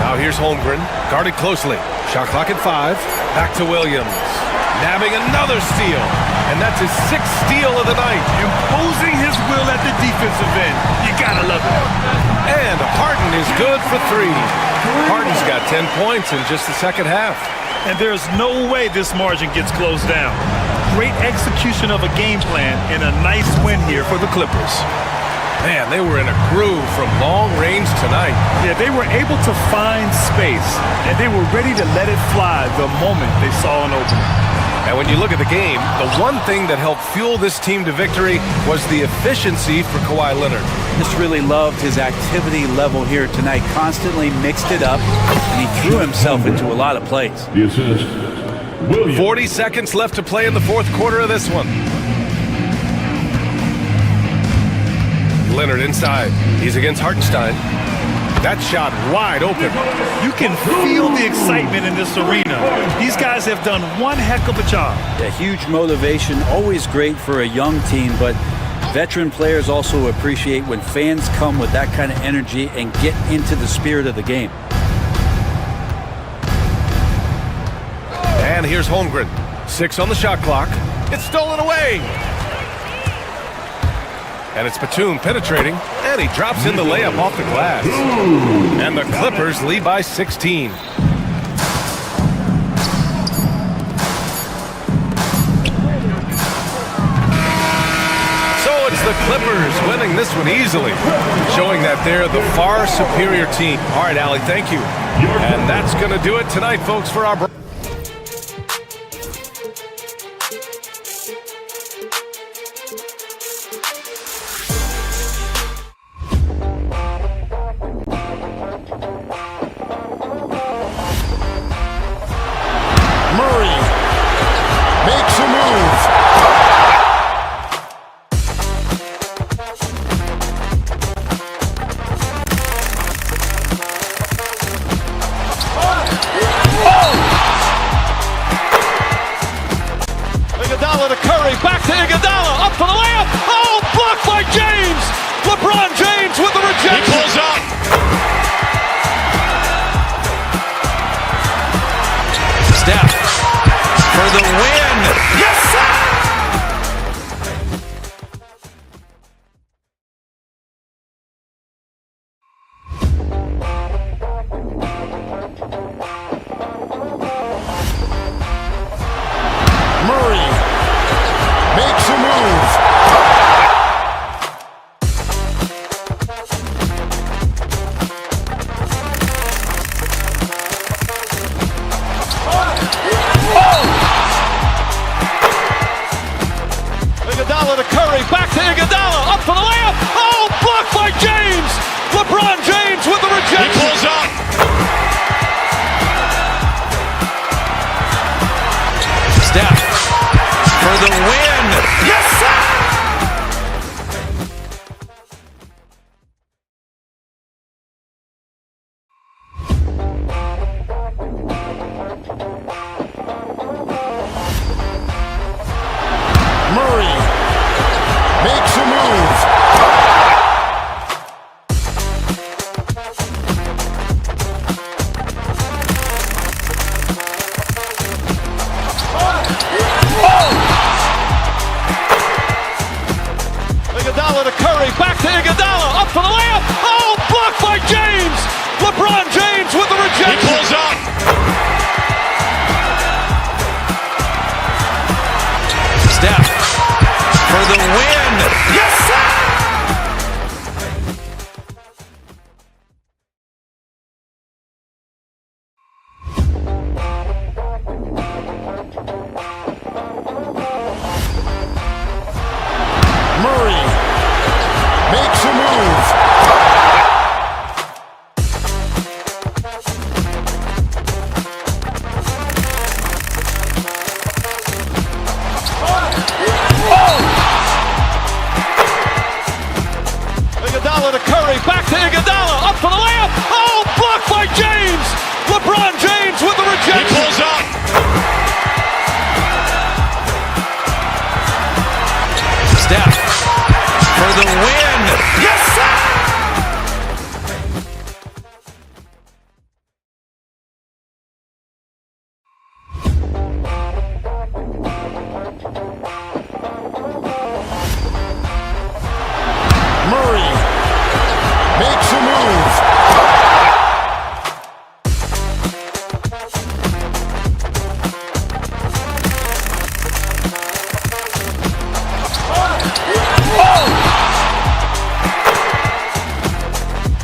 Now here's Holmgren, guarded closely. Shot clock at 5. Back to Williams. Nabbing another steal. And that's his 6th steal of the night. Imposing his will at the defensive end. You gotta love it. And Harden is good for 3. Harden's got 10 points in just the second half. And there's no way this margin gets closed down. Great execution of a game plan and a nice win here for the Clippers. Man, they were in a groove from long range tonight. Yeah, they were able to find space, and they were ready to let it fly the moment they saw an opening. And when you look at the game, the one thing that helped fuel this team to victory was the efficiency for Kawhi Leonard. Just really loved his activity level here tonight. Constantly mixed it up, and he threw himself into a lot of plays. The assist, Williams. 40 seconds left to play in the fourth quarter of this one. Leonard inside. He's against Hartenstein. That shot wide open. You can feel the excitement in this arena. These guys have done one heck of a job. A huge motivation, always great for a young team, but veteran players also appreciate when fans come with that kind of energy and get into the spirit of the game. And here's Holmgren. 6 on the shot clock. It's stolen away. And it's Batum penetrating, and he drops in the layup off the glass. And the Clippers lead by 16. So it's the Clippers winning this one easily, showing that they're the far superior team. All right, Allie, thank you. And that's going to do it tonight, folks, for our makes a move. Iguodala to Curry, back to Iguodala, up for the layup. Oh, blocked by James. LeBron James with the rejection. He pulls up. Steph for the win. Yes, sir! the win. Yes, sir! Murray makes a move. Iguodala to Curry, back to Iguodala, up for the layup. Oh, blocked by James. LeBron James with the rejection. He pulls up. Steph for the win. Yes, sir! Murray makes a move. Iguodala to Curry, back to Iguodala, up for the layup. Oh, blocked by James. LeBron James with the rejection. He pulls up. Steph for the win. Yes, sir! Murray makes a move.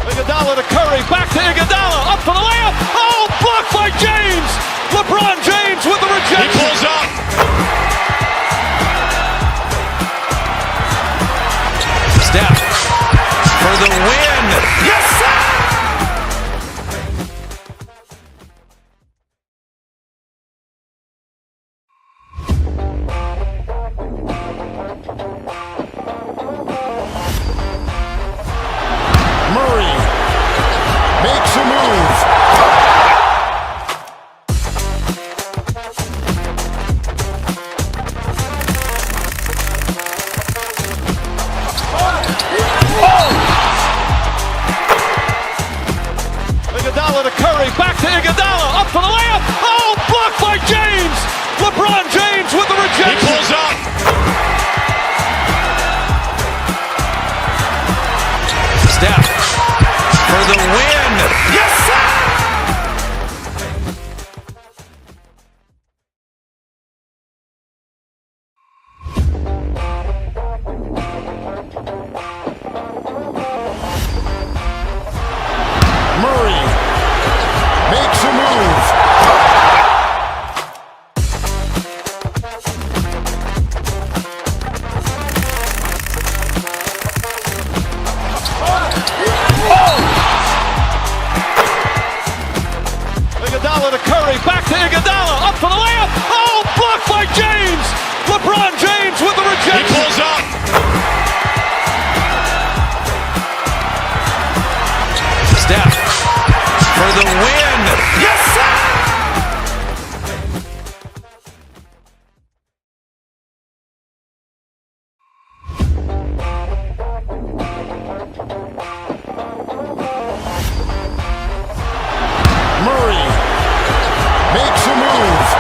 Iguodala to Curry, back to Iguodala, up for the layup. Oh, blocked by James. LeBron James with the rejection. He pulls up. Steph for the win. Yes, sir! Murray makes a move. Iguodala to Curry, back to Iguodala, up for the layup. Oh, blocked by James. LeBron James with the rejection. He pulls up. Steph for the win. Yes, sir! Murray makes a move. Iguodala to Curry, back to Iguodala, up for the layup. Oh, blocked by James. LeBron James with the rejection. He pulls up. Steph for the win. Yes, sir! Murray makes a move.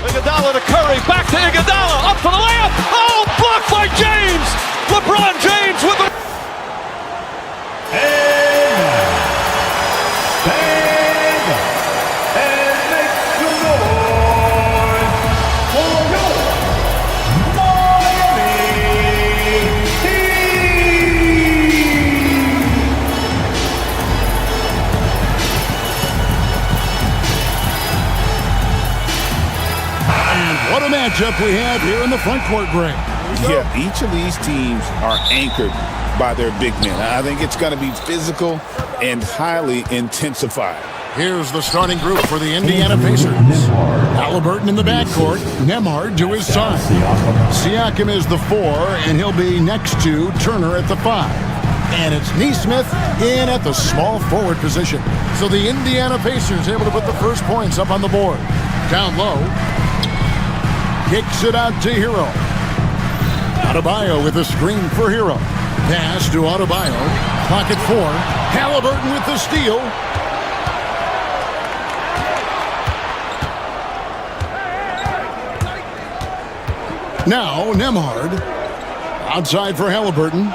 Iguodala to Curry, back to Iguodala, up for the layup. Oh, blocked by James. LeBron James with the... What a matchup we have here in the front court, Greg. Yeah, each of these teams are anchored by their big men. I think it's going to be physical and highly intensified. Here's the starting group for the Indiana Pacers. Halliburton in the backcourt. Nembhard to his side. Siakam is the 4, and he'll be next to Turner at the 5. And it's Nesmith in at the small forward position. So the Indiana Pacers able to put the first points up on the board. Down low. Kicks it out to Hero. Adebayo with the screen for Hero. Pass to Adebayo. Clock at 4. Halliburton with the steal. Now Nembhard. Outside for Halliburton.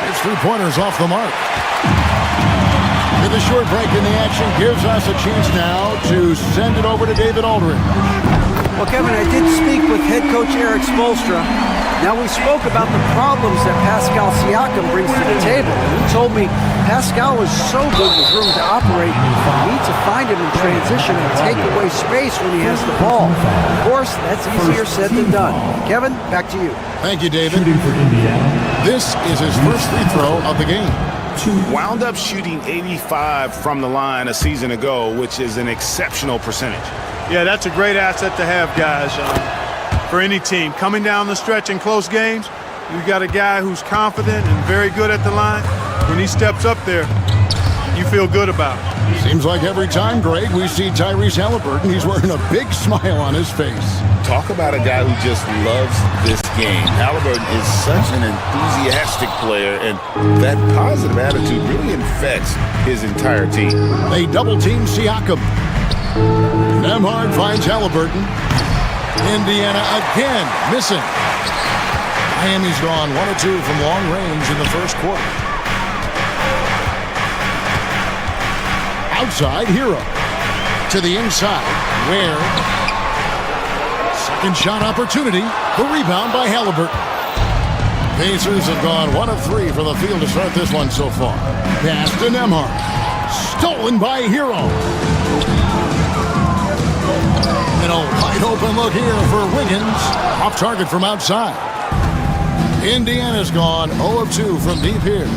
His three-pointers off the mark. With a short break in the action gives us a chance now to send it over to David Aldridge. Well, Kevin, I did speak with head coach Eric Spoelstra. Now, we spoke about the problems that Pascal Siakam brings to the table. And he told me Pascal is so good with room to operate, you need to find him in transition and take away space when he has the ball. Of course, that's easier said than done. Kevin, back to you. Thank you, David. This is his first free throw of the game. Wound up shooting 85 from the line a season ago, which is an exceptional percentage. Yeah, that's a great asset to have, guys, for any team. Coming down the stretch in close games, you've got a guy who's confident and very good at the line. When he steps up there, you feel good about it. Seems like every time, Greg, we see Tyrese Halliburton, he's wearing a big smile on his face. Talk about a guy who just loves this game. Halliburton is such an enthusiastic player, and that positive attitude really infects his entire team. They double-team Siakam. Nembhard finds Halliburton. Indiana again missing. Miami's gone 1 of 2 from long range in the first quarter. Outside, Hero. To the inside, where second shot opportunity. The rebound by Halliburton. Pacers have gone 1 of 3 from the field to start this one so far. Pass to Nembhard. Stolen by Hero. And a wide open look here for Wiggins. Off target from outside. Indiana's gone 0 of 2 from deep here.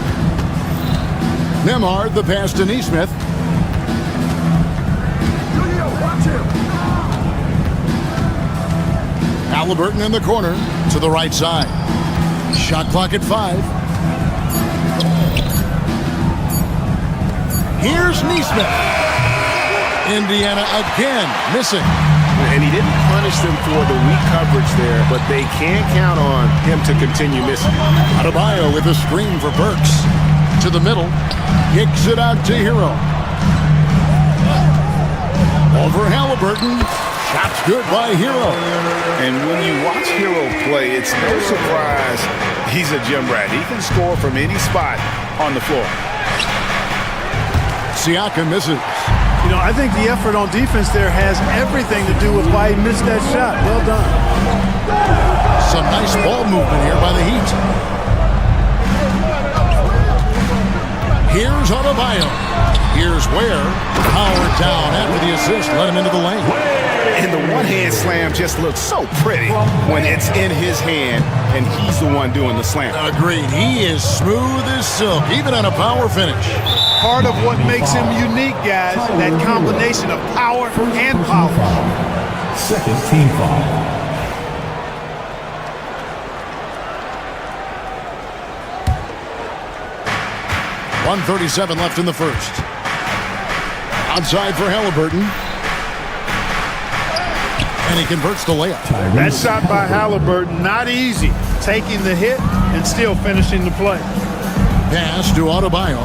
Nembhard, the pass to Nesmith. Halliburton in the corner to the right side. Shot clock at 5. Here's Nesmith. Indiana again missing. And he didn't punish them for the weak coverage there, but they can count on him to continue missing. Adebayo with a screen for Burks. To the middle. Kicks it out to Hero. Over Halliburton. Shot's good by Hero. And when you watch Hero play, it's no surprise he's a gym rat. He can score from any spot on the floor. Siakam misses. You know, I think the effort on defense there has everything to do with why he missed that shot. Well done. Some nice ball movement here by the Heat. Here's Adebayo. Here's Ware. Powered down after the assist. Let him into the lane. And the one-hand slam just looks so pretty when it's in his hand and he's the one doing the slam. Agreed. He is smooth as silk, even on a power finish. Part of what makes him unique, guys, that combination of power and polish. Second team foul. .137 left in the first. Outside for Halliburton. And he converts the layup. That shot by Halliburton, not easy. Taking the hit and still finishing the play. Pass to Adebayo.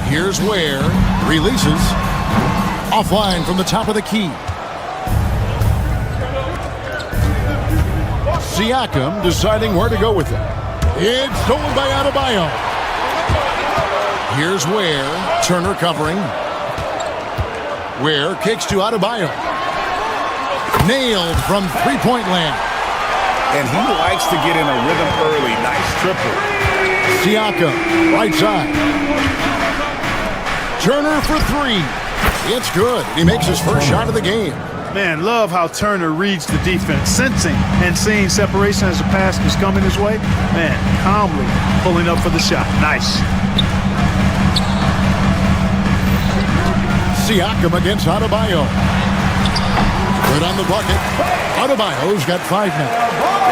Here's Ware. Releases. Offline from the top of the key. Siakam deciding where to go with it. It's stolen by Adebayo. Here's Ware. Turner covering. Ware kicks to Adebayo. Nailed from three-point land. And he likes to get in a rhythm early. Nice triple. Siakam, right side. Turner for 3. It's good. He makes his first shot of the game. Man, love how Turner reads the defense, sensing and seeing separation as the pass is coming his way. Man, calmly pulling up for the shot. Nice. Siakam against Adebayo. Good on the bucket. Adebayo's got 5 now.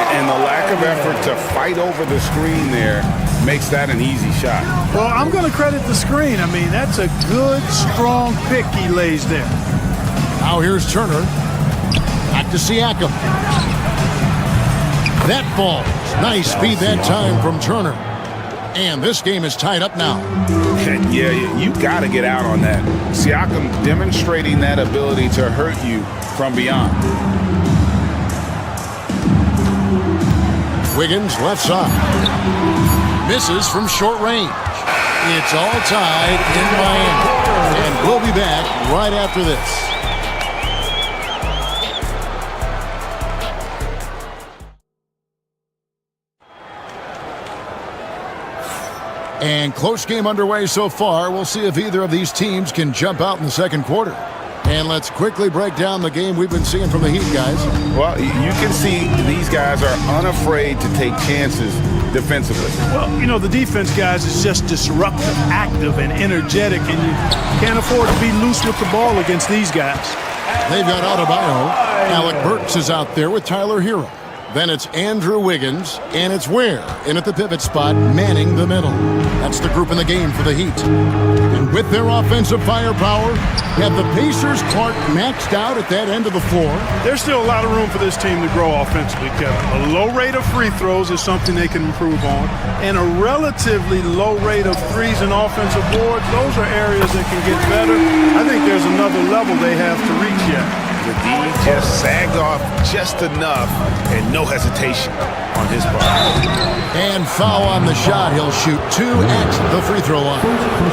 And the lack of effort to fight over the screen there makes that an easy shot. Well, I'm going to credit the screen. I mean, that's a good, strong pick he lays there. Now here's Turner. Back to Siakam. That ball. Nice speed that time from Turner. And this game is tied up now. Yeah, you got to get out on that. Siakam demonstrating that ability to hurt you from beyond. Wiggins left side. Misses from short range. It's all tied in Miami. And we'll be back right after this. And close game underway so far. We'll see if either of these teams can jump out in the second quarter. And let's quickly break down the game we've been seeing from the Heat, guys. Well, you can see these guys are unafraid to take chances defensively. Well, you know, the defense, guys, is just disruptive, active, and energetic, and you can't afford to be loose with the ball against these guys. They've got Adebayo. Alec Burks is out there with Tyler Hero. Then it's Andrew Wiggins, and it's Ware in at the pivot spot, manning the middle. That's the group in the game for the Heat. And with their offensive firepower, have the Pacers Clark maxed out at that end of the floor. There's still a lot of room for this team to grow offensively, Kevin. A low rate of free throws is something they can improve on, and a relatively low rate of threes and offensive boards. Those are areas that can get better. I think there's another level they have to reach yet. The D just sagged off just enough and no hesitation on his part. And foul on the shot. He'll shoot 2 at the free throw line.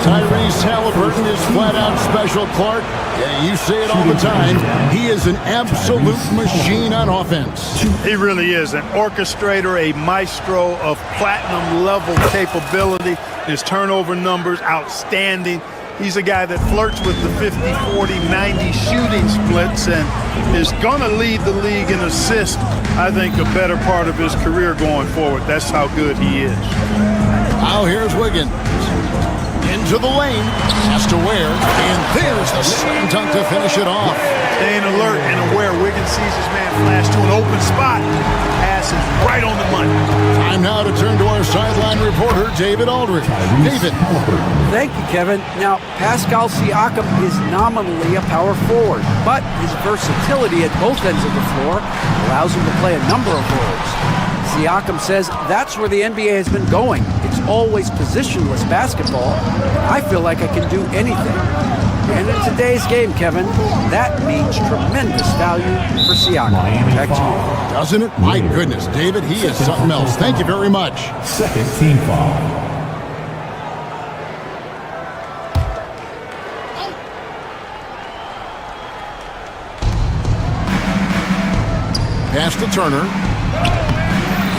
Tyrese Halliburton is flat out special, Clark. Yeah, you say it all the time. He is an absolute machine on offense. He really is an orchestrator, a maestro of platinum level capability. His turnover numbers outstanding. He's a guy that flirts with the 50, 40, 90 shooting splits and is going to lead the league in assists, I think, a better part of his career going forward. That's how good he is. Now here's Wiggins. Into the lane. Has to Ware. And there's the slam dunk to finish it off. Staying alert and aware. Wiggins sees his man flash to an open spot. Pass is right on the money. Time now to turn to our sideline reporter, David Aldridge. David. Thank you, Kevin. Now, Pascal Siakam is nominally a power forward, but his versatility at both ends of the floor allows him to play a number of roles. Siakam says that's where the NBA has been going. It's always positionless basketball. I feel like I can do anything. And in today's game, Kevin, that means tremendous value for Siakam. Back to you. Doesn't it? My goodness, David, he is something else. Thank you very much. Second team foul. Pass to Turner.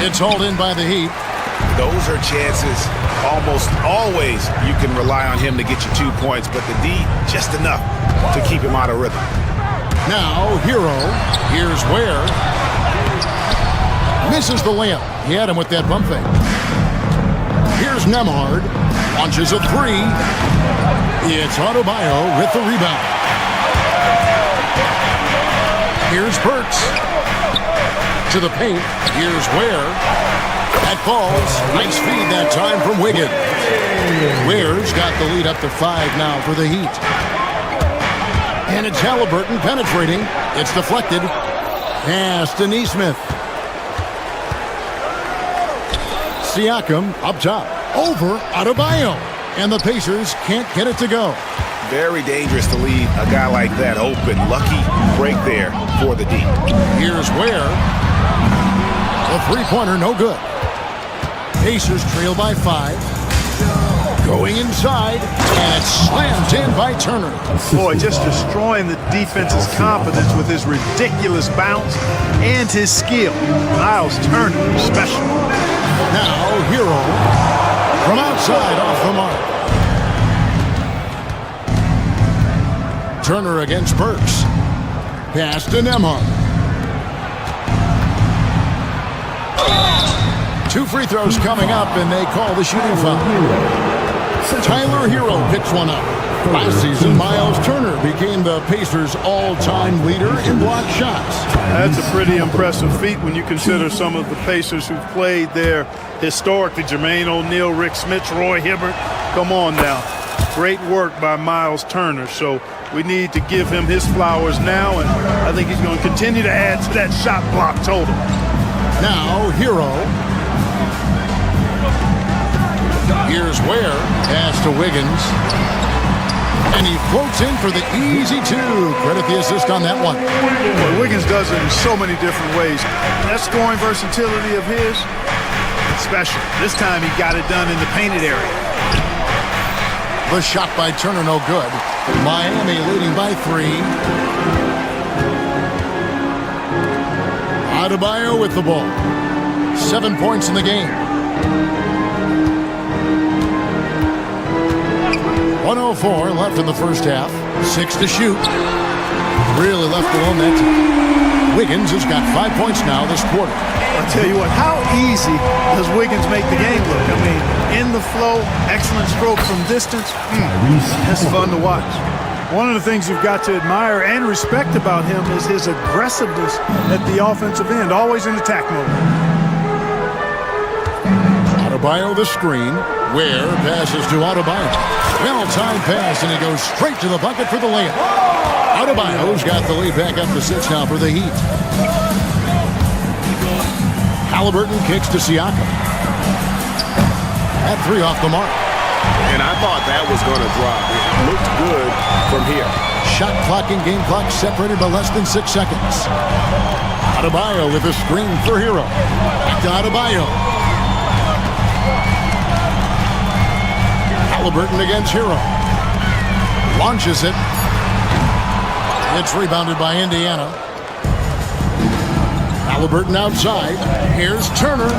It's hauled in by the Heat. Those are chances almost always you can rely on him to get you 2 points, but the D just enough to keep him out of rhythm. Now, Hero. Here's Ware. Misses the layup. He had him with that bump fake. Here's Nemhard. Launches a 3. It's Adebayo with the rebound. Here's Burks. To the paint. Here's Ware. That falls. Nice feed that time from Wiggins. Ware's got the lead up to 5 now for the Heat. And it's Halliburton penetrating. It's deflected. Pass to Nesmith. Siakam up top. Over Adebayo. And the Pacers can't get it to go. Very dangerous to leave a guy like that open. Lucky break there for the D. Here's Ware. The three-pointer, no good. Pacers trail by 5. Going inside, and it's slammed in by Turner. Boy, just destroying the defense's confidence with his ridiculous bounce and his skill. Miles Turner, special. Now, Hero from outside off the mark. Turner against Burks. Pass to Nembhard. 2 free throws coming up, and they call the shooting foul. Tyler Hero picks one up. Last season, Miles Turner became the Pacers' all-time leader in block shots. That's a pretty impressive feat when you consider some of the Pacers who've played there historically. Jermaine O'Neal, Rick Smith, Roy Hibbert. Come on now. Great work by Miles Turner. So we need to give him his flowers now, and I think he's going to continue to add to that shot block total. Now, Hero. Here's Ware. Pass to Wiggins. And he floats in for the easy 2. Credit the assist on that one. Boy, Wiggins does it in so many different ways. That scoring versatility of his, special. This time he got it done in the painted area. The shot by Turner, no good. Miami leading by 3. Adebayo with the ball. 7 points in the game. 1:04 left in the first half. 6 to shoot. Really left alone that time. Wiggins has got 5 points now this quarter. I'll tell you what, how easy does Wiggins make the game look? I mean, in the flow, excellent stroke from distance. That's fun to watch. One of the things you've got to admire and respect about him is his aggressiveness at the offensive end, always in attack mode. Adebayo the screen. Ware passes to Adebayo. Well-timed pass, and he goes straight to the bucket for the layup. Adebayo's got the lead back up to 6 now for the Heat. Halliburton kicks to Siakam. At 3 off the mark. And I thought that was going to drop. It looked good from here. Shot clock and game clock separated by less than 6 seconds. Adebayo with a screen for Hero. Back to Adebayo. Halliburton against Hero. Launches it. It's rebounded by Indiana. Halliburton outside. Here's Turner.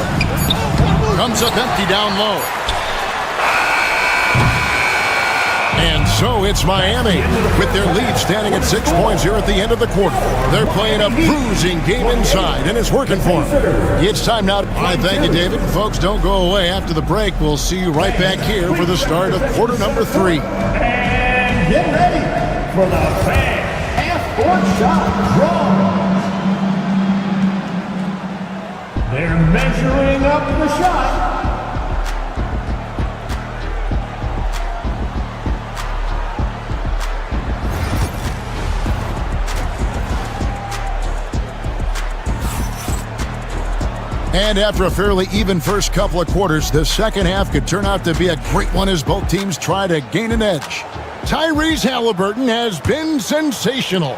Comes up empty down low. And so it's Miami with their lead standing at 6 points here at the end of the quarter. They're playing a bruising game inside, and it's working for them. It's time now. All right, thank you, David. Folks, don't go away. After the break, we'll see you right back here for the start of quarter number 3. And get ready for the fan half-court shot draw. They're measuring up the shot. And after a fairly even first couple of quarters, the second half could turn out to be a great one as both teams try to gain an edge. Tyrese Halliburton has been sensational.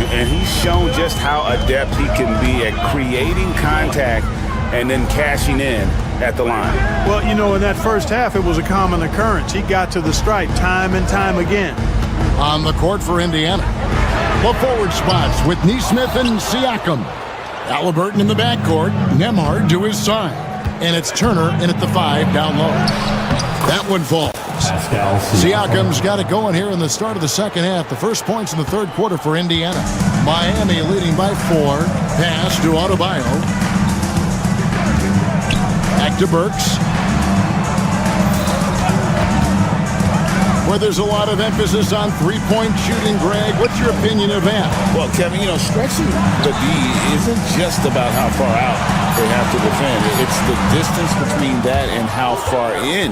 And he's shown just how adept he can be at creating contact and then cashing in at the line. Well, you know, in that first half, it was a common occurrence. He got to the stripe time and time again. On the court for Indiana. The forward spots with Nesmith and Siakam. Halliburton in the backcourt, Nembhard to his side. And it's Turner in at the 5 down low. That one falls. Siakam's got it going here in the start of the second half. The first points in the third quarter for Indiana. Miami leading by 4. Pass to Adebayo. Back to Burks. Where there's a lot of emphasis on three-point shooting, Greg. What's your opinion of that? Well, Kevin, you know, stretching the D isn't just about how far out they have to defend. It's the distance between that and how far in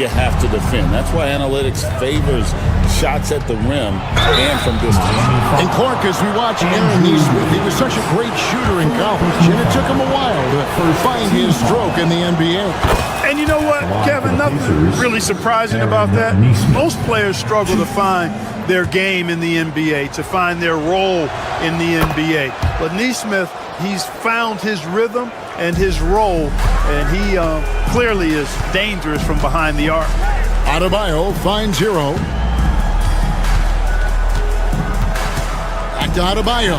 you have to defend. That's why analytics favors shots at the rim and from distance. And Clark, as we watch Aaron Nesmith, he was such a great shooter in college, and it took him a while to find his stroke in the NBA. And you know what, Kevin, nothing really surprising about that. Most players struggle to find their game in the NBA, to find their role in the NBA. But Nesmith, he's found his rhythm and his role, and he clearly is dangerous from behind the arc. Adebayo finds Hero. Back to Adebayo.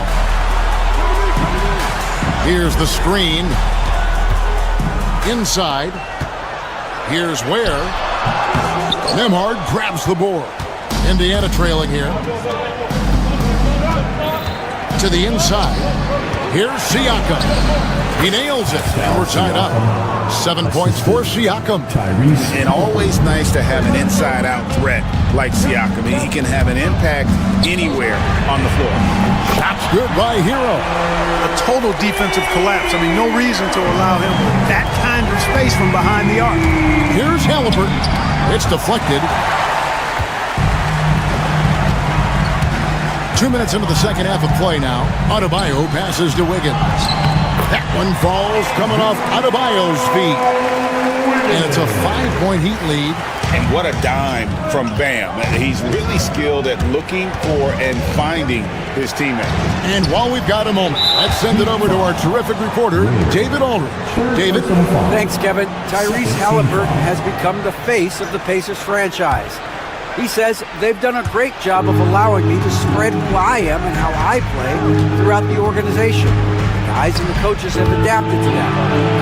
Here's the screen. Inside. Here's Ware. Nembhard grabs the board. Indiana trailing here. To the inside. Here's Siakam. He nails it, and we're tied up. 7 points for Siakam. And always nice to have an inside-out threat like Siakam. He can have an impact anywhere on the floor. Shots good by Hero. A total defensive collapse. I mean, no reason to allow him that kind of space from behind the arc. Here's Halliburton. It's deflected. 2 minutes into the second half of play now. Adebayo passes to Wiggins. That one falls coming off Adebayo's feet. And it's a 5-point Heat lead. And what a dime from Bam. He's really skilled at looking for and finding his teammate. And while we've got a moment, let's send it over to our terrific reporter, David Aldridge. David? Thanks, Kevin. Tyrese Halliburton has become the face of the Pacers franchise. He says they've done a great job of allowing me to spread who I am and how I play throughout the organization. The guys and the coaches have adapted to that.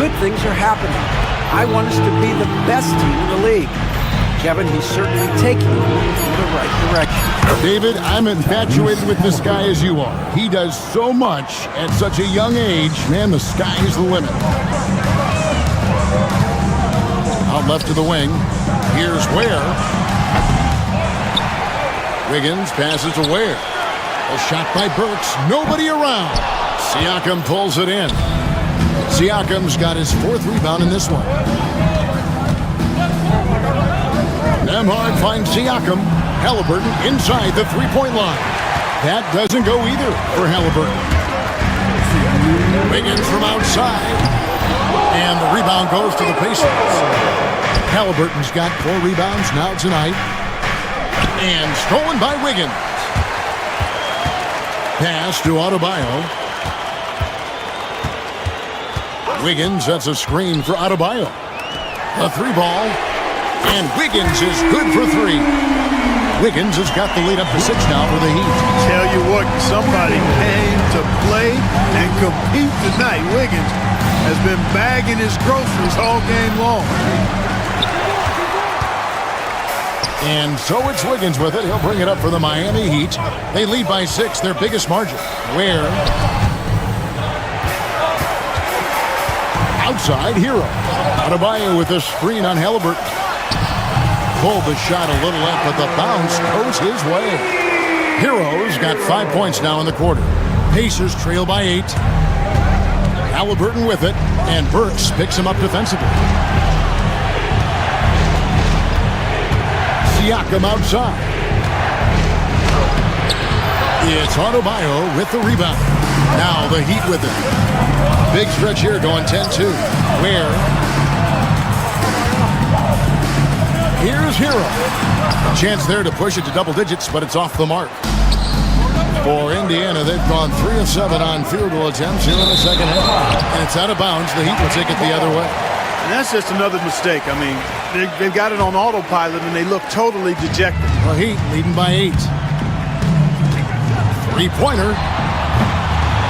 Good things are happening. I want us to be the best team in the league. Kevin, he's certainly taking it in the right direction. David, I'm infatuated with this guy as you are. He does so much at such a young age. Man, the sky is the limit. Out left to the wing. Here's Ware. Wiggins passes to Ware. A shot by Burks. Nobody around. Siakam pulls it in. Siakam's got his 4th rebound in this one. Nembhard finds Siakam. Halliburton inside the 3-point line. That doesn't go either for Halliburton. Wiggins from outside. And the rebound goes to the Pacers. Halliburton's got 4 rebounds now tonight. And stolen by Wiggins. Pass to Adebayo. Wiggins sets a screen for Adebayo. A 3-ball. And Wiggins is good for 3. Wiggins has got the lead up to 6 now for the Heat. Tell you what, somebody came to play and compete tonight. Wiggins has been bagging his groceries all game long. And so it's Wiggins with it. He'll bring it up for the Miami Heat. They lead by 6, their biggest margin. Where? Outside, Hero. Adebayo with a screen on Halliburton. Pulled the shot a little left, but the bounce goes his way. Hero's got 5 points now in the quarter. Pacers trail by 8. Halliburton with it, and Burks picks him up defensively. Siakam outside. It's Adebayo with the rebound. Now the Heat with it. Big stretch here going 10-2. Where? Here's Hero. A chance there to push it to double digits, but it's off the mark. For Indiana, they've gone 3 of 7 on field goal attempts here in the second half. And it's out of bounds. The Heat will take it the other way. And that's just another mistake. I mean, they've got it on autopilot, and they look totally dejected. The Heat leading by 8. 3-pointer.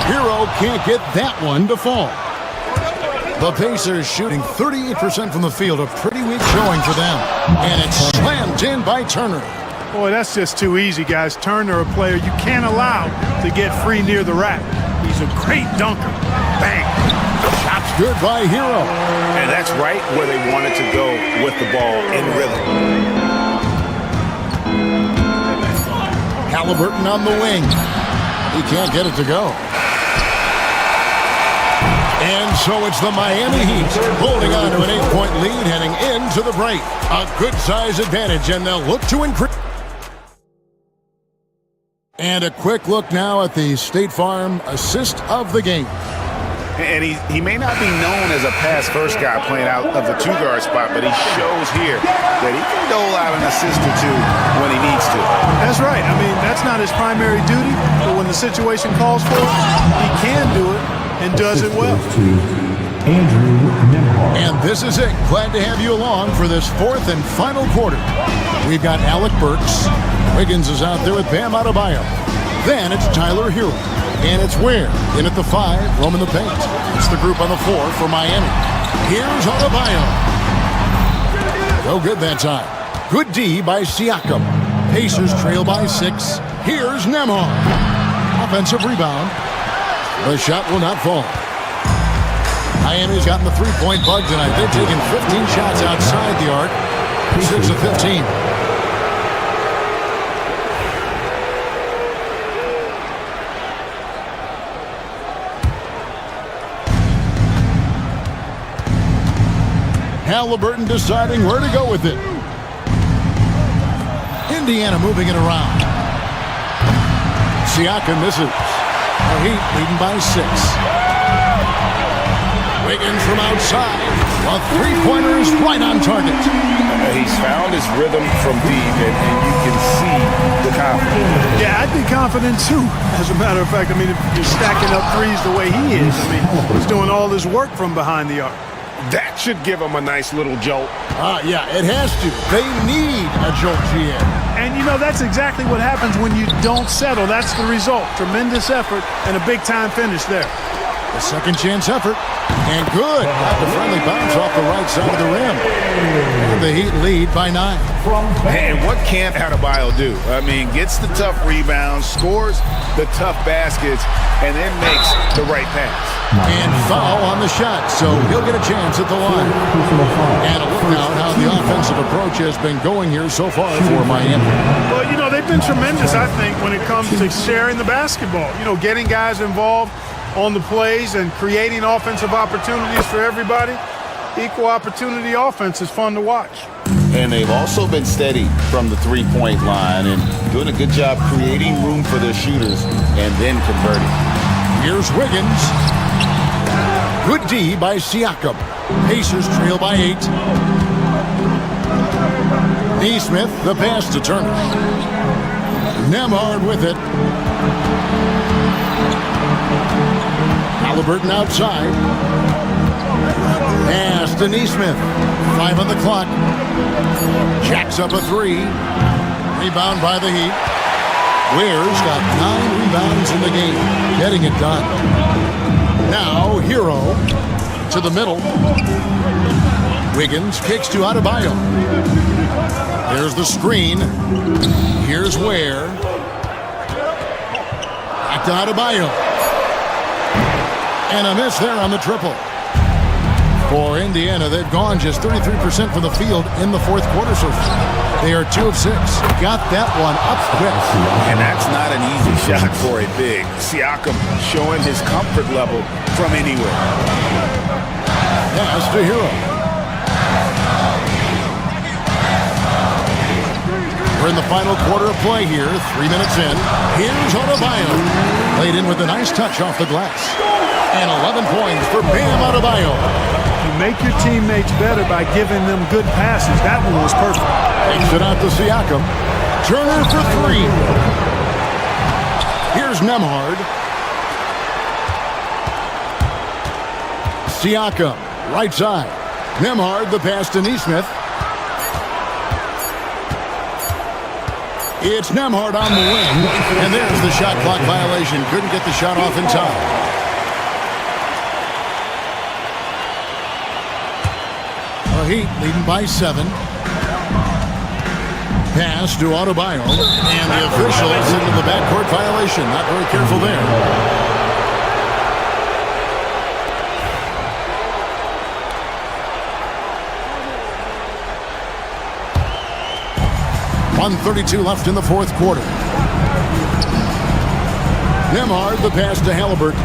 Hero can't get that one to fall. The Pacers shooting 38% from the field. A pretty weak showing for them. And it's slammed in by Turner. Boy, that's just too easy, guys. Turner, a player you can't allow to get free near the rack. He's a great dunker. Bang. Shot's good by Hero. And that's right where they wanted to go with the ball in rhythm. Halliburton on the wing. He can't get it to go. And so it's the Miami Heat holding on to an 8-point lead heading into the break. A good size advantage, and they'll look to increase. And a quick look now at the State Farm assist of the game. And he may not be known as a pass-first guy playing out of the 2-guard spot, but he shows here that he can dole out an assist or 2 when he needs to. That's right. I mean, that's not his primary duty, but when the situation calls for it, he can do it and does it well. And this is it. Glad to have you along for this 4th and final quarter. We've got Alec Burks. Wiggins is out there with Bam Adebayo. Then it's Tyler Hero. And it's Ware in at the 5, roaming the paint. It's the group on the 4 for Miami. Here's Adebayo. No good that time. Good D by Siakam. Pacers trail by 6. Here's Nembhard. Offensive rebound. The shot will not fall. Miami's gotten the three-point bug tonight. They've taken 15 shots outside the arc. 6 of 15. Halliburton deciding where to go with it. Indiana moving it around. Siakam misses. The Heat leading by 6. Wiggins from outside. A three-pointer is right on target. He's found his rhythm from deep, and you can see the confidence. Yeah, I'd be confident too. As a matter of fact, I mean, if you're stacking up threes the way he is, I mean, he's doing all this work from behind the arc. That should give him a nice little jolt. Yeah, it has to. They need a jolt, GM. And, you know, that's exactly what happens when you don't settle. That's the result. Tremendous effort and a big-time finish there. A second-chance effort. And good. Got the friendly bounce off the right side of the rim. And the Heat lead by 9. And what can't Adebayo do? I mean, gets the tough rebounds, scores the tough baskets, and then makes the right pass. And foul on the shot, so he'll get a chance at the line. And a look now at how the offensive approach has been going here so far for Miami. Well, you know, they've been tremendous, I think, when it comes to sharing the basketball. You know, getting guys involved on the plays and creating offensive opportunities for everybody. Equal opportunity offense is fun to watch. And they've also been steady from the three-point line and doing a good job creating room for their shooters and then converting. Here's Wiggins. Good D by Siakam. Pacers trail by 8. Neesmith, the pass to Turner. Nembhard with it. Halliburton outside. Pass to Neesmith. 5 on the clock. Jacks up a 3. Rebound by the Heat. Ware's got 9 rebounds in the game. Getting it done. Now, Hero to the middle. Wiggins kicks to Adebayo. There's the screen. Here's Ware. Back to Adebayo. And a miss there on the triple. For Indiana, they've gone just 33% from the field in the fourth quarter so far. They are 2 of 6. Got that one up quick. And that's not an easy shot for a big. Siakam showing his comfort level from anywhere. Pass to Hero. We're in the final quarter of play here. 3 minutes in. Here's Adebayo. Played in with a nice touch off the glass. And 11 points for Bam Adebayo. You make your teammates better by giving them good passes. That one was perfect. Takes it out to Siakam. Turner for 3. Here's Nembhard. Siakam, right side. Nembhard, the pass to Neesmith. It's Nembhard on the wing. And there's the shot clock violation. Couldn't get the shot off in time. Heat leading by 7. Pass to Adebayo. And the official is into the backcourt violation. Not very careful there. .132 left in the fourth quarter. Nembhard, the pass to Halliburton.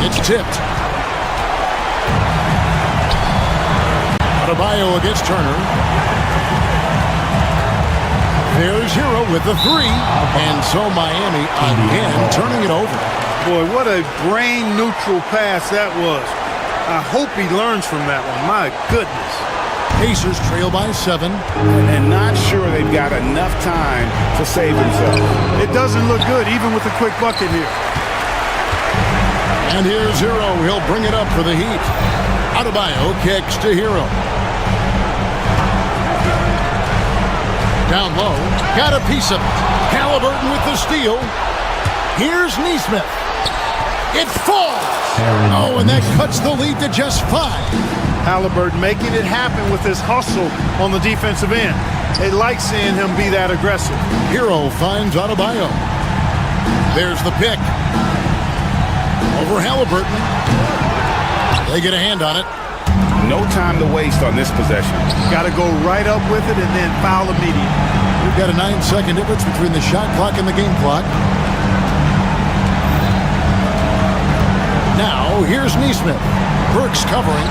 It's tipped. Adebayo against Turner. There's Hero with the 3. And so Miami again turning it over. Boy, what a brain-neutral pass that was. I hope he learns from that one. My goodness. Pacers trail by 7. And not sure they've got enough time to save themselves. It doesn't look good, even with the quick bucket here. And here's Hero. He'll bring it up for the Heat. Adebayo kicks to Hero. Down low. Got a piece of it. Halliburton with the steal. Here's Neesmith. It falls. Oh, and that cuts the lead to just 5. Halliburton making it happen with his hustle on the defensive end. They like seeing him be that aggressive. Hero finds Adebayo. There's the pick. Over Halliburton. They get a hand on it. No time to waste on this possession. Got to go right up with it and then foul immediately. We've got a 9-second difference between the shot clock and the game clock. Now, here's Neesmith. Burks covering.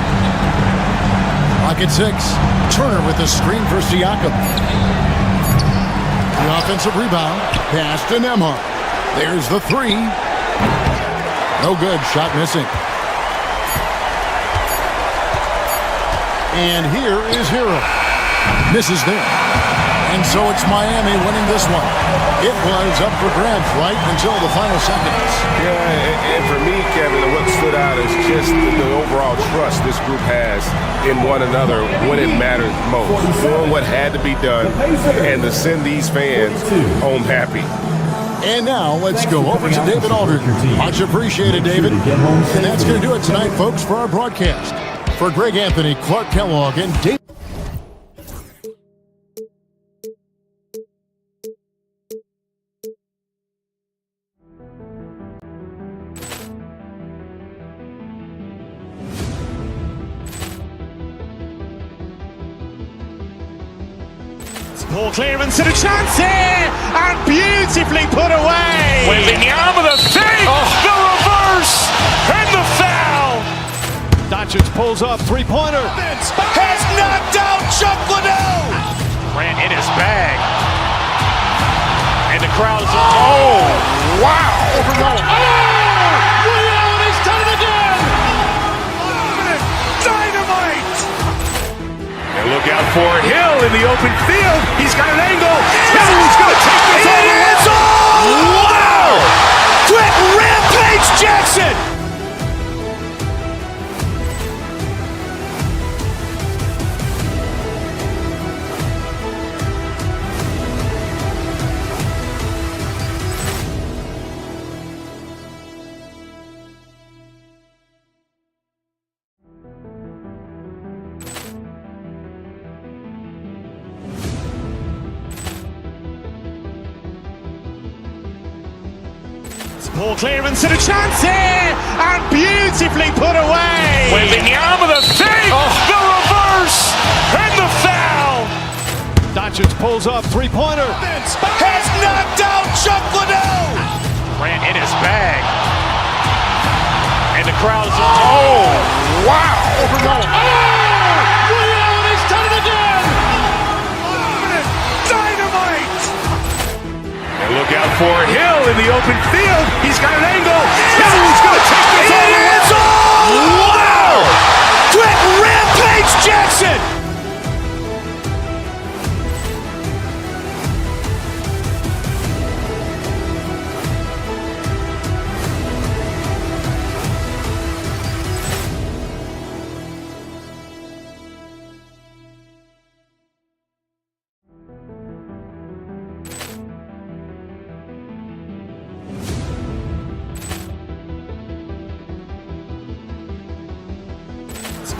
Pocket 6. Turner with the screen for Siakam. The offensive rebound. Pass to Nembhard. There's the 3. No good. Shot missing. And here is Hero. Misses there. And so it's Miami winning this one. It was up for grabs right until the final seconds. Yeah, and for me, Kevin, what stood out is just the overall trust this group has in one another when it mattered most. Doing what had to be done and to send these fans home happy. And now let's go over to David Aldridge. Much appreciated, David. And that's going to do it tonight, folks, for our broadcast. For Greg Anthony, Clark Kellogg, and David. Ball clearance and a chance here, and beautifully put away. Wembanyama the fake, the reverse, and the foul. Doncic pulls up, three-pointer. Has knocked out Chuck Liddell. Ran in his bag. And the crowd is, oh, wow. Liddell, he's done it again. Dynamite. And look out for Hill in the open field. He's got an angle. Hill's going to take this all the way. Wow! Quick Rampage Jackson. Ball clearance and a chance here, and beautifully put away. Wembanyama the fake, the reverse, and the foul. Doncic pulls up, three-pointer. Has knocked out Chuck Liddell. Ran in his bag. And the crowd is, oh, wow. Liddell, he's done it again. Dynamite. And look out for Hill in the open field. He's got an angle. Hill's going to take this all the way. Wow! Quick Rampage Jackson.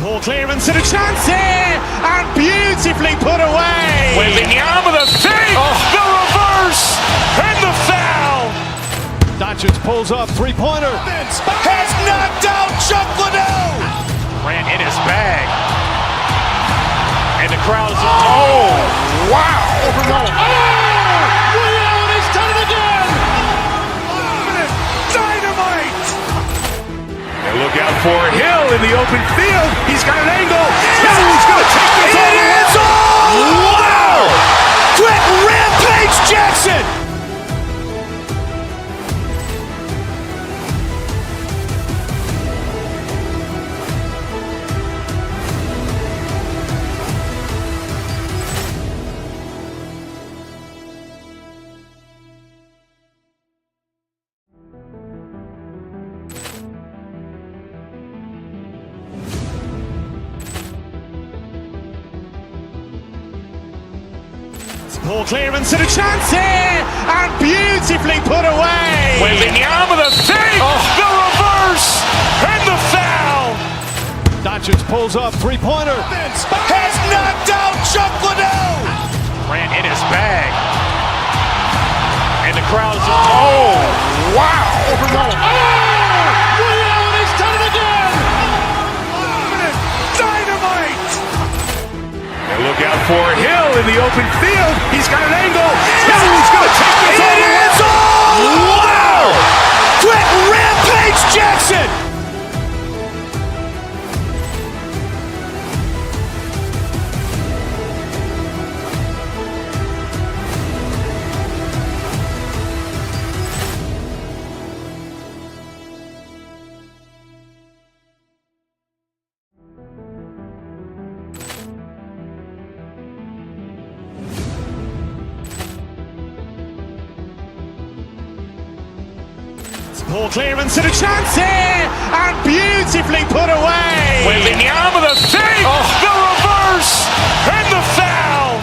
Ball clearance and a chance here, and beautifully put away. Wembanyama the fake, the reverse, and the foul. Doncic pulls up, three-pointer. Has knocked out Chuck Liddell. Ran in his bag. And the crowd is, oh, wow. Liddell, he's done it again. Dynamite. And look out for Hill in the open field. He's got an angle. Hill's going to take this all the way. Wow! Quick Rampage Jackson. Ball clearance and a chance here, and beautifully put away. Wembanyama the fake, the reverse, and the foul. Doncic pulls up, three-pointer. Has knocked out Chuck Liddell. Grant in his bag. And the crowd is, oh, wow. Ray Allen has done it again. Dynamite. And look out for Hill in the open field. He's got an angle. He's going to take this all the way. Wow. Quick Rampage Jackson. Poor clearance and a chance here, and beautifully put away. Wembanyama the fake, the reverse, and the foul.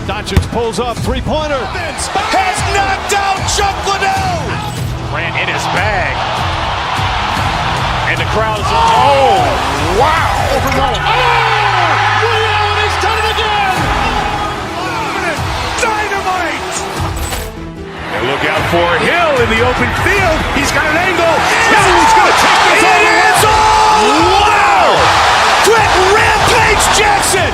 Doncic pulls up, three-pointer. Has knocked out Chuck Liddell. Grant in his bag. And the crowd is, oh, wow. Ray Allen has done it again. Dynamite. And look out for Hill in the open field. He's got an angle. He's going to take this all the way. Wow. Quick Rampage Jackson.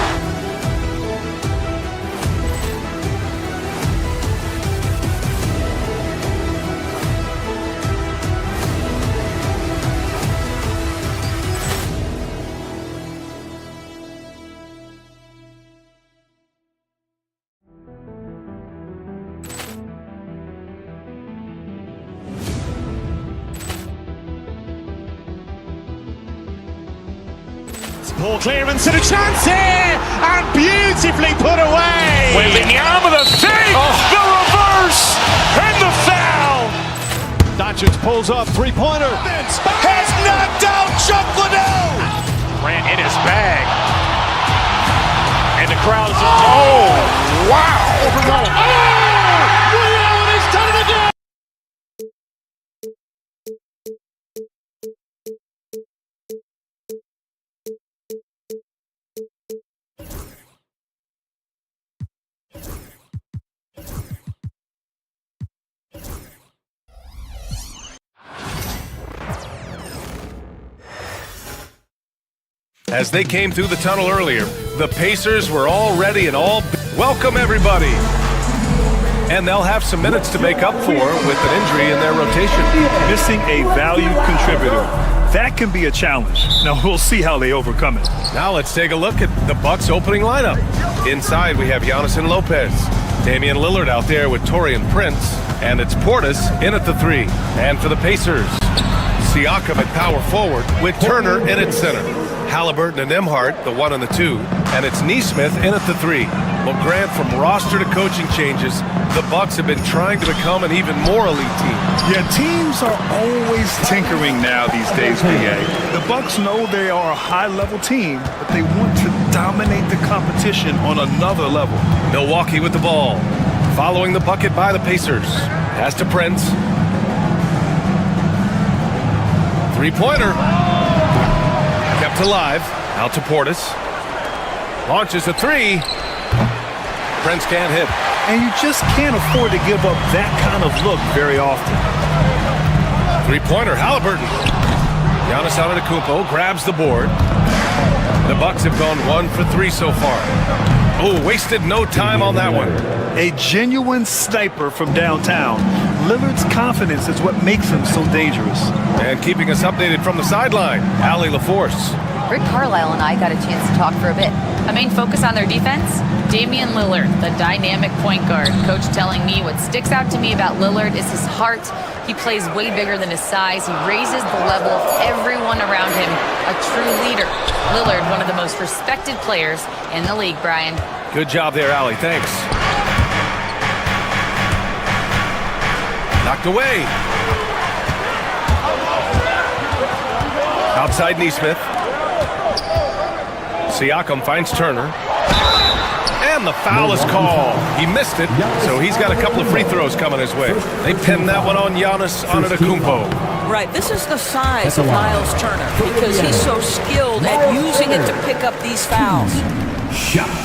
Poor clearance and a chance here, and beautifully put away. Wembanyama the fake, the reverse, and the foul. Doncic pulls up, three-pointer. Has knocked out Chuck Liddell. Grant in his bag. And the crowd is, oh, wow. Ray Allen has done it again. As they came through the tunnel earlier, the Pacers were all ready and all... Welcome, everybody! And they'll have some minutes to make up for with an injury in their rotation. Missing a valued contributor. That can be a challenge. Now, we'll see how they overcome it. Now let's take a look at the Bucks' opening lineup. Inside, we have Giannis and Lopez. Damian Lillard out there with Taurean Prince. And it's Portis in at the 3. And for the Pacers, Siakam at power forward with Turner in at center. Halliburton and Nembhard, the 1 and the 2, and it's Nesmith in at the 3. Well, Grant, from roster to coaching changes, the Bucks have been trying to become an even more elite team. Yeah, teams are always tinkering now these days, PA. The Bucks know they are a high-level team, but they want to dominate the competition on another level. Milwaukee with the ball, following the bucket by the Pacers. Pass to Prince. Three-pointer. Kept alive. Out to Portis. Launches a 3. Prince can't hit. And you just can't afford to give up that kind of look very often. Three-pointer, Halliburton. Giannis Antetokounmpo grabs the board. The Bucks have gone 1 for 3 so far. Oh, wasted no time on that one. A genuine sniper from downtown. Lillard's confidence is what makes him so dangerous. And keeping us updated from the sideline, Allie LaForce. Rick Carlisle and I got a chance to talk for a bit. A main focus on their defense? Damian Lillard, the dynamic point guard. Coach telling me what sticks out to me about Lillard is his heart. He plays way bigger than his size. He raises the level of everyone around him. A true leader. Lillard, one of the most respected players in the league, Brian. Good job there, Allie. Thanks. Knocked away. Outside Nesmith. Siakam finds Turner. And the foul is called. He missed it, so he's got a couple of free throws coming his way. They pinned that one on Giannis Antetokounmpo. Right, this is the size of Miles Turner because he's so skilled at using it to pick up these fouls.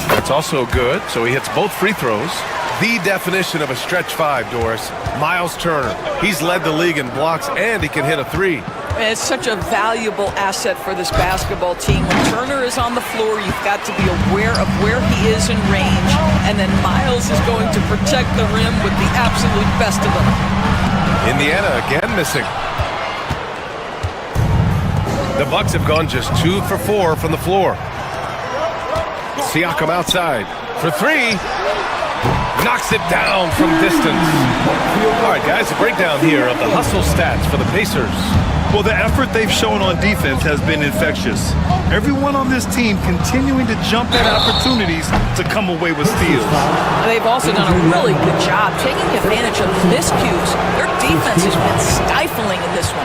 That's also good, so he hits both free throws. The definition of a stretch five, Doris. Miles Turner. He's led the league in blocks, and he can hit a three. It's such a valuable asset for this basketball team. When Turner is on the floor, you've got to be aware of where he is in range, and then Miles is going to protect the rim with the absolute best of them. Indiana again missing. The Bucks have gone just 2 for 4 from the floor. Siakam outside for three. Knocks it down from distance. All right, guys, a breakdown here of the hustle stats for the Pacers. Well, the effort they've shown on defense has been infectious. Everyone on this team continuing to jump at opportunities to come away with steals. They've also done a really good job taking advantage of the miscues. Their defense has been stifling in this one.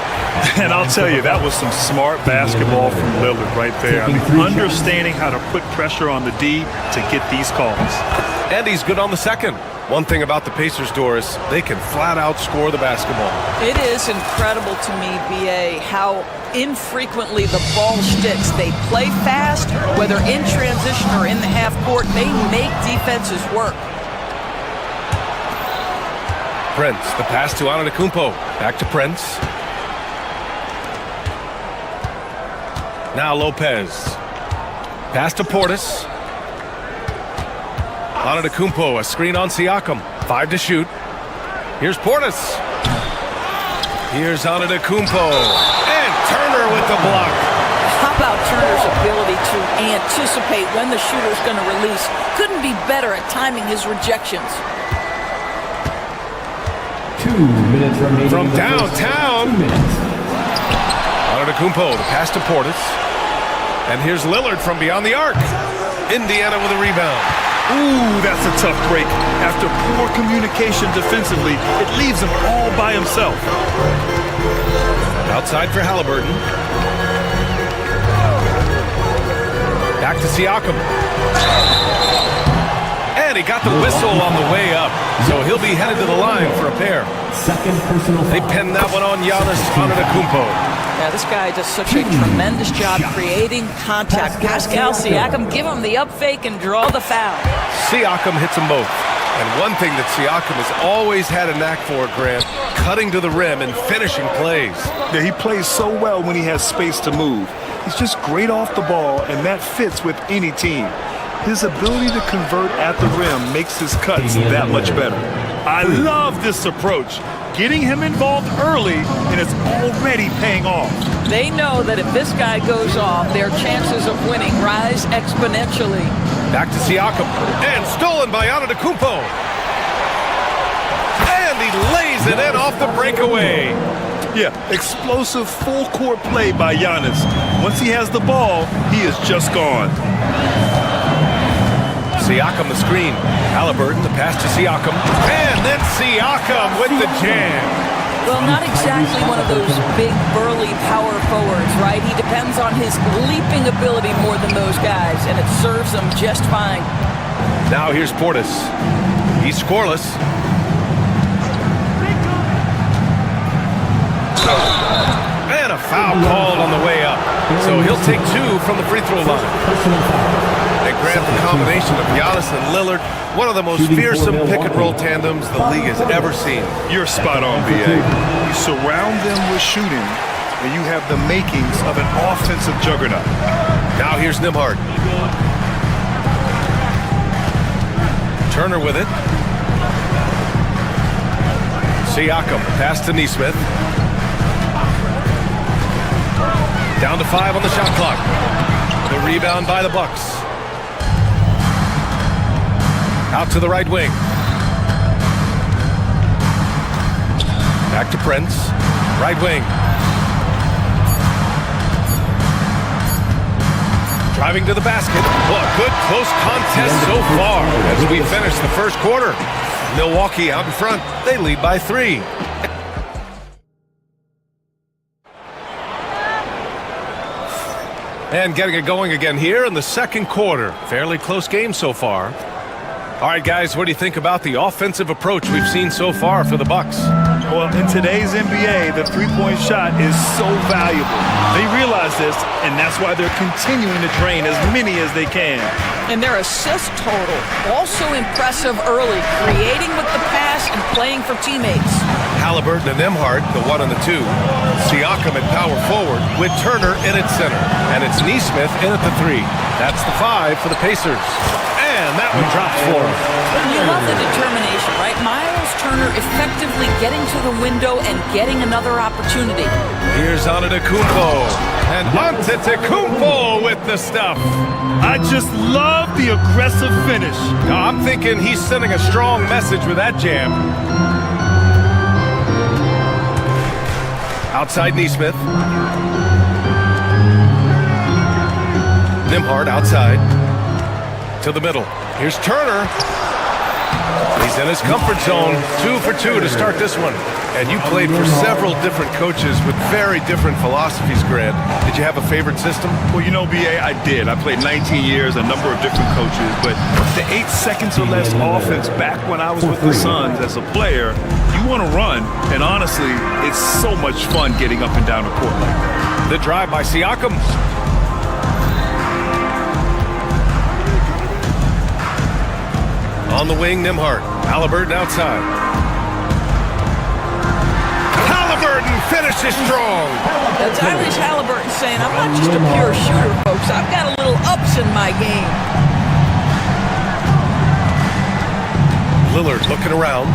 And I'll tell you, that was some smart basketball from Lillard right there. I mean, understanding how to put pressure on the D to get these calls. And he's good on the second. One thing about the Pacers, Doris, they can flat out score the basketball. It is incredible to me, B.A., how infrequently the ball sticks. They play fast, whether in transition or in the half court. They make defenses work. Prince, the pass to Antetokounmpo. Back to Prince. Now Lopez. Pass to Portis. Antetokounmpo, a screen on Siakam. 5 to shoot. Here's Portis. Here's Antetokounmpo. And Turner with the block. How about Turner's ability to anticipate when the shooter's going to release? Couldn't be better at timing his rejections. 2 minutes remaining. From downtown. Antetokounmpo, the pass to Portis. And here's Lillard from beyond the arc. Indiana with a rebound. Ooh, that's a tough break. After poor communication defensively, it leaves him all by himself. Outside for Halliburton. Back to Siakam. And he got the whistle on the way up. So he'll be headed to the line for a pair. Second personal foul. They pinned that one on Giannis Antetokounmpo. Yeah, this guy does such a tremendous job creating contact. Pascal Siakam, give him the up fake and draw the foul. Siakam hits them both. And one thing that Siakam has always had a knack for, Grant, cutting to the rim and finishing plays. Yeah, he plays so well when he has space to move. He's just great off the ball, and that fits with any team. His ability to convert at the rim makes his cuts that much better. I love this approach. Getting him involved early, and it's already paying off. They know that if this guy goes off, their chances of winning rise exponentially. Back to Siakam, and stolen by Antetokounmpo. And he lays it in off the breakaway. Yeah, explosive full-court play by Giannis. Once he has the ball, he is just gone. Siakam the screen. Halliburton the pass to Siakam. And then Siakam with the jam. Well, not exactly one of those big, burly power forwards, right? He depends on his leaping ability more than those guys, and it serves him just fine. Now here's Portis. He's scoreless. And a foul called on the way up. So he'll take 2 from the free throw line. They grant the combination of Giannis and Lillard, one of the most fearsome pick-and-roll tandems the league has ever seen. You're spot on, B.A. You surround them with shooting, and you have the makings of an offensive juggernaut. Now here's Nembhard. Turner with it. Siakam, pass to Nesmith. Down to 5 on the shot clock. The rebound by the Bucks. Out to the right wing. Back to Prince. Right wing. Driving to the basket. Well, a good close contest so far as we finish the first quarter. Milwaukee out in front. They lead by 3. And getting it going again here in the second quarter. Fairly close game so far. All right, guys, what do you think about the offensive approach we've seen so far for the Bucks? Well, in today's NBA, the three-point shot is so valuable. They realize this, and that's why they're continuing to drain as many as they can. And their assist total, also impressive early, creating with the pass and playing for teammates. Halliburton and Nembhard, the 1 and the 2. Siakam at power forward with Turner in at center. And it's Nesmith in at the 3. That's the 5 for the Pacers. And that one drops for him. You love the determination, right? Miles Turner effectively getting to the window and getting another opportunity. Here's Antetokounmpo. And Antetokounmpo with the stuff. I just love the aggressive finish. Now, I'm thinking he's sending a strong message with that jam. Outside Nesmith. Nembhard outside. To the middle. Here's Turner. He's in his comfort zone. 2 for 2 to start this one. And you played for several different coaches with very different philosophies, Grant. Did you have a favorite system? Well, you know, B.A., I did. I played 19 years, a number of different coaches. But the 8 seconds or less offense back when I was with the Suns as a player, you want to run. And honestly, it's so much fun getting up and down the court like that. The drive by Siakam. On the wing, Nembhard. Halliburton outside. Halliburton finishes strong. Tyrese Halliburton saying, I'm not just a pure shooter, folks. I've got a little ups in my game. Lillard looking around.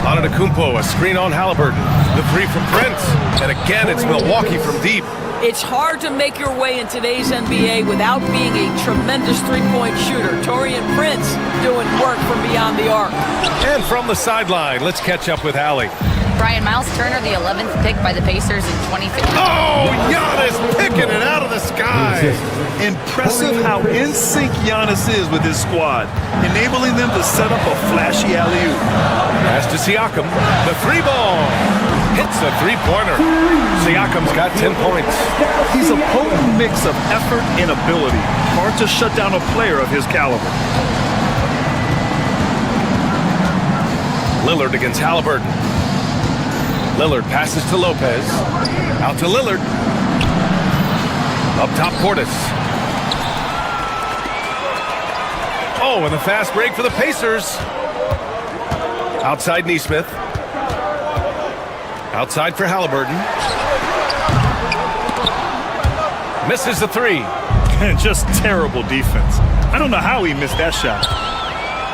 Antetokounmpo, a screen on Halliburton. The 3 from Prince. And again, it's Milwaukee from deep. It's hard to make your way in today's NBA without being a tremendous three-point shooter. Taurean Prince doing work from beyond the arc. And from the sideline, let's catch up with Allie. Brian, Miles Turner, the 11th pick by the Pacers in 2015. Oh, Giannis picking it out of the sky. Impressive how in sync Giannis is with his squad, enabling them to set up a flashy alley-oop. Pass to Siakam. The 3 ball. Hits a 3-pointer. Siakam's got 10 points. He's a potent mix of effort and ability. Hard to shut down a player of his caliber. Lillard against Halliburton. Lillard passes to Lopez. Out to Lillard. Up top, Portis. Oh, and the fast break for the Pacers. Outside Nesmith. Outside for Halliburton. Misses the 3. And just terrible defense. I don't know how he missed that shot.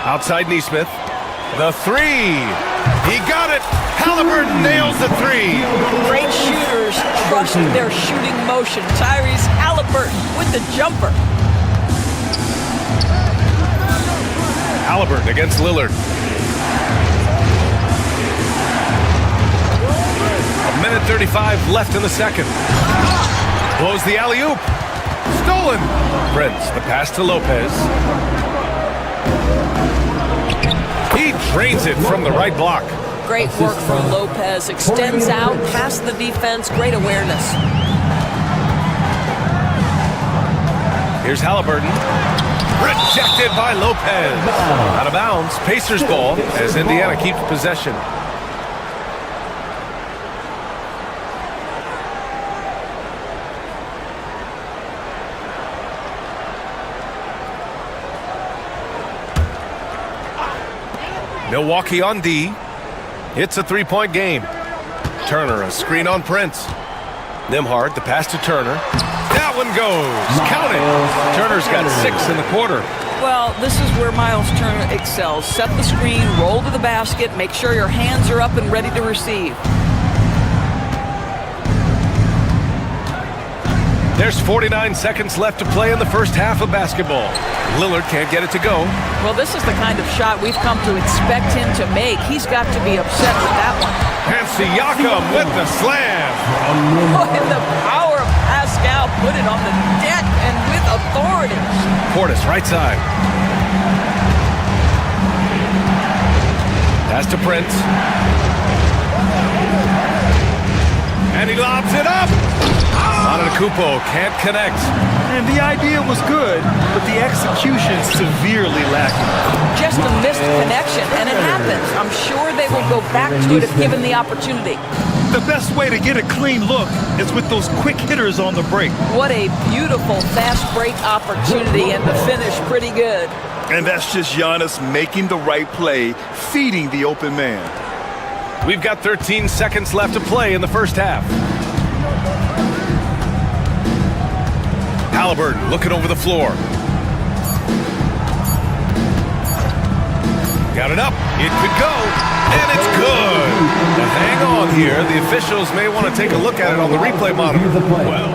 Outside Nesmith. The 3. He got it. Halliburton nails the 3. Great shooters trust their shooting motion. Tyrese Halliburton with the jumper. Halliburton against Lillard. A minute 35 left in the second. Blows the alley-oop. Stolen. Prince, the pass to Lopez. He drains it from the right block. Great work from Lopez. Extends out past the defense. Great awareness. Here's Halliburton. Rejected by Lopez. Out of bounds. Pacers ball as Indiana keeps possession. Milwaukee on D. It's a 3-point game. Turner, a screen on Prince. Nembhard, the pass to Turner. That one goes. Count it. Turner's got 6 in the quarter. Well, this is where Miles Turner excels. Set the screen, roll to the basket, make sure your hands are up and ready to receive. There's 49 seconds left to play in the first half of basketball. Lillard can't get it to go. Well, this is the kind of shot we've come to expect him to make. He's got to be upset with that one. And Siakam with the slam. Oh, and the power of Pascal put it on the deck and with authority. Portis, right side. Pass to Prince. And he lobs it Antetokounmpo can't connect. And the idea was good, but the execution severely lacking. Just a missed connection, and it happens. I'm sure they will go back to it if given the opportunity. The best way to get a clean look is with those quick hitters on the break. What a beautiful fast break opportunity, and the finish pretty good. And that's just Giannis making the right play, feeding the open man. We've got 13 seconds left to play in the first half. Halliburton looking over the floor. Got it up. It could go. And it's good. But hang on here. The officials may want to take a look at it on the replay monitor. Well,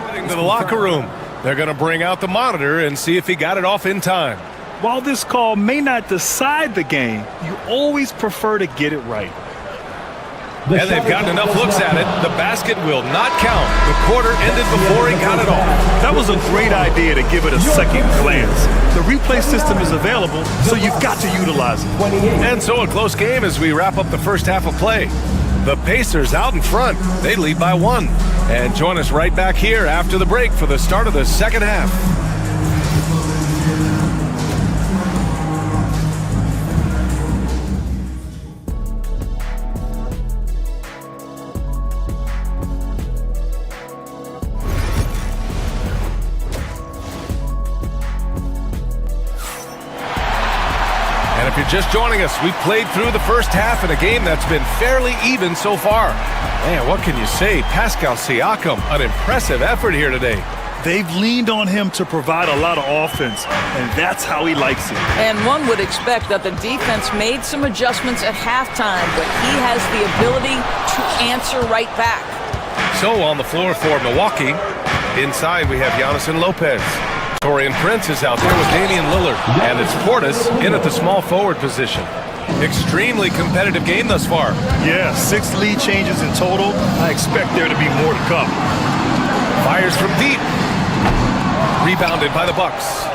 heading to the locker room. They're going to bring out the monitor and see if he got it off in time. While this call may not decide the game, you always prefer to get it right. And they've gotten enough looks at it. The basket will not count. The quarter ended before he got it off. That was a great idea to give it a second glance. The replay system is available, so you've got to utilize it. And so a close game as we wrap up the first half of play. The Pacers out in front. They lead by 1. And join us right back here after the break for the start of the second half. If you're just joining us, we've played through the first half in a game that's been fairly even so far. Man, what can you say? Pascal Siakam, an impressive effort here today. They've leaned on him to provide a lot of offense, and that's how he likes it. And one would expect that the defense made some adjustments at halftime, but he has the ability to answer right back. So on the floor for Milwaukee, inside we have Giannis and Lopez. Taurean Prince is out there with Damian Lillard, and it's Portis in at the small forward position. Extremely competitive game thus far. Yeah, 6 lead changes in total. I expect there to be more to come. Fires from deep. Rebounded by the Bucks.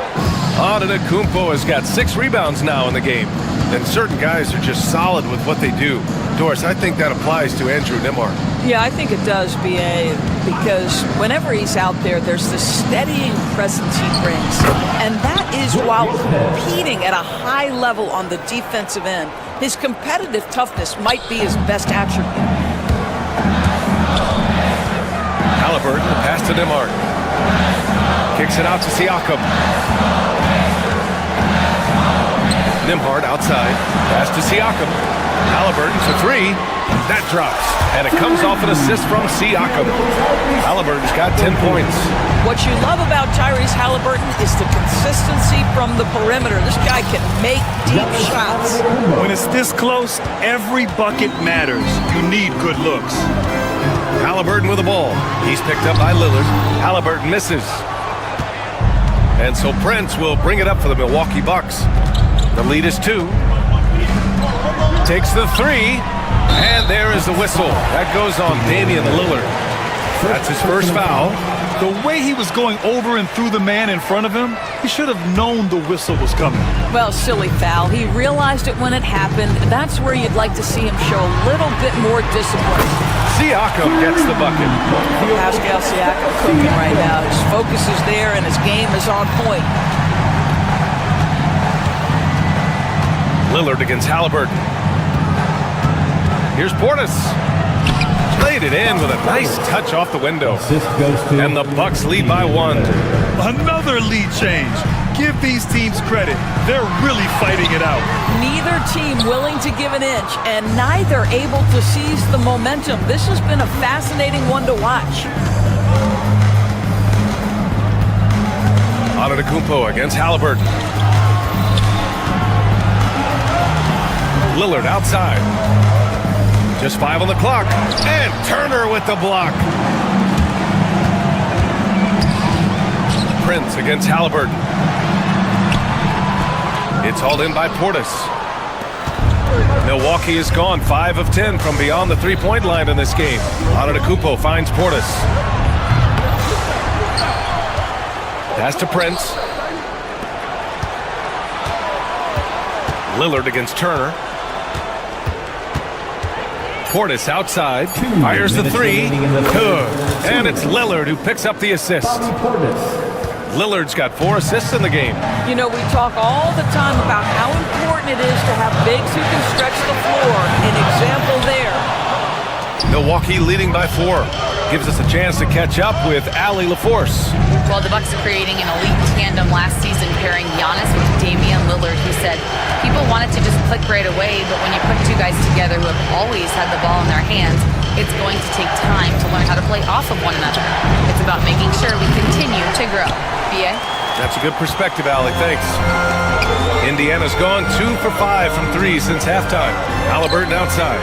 Antetokounmpo has got 6 rebounds now in the game. And certain guys are just solid with what they do. Doris, I think that applies to Andrew Nembhard. Yeah, I think it does, B.A., because whenever he's out there, there's this steadying presence he brings. And that is while competing at a high level on the defensive end. His competitive toughness might be his best attribute. Halliburton, the pass to Nembhard. Kicks it out to Siakam. Nembhard outside. Pass to Siakam. Halliburton for 3. That drops. And it comes off an assist from Siakam. Halliburton's got 10 points. What you love about Tyrese Halliburton is the consistency from the perimeter. This guy can make deep shots. When it's this close, every bucket matters. You need good looks. Halliburton with the ball. He's picked up by Lillard. Halliburton misses. And so Prince will bring it up for the Milwaukee Bucks. The lead is 2. Takes the 3. And there is the whistle. That goes on Damian Lillard. That's his first foul. The way he was going over and through the man in front of him, he should have known the whistle was coming. Well, silly foul. He realized it when it happened. That's where you'd like to see him show a little bit more discipline. Siakam gets the bucket. Pascal Siakam cooking right now. His focus is there and his game is on point. Lillard against Halliburton. Here's Portis. Played it in with a nice touch off the window. And the Bucks lead by 1. Another lead change. Give these teams credit. They're really fighting it out. Neither team willing to give an inch, and neither able to seize the momentum. This has been a fascinating one to watch. Antetokounmpo against Halliburton. Lillard outside. Just 5 on the clock. And Turner with the block. Prince against Halliburton. It's hauled in by Portis. Milwaukee is gone 5 of 10 from beyond the three-point line in this game. Antetokounmpo finds Portis. Pass to Prince. Lillard against Turner. Portis outside, fires the three. Good. And it's Lillard who picks up the assist. Lillard's got 4 assists in the game. You know, we talk all the time about how important it is to have bigs who can stretch the floor. An example there. Milwaukee leading by 4. Gives us a chance to catch up with Allie LaForce. Well, the Bucks are creating an elite tandem last season, pairing Giannis with Damian Lillard, who said people want it to just click right away, but when you put 2 guys together who have always had the ball in their hands, it's going to take time to learn how to play off of one another. It's about making sure we continue to grow. BA? That's a good perspective, Allie. Thanks. Indiana's gone 2 for 5 from 3 since halftime. Halliburton outside.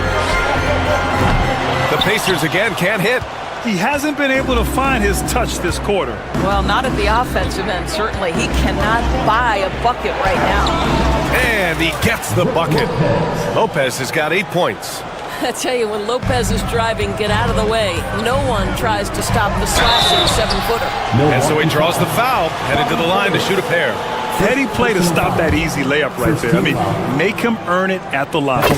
The Pacers again can't hit. He hasn't been able to find his touch this quarter. Well, not at the offensive end, certainly. He cannot buy a bucket right now. And he gets the bucket. Lopez has got 8 points. I tell you, when Lopez is driving, get out of the way. No one tries to stop the slashing 7-footer. And so he draws the foul, headed to the line to shoot a pair. Heady play to stop that easy layup right there. I mean, make him earn it at the line.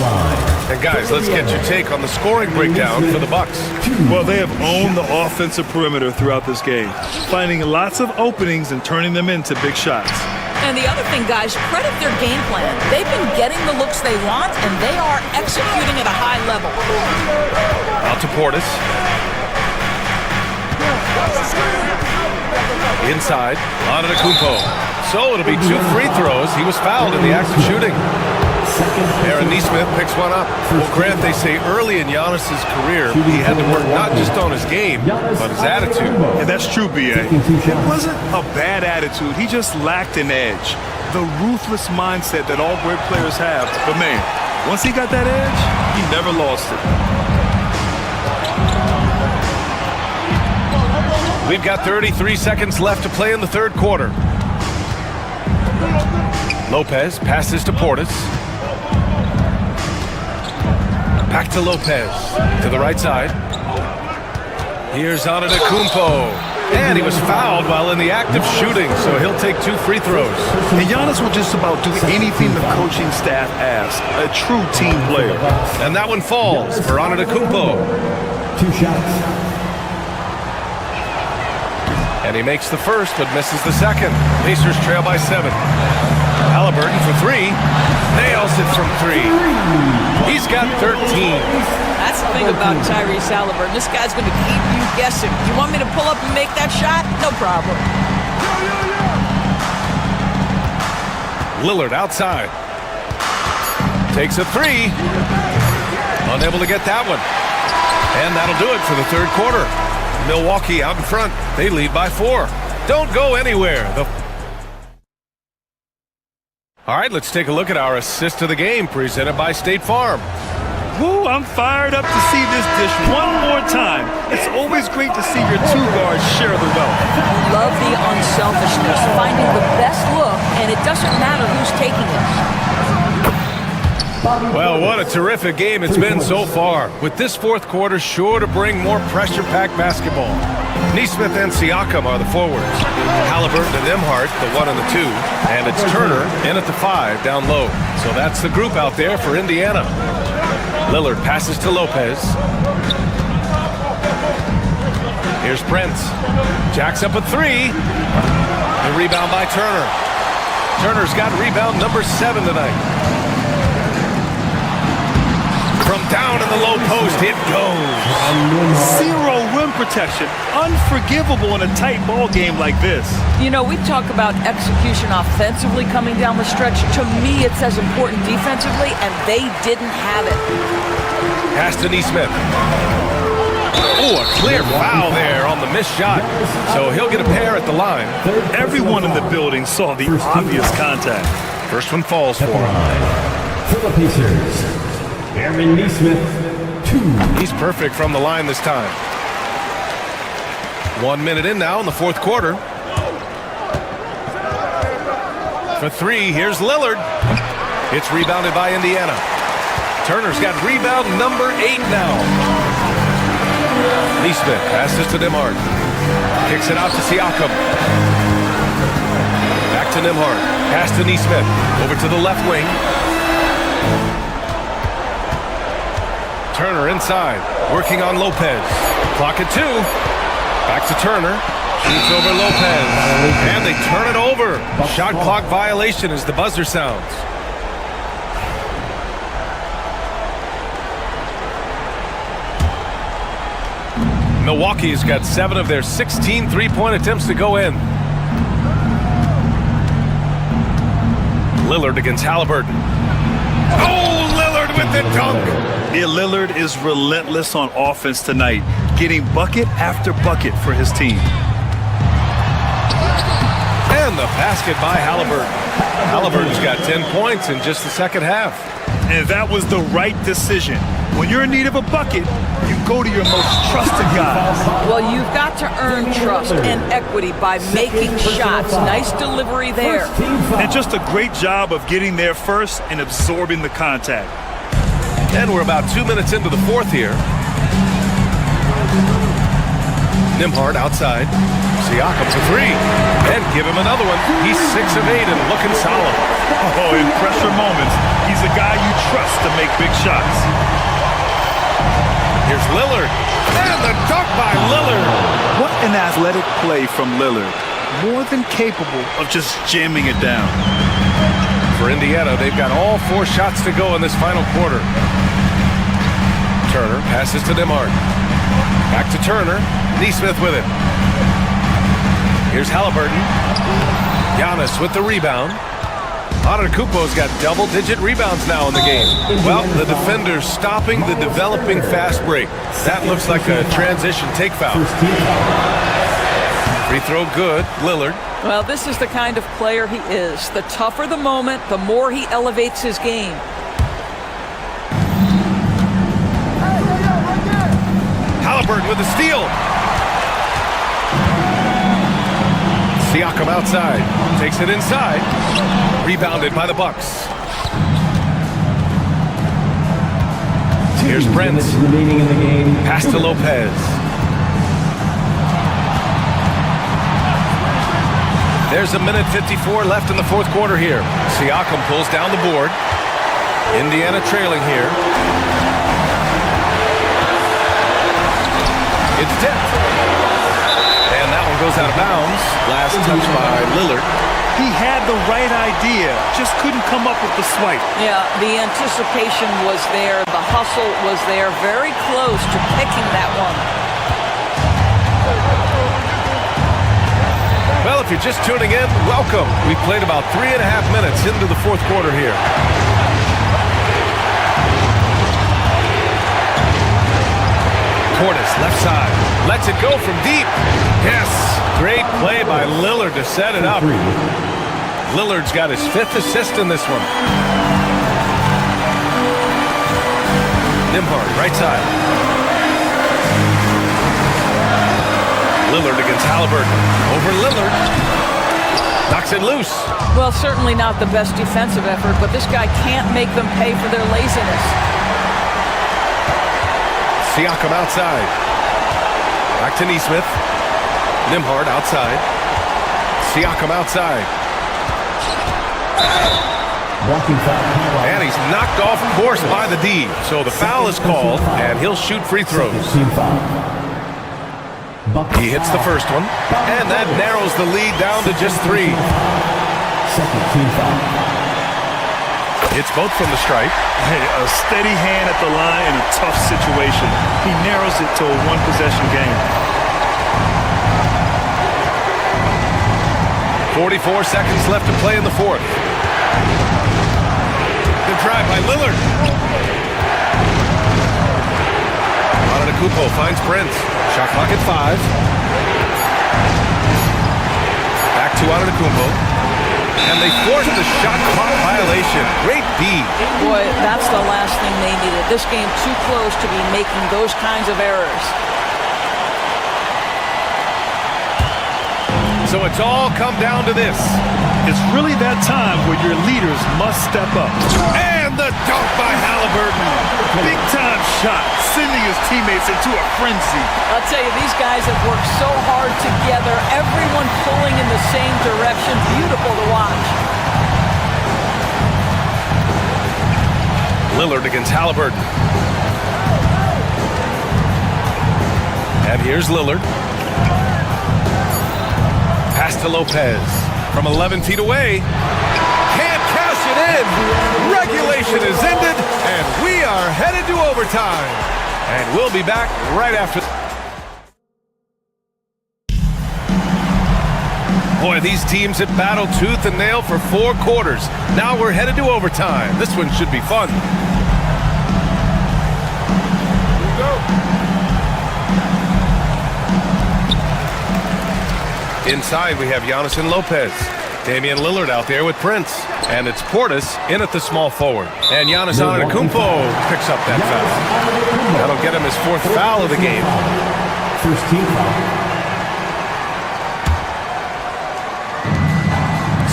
And guys, let's get your take on the scoring breakdown for the Bucks. Well, they have owned the offensive perimeter throughout this game, finding lots of openings and turning them into big shots. And the other thing, guys, credit their game plan. They've been getting the looks they want, and they are executing at a high level. Out to Portis. Inside, Antetokounmpo. So it'll be 2 free throws. He was fouled in the act of shooting. Aaron Nesmith picks one up. Well, Grant, they say early in Giannis's career, he had to work not just on his game, but his attitude. And that's true, B.A. It wasn't a bad attitude. He just lacked an edge. The ruthless mindset that all great players have. But, man, once he got that edge, he never lost it. We've got 33 seconds left to play in the third quarter. Lopez passes to Portis. Back to Lopez, to the right side. Here's Antetokounmpo. And he was fouled while in the act of shooting, so he'll take 2 free throws. And Giannis will just about do anything the coaching staff asks. A true team player. And that one falls for Antetokounmpo. 2 shots. And he makes the first, but misses the second. Pacers trail by 7. Halliburton for 3. Nails it from 3. He's got 13. That's the thing about Tyrese Halliburton. This guy's going to keep you guessing. You want me to pull up and make that shot? No problem. Lillard outside. Takes a 3. Unable to get that one. And that'll do it for the third quarter. Milwaukee out in front. They lead by 4. Don't go anywhere. All right, let's take a look at our assist of the game presented by State Farm. Woo, I'm fired up to see this dish one more time. It's always great to see your 2 guards share the wealth. Love the unselfishness, finding the best look, and it doesn't matter who's taking it. Well, what a terrific game it's been so far, with this fourth quarter sure to bring more pressure-packed basketball. Nesmith and Siakam are the forwards. Halliburton and Nembhard, the 1 and the 2. And it's Turner in at the 5 down low. So that's the group out there for Indiana. Lillard passes to Lopez. Here's Prince. Jacks up a 3. The rebound by Turner. Turner's got rebound number 7 tonight. From down in the low post, it goes. 0 rim protection. Unforgivable in a tight ball game like this. You know, we talk about execution offensively coming down the stretch. To me, it's as important defensively, and they didn't have it. Pass to Nesmith. Oh, a clear foul there on the missed shot. So he'll get a pair at the line. Everyone in the building saw the obvious contact. First one falls for him. For the Pacers, Aaron Nesmith, 2. He's perfect from the line this time. 1 minute in now in the fourth quarter. For 3, here's Lillard. It's rebounded by Indiana. Turner's got rebound number 8 now. Nesmith passes to Nembhard. Kicks it out to Siakam. Back to Nembhard. Pass to Nesmith. Over to the left wing. Turner inside, working on Lopez. Clock at 2. Back to Turner. Shoots over Lopez. And they turn it over. Shot clock violation as the buzzer sounds. Milwaukee has got 7 of their 16 three-point attempts to go in. Lillard against Halliburton. Oh, Lillard with the dunk. Yeah, Lillard is relentless on offense tonight, getting bucket after bucket for his team. And the basket by Halliburton. Halliburton's got 10 points in just the second half. And that was the right decision. When you're in need of a bucket, you go to your most trusted guys. Well, you've got to earn trust and equity by making shots. Nice delivery there. And just a great job of getting there first and absorbing the contact. And we're about 2 minutes into the fourth here. Nembhard outside. Siakam for 3. And give him another one. He's 6 of 8 and looking solid. Oh, in pressure moments, he's a guy you trust to make big shots. Here's Lillard. And the dunk by Lillard. What an athletic play from Lillard. More than capable of just jamming it down. For Indiana, they've got all 4 shots to go in this final quarter. Turner passes to Nembhard. Back to Turner. Nesmith with it. Here's Halliburton. Giannis with the rebound. Antetokounmpo's got double-digit rebounds now in the game. Well, the defender's stopping the developing fast break. That looks like a transition take foul. Free throw good. Lillard. Well, this is the kind of player he is. The tougher the moment, the more he elevates his game. Halliburton with the steal. Siakam outside. Takes it inside. Rebounded by the Bucks. Here's Brent. Pass to Lopez. There's a minute 54 left in the fourth quarter here. Siakam pulls down the board. Indiana trailing here. It's tipped. And that one goes out of bounds. Last touch by Lillard. He had the right idea, just couldn't come up with the swipe. Yeah, the anticipation was there. The hustle was there. Very close to picking that one. Well, if you're just tuning in, welcome. We've played about 3.5 minutes into the fourth quarter here. Portis, left side. Lets it go from deep. Yes. Great play by Lillard to set it up. Lillard's got his 5th assist in this one. Nembhard, right side. Lillard against Halliburton. Over Lillard. Knocks it loose. Well, certainly not the best defensive effort, but this guy can't make them pay for their laziness. Siakam outside. Back to Nesmith. Nembhard outside. Siakam outside. And he's knocked off course by the D. So the foul is called, and he'll shoot free throws. He hits the first one, and that narrows the lead down to just 3. It's both from the stripe. Hey, a steady hand at the line in a tough situation. He narrows it to a one-possession game. 44 seconds left to play in the fourth. Good drive by Lillard. Antetokounmpo finds Brent. Shot clock at 5. Back to Antetokounmpo. And they forced the shot clock violation. Great D. Boy, that's the last thing they needed. This game too close to be making those kinds of errors. So it's all come down to this. It's really that time where your leaders must step up. And the dunk by Halliburton. Big time shot, sending his teammates into a frenzy. I'll tell you, these guys have worked so hard together. Everyone pulling in the same direction. Beautiful to watch. Lillard against Halliburton. Here's Lillard. Pass to Lopez from 11 feet away. Can't cash it in. Regulation is ended, and we are headed to overtime. And we'll be back right after. Boy, these teams have battled tooth and nail for 4 quarters. Now we're headed to overtime. This one should be fun. Here we go. Inside, we have Giannis and Lopez. Damian Lillard out there with Prince. And it's Portis in at the small forward. And Giannis Antetokounmpo picks up that foul. That'll get him his 4th foul of the game. First team foul.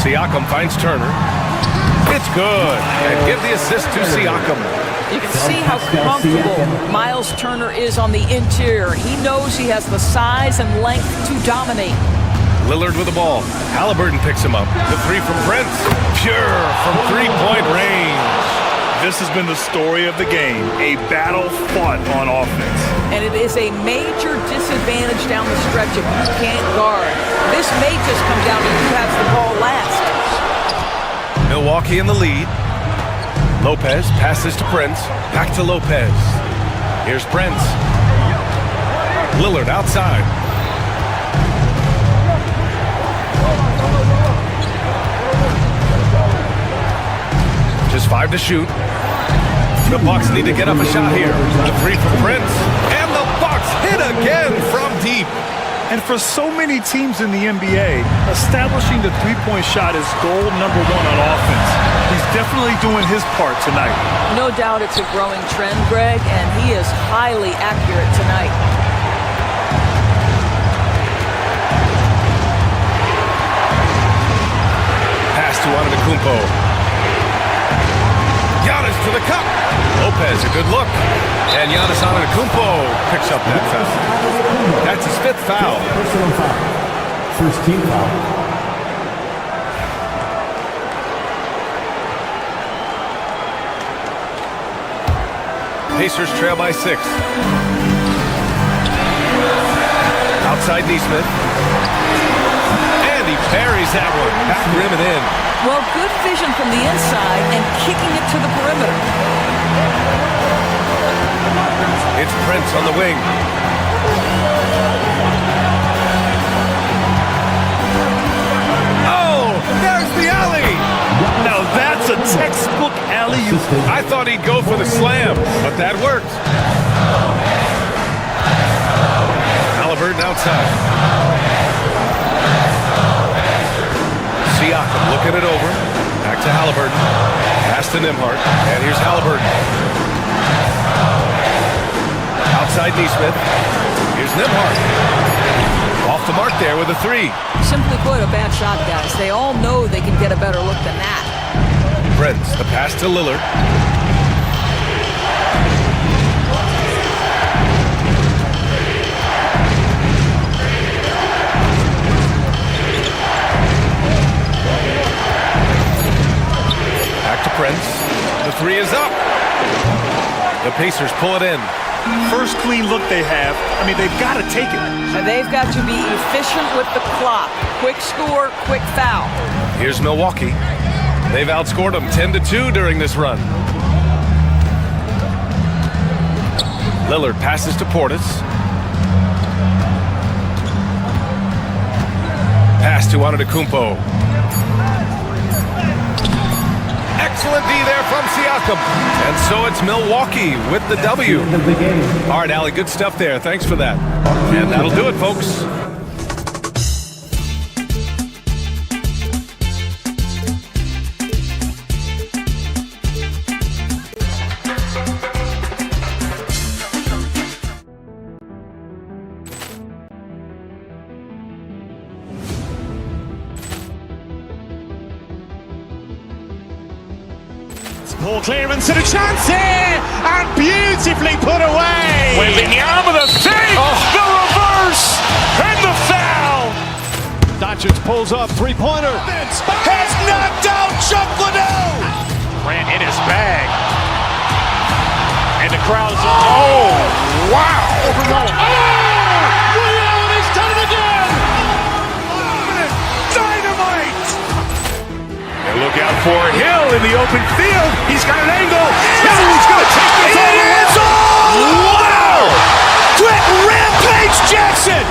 Siakam finds Turner. It's good. And give the assist to Siakam. You can see how comfortable Miles Turner is on the interior. He knows he has the size and length to dominate. Lillard with the ball. Halliburton picks him up. The 3 from Prince. Pure from 3-point range. This has been the story of the game. A battle fought on offense. And it is a major disadvantage down the stretch if you can't guard. This may just come down to who has the ball last. Milwaukee in the lead. Lopez passes to Prince. Back to Lopez. Here's Prince. Lillard outside. Just 5 to shoot. The Bucks need to get up a shot here. The 3 from Prince. And the Bucks hit again from deep. And for so many teams in the NBA, establishing the three-point shot is goal number 1 on offense. He's definitely doing his part tonight. No doubt it's a growing trend, Greg, and he is highly accurate tonight. Pass to Antetokounmpo. Giannis to the cup. Lopez, a good look. And Giannis Antetokounmpo picks up that foul. That's his 5th foul. Personal foul. First team foul. Pacers trail by 6. Outside Neesmith. And he parries that one. Back rim and in. Well, good vision from the inside and kicking it to the perimeter. It's Prince on the wing. Oh, there's the alley. Now that's a textbook alley-oop. I thought he'd go for the slam, but that worked. Halliburton outside. Siakam looking it over. Back to Halliburton. Pass to Nembhard. And here's Halliburton. Outside Neesmith. Here's Nembhard. Off the mark there with a 3. Simply put, a bad shot, guys. They all know they can get a better look than that. Prince, the pass to Lillard. Prince. The 3 is up. The Pacers pull it in. First clean look they have. I mean, they've got to take it. And they've got to be efficient with the clock. Quick score, quick foul. Here's Milwaukee. They've outscored them 10-2 during this run. Lillard passes to Portis. Pass to Antetokounmpo. Excellent D there from Siakam. And so it's Milwaukee with the W. All right, Allie, good stuff there. Thanks for that. And that'll do it, folks. Poor clearance and a chance here, and beautifully put away. Wembanyama the fake, the reverse, and the foul. Doncic pulls up, three-pointer. Has knocked out Chuck Liddell. Ran in his bag. And the crowd's, oh, wow. Oh! for Hill in the open field. He's got an angle. He's going to take this all the way. Wow! Quick rampage Jackson!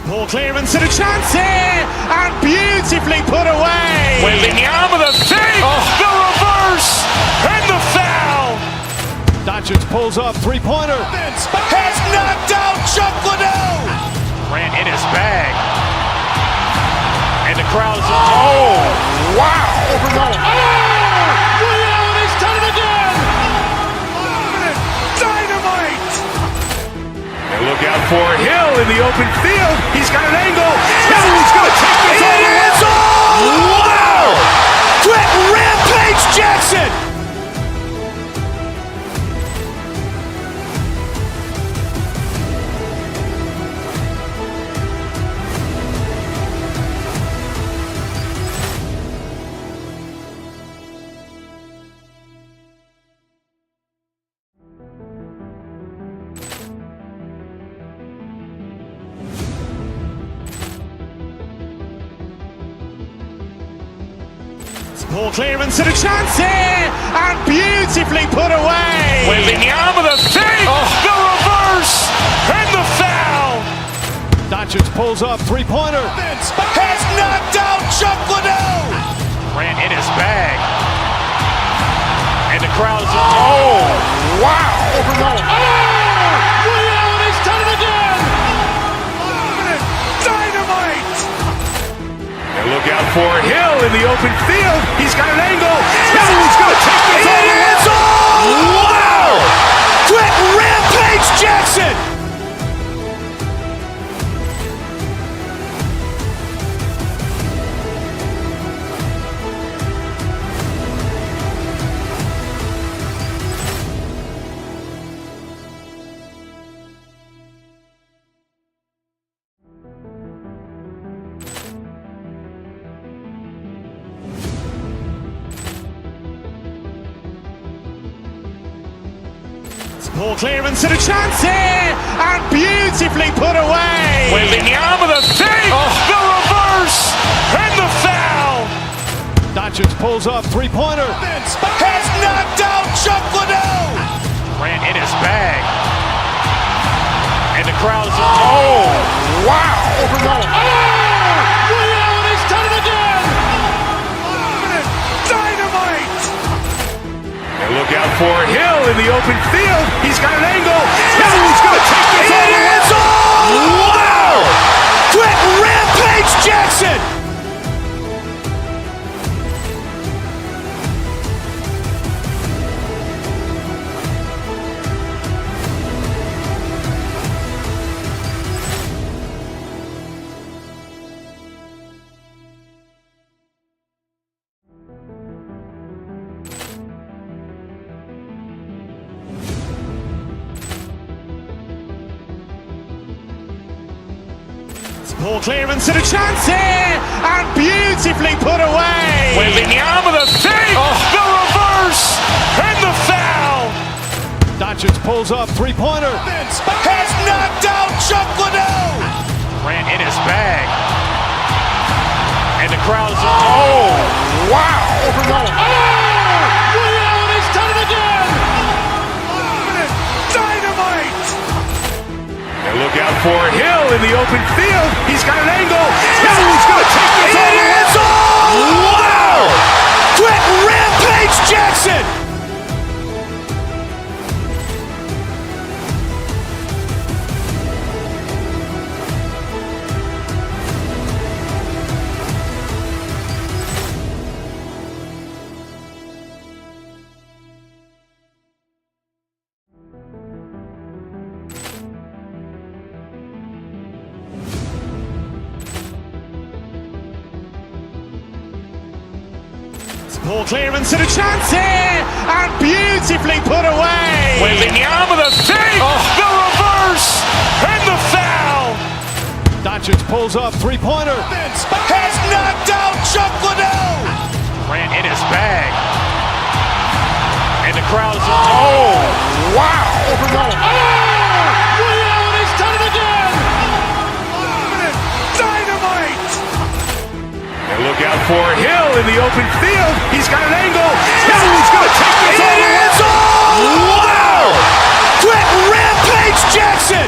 Ball clearance and a chance here, and beautifully put away. Waving the arm of the thing, the reverse, and the foul. Doncic pulls up, three-pointer. Has knocked out Chuck Liddell. Grant in his bag. And the crowd's, oh, wow. Liddell has done it again. Dynamite. And look out for Hill in the open field. He's got an angle. He's going to take this all the way. Wow! Quick rampage Jackson. Ball clearance and a chance here, and beautifully put away. Waving the arm of the thing, the reverse, and the foul. Doncic pulls up, three-pointer. Has knocked out Chuck Liddell. Grant in his bag. And the crowd's, oh, wow. Liddell has done it again. Dynamite. And look out for Hill in the open field. He's got an angle. He's going to take this all the way. Wow! Quick rampage Jackson. Ball clearance and a chance here, and beautifully put away. Waving the arm of the thing, the reverse, and the foul. Doncic pulls up, three-pointer. Has knocked out Chuck Liddell. Grant in his bag. And the crowd's, oh, wow. Liddell has done it again. Dynamite. And look out for Hill in the open field. He's got an angle. He's going to take this all the way. Wow! Quick rampage Jackson. Ball clearance and a chance here, and beautifully put away. Waving the arm of the thing, the reverse, and the foul. Doncic pulls up, three-pointer. Has knocked out Chuck Liddell. Grant in his bag. And the crowd's, oh, wow. Liddell has done it again. Dynamite. And look out for Hill in the open field. He's got an angle. He's going to take this all the way. Wow! Quick rampage Jackson. Ball clearance and a chance here, and beautifully put away. Wembanyama with a fake, the reverse, and the foul. Doncic pulls up, three-pointer. Has knocked out Chuck Liddell. Grant in his bag. And the crowd is, oh, wow. Ray Allen has done it again. Dynamite. And look out for Hill in the open field. He's got an angle. He's going to take this all the way. Wow. Quick Rampage Jackson.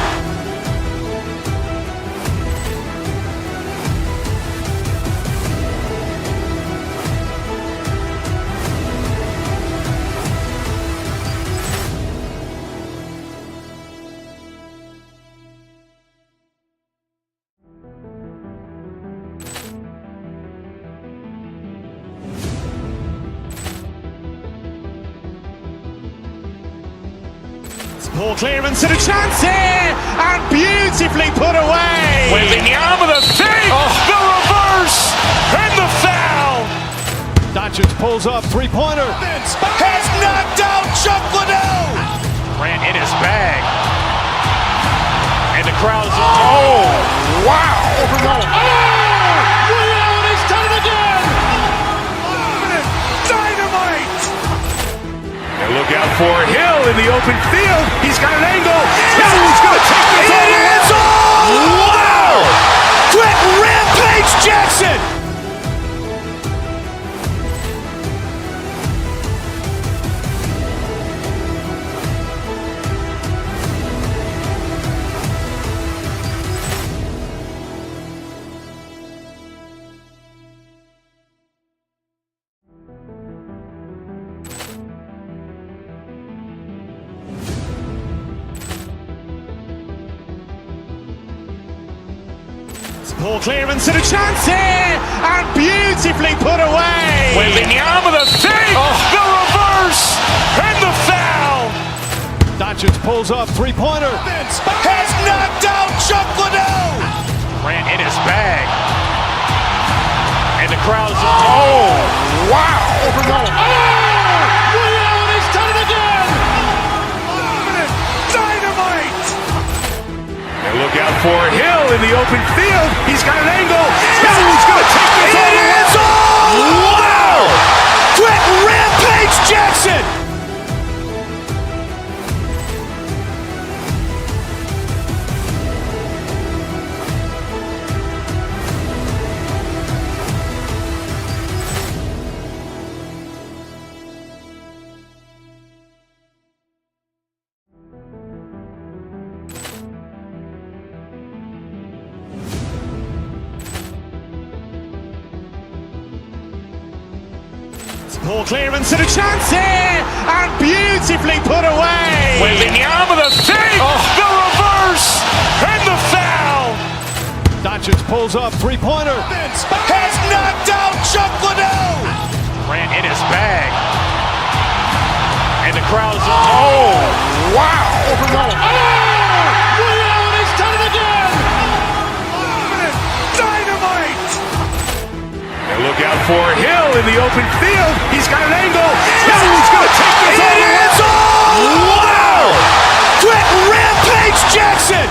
Ball clearance and a chance here, and beautifully put away. Wembanyama with a fake, the reverse, and the foul. Doncic pulls up, three-pointer. Has knocked out Chuck Liddell. Grant in his bag. And the crowd is, oh, wow. Ray Allen has done it again. Dynamite. And look out for Hill in the open field. He's got an angle. He's going to take this all the way. Wow. Quick Rampage Jackson. Ball clearance and a chance here, and beautifully put away. Wembanyama with a fake, the reverse, and the foul. Doncic pulls up, three-pointer. Has knocked out Chuck Liddell. Grant in his bag. And the crowd is, oh, wow. Ray Allen has done it again. Dynamite. And look out for Hill in the open field. He's got an angle. He's going to take this all the way. Wow. Quick Rampage Jackson. Ball clearance and a chance here, and beautifully put away. Wembanyama with a fake, the reverse, and the foul. Doncic pulls up, three-pointer. Has knocked out Chuck Liddell. Grant in his bag. And the crowd is, oh, wow. Ray Allen has done it again. Dynamite. And look out for Hill in the open field. He's got an angle. He's going to take this all the way. Wow. Quick Rampage Jackson.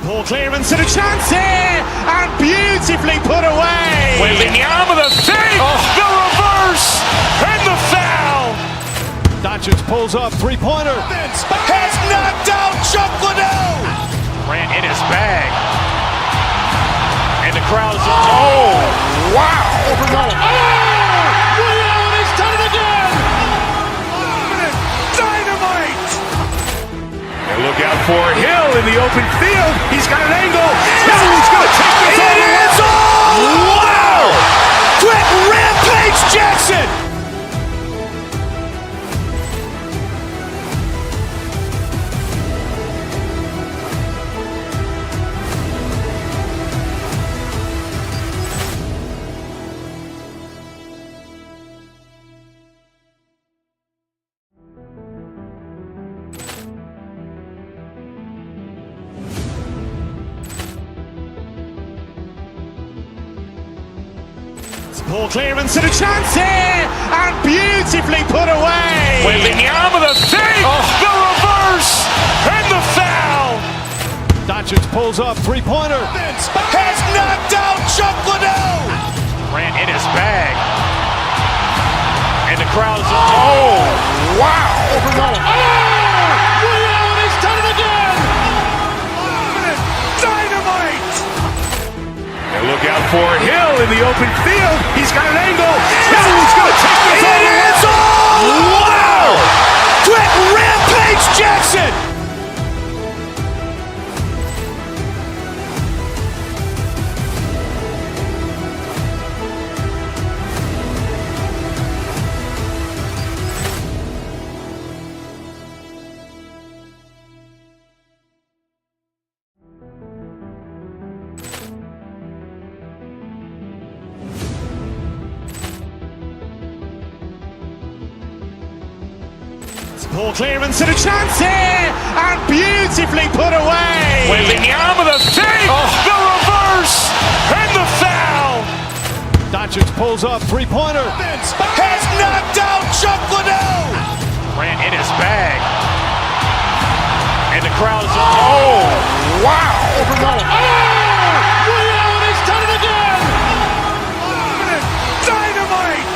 Ball clearance and a chance here, and beautifully put away. Wembanyama with a fake, the reverse, and the foul. Doncic pulls up, three-pointer. Has knocked out Chuck Liddell. Grant in his bag. And the crowd is, oh, wow. Ray Allen has done it again. Dynamite. And look out for Hill in the open field. He's got an angle. He's going to take this all the way. Wow. Quick Rampage Jackson. Ball clearance and a chance here, and beautifully put away. Wembanyama with a fake, the reverse, and the foul. Doncic pulls up, three-pointer. Has knocked out Chuck Liddell. Grant in his bag. And the crowd is, oh, wow. He's done it again. Dynamite. And look out for Hill in the open field. He's got an angle. Hill's going to take this all the way. Wow. Quick Rampage Jackson. Ball clearance and a chance here, and beautifully put away. Wembanyama with a fake, the reverse, and the foul. Doncic pulls up, three-pointer. Has knocked out Chuck Liddell. Grant in his bag. And the crowd is, oh, wow. He's done it again. Dynamite.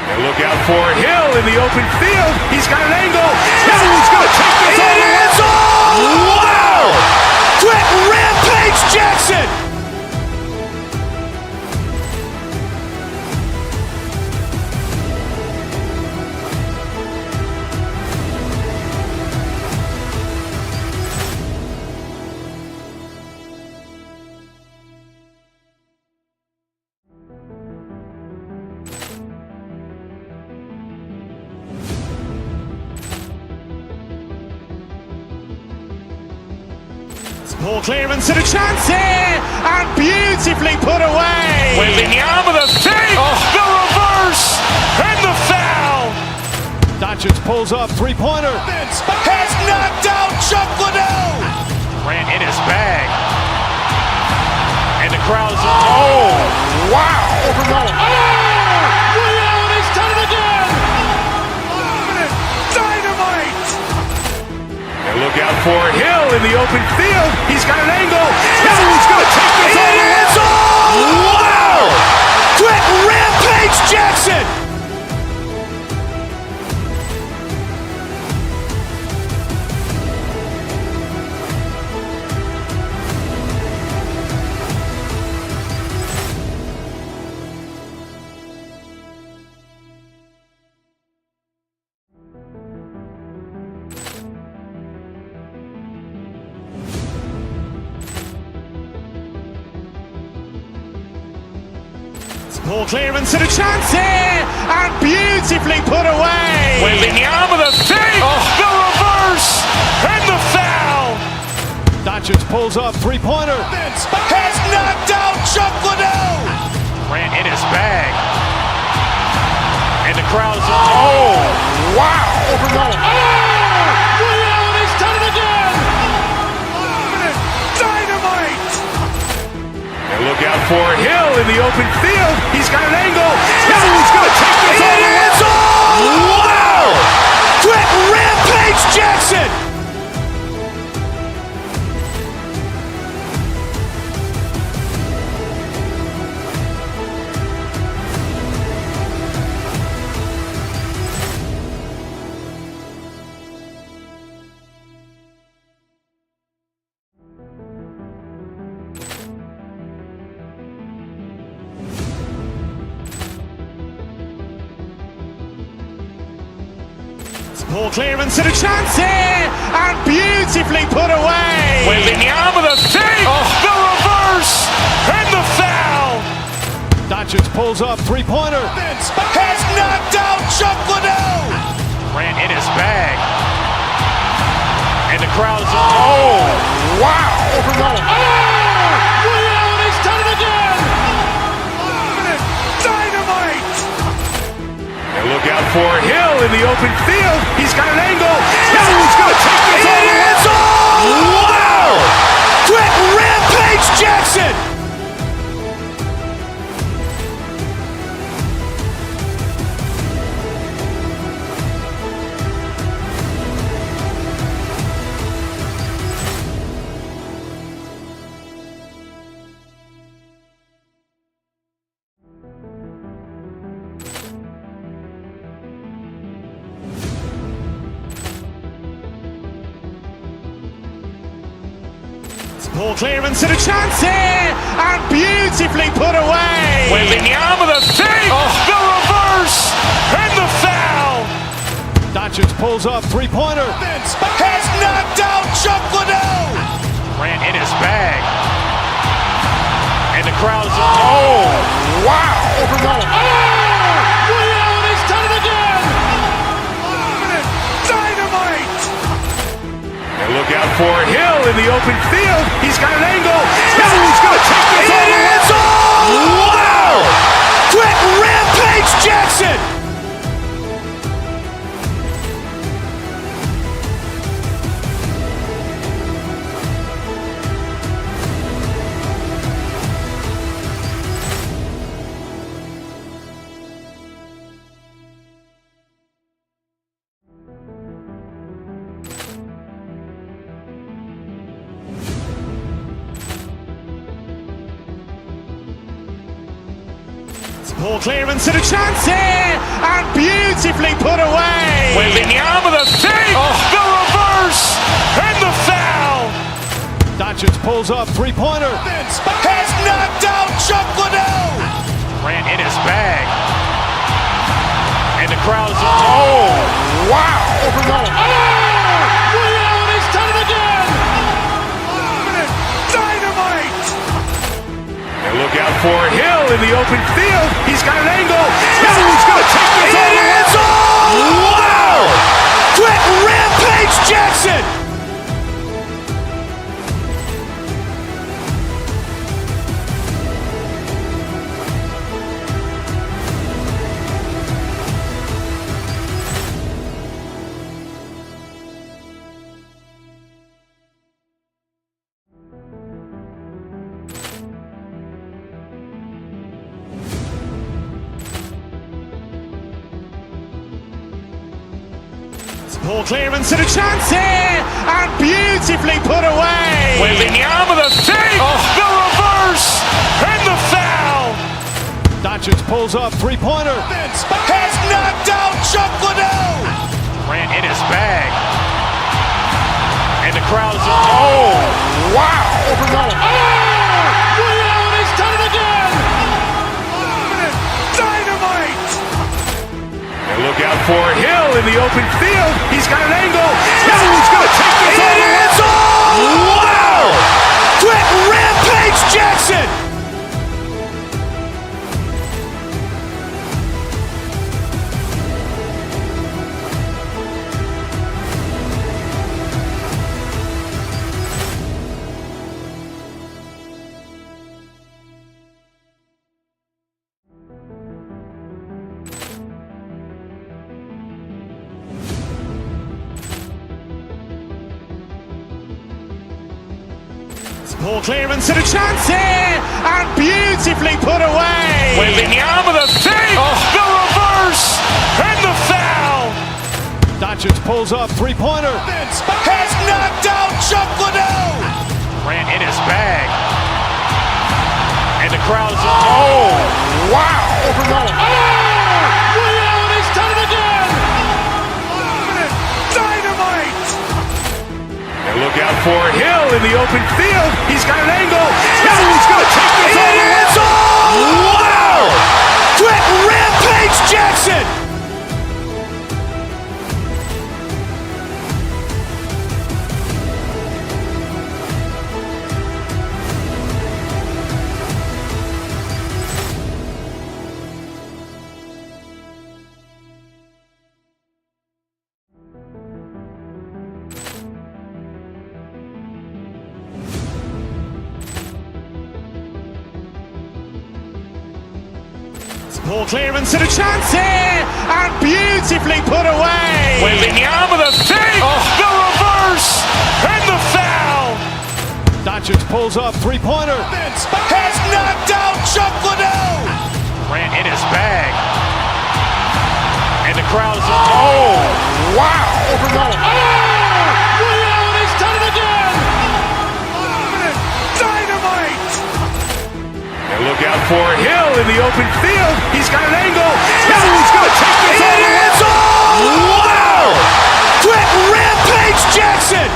And look out for Hill in the open field. He's got an angle. Hill's going to take this all the way. Wow. Quick Rampage Jackson. Ball clearance and a chance here, and beautifully put away. Wembanyama with a fake, the reverse, and the foul. Doncic pulls up, three-pointer. Has knocked out Chuck Liddell. Grant in his bag. And the crowd is, oh, wow. He's done it again. Dynamite. And look out for Hill in the open field. He's got an angle. Hill's going to take this all the way. Wow. Quick Rampage Jackson. Ball clearance and a chance here, and beautifully put away. Wembanyama with a fake, the reverse, and the foul. Doncic pulls up, three-pointer. Has knocked out Chuck Liddell. Grant in his bag. And the crowd is, oh, wow. He's done it again. Dynamite. And look out for Hill in the open field. He's got an angle. Hill's going to take this all the way. Wow. Quick Rampage Jackson. Ball clearance and a chance here, and beautifully put away. Wembanyama with a fake, the reverse, and the foul. Doncic pulls up, three-pointer. Has knocked out Chuck Liddell. Grant in his bag. And the crowd is, oh, wow. He's done it again. Dynamite. And look out for Hill in the open field. He's got an angle. Hill's going to take this all the way. Wow. Quick Rampage Jackson. Ball clearance and a chance here, and beautifully put away. Waving the arm of the feet, the reverse, and the foul. Doncic pulls up, three-pointer. Has knocked out Chuck Liddell. Grant in his bag. And the crowd's, wow. Leon has done it again. Dynamite. And look out for Hill in the open field. He's got an angle. Hill's going to take this all the way. Wow. Quick rampage Jackson. Ball clearance and a chance here, and beautifully put away. Waving the arm of the feet, the reverse, and the foul. Doncic pulls up, three-pointer. Has knocked out Chuck Liddell. Grant in his bag. And the crowd's, wow. Leon has done it again. Dynamite. And look out for Hill in the open field. He's got an angle. Hill's going to take this all the way. Wow. Quick rampage Jackson. Ball clearance and a chance here, and beautifully put away. Waving the arm of the feet, the reverse, and the foul. Doncic pulls up, three-pointer. Has knocked out Chuck Liddell. Grant in his bag. And the crowd's, wow. Leon has done it again. Dynamite. And look out for Hill in the open field. He's got an angle. Hill's going to take this all the way. Wow. Quick rampage Jackson. Ball clearance and a chance here, and beautifully put away. Waving the arm of the feet, the reverse, and the foul. Doncic pulls up, three-pointer. Has knocked out Chuck Liddell. Grant in his bag. And the crowd's, wow. Leon has done it again. Dynamite. And look out for Hill in the open field. He's got an angle. Hill's going to take this all the way. Wow. Quick rampage Jackson. Ball clearance and a chance here, and beautifully put away. Waving the arm of the feet, the reverse, and the foul. Doncic pulls up, three-pointer. Has knocked out Chuck Liddell. Grant in his bag. And the crowd's, wow. Leon has done it again. Dynamite. And look out for Hill in the open field. He's got an angle. Hill's going to take this all the way. Wow. Quick rampage Jackson.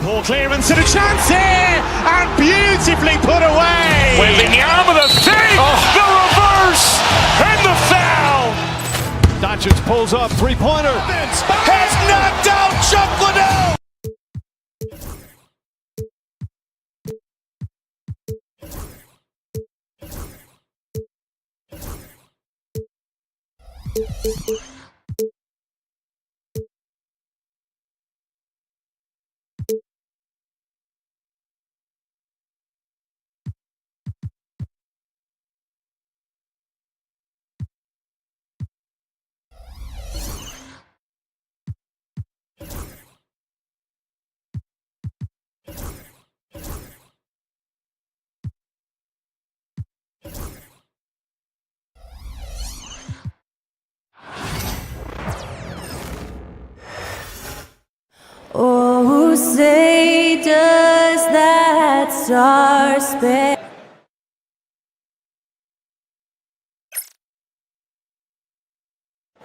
Poor clearance and a chance here, and beautifully put away. Wembanyama with a fake, the reverse, and the foul. Doncic pulls up, three-pointer. Has knocked out Chuck Liddell. Oh, say does that star-spangled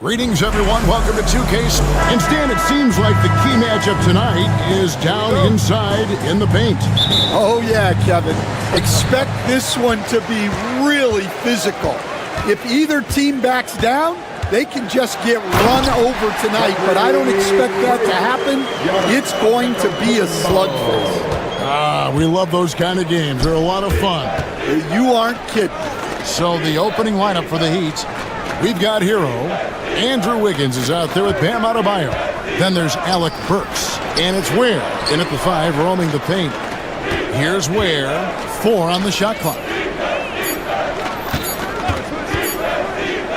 Greetings, everyone. Welcome to 2K. And Stan, it seems like the key matchup tonight is down inside in the paint. Oh, yeah, Kevin. Expect this one to be really physical. If either team backs down, they can just get run over tonight, but I don't expect that to happen. It's going to be a slugfest. We love those kind of games. They're a lot of fun. You aren't kidding. So the opening lineup for the Heat, we've got Hero. Andrew Wiggins is out there with Bam Adebayo. Then there's Alec Burks, and it's Ware in at the 5, roaming the paint. Here's Ware, 4 on the shot clock.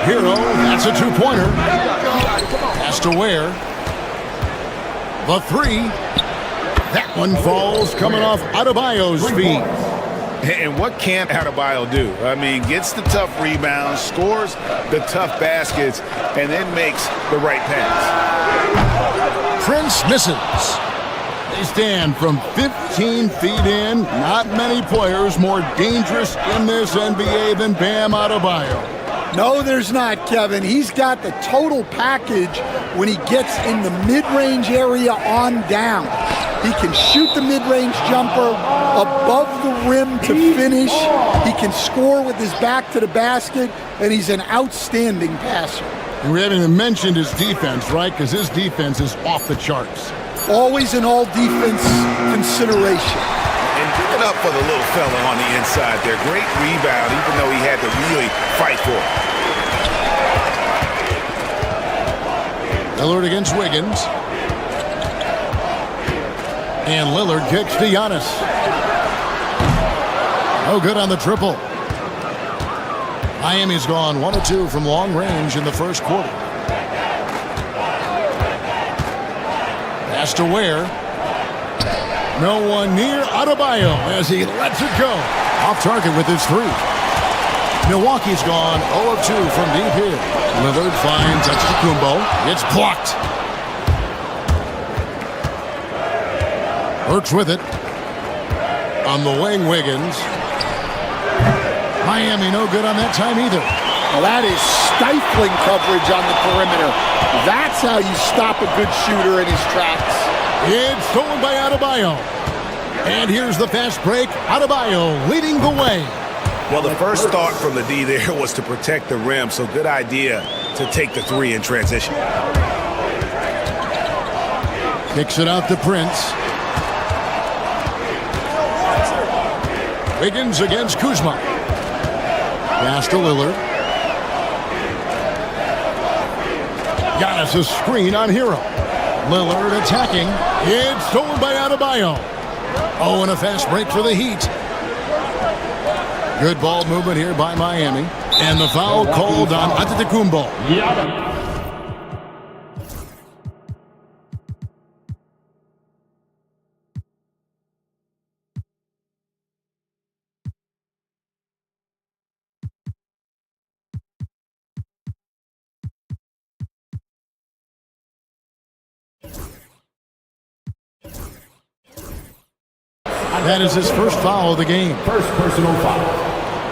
Hero, that's a two-pointer. Pass to Ware. The 3. That one falls coming off Adebayo's feet. And what can Adebayo do? I mean, gets the tough rebounds, scores the tough baskets, and then makes the right pass. Prince misses. They stand from 15 feet in. Not many players more dangerous in this NBA than Bam Adebayo. No, there's not, Kevin. He's got the total package when he gets in the mid-range area on down. He can shoot the mid-range jumper above the rim to finish. He can score with his back to the basket, and he's an outstanding passer. And we haven't even mentioned his defense, right? Because his defense is off the charts. Always an all-defense consideration. And give it up for the little fella on the inside there. Great rebound, even though he had to really fight for it. Lillard against Wiggins. And Lillard kicks to Giannis. No good on the triple. Miami's gone 1 of 2 from long range in the first quarter. Pass to Ware. No one near Adebayo as he lets it go. Off target with his 3. Milwaukee's gone 0 of 2 from deep here. Lillard finds Antetokounmpo. It's blocked. Burks with it. On the wing, Wiggins. Miami no good on that time either. Well, that is stifling coverage on the perimeter. That's how you stop a good shooter in his tracks. It's stolen by Adebayo. And here's the fast break. Adebayo leading the way. Well, the first thought from the D there was to protect the rim, so good idea to take the 3 in transition. Kicks it out to Prince. Wiggins against Kuzma. Pass to Lillard. Giannis a screen on Hero. Lillard attacking. It's stolen by Adebayo. Oh, and a fast break for the Heat. Good ball movement here by Miami. And the foul called on Antetokounmpo. That is his first foul of the game. First personal foul.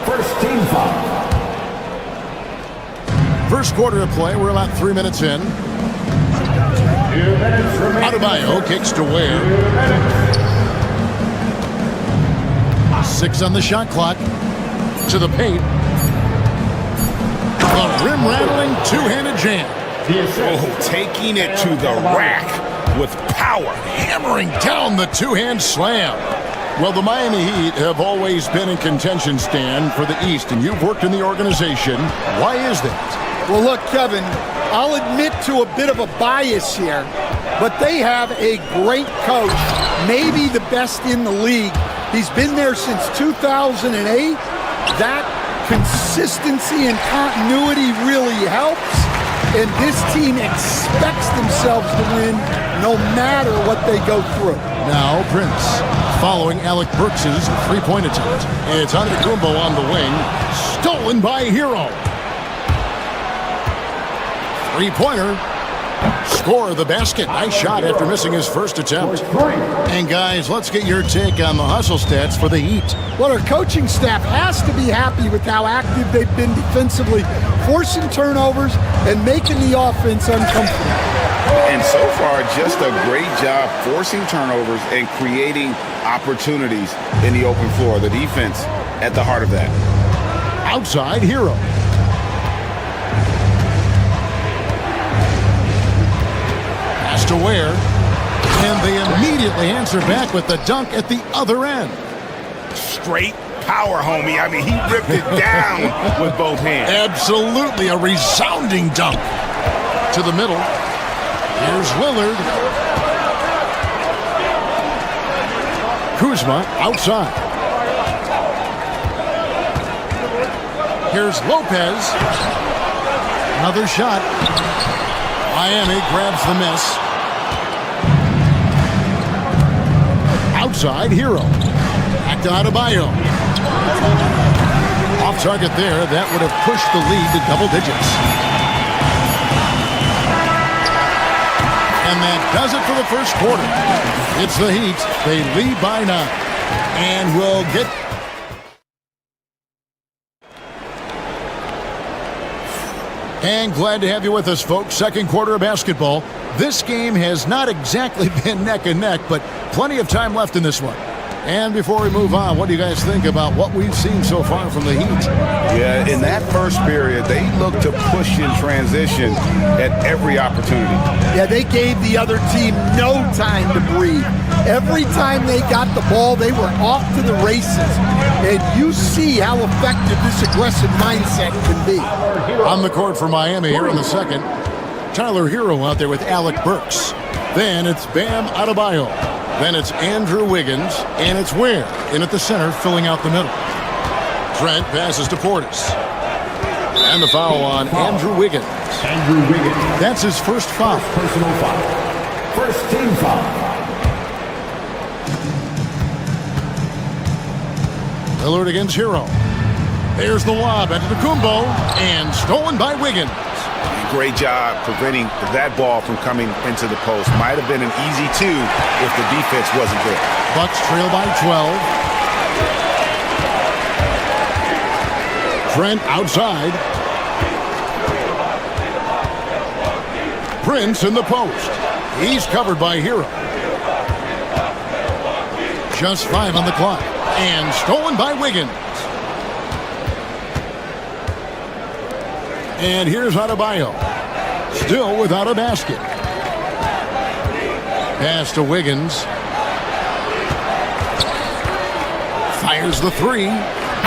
First team foul. First quarter of play. We're about 3 minutes in. Adebayo kicks to Ware. 6 on the shot clock. To the paint. A rim-rattling two-handed jam. Oh, taking it to the rack with power. Hammering down the two-hand slam. Well, the Miami Heat have always been in contention, Stan, for the East, and you've worked in the organization. Why is that? Well, look, Kevin, I'll admit to a bit of a bias here, but they have a great coach, maybe the best in the league. He's been there since 2008. That consistency and continuity really helps, and this team expects themselves to win no matter what they go through. Now Prince, following Alec Burks' three-point attempt. It's Antetokounmpo on the wing, stolen by Hero. Three-pointer. Score the basket. Nice shot after missing his first attempt. And guys, let's get your take on the hustle stats for the Heat. Well, our coaching staff has to be happy with how active they've been defensively, forcing turnovers and making the offense uncomfortable. And so far, just a great job forcing turnovers and creating opportunities in the open floor. The defense at the heart of that. Outside Hero. To Ware, and they immediately answer back with the dunk at the other end. Straight power, homie. I mean, he ripped it down with both hands. Absolutely a resounding dunk. To the middle. Here's Lillard. Kuzma outside. Here's Lopez. Another shot. Miami grabs the miss. Outside Hero. Back to Adebayo. Off target there. That would have pushed the lead to double digits. And that does it for the first quarter. It's the Heat. They lead by 9. And we'll get... And glad to have you with us, folks. Second quarter of basketball. This game has not exactly been neck and neck, but plenty of time left in this one. And before we move on, what do you guys think about what we've seen so far from the Heat? Yeah, in that first period, they looked to push in transition at every opportunity. Yeah, they gave the other team no time to breathe. Every time they got the ball, they were off to the races. And you see how effective this aggressive mindset can be. On the court for Miami here in the second. Tyler Hero out there with Alec Burks. Then it's Bam Adebayo. Then it's Andrew Wiggins. And it's Ware in at the center, filling out the middle. Trent passes to Portis. And the foul on Andrew Wiggins. Andrew Wiggins. That's his first foul. Personal foul. First team foul. Lillard against Hero. There's the lob at Antetokounmpo. And stolen by Wiggins. Great job preventing that ball from coming into the post. Might have been an easy 2 if the defense wasn't there. Bucks trail by 12. Trent outside. Prince in the post. He's covered by Hero. Just 5 on the clock. And stolen by Wiggins. And here's Adebayo. Still without a basket. Pass to Wiggins. Fires the 3.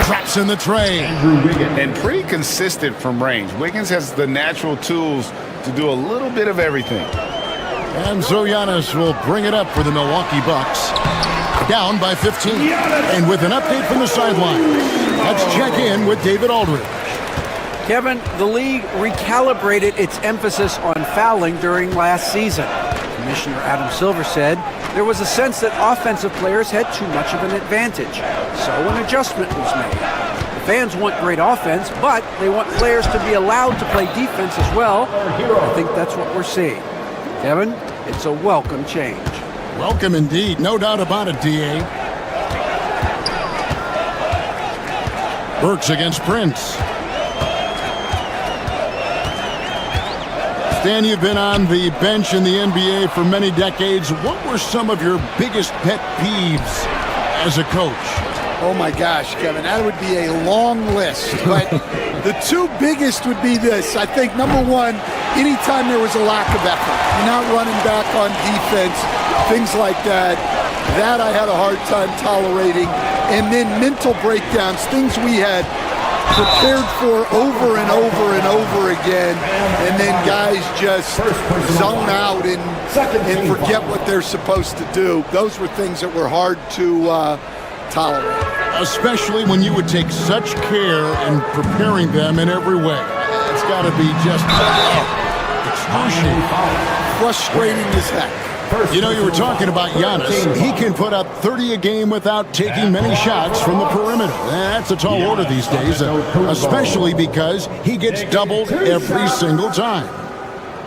Drops in the tray. And pretty consistent from range. Wiggins has the natural tools to do a little bit of everything. And so Giannis will bring it up for the Milwaukee Bucks. Down by 15. And with an update from the sideline, let's check in with David Aldridge. Kevin, the league recalibrated its emphasis on fouling during last season. Commissioner Adam Silver said there was a sense that offensive players had too much of an advantage. So an adjustment was made. The fans want great offense, but they want players to be allowed to play defense as well. I think that's what we're seeing. Kevin, it's a welcome change. Welcome indeed. No doubt about it, D.A. Burks against Prince. Stan, you've been on the bench in the NBA for many decades. What were some of your biggest pet peeves as a coach? Oh my gosh, Kevin, that would be a long list. But the two biggest would be this. I think number one, anytime there was a lack of effort, you're not running back on defense, things like that. That I had a hard time tolerating. And then mental breakdowns, things we had prepared for over and over and over again, and then guys just zone out and forget what they're supposed to do. Those were things that were hard to tolerate. Especially when you would take such care in preparing them in every way. It's got to be just excruciating. Frustrating as heck. You know, you were talking about Giannis. He can put up 30 a game without taking many shots from the perimeter. That's a tall order these days, especially because he gets doubled every single time.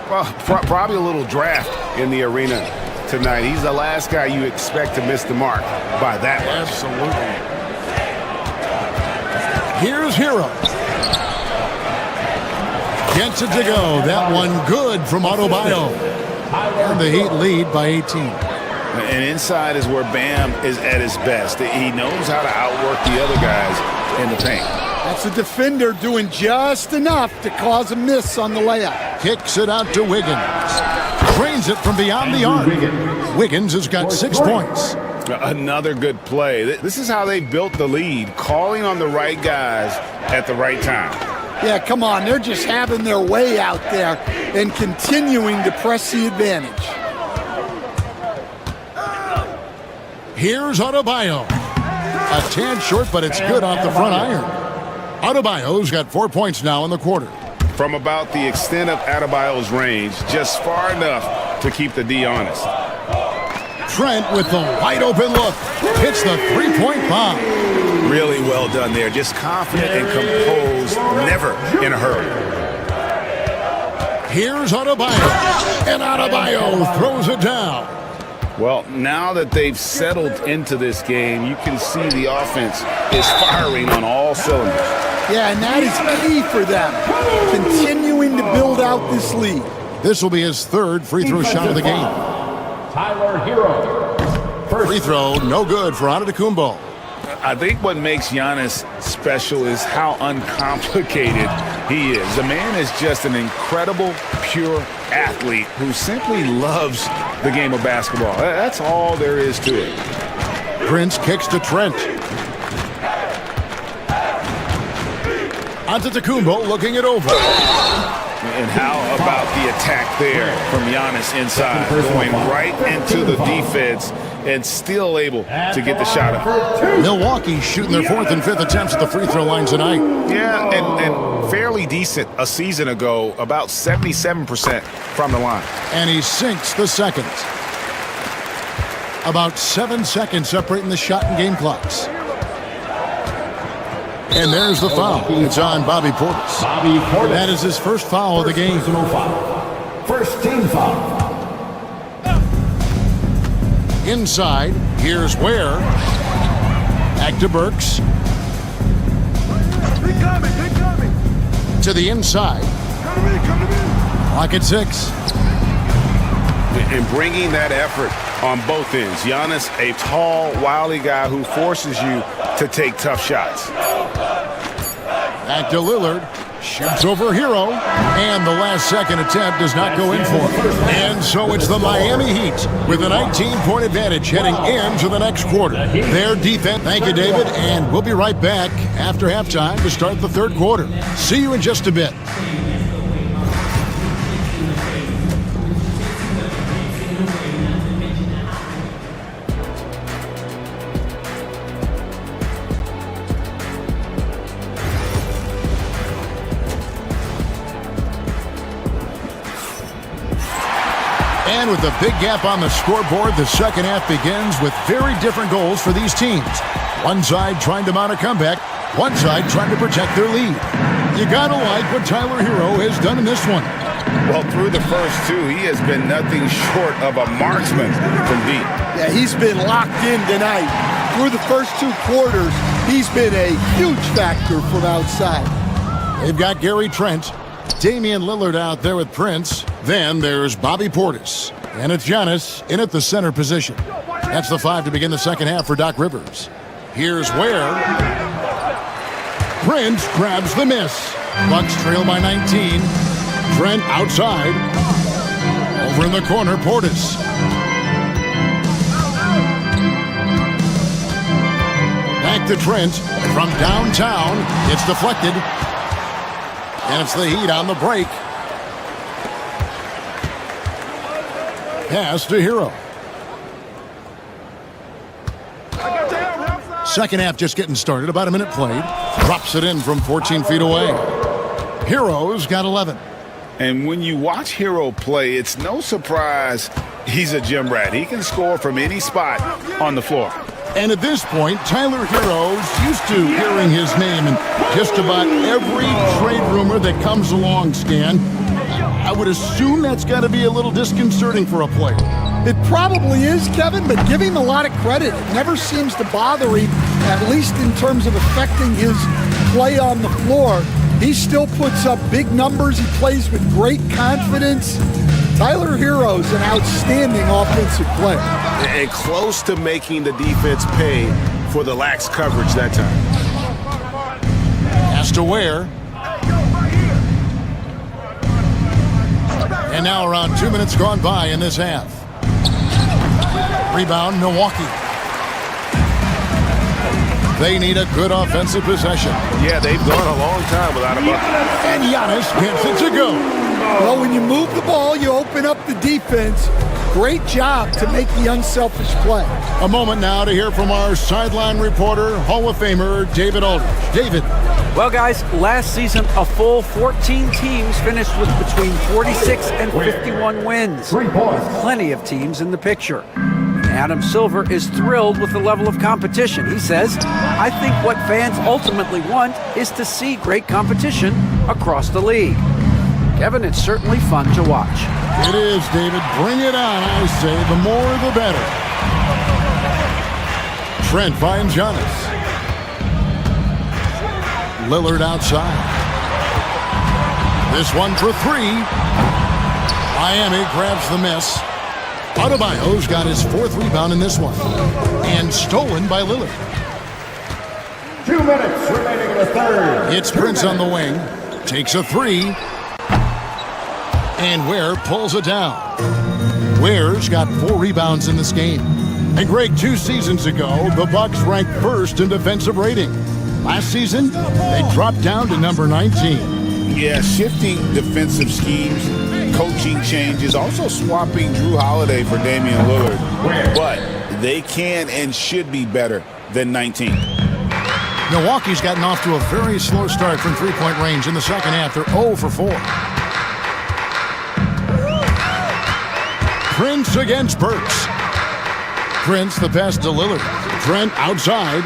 Well, probably a little draft in the arena tonight. He's the last guy you expect to miss the mark by that much. Absolutely. Here's Hero. Gets it to go. That one good from Adebayo. And the Heat lead by 18. And inside is where Bam is at his best. He knows how to outwork the other guys in the paint. That's a defender doing just enough to cause a miss on the layup. Kicks it out to Wiggins. Drains it from beyond the arc. Wiggins has got 6 points. Another good play. This is how they built the lead, calling on the right guys at the right time. Yeah, come on. They're just having their way out there and continuing to press the advantage. Here's Adebayo. A tad short, but it's good off the front iron. Adebayo's got 4 points now in the quarter. From about the extent of Adebayo's range, just far enough to keep the D honest. Trent with the wide open look. Hits the three-point bomb. Really well done there. Just confident and composed, never in a hurry. Here's Adebayo. And Adebayo throws it down. Well, now that they've settled into this game, you can see the offense is firing on all cylinders. Yeah, and that is key for them. Continuing to build out this lead. This will be his third free throw shot of the game. Tyler Hero. Free throw, no good for Antetokounmpo. I think what makes Giannis special is how uncomplicated he is. The man is just an incredible, pure athlete who simply loves the game of basketball. That's all there is to it. Prince kicks to Trent. Antetokounmpo looking it over. And how about the attack there from Giannis inside, going right into the defense and still able to get the shot up. Milwaukee shooting their 4th and 5th attempts at the free throw line tonight. Yeah, and fairly decent a season ago, about 77% from the line. And he sinks the second. About 7 seconds separating the shot and game clocks. And there's the foul. It's on Bobby Portis. That is his first foul of the game. First team foul. Inside, here's Ware. Back to Burks. To the inside. Clock at 6. And bringing that effort on both ends. Giannis, a tall, wily guy who forces you to take tough shots. Back to Lillard. Shoots over Hero. And the last second attempt does not go in for him. And so it's the Miami Heat with a 19-point advantage heading into the next quarter. Their defense. Thank you, David. And we'll be right back after halftime to start the third quarter. See you in just a bit. And with a big gap on the scoreboard, the second half begins with very different goals for these teams. One side trying to mount a comeback, one side trying to protect their lead. You gotta like what Tyler Hero has done in this one. Well, through the first two, he has been nothing short of a marksman from deep. Yeah, he's been locked in tonight. Through the first 2 quarters, he's been a huge factor from outside. They've got Gary Trent. Damian Lillard out there with Prince. Then there's Bobby Portis. And it's Giannis in at the center position. That's the 5 to begin the second half for Doc Rivers. Here's where Prince grabs the miss. Bucks trail by 19. Trent outside. Over in the corner, Portis. Back to Trent from downtown. It's deflected. And it's the Heat on the break. Pass to Hero. Second half just getting started. About a minute played. Drops it in from 14 feet away. Hero's got 11. And when you watch Hero play, it's no surprise he's a gym rat. He can score from any spot on the floor. And at this point, Tyler Hero's used to hearing his name in just about every trade rumor that comes along, Stan. I would assume that's got to be a little disconcerting for a player. It probably is, Kevin, but give him a lot of credit. It never seems to bother him, at least in terms of affecting his play on the floor. He still puts up big numbers. He plays with great confidence. Tyler Hero's an outstanding offensive player. And close to making the defense pay for the lax coverage that time. Has to wear. And now around 2 minutes gone by in this half. Rebound, Milwaukee. They need a good offensive possession. Yeah, they've gone a long time without a bucket. And Giannis gets it to go. Well, when you move the ball, you open up the defense. Great job to make the unselfish play. A moment now to hear from our sideline reporter, Hall of Famer David Aldridge. David. Well, guys, last season, a full 14 teams finished with between 46 and 51 wins. Plenty of teams in the picture. Adam Silver is thrilled with the level of competition. He says, I think what fans ultimately want is to see great competition across the league. Kevin, it's certainly fun to watch. It is, David. Bring it on, I say. The more, the better. Trent finds Giannis. Lillard outside. This one for three. Miami grabs the miss. Adebayo's got his fourth rebound in this one. And stolen by Lillard. 2 minutes remaining in the third. It's Prince on the wing. Takes a three. And Ware pulls it down. Ware's got 4 rebounds in this game. And Greg, 2 seasons ago, the Bucks ranked first in defensive rating. Last season, they dropped down to number 19. Yeah, shifting defensive schemes, coaching changes, also swapping Drew Holiday for Damian Lillard. But they can and should be better than 19. Milwaukee's gotten off to a very slow start from three-point range in the second half. They're 0 for 4. Prince against Burks. Prince the pass to Lillard. Trent outside.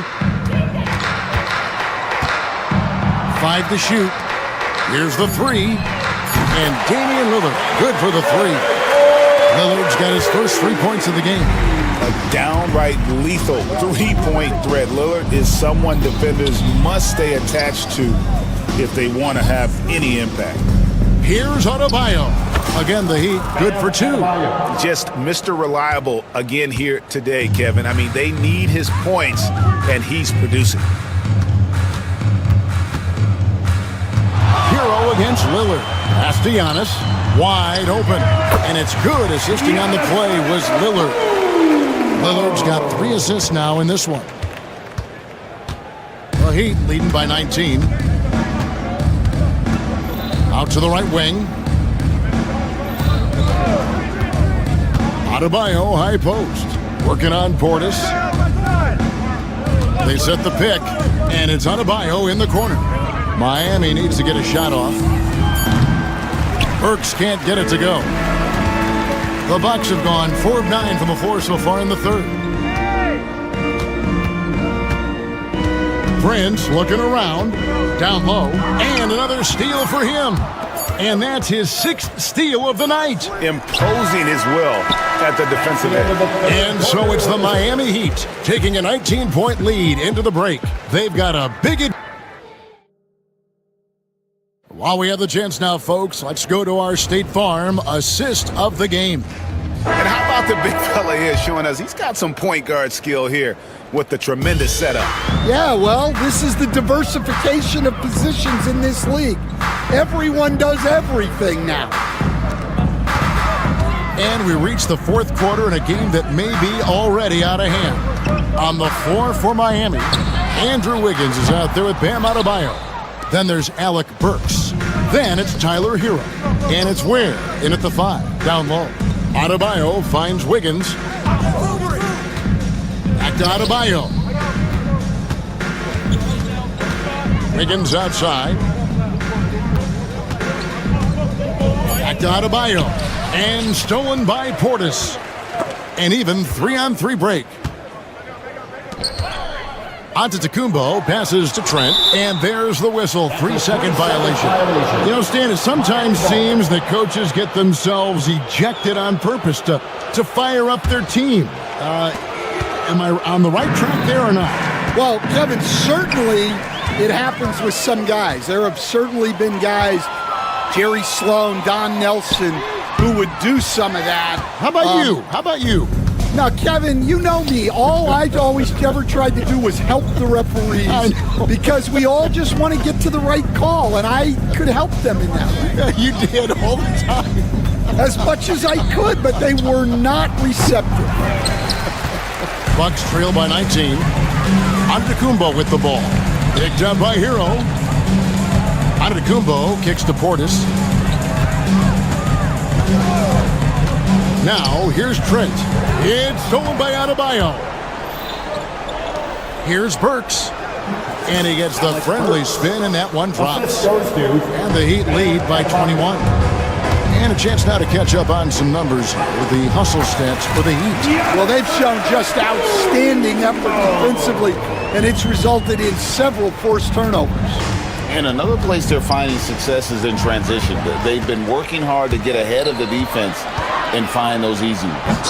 5 to shoot. Here's the three. And Damian Lillard, good for the three. Lillard's got his first 3 points of the game. A downright lethal three-point threat. Lillard is someone defenders must stay attached to if they want to have any impact. Here's Adebayo. Again, the Heat, good for 2. Just Mr. Reliable again here today, Kevin. I mean, they need his points, and he's producing. Hero against Lillard. Pass to Giannis. Wide open. And it's good. Assisting on the play was Lillard. Lillard's got 3 assists now in this one. The Heat leading by 19. Out to the right wing. Adebayo, high post. Working on Portis. They set the pick, and it's Adebayo in the corner. Miami needs to get a shot off. Burks can't get it to go. The Bucks have gone 4 of 9 from the floor so far in the third. Prince looking around, down low, and another steal for him. And that's his 6th steal of the night. Imposing his will at the defensive end. And so it's the Miami Heat taking a 19-point lead into the break. They've got a big While we have the chance now, folks, let's go to our State Farm assist of the game. And how about the big fella here showing us he's got some point guard skill here with the tremendous setup. Yeah, well, this is the diversification of positions in this league. Everyone does everything now. And we reach the fourth quarter in a game that may be already out of hand. On the floor for Miami, Andrew Wiggins is out there with Bam Adebayo. Then there's Alec Burks. Then it's Tyler Hero. And it's Ware in at the 5, down low. Adebayo finds Wiggins. Back to Adebayo. Wiggins outside. Back to Adebayo. And stolen by Portis. An even 3-on-3 break. Antetokounmpo passes to Trent, and there's the whistle. 3-second violation. You know, Stan, it sometimes seems that coaches get themselves ejected on purpose to fire up their team. Am I on the right track there or not? Well, Kevin, certainly it happens with some guys. There have certainly been guys, Jerry Sloan, Don Nelson, who would do some of that. How about you? How about you? Now, Kevin, you know me. All I always ever tried to do was help the referees because we all just want to get to the right call, and I could help them in that way. You did all the time. As much as I could, but they were not receptive. Bucks trail by 19. Antetokounmpo with the ball. Picked up by Hero. Antetokounmpo kicks to Portis. Now, here's Trent. It's stolen by Adebayo. Here's Burks. And he gets the friendly spin, and that one drops. And the Heat lead by 21. And a chance now to catch up on some numbers with the hustle stats for the Heat. Well, they've shown just outstanding effort defensively, and it's resulted in several forced turnovers. And another place they're finding success is in transition. They've been working hard to get ahead of the defense and find those easy ones.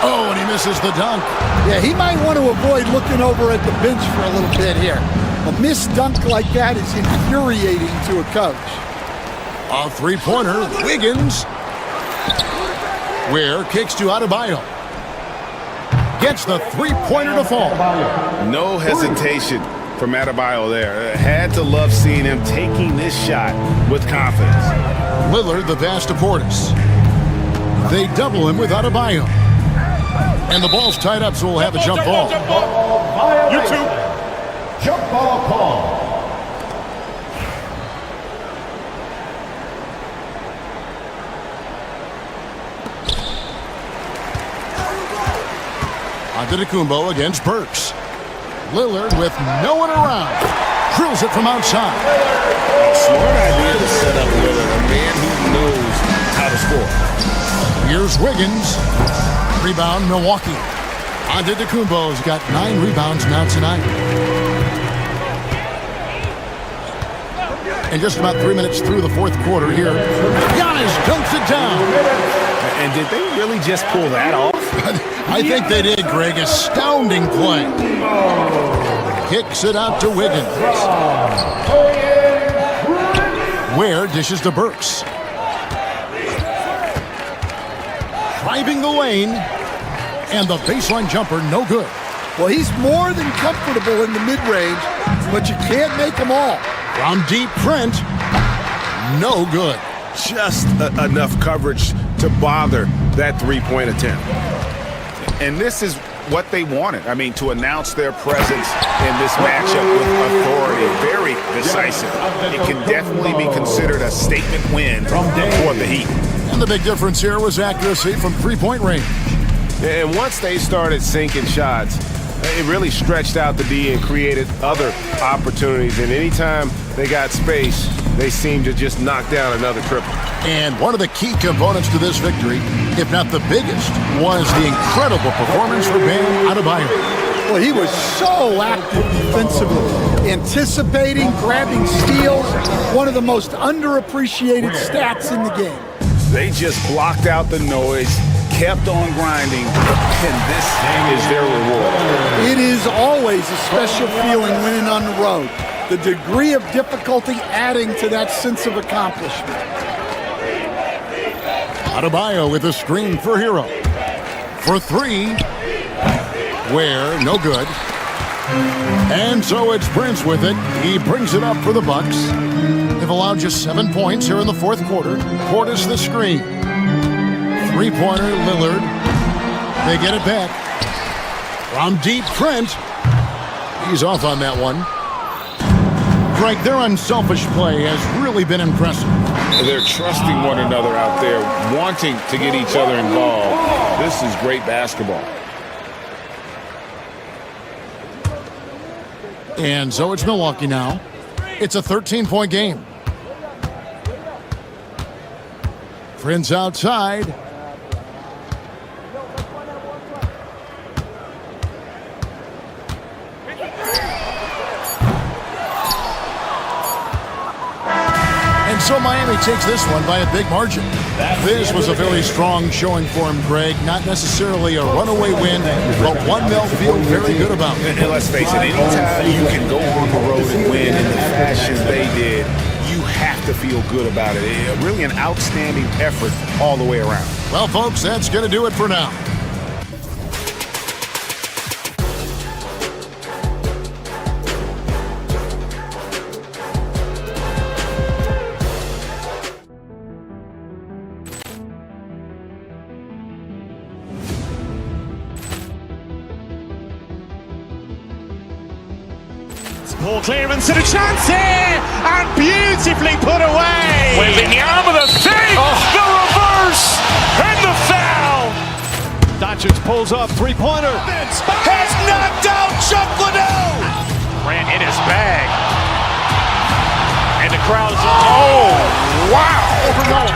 Oh, and he misses the dunk. Yeah, he might want to avoid looking over at the bench for a little bit here. A missed dunk like that is infuriating to a coach. A three-pointer, Wiggins. Ware kicks to Adebayo. Gets the three-pointer to fall. No hesitation from Adebayo there. Had to love seeing him taking this shot with confidence. Lillard the pass to Portis. They double him with Adebayo. And the ball's tied up, so we'll have a jump ball. Jump ball call. Antetokounmpo against Burks. Lillard with no one around. Drills it from outside. Smart idea to set up Lillard, a man who knows how to score. Here's Wiggins. Rebound, Milwaukee. Antetokounmpo's got 9 rebounds now tonight. And just about 3 minutes through the fourth quarter here, Giannis dunks it down. And did they really just pull that off? I think they did, Greg. Astounding play. Kicks it out to Wiggins. Ware dishes to Burks. Driving the lane, and the baseline jumper, no good. Well, he's more than comfortable in the mid-range, but you can't make them all. From deep, Trent, no good. Just enough coverage to bother that three-point attempt. And this is what they wanted. I mean, to announce their presence in this matchup with authority. Very decisive. It can definitely be considered a statement win for the Heat. And the big difference here was accuracy from three-point range. And once they started sinking shots, it really stretched out the D and created other opportunities. And anytime they got space, they seemed to just knock down another triple. And one of the key components to this victory, if not the biggest, was the incredible performance for Bam Adebayo. Well, he was so active defensively, anticipating, grabbing steals, one of the most underappreciated stats in the game. They just blocked out the noise, kept on grinding, and this is their reward. It is always a special feeling winning on the road. The degree of difficulty adding to that sense of accomplishment. Adebayo with a screen for Hero. For three. Where, no good. And so it's Prince with it. He brings it up for the Bucks. They've allowed just 7 points here in the fourth quarter. Portis the screen. Three-pointer, Lillard. They get it back. From deep, Trent. He's off on that one. Greg, their unselfish play has really been impressive. They're trusting one another out there, wanting to get each other involved. This is great basketball. And so it's Milwaukee now. It's a 13-point game. Prince outside. And so Miami takes this one by a big margin. This was a very strong showing for him, Greg. Not necessarily a runaway win, but one they'll feel very good about. And let's face it, anytime you can go on the road and win in the fashion they did, you have to feel good about it. Really an outstanding effort all the way around. Well, folks, that's going to do it for now. Ball clearance and a chance here, and beautifully put away. Wembanyama with a save, the reverse, and the foul. Doncic pulls up, three-pointer. Has knocked out Chuck Liddell. Ran in his bag, and the crowd is wow! Liddell,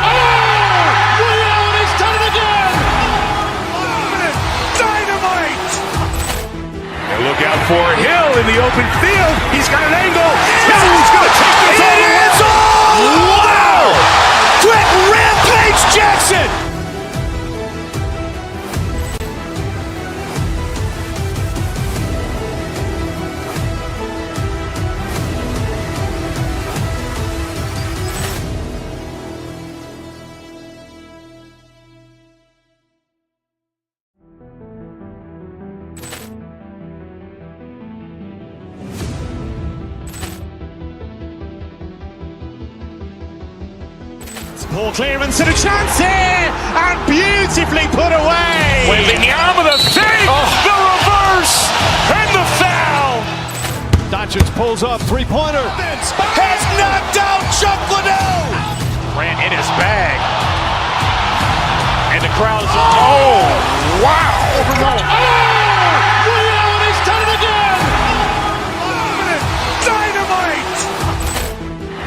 he's done it again. Dynamite! And look out for Hill in the open field. He's got an angle. Hill's going to take this all the way. Wow! Quick rampage Jackson! Ball clearance and a chance here, and beautifully put away. Wembanyama with a save, the reverse, and the foul. Doncic pulls up, three-pointer. Has knocked out Chuck Liddell. Ran in his bag, and the crowd is wow! Liddell, he's done it again. Dynamite!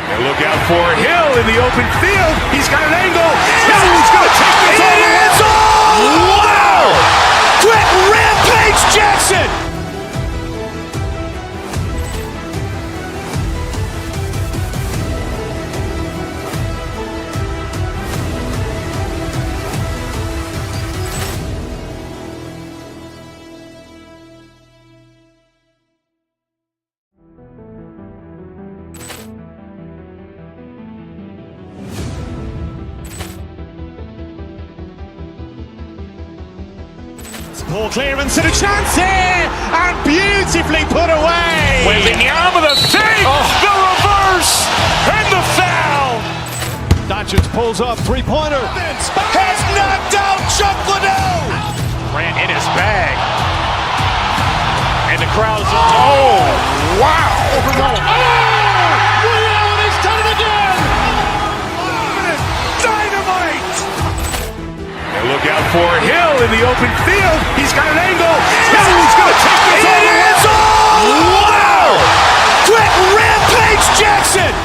And look out for Hill in the open field. He's got an angle. Hill's going to take this all the way. Wow! Quick rampage Jackson! Ball clearance and a chance here, and beautifully put away. Wembanyama with a save, the reverse, and the foul. Doncic pulls up, three-pointer. Has knocked out Chuck Liddell. Ran in his bag, and the crowd is wow! Liddell, he's done it again. Dynamite! And look out for Hill in the open field. He's got an angle. Hill's going to take this all the way. Wow! Quick rampage Jackson!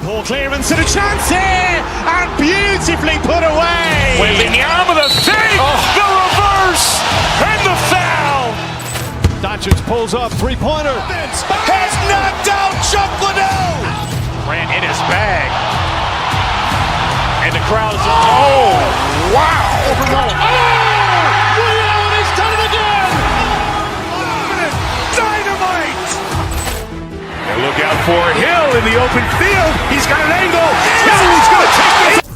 Poor clearance and a chance here, and beautifully put away. Wembanyama the save, the reverse, and the foul. Doncic pulls up, three-pointer. Has knocked out Chuck Liddell. Grant in his bag. And the crowd is, oh, wow. Liddell has done it again. Dynamite. And look out for Hill in the open field. He's got an angle. He's going to take this.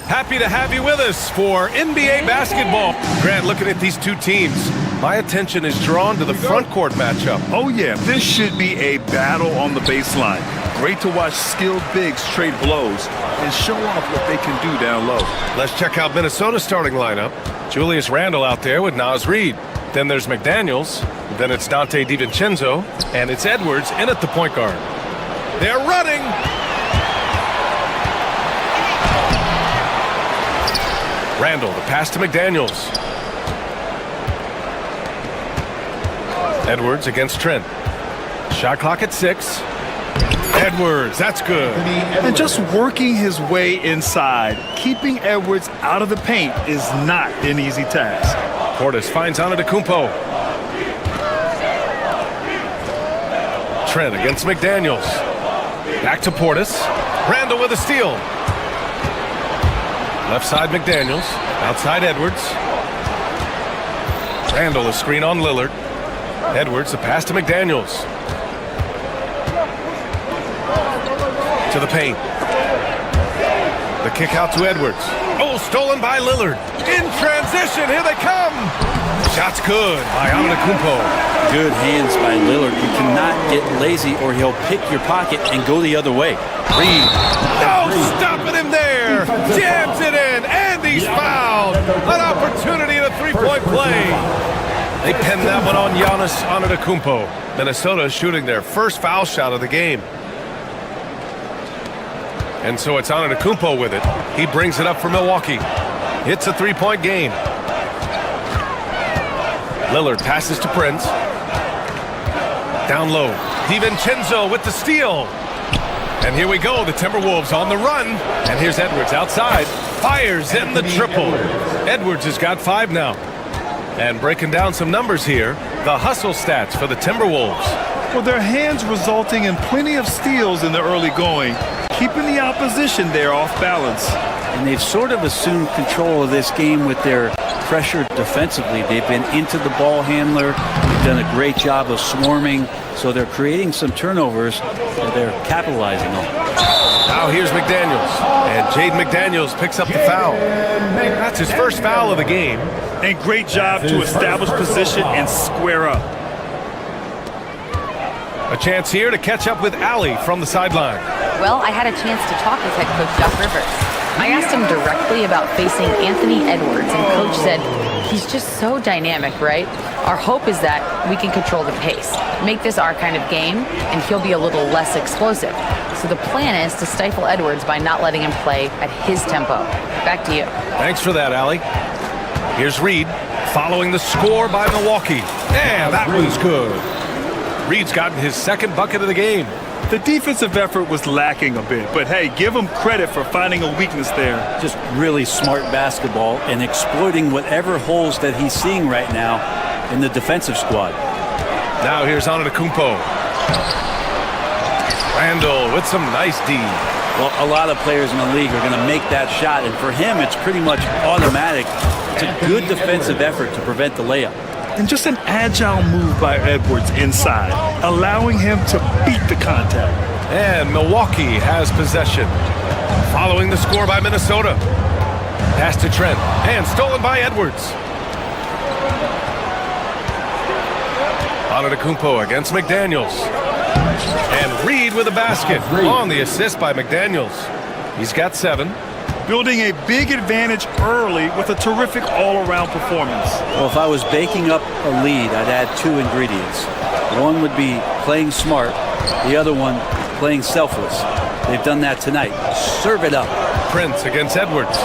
Happy to have you with us for NBA basketball. Grant, looking at these two teams, my attention is drawn to the front court matchup. Oh, yeah, this should be a battle on the baseline. Great to watch skilled bigs trade blows and show off what they can do down low. Let's check out Minnesota's starting lineup. Julius Randle out there with Naz Reid. Then there's McDaniels. Then it's Dante DiVincenzo. And it's Edwards in at the point guard. They're running. Randle, the pass to McDaniels. Edwards against Trent. Shot clock at 6. Edwards, that's good. And just working his way inside, keeping Edwards out of the paint is not an easy task. Portis finds Antetokounmpo. Trent against McDaniels. Back to Portis. Randle with a steal. Left side McDaniels. Outside Edwards. Randle a screen on Lillard. Edwards the pass to McDaniels. To the paint. The kick out to Edwards. Oh, stolen by Lillard. In transition, here they come. Shot's good by Antetokounmpo. Good hands by Lillard. You cannot get lazy or he'll pick your pocket and go the other way. Reid. No, stopping him there. Jams it in, and he's fouled. An opportunity in a three-point play. They pinned that one on Giannis Antetokounmpo. Minnesota shooting their first foul shot of the game. And so it's Antetokounmpo with it. He brings it up for Milwaukee. It's a three-point game. Lillard passes to Prince. Down low. DiVincenzo with the steal. And here we go. The Timberwolves on the run. And here's Edwards outside. Fires in the triple. Edwards has got 5 now. And breaking down some numbers here, the hustle stats for the Timberwolves. Well, their hands resulting in plenty of steals in the early going, keeping the opposition there off balance. And they've sort of assumed control of this game with their pressure defensively. They've been into the ball handler. They've done a great job of swarming. So they're creating some turnovers that they're capitalizing on. Now here's McDaniels. And Jaden McDaniels picks up the foul. That's his first foul of the game. And great job to establish position and square up. A chance here to catch up with Allie from the sideline. Well, I had a chance to talk with head coach Doc Rivers. I asked him directly about facing Anthony Edwards, and coach said, he's just so dynamic, right? Our hope is that we can control the pace, make this our kind of game, and he'll be a little less explosive. So the plan is to stifle Edwards by not letting him play at his tempo. Back to you. Thanks for that, Allie. Here's Reid following the score by Milwaukee. And that was good. Reid's gotten his second bucket of the game. The defensive effort was lacking a bit, but hey, give him credit for finding a weakness there. Just really smart basketball and exploiting whatever holes that he's seeing right now in the defensive squad. Now here's Antetokounmpo. Randle with some nice D. Well, a lot of players in the league are going to make that shot, and for him, it's pretty much automatic. It's a good defensive effort to prevent the layup. And just an agile move by Edwards inside, allowing him to beat the contact. And Milwaukee has possession. Following the score by Minnesota. Pass to Trent, and stolen by Edwards. Antetokounmpo against McDaniels. And Reid with a basket on the assist by McDaniels. He's got 7. building a big advantage early with a terrific all-around performance. Well, if I was baking up a lead, I'd add 2 ingredients. One would be playing smart, the other one playing selfless. They've done that tonight. Serve it up. Prince against Edwards.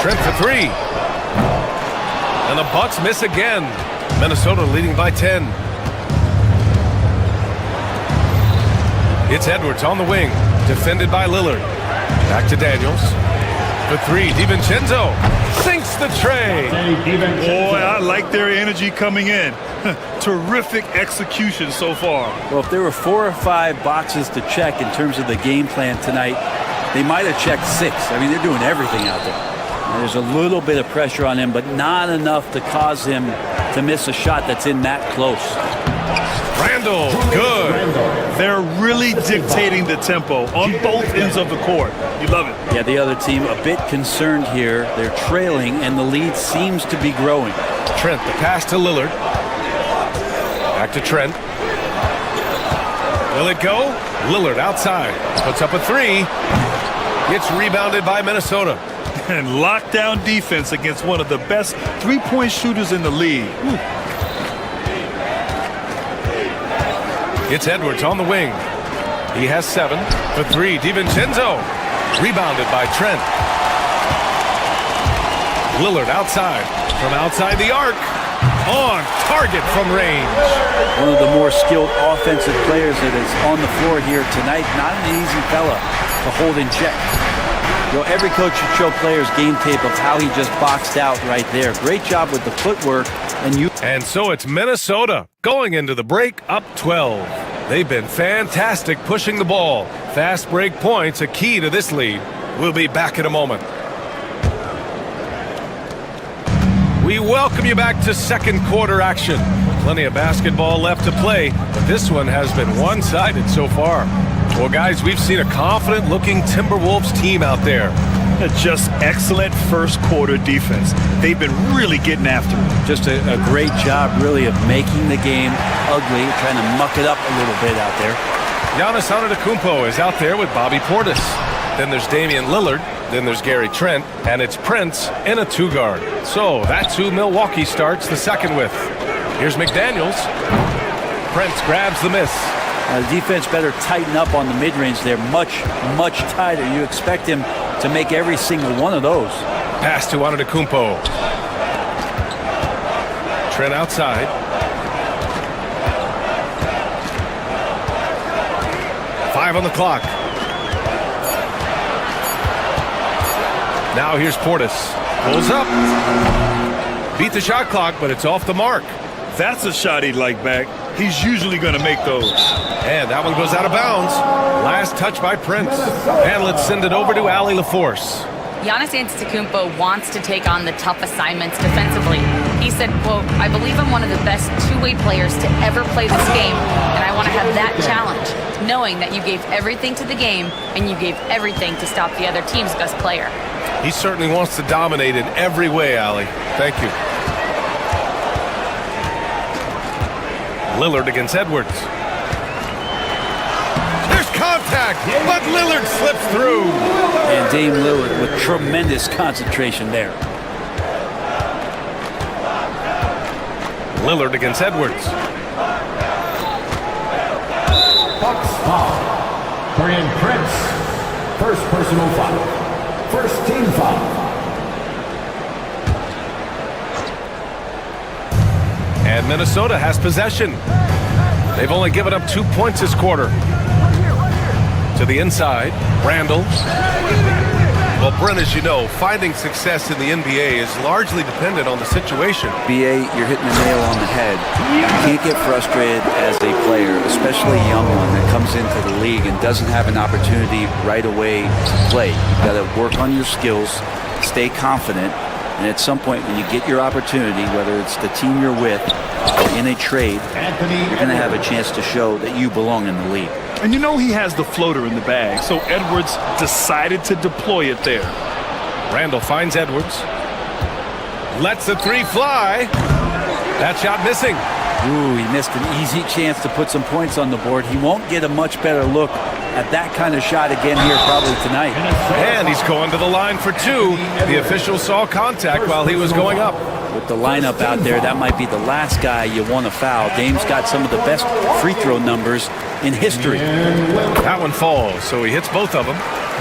Trent for 3. And the Bucks miss again. Minnesota leading by 10. It's Edwards on the wing, defended by Lillard. Back to Daniels. For 3, DiVincenzo sinks the tray. Boy, I like their energy coming in. Terrific execution so far. Well, if there were 4 or 5 boxes to check in terms of the game plan tonight, they might have checked 6. I mean, they're doing everything out there. And there's a little bit of pressure on him, but not enough to cause him to miss a shot that's in that close. Randall, good. They're really dictating the tempo on both ends of the court. You love it. Yeah, the other team a bit concerned here. They're trailing, and the lead seems to be growing. Trent, the pass to Lillard. Back to Trent. Will it go? Lillard outside. Puts up a 3. Gets rebounded by Minnesota. And lockdown defense against one of the best three-point shooters in the league. It's Edwards on the wing. He has 7 for 3. DiVincenzo rebounded by Trent. Lillard outside. From outside the arc. On target from range. One of the more skilled offensive players that is on the floor here tonight. Not an easy fella to hold in check. You know, every coach should show players game tape of how he just boxed out right there. Great job with the footwork. And so it's Minnesota going into the break up 12. They've been fantastic pushing the ball. Fast break points a key to this lead. We'll be back in a moment. We welcome you back to second quarter action. Plenty of basketball left to play, but this one has been one-sided so far. Well, guys, we've seen a confident-looking Timberwolves team out there. Just excellent first quarter defense. They've been really getting after it. Just a great job, really, of making the game ugly, trying to muck it up a little bit out there. Giannis Antetokounmpo is out there with Bobby Portis. Then there's Damian Lillard. Then there's Gary Trent. And it's Prince in a 2-guard. So that's who Milwaukee starts the second with. Here's McDaniels. Prince grabs the miss. The defense better tighten up on the mid-range there. Much, much tighter. You expect him to make every single one of those. Pass to Antetokounmpo. Trent outside. Five on the clock. Now here's Portis. Pulls up. Beat the shot clock, but it's off the mark. That's a shot he'd like back. He's usually going to make those. And that one goes out of bounds. Last touch by Prince. And let's send it over to Allie LaForce. Giannis Antetokounmpo wants to take on the tough assignments defensively. He said, quote, "I believe I'm one of the best two-way players to ever play this game, and I want to have that challenge, knowing that you gave everything to the game and you gave everything to stop the other team's best player." He certainly wants to dominate in every way, Allie. Thank you. Lillard against Edwards. There's contact, but Lillard slips through. And Dame Lillard with tremendous concentration there. Lillard against Edwards. Bucks foul. Brian Prince. First personal foul. First team foul. And Minnesota has possession. They've only given up 2 points this quarter. To the inside, Randall. Well, Brent, as you know, finding success in the NBA is largely dependent on the situation. BA, you're hitting the nail on the head. You can't get frustrated as a player, especially a young one that comes into the league and doesn't have an opportunity right away to play. You've got to work on your skills, stay confident, and at some point when you get your opportunity, whether it's the team you're with or in a trade, you're going to have a chance to show that you belong in the league. And you know he has the floater in the bag, so Edwards decided to deploy it there. Randall finds Edwards. Lets the three fly. That shot missing. Ooh, he missed an easy chance to put some points on the board. He won't get a much better look at that kind of shot again here probably tonight. And he's going to the line for two. The official saw contact while he was going up. With the lineup out there, that might be the last guy you want to foul. Dame's got some of the best free throw numbers in history. That one falls, so he hits both of them.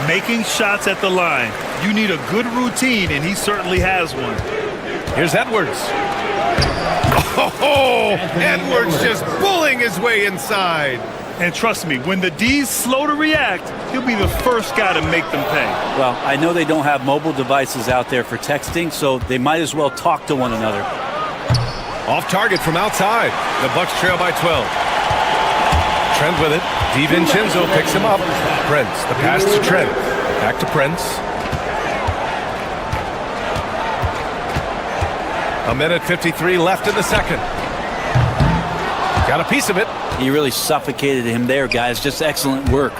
Making shots at the line. You need a good routine, and he certainly has one. Here's Edwards. Oh, Edwards just bullying his way inside. And trust me, when the D's slow to react, he'll be the first guy to make them pay. Well, I know they don't have mobile devices out there for texting, so they might as well talk to one another. Off target from outside. The Bucks trail by 12. Trent with it. DiVincenzo picks him up. Prince, the pass to Trent. Back to Prince. A minute 53 left in the second. Got a piece of it. He really suffocated him there, guys. Just excellent work.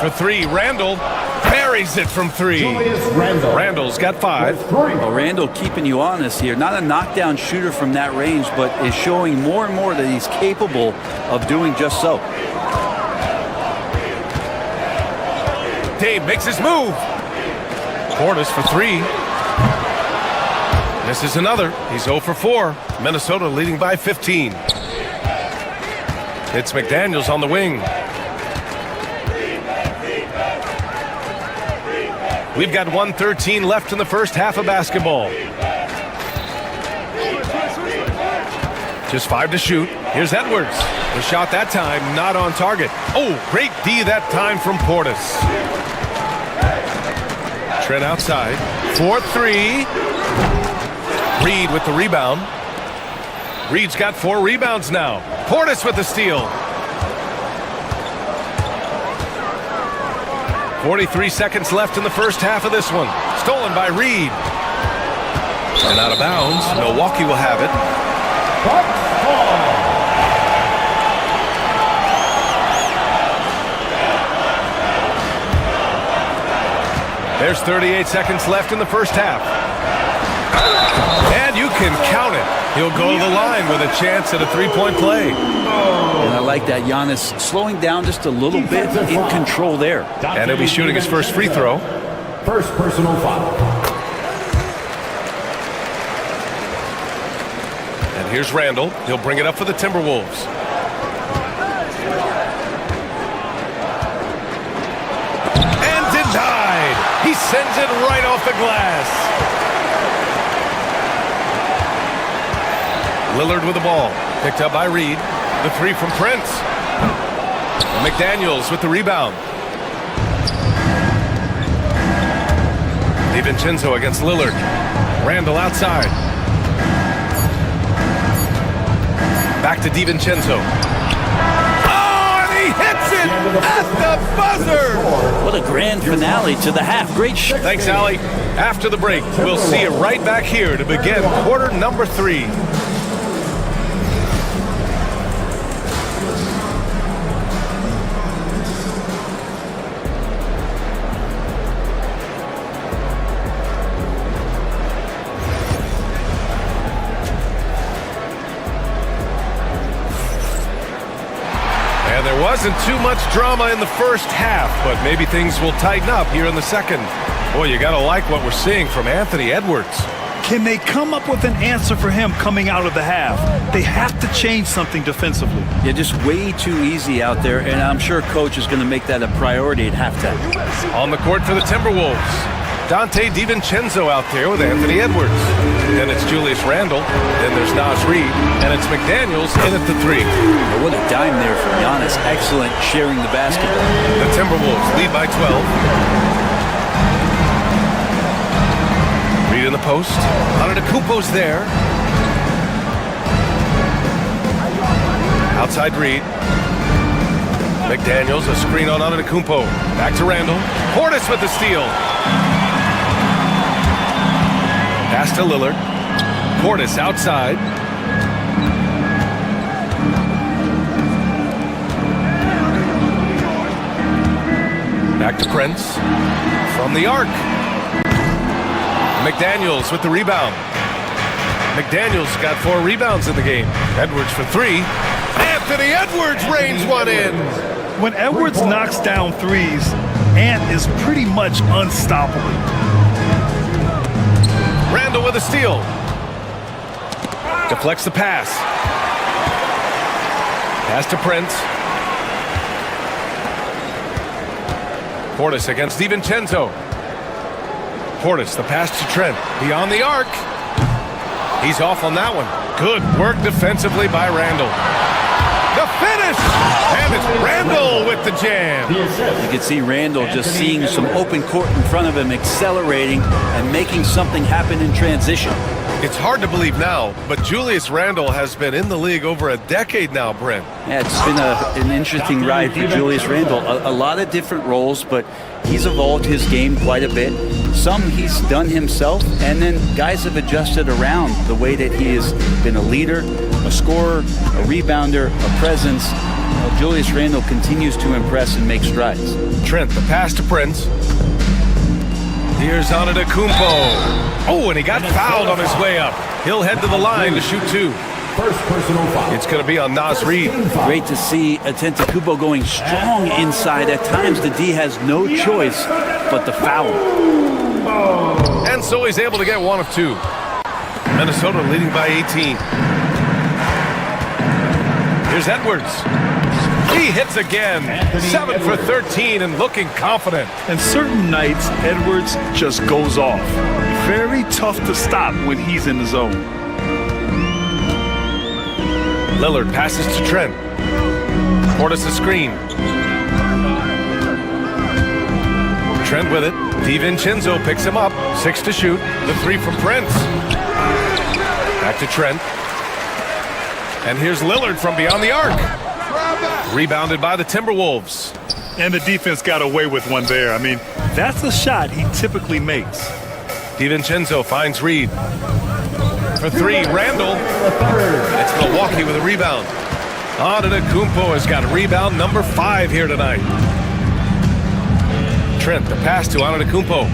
For three, Randall buries it from three. Randall's got 5. Well, Randall keeping you honest here. Not a knockdown shooter from that range, but is showing more and more that he's capable of doing just so. Dave makes his move. Portis for 3. Misses another. He's 0 for 4. Minnesota leading by 15. It's McDaniels on the wing. We've got 1:13 left in the first half of basketball. Just 5 to shoot. Here's Edwards. The shot that time not on target. Oh, great D that time from Portis. Trent outside. 4-3. Reed with the rebound. Reed's got 4 rebounds now. Portis with the steal. 43 seconds left in the first half of this one. Stolen by Reed. And out of bounds. Milwaukee will have it. There's 38 seconds left in the first half. And you can count it. He'll go to the line with a chance at a 3-point play. And I like that. Giannis slowing down just a little bit, in control there. And he'll be shooting his first free throw. First personal foul. And here's Randall. He'll bring it up for the Timberwolves. And denied. He sends it right off the glass. Lillard with the ball. Picked up by Reed. The 3 from Prince. McDaniels with the rebound. DiVincenzo against Lillard. Randall outside. Back to DiVincenzo. Oh, and he hits it at the buzzer. What a grand finale to the half. Great shot. Thanks, Allie. After the break, we'll see you right back here to begin quarter number 3. Wasn't too much drama in the first half, but maybe things will tighten up here in the second. Boy, you got to like what we're seeing from Anthony Edwards. Can they come up with an answer for him coming out of the half? They have to change something defensively. Yeah, just way too easy out there, and I'm sure Coach is going to make that a priority at halftime. On the court for the Timberwolves, Dante DiVincenzo out there with Anthony Edwards. Then it's Julius Randle. Then there's Naz Reid. And it's McDaniels in at the 3. Well, what a dime there from Giannis. Excellent sharing the basketball. The Timberwolves lead by 12. Reid in the post. Antetokounmpo's there. Outside Reid. McDaniels, a screen on Antetokounmpo. Back to Randle. Portis with the steal. Pass to Lillard. Portis outside. Back to Prince. From the arc. McDaniels with the rebound. McDaniels got 4 rebounds in the game. Edwards for 3. Anthony Edwards rains one in. When Edwards knocks down threes, Ant is pretty much unstoppable. Randall with a steal. Deflects the pass. Pass to Prince. Portis against DiVincenzo. Portis, the pass to Trent. Beyond the arc. He's off on that one. Good work defensively by Randall. The finish! And it's Randall with the jam. You can see Randall just seeing some open court in front of him, accelerating and making something happen in transition. It's hard to believe now, but Julius Randle has been in the league over a decade now, Brent. Yeah, it's been an interesting ride for Julius Randle. A lot of different roles, but he's evolved his game quite a bit. Some he's done himself, and then guys have adjusted around the way that he has been a leader, a scorer, a rebounder, a presence. Julius Randle continues to impress and make strides. Trent, the pass to Prince. Here's Antetokounmpo. Oh, and he got fouled on his way up. He'll head to the line to shoot two. First personal foul. It's going to be on Naz Reid. Great to see Antetokounmpo going strong inside. At times, the D has no choice but to foul. And so he's able to get one of two. Minnesota leading by 18. Here's Edwards. He hits again. 7 for 13 and looking confident. And certain nights, Edwards just goes off. Very tough to stop when he's in the zone. Lillard passes to Trent. Portis a screen. Trent with it. DiVincenzo picks him up. 6 to shoot. The 3 from Prince. Back to Trent. And here's Lillard from beyond the arc. Rebounded by the Timberwolves. And the defense got away with one there. I mean, that's a shot he typically makes. DiVincenzo finds Reid. For 3, Randall. It's Milwaukee with a rebound. Antetokounmpo has got rebound number 5 here tonight. Trent, the pass to Antetokounmpo.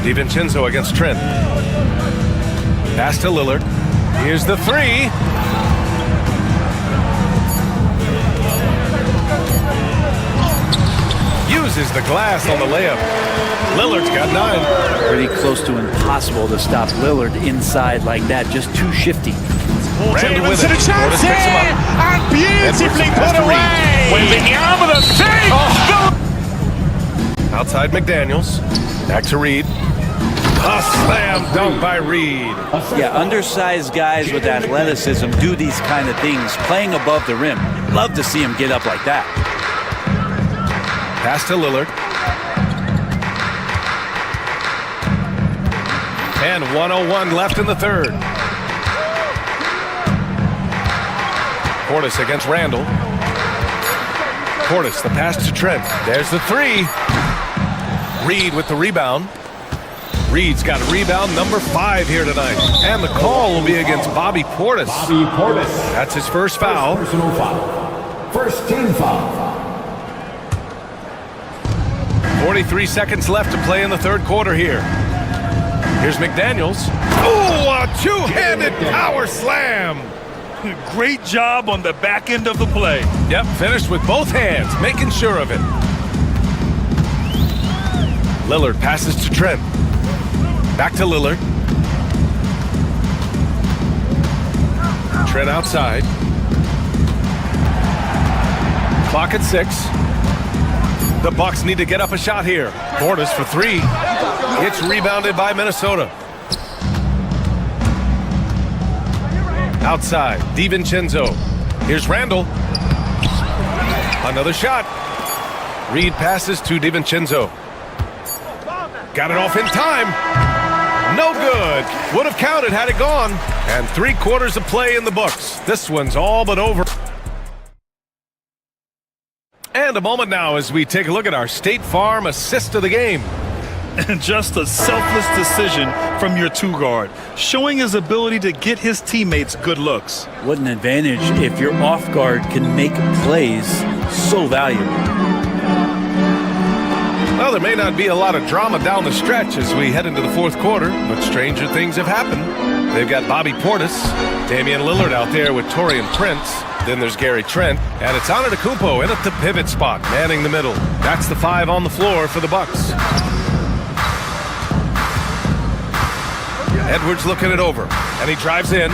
DiVincenzo against Trent. Pass to Lillard. Here's the 3. Uses the glass on the layup. Lillard's got 9. Pretty close to impossible to stop Lillard inside like that. Just too shifty. Randall with it. Chance picks him up. and beautifully put away. With the arm of the save. Outside McDaniels. Back to Reid. A slam dunk by Reid. Yeah, undersized guys with athleticism do these kind of things, playing above the rim. Love to see him get up like that. Pass to Lillard. And 1:01 left in the third. Portis against Randall. Portis, the pass to Trent. There's the 3. Reid with the rebound. Reid's got rebound number 5 here tonight. And the call will be against Bobby Portis. Bobby Portis. That's his first foul. Personal foul. First team foul. 43 seconds left to play in the third quarter here. Here's McDaniels. Oh, a two-handed power slam. Great job on the back end of the play. Yep, finished with both hands, making sure of it. Lillard passes to Trent. Back to Lillard. Trent outside. Clock at 6. The Bucks need to get up a shot here. Portis for 3. It's rebounded by Minnesota. Outside, DiVincenzo. Here's Randall. Another shot. Reid passes to DiVincenzo. Got it off in time. No good. Would have counted had it gone. And 3 quarters of play in the books. This one's all but over. And a moment now as we take a look at our State Farm assist of the game. And just a selfless decision from your 2-guard, showing his ability to get his teammates good looks. What an advantage if your off guard can make plays so valuable. Well, there may not be a lot of drama down the stretch as we head into the fourth quarter, but stranger things have happened. They've got Bobby Portis, Damian Lillard out there with Taurean Prince. Then there's Gary Trent, and it's Antetokounmpo in at the pivot spot, manning the middle. That's the 5 on the floor for the Bucks. Edwards looking it over, and he drives in.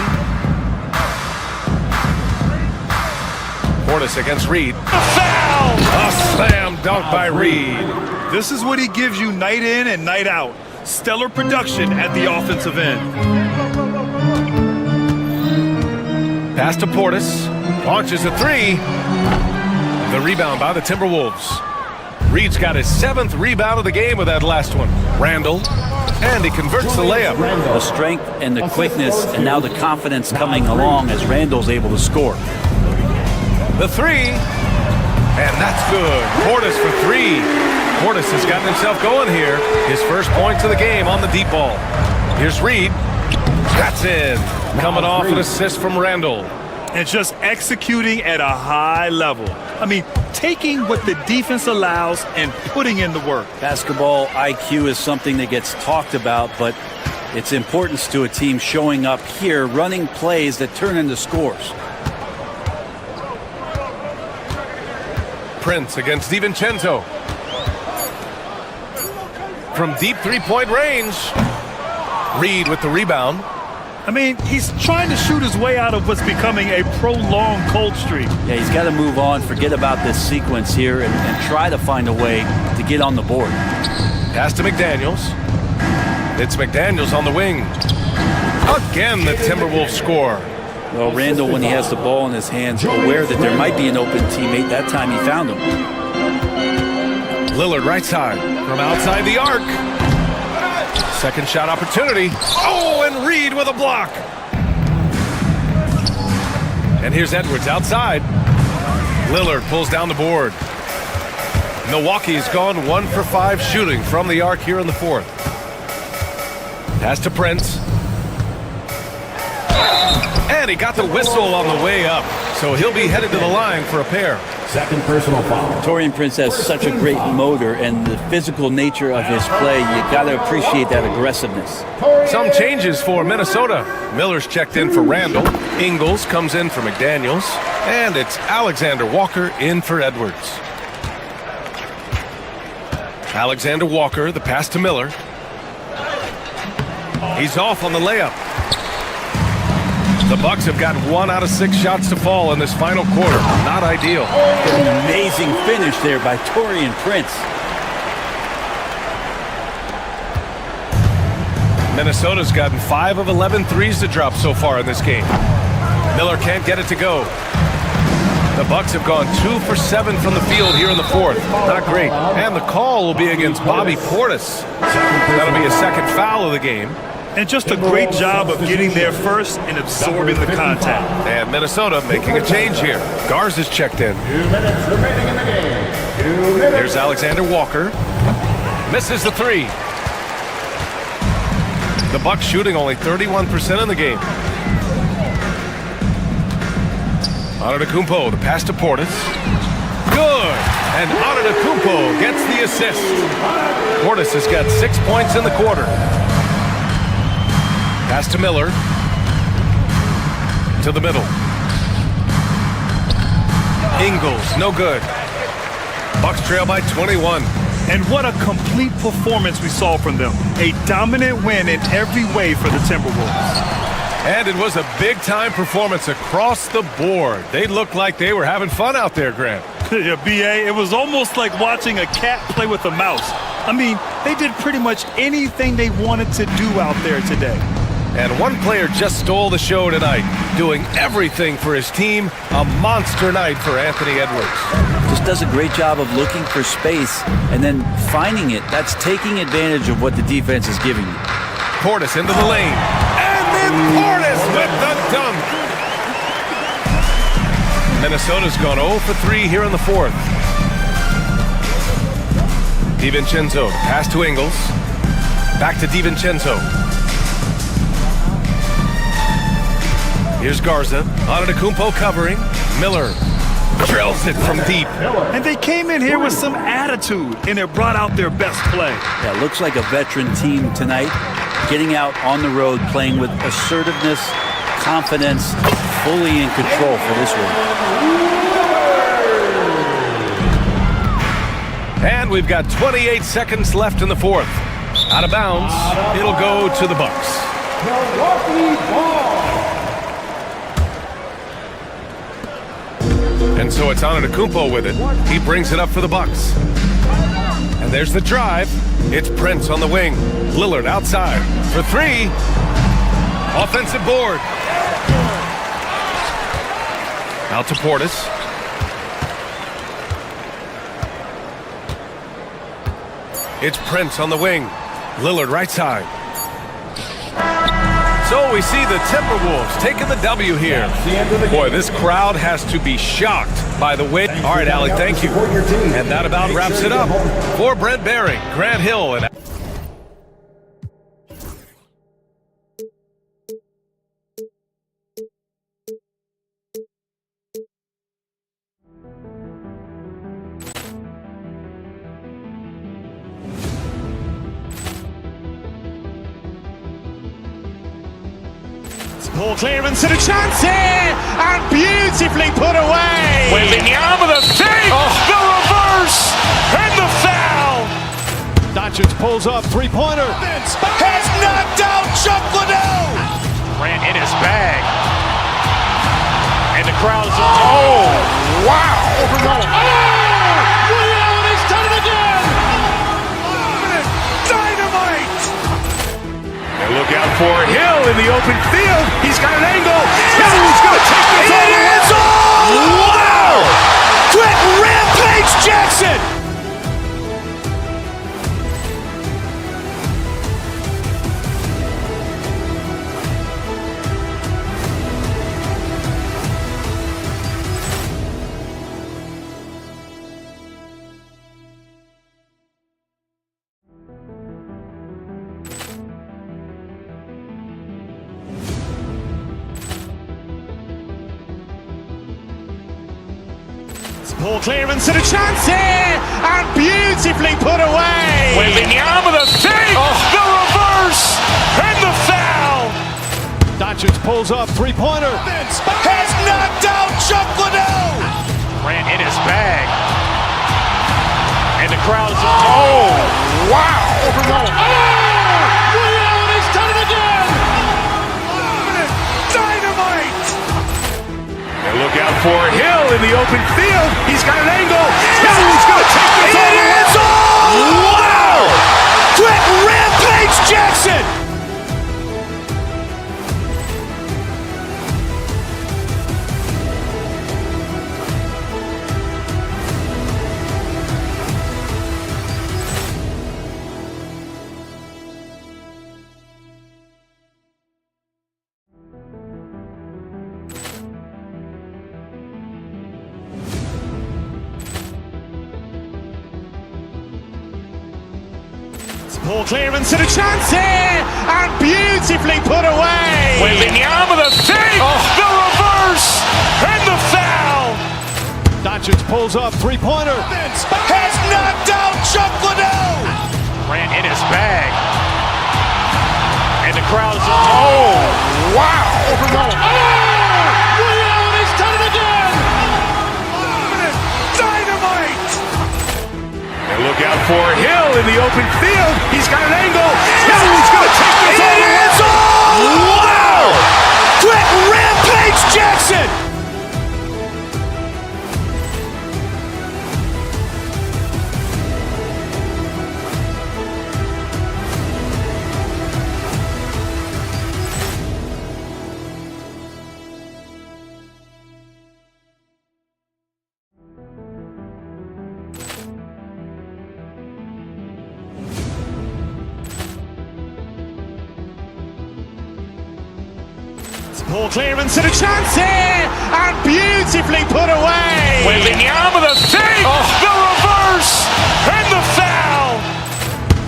Portis against Reed. A foul! A slam dunk by Reed. This is what he gives you night in and night out. Stellar production at the offensive end. Pass to Portis. Launches a 3. The rebound by the Timberwolves. Reed's got his 7th rebound of the game with that last one. Randall. And he converts the layup. The strength and the quickness and now the confidence coming along as Randall's able to score. The 3. And that's good. Portis for 3. Portis has gotten himself going here. His first points of the game on the deep ball. Here's Reed. That's in. Coming off an assist from Randall. And just executing at a high level. I mean, taking what the defense allows and putting in the work. Basketball IQ is something that gets talked about, but its importance to a team showing up here, running plays that turn into scores. Prince against DiVincenzo. From deep three-point range. Reed with the rebound. I mean, he's trying to shoot his way out of what's becoming a prolonged cold streak. Yeah, he's got to move on, forget about this sequence here, and try to find a way to get on the board. Pass to McDaniels. It's McDaniels on the wing. Again, the Timberwolves score. Well, Randall, when he has the ball in his hands, aware that there might be an open teammate, that time he found him. Lillard right side from outside the arc. Second shot opportunity. Oh, and Reed with a block. And here's Edwards outside. Lillard pulls down the board. Milwaukee's gone 1 for 5 shooting from the arc here in the 4th. Pass to Prince. And he got the whistle on the way up. So he'll be headed to the line for a pair. Second personal foul. Taurean Prince has such a great motor, and the physical nature of his play, you got to appreciate that aggressiveness. Some changes for Minnesota. Miller's checked in for Randall. Ingles comes in for McDaniels. And it's Alexander Walker in for Edwards. Alexander Walker, the pass to Miller. He's off on the layup. The Bucks have got 1 out of 6 shots to fall in this final quarter. Not ideal. An amazing finish there by Taurean Prince. Minnesota's gotten 5 of 11 threes to drop so far in this game. Miller can't get it to go. The Bucks have gone 2 for 7 from the field here in the 4th. Not great. And the call will be against Bobby Portis. That'll be his 2nd foul of the game. And just a great job of getting there first and absorbing the contact. And Minnesota making a change here. Garza's checked in. 2 minutes remaining in the game. 2 minutes. Here's Alexander Walker. Misses the 3. The Bucks shooting only 31% in the game. Antetokounmpo, the pass to Portis. Good! And Antetokounmpo gets the assist. Portis has got 6 points in the quarter. Pass to Miller. To the middle. Ingles, no good. Bucks trail by 21. And what a complete performance we saw from them. A dominant win in every way for the Timberwolves. And it was a big-time performance across the board. They looked like they were having fun out there, Grant. Yeah, B.A., it was almost like watching a cat play with a mouse. I mean, they did pretty much anything they wanted to do out there today. And one player just stole the show tonight, doing everything for his team. A monster night for Anthony Edwards. Just does a great job of looking for space and then finding it. That's taking advantage of what the defense is giving you. Portis into the lane. And then Portis with the dunk. Minnesota's gone 0 for 3 here in the 4th. DiVincenzo, pass to Ingles. Back to DiVincenzo. Here's Garza. Antetokounmpo covering. Miller drills it from deep. And they came in here with some attitude, and it brought out their best play. Yeah, looks like a veteran team tonight, getting out on the road, playing with assertiveness, confidence, fully in control for this one. And we've got 28 seconds left in the fourth. Out of bounds, it'll go to the Bucks. And so it's Antetokounmpo with it. He brings it up for the Bucks. And there's the drive. It's Prince on the wing. Lillard outside for three. Offensive board. Out to Portis. It's Prince on the wing. Lillard right side. So we see the Timberwolves taking the W here. Boy, this crowd has to be shocked by the way. All right, Allie, thank you. And that about wraps it up. For Brent Barry, Grant Hill, and Ball clearance and a chance here, and beautifully put away. Wembanyama the fake, the reverse, and the foul. Doncic pulls up, three-pointer. Has knocked out Chuck Liddell. Ran in his bag, and the crowd is wow! Liddell, and he's done it again. Dynamite! And look out for Hill in the open field. He's got an angle. Hill's going to take this all the way. Wow! Quick Rampage Jackson! Ball clearance and a chance here, and beautifully put away. Wembanyama the fake, the reverse, and the foul. Doncic pulls up, three-pointer. Has knocked out Chuck Liddell. Ran in his bag, and the crowd is wow! Liddell, and he's done it again. Dynamite! And look out for Hill in the open field. He's got an angle. Hill's going to take this all the way. Wow! Quick Rampage Jackson! Ball clearance and a chance here, and beautifully put away. Wembanyama the fake, the reverse, and the foul. Doncic pulls up, three-pointer. Has knocked out Chuck Liddell. Ran in his bag, and the crowd is wow! Liddell, and he's done it again. Dynamite! And look out for Hill in the open field. He's got an angle. Hill's going to take this all the way. Wow! Quick Rampage Jackson! Ball clearance and a chance here, and beautifully put away. Wembanyama the fake, the reverse, and the foul.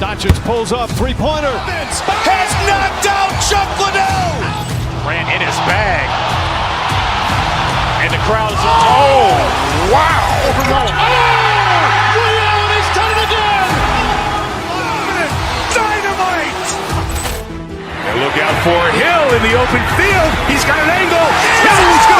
Doncic pulls up, three-pointer. Has knocked out Chuck Liddell. Ran in his bag, and the crowd is wow! Liddell, and he's done it again. Dynamite! And look out for Hill in the open field. He's got an angle. Hill's going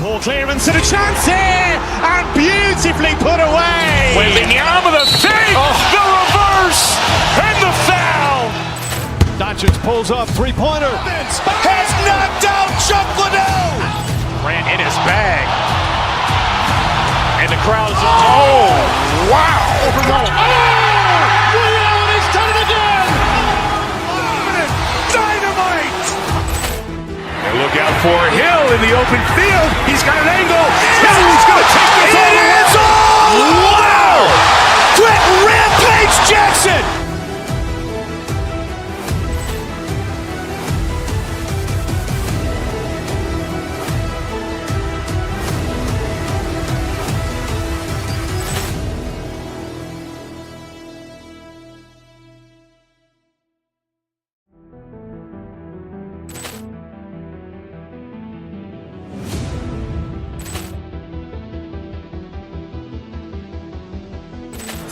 Ball clearance and a chance here, and beautifully put away. Waving the arm of the fake, the reverse, and the foul. Doncic pulls up, three-pointer. Has knocked out Chuck Liddell. Ran in his bag. And the crowd is, oh, wow. Liddell has done it again. Dynamite. And look out for Hill in the open field. He's got an angle. Hill's going to take this all the way. Wow. Quick Rampage Jackson.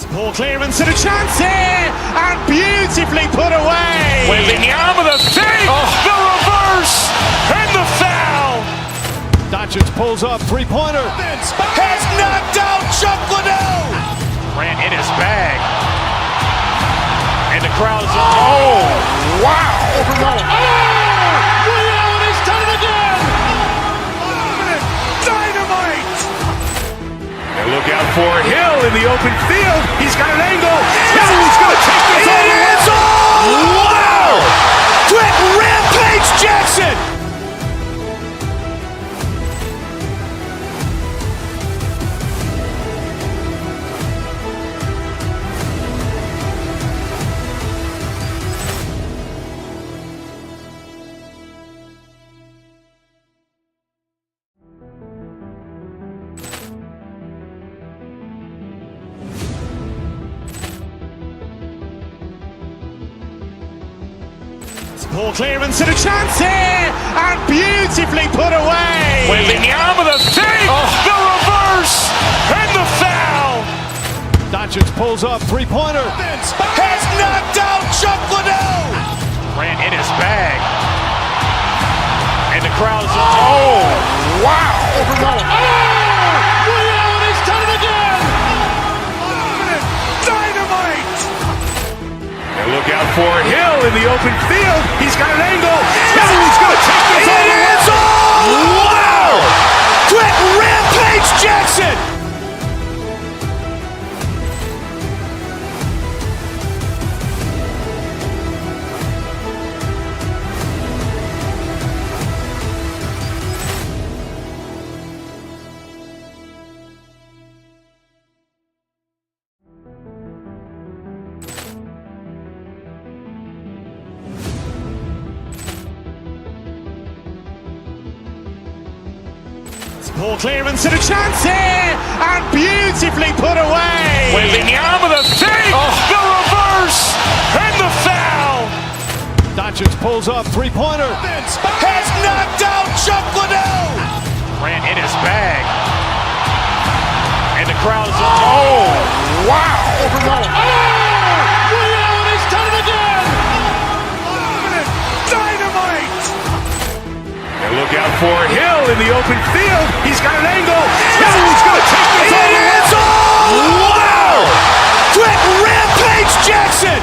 Ball clearance and a chance here, and beautifully put away. Waving the arm of the fake, the reverse, and the foul. Doncic pulls up, three-pointer. Has knocked out Chuck Liddell. Ran in his bag. And the crowd is, oh, wow. Liddell has done it again. Dynamite. And look out for Hill in the open field. He's got an angle. Hill's going to take this all the way. Wow! Quick Rampage Jackson. Ball clearance and a chance here, and beautifully put away. Waving the arm of the fake, the reverse, and the foul. Doncic pulls up, three-pointer. Has knocked out Chuck Liddell. Ran in his bag. And the crowd is, oh, wow. Liddell has done it again. Dynamite. And look out for Hill in the open field. He's got an angle. Hill's going to take this all the way. Wow! Quick Rampage Jackson. Ball clearance and a chance here, and beautifully put away. Waving the arm of the fake, the reverse, and the foul. Doncic pulls up, three-pointer. Has knocked out Chuck Liddell. Ran in his bag. And the crowd is, oh, wow. Liddell has done it again. Dynamite. And look out for Hill in the open field. He's got an angle. Hill's going to take this all the way. Wow! Quick Rampage Jackson.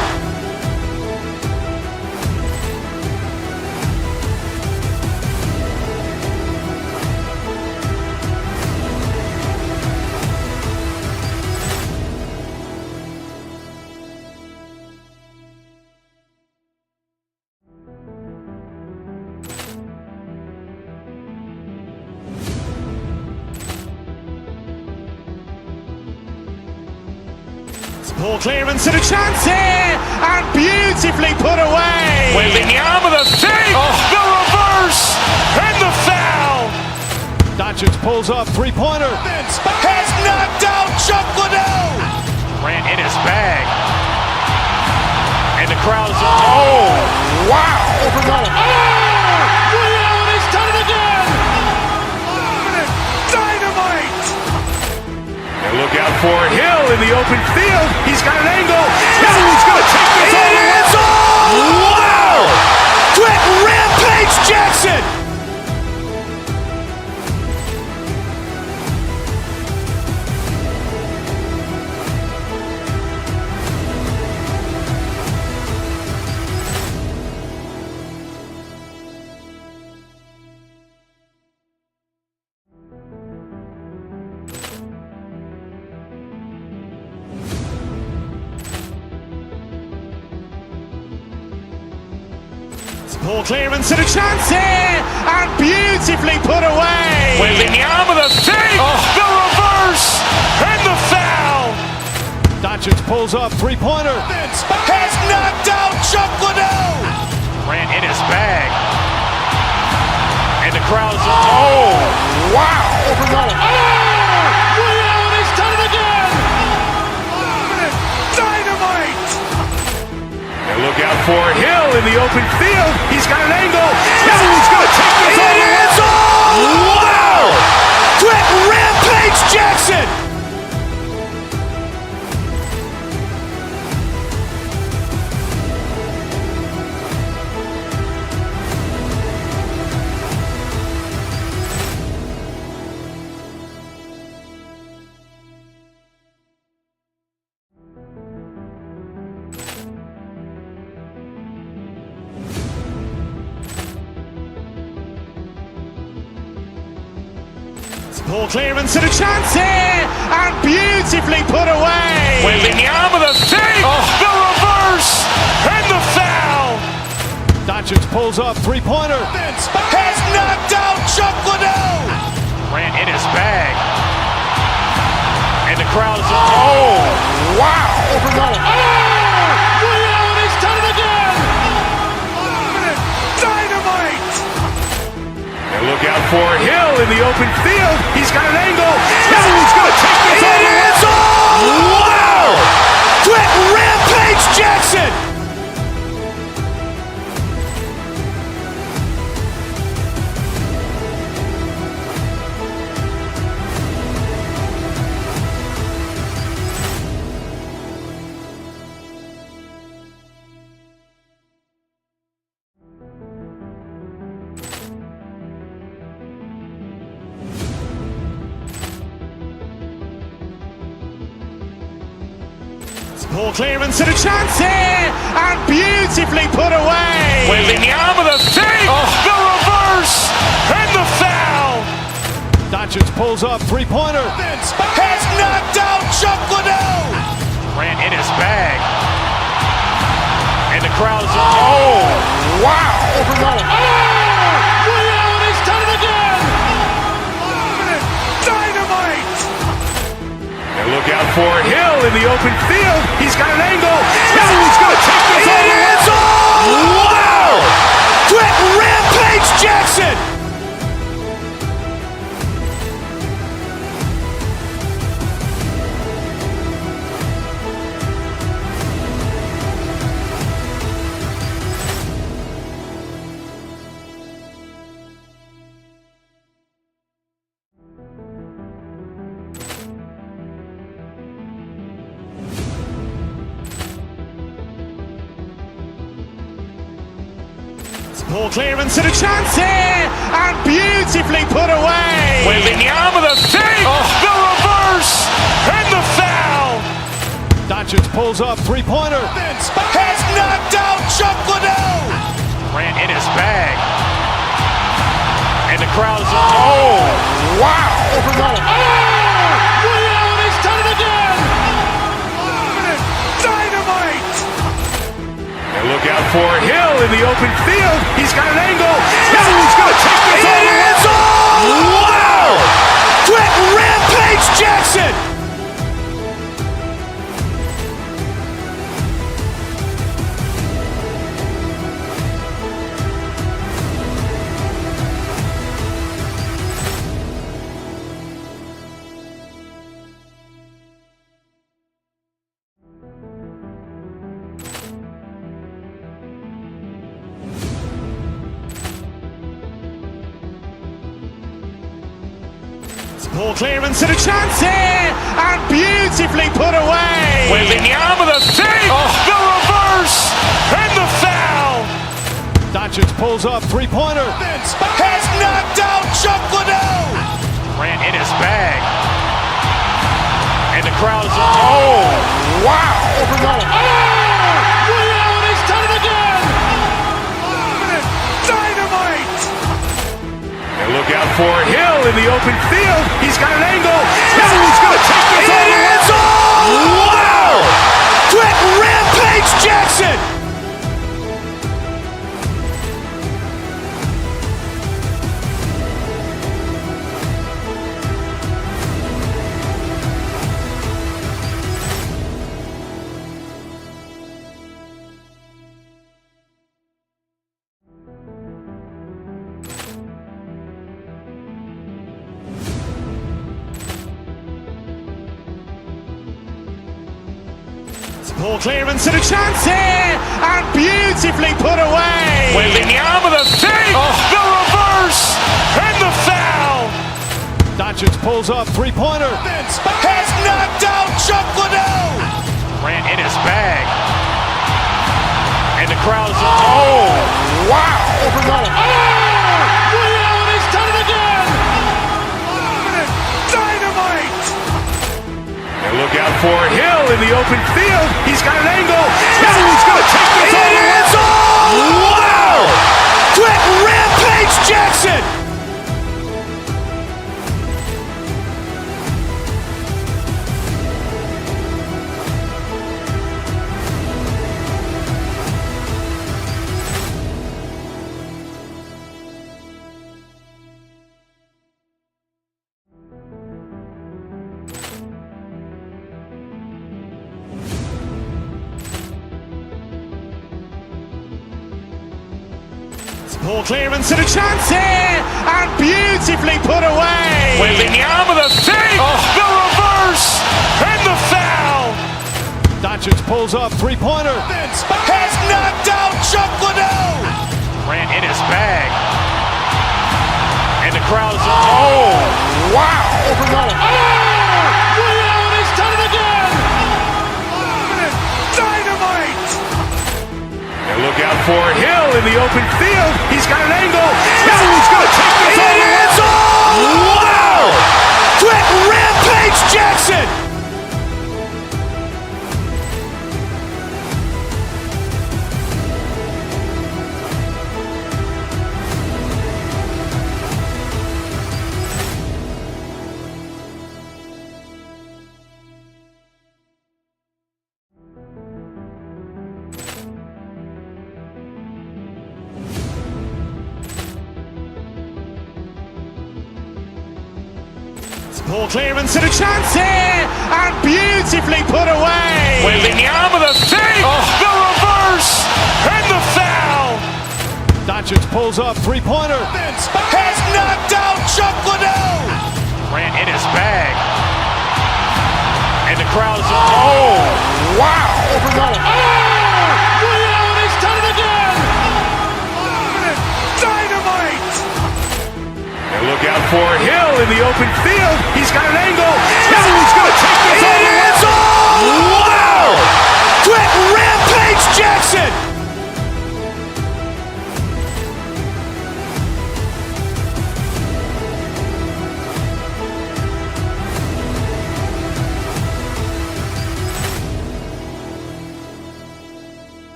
Ball clearance and a chance here, and beautifully put away. Waving the arm of the fake, the reverse, and the foul. Doncic pulls up, three-pointer. Has knocked out Chuck Liddell. Ran in his bag. And the crowd is, oh, wow. Liddell has done it again. Dynamite. And look out for Hill in the open field. He's got an angle. Hill's going to take this all the way. Wow! Quick Rampage Jackson. Ball clearance and a chance here, and beautifully put away. Wembanyama with a save, the reverse, and the foul. Doncic pulls up, three-pointer. Has knocked out Chuck Liddell. Grant in his bag. And the crowd's, oh, wow. He's done it again. Dynamite. And look out for Hill in the open field. He's got an angle. Hill's going to take this all the way. Wow. Quick Rampage Jackson. Ball clearance and a chance here, and beautifully put away. Wembanyama with a save, the reverse, and the foul. Doncic pulls up, three-pointer. Has knocked out Chuck Liddell. Grant in his bag. And the crowd's, oh, wow. He's done it again. Dynamite. And look out for Hill in the open field. He's got an angle. Hill's going to take this all the way. Wow. Quick Rampage Jackson. Ball clearance and a chance here, and beautifully put away. Wembanyama with a save, the reverse, and the foul. Doncic pulls up, three-pointer. Has knocked out Chuck Liddell. Grant in his bag. And the crowd's, oh, wow. He's done it again. Dynamite. And look out for Hill in the open field. He's got an angle. Hill's going to take this all the way. Wow. Quick Rampage Jackson. Ball clearance and a chance here, and beautifully put away. Wembanyama with a save, the reverse, and the foul. Doncic pulls up, three-pointer. Has knocked out Chuck Liddell. Grant in his bag. And the crowd's, oh, wow. He's done it again. Dynamite. And look out for Hill in the open field. He's got an angle. Hill's going to take this all the way. Wow. Quick Rampage Jackson. Ball clearance and a chance here, and beautifully put away. Wembanyama with a save, the reverse, and the foul. Doncic pulls up, three-pointer. Has knocked out Chuck Liddell. Grant in his bag. And the crowd's, oh, wow. He's done it again. Dynamite. And look out for Hill in the open field. He's got an angle. Hill's going to take this all the way. Wow. Quick Rampage Jackson. Ball clearance and a chance here, and beautifully put away. Waving the arm with a fake, the reverse, and the foul. Doncic pulls up, three-pointer. Has knocked out Chuck Liddell. Grant in his bag. And the crowd is, oh, wow. Ray Allen has done it again. Dynamite. And look out for Hill in the open field. He's got an angle. He's going to take this all the way. Wow. Quick rampage Jackson. Ball clearance and a chance here, and beautifully put away. Waving the arm with a fake, the reverse, and the foul. Doncic pulls up, three-pointer. Has knocked out Chuck Liddell. Grant in his bag. And the crowd is, oh, wow. Ray Allen has done it again. Dynamite. And look out for Hill in the open field. He's got an angle. He's going to take this all the way. Wow. Quick rampage Jackson. Ball clearance and a chance here, and beautifully put away. Waving the arm with a fake, the reverse, and the foul. Doncic pulls up, three-pointer. Has knocked out Chuck Liddell. Grant in his bag. And the crowd is, oh, wow. Ray Allen has done it again. Dynamite. And look out for Hill in the open field. He's got an angle. He's going to take this all the way. Wow. Quick rampage Jackson.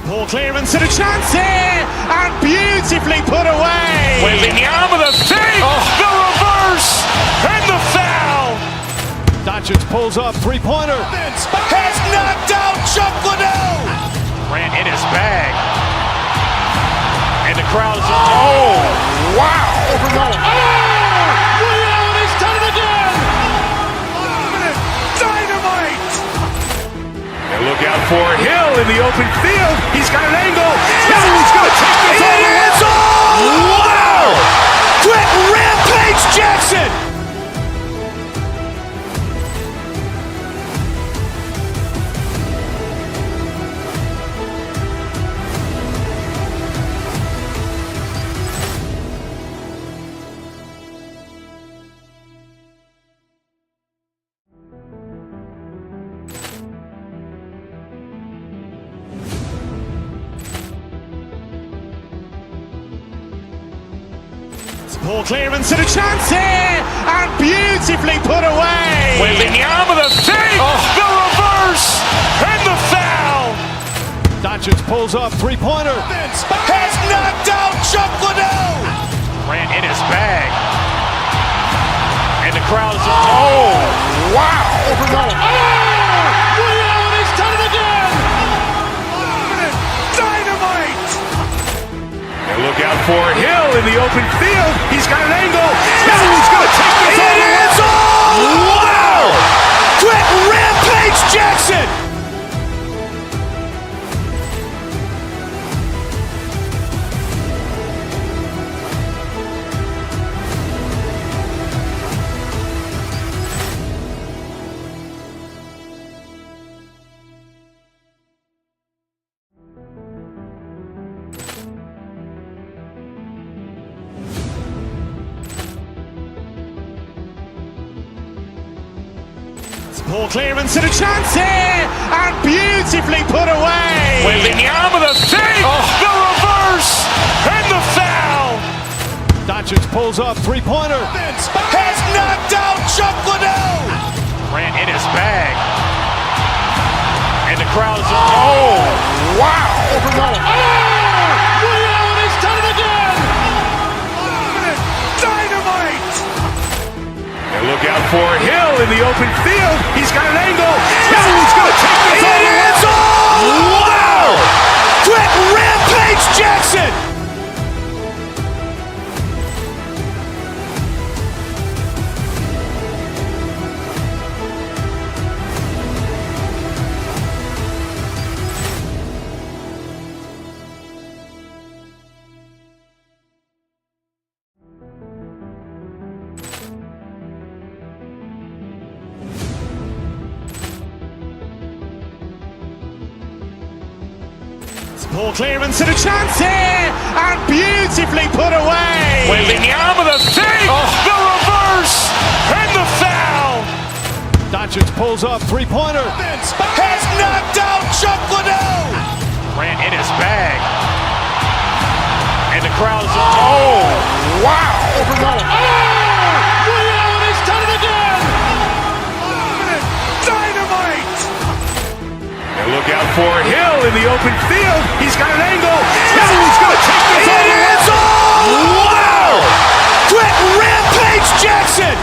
Ball clearance and a chance here, and beautifully put away. Waving the arm with a fake, the reverse, and the foul. Doncic pulls up, three-pointer. Has knocked out Chuck Liddell. Grant in his bag. And the crowd is, oh, wow. Ray Allen has done it again. Dynamite. And look out for Hill in the open field. He's got an angle. He's going to take this all the way. Wow. Quick rampage Jackson. Ball clearance and a chance here, and beautifully put away. Waving the arm with a fake, the reverse, and the foul. Doncic pulls up, three-pointer. Has knocked out Chuck Liddell. Grant in his bag. And the crowd is, oh, wow. Ray Allen has done it again. Dynamite. And look out for Hill in the open field. He's got an angle. He's going to take this all the way. Wow. Quick rampage Jackson. Poor clearance and a chance here, and beautifully put away. Wembanyama the save, the reverse, and the foul. Doncic pulls up, three-pointer. Has knocked out Chuck Liddell. Ran in his bag. And the crowd is, oh, wow. Ray Allen has done it again. Dynamite. And look out for Hill in the open field. He's got an angle. Hill's going to take this all the way. Wow. Quick Rampage Jackson. Poor clearance and a chance here, and beautifully put away. Wembanyama the save, the reverse, and the foul. Doncic pulls up, three-pointer. Has knocked out Chuck Liddell. Ran in his bag. And the crowd is, oh, wow. Ray Allen has done it again. Dynamite. And look out for Hill in the open field. He's got an angle. Hill's going to take this all the way. Wow! Quick Rampage Jackson.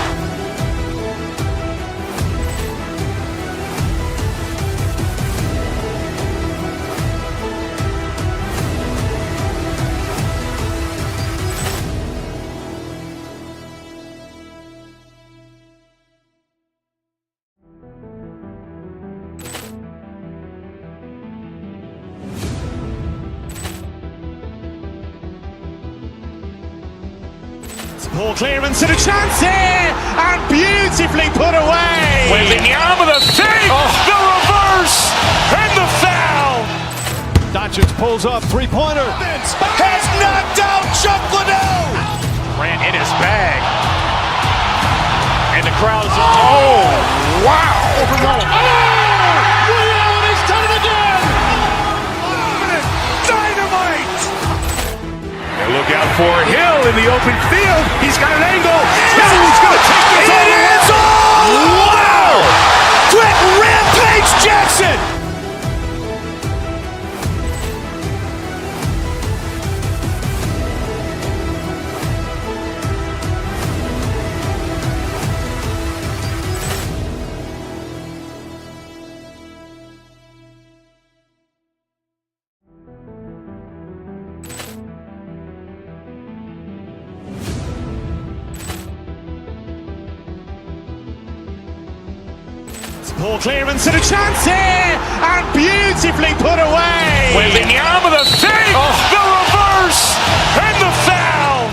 Poor clearance and a chance here, and beautifully put away. Wembanyama the save, the reverse, and the foul. Doncic pulls up, three-pointer. Has knocked out Chuck Liddell. Ran in his bag. And the crowd is, oh, wow. Ray Allen has done it again. Dynamite. And look out for Hill in the open field. He's got an angle. Hill's going to take this all the way. Wow! Quick Rampage Jackson. Poor clearance and a chance here, and beautifully put away. Wembanyama the save, the reverse, and the foul.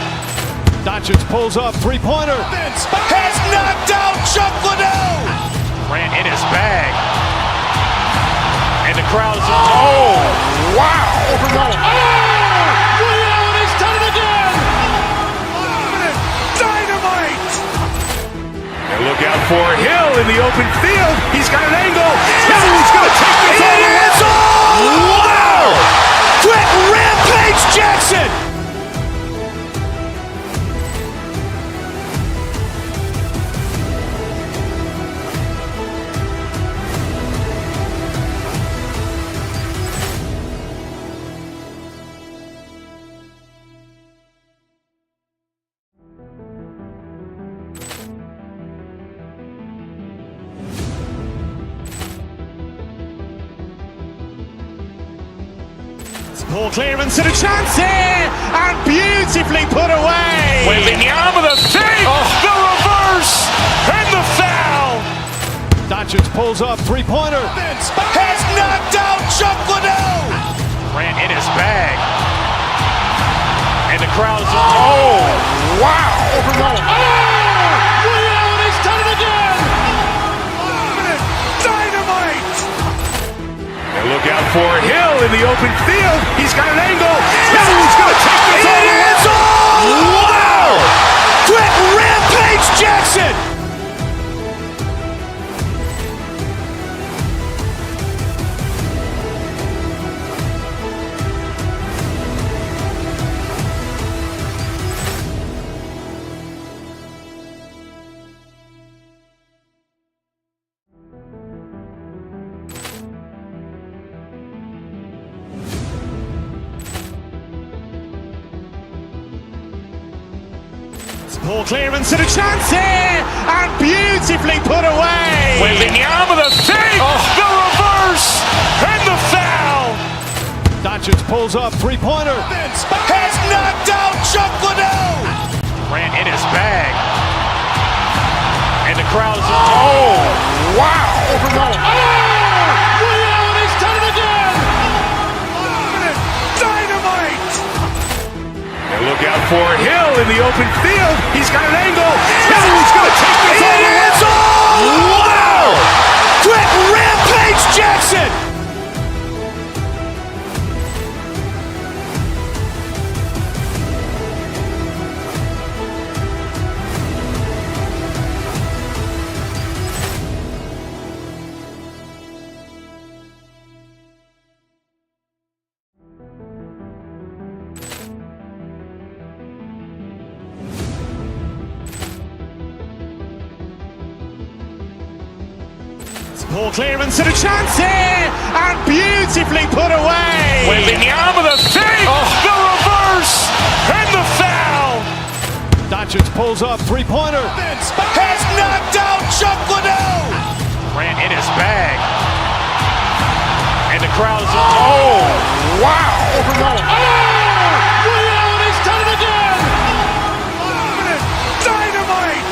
Doncic pulls up, three-pointer. Has knocked out Chuck Liddell. Ran in his bag. And the crowd is, oh, wow. Ray Allen has done it again. Dynamite. And look out for Hill in the open field. He's got an angle. Hill's going to take this all the way. Wow! Quick Rampage Jackson. Poor clearance and a chance here, and beautifully put away. Wembanyama the save, the reverse, and the foul. Doncic pulls up, three-pointer. Has knocked out Chuck Liddell. Ran in his bag. And the crowd is, oh, wow. Ray Allen has done it again. Dynamite. And look out for Hill in the open field. He's got an angle. Hill's going to take this all the way. Wow! Quick Rampage Jackson. Ball clearance and a chance here, and beautifully put away. Wembanyama with a fake, the reverse, and the foul. Doncic pulls up, three-pointer. Has knocked out Chuck Liddell. Grant in his bag. And the crowd is, oh, wow. Leon has done it again. Dynamite. And look out for Hill in the open field. He's got an angle. Hill's going to take this all the way. Wow. Quick rampage Jackson. Ball clearance and a chance here, and beautifully put away. Wembanyama with a fake, the reverse, and the foul. Doncic pulls up, three-pointer. Has knocked out Chuck Liddell. Grant in his bag. And the crowd is, oh, wow. Leon has done it again. Dynamite.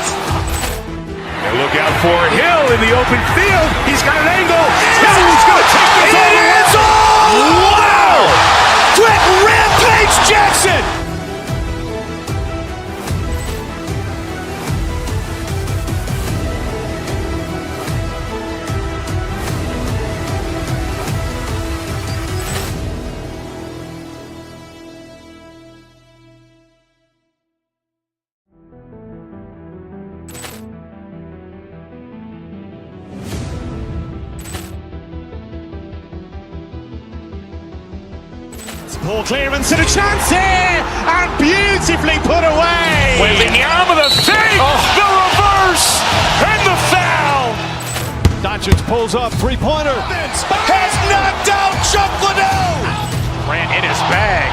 And look out for Hill in the open field. He's got an angle. Hill's going to take this all the way. Wow. Quick rampage Jackson. Ball clearance and a chance here, and beautifully put away. Wembanyama with a fake, the reverse, and the foul. Doncic pulls up, three-pointer. Has knocked out Chuck Liddell. Grant in his bag.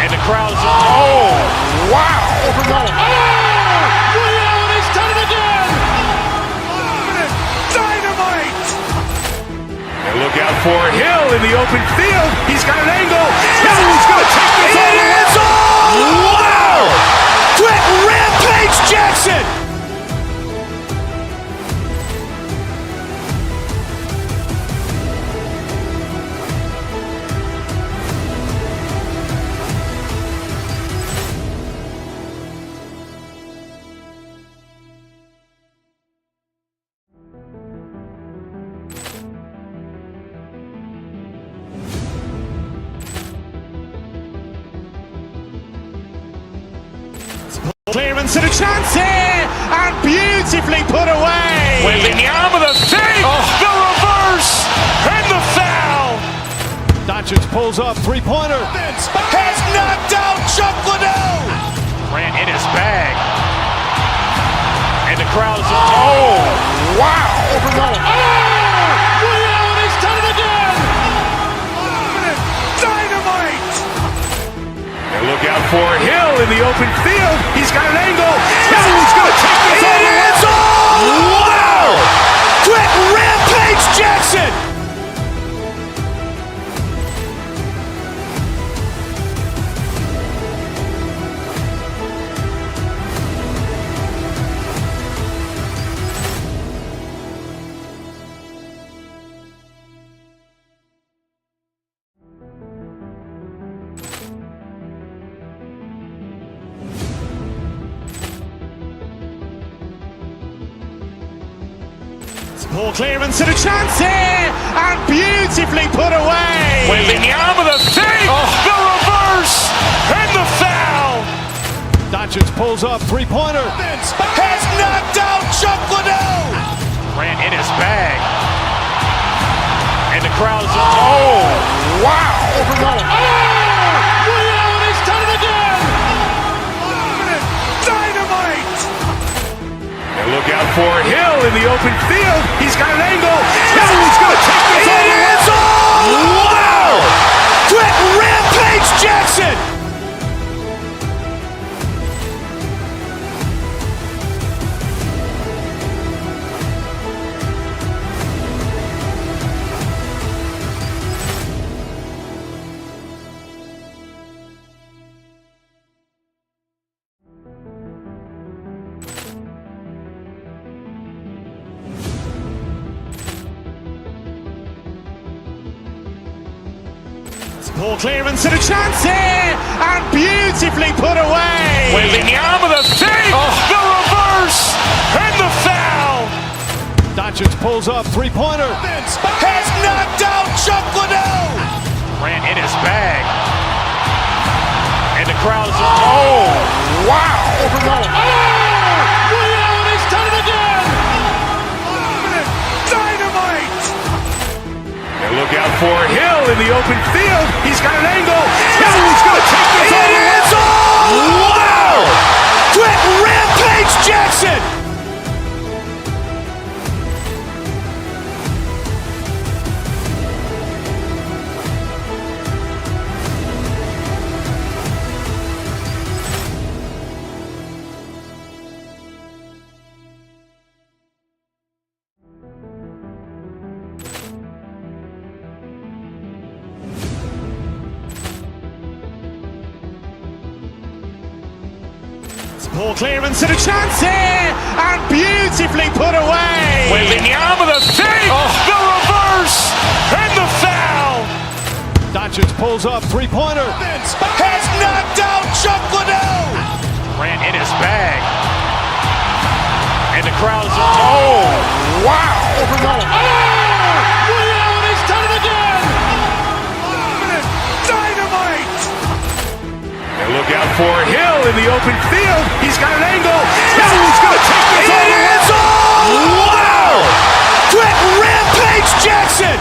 And the crowd is, oh, wow. Leon has done it again. Dynamite. And look out for Hill in the open field. He's got an angle. Hill's going to take this all the way. Wow. Quick rampage Jackson. Clearance and a chance here, and beautifully put away. Wembanyama with a fake, the reverse, and the foul. Doncic pulls up, three-pointer. Has knocked out Chuck Liddell. Grant in his bag. And the crowd is, oh, wow. Leon has done it again. Dynamite. And look out for Hill in the open field. He's got an angle. Hill's going to take this all the way. Wow. Quick rampage Jackson. Ball clearance and a chance here, and beautifully put away. Wembanyama with a fake, the reverse, and the foul. Doncic pulls up, three-pointer. Has knocked out Chuck Liddell. Grant in his bag. And the crowd is, oh, wow. Leon has done it again. Dynamite. And look out for Hill in the open field. He's got an angle. Hill's going to take this all the way. Wow. Quick rampage Jackson. Ball clearance and a chance here, and beautifully put away. Waving the arm of the thing, the reverse, and the foul. Doncic pulls up, three-pointer. Has knocked out Chuck Liddell. Ran in his bag. And the crowd is, oh, wow. Liddell, he's done it again. Dynamite. And look out for Hill in the open field. He's got an angle. Hill's going to take this all the way. Wow. Quick Rampage Jackson. Ball clearance and a chance here, and beautifully put away. Waving the arm of the thing, the reverse, and the foul. Doncic pulls up, three-pointer. Has knocked out Chuck Liddell. Ran in his bag. And the crowd is, oh, wow. Liddell, he's done it again. Dynamite. And look out for Hill in the open field. He's got an angle. Hill's going to take this all the way. Wow. Quick Rampage Jackson.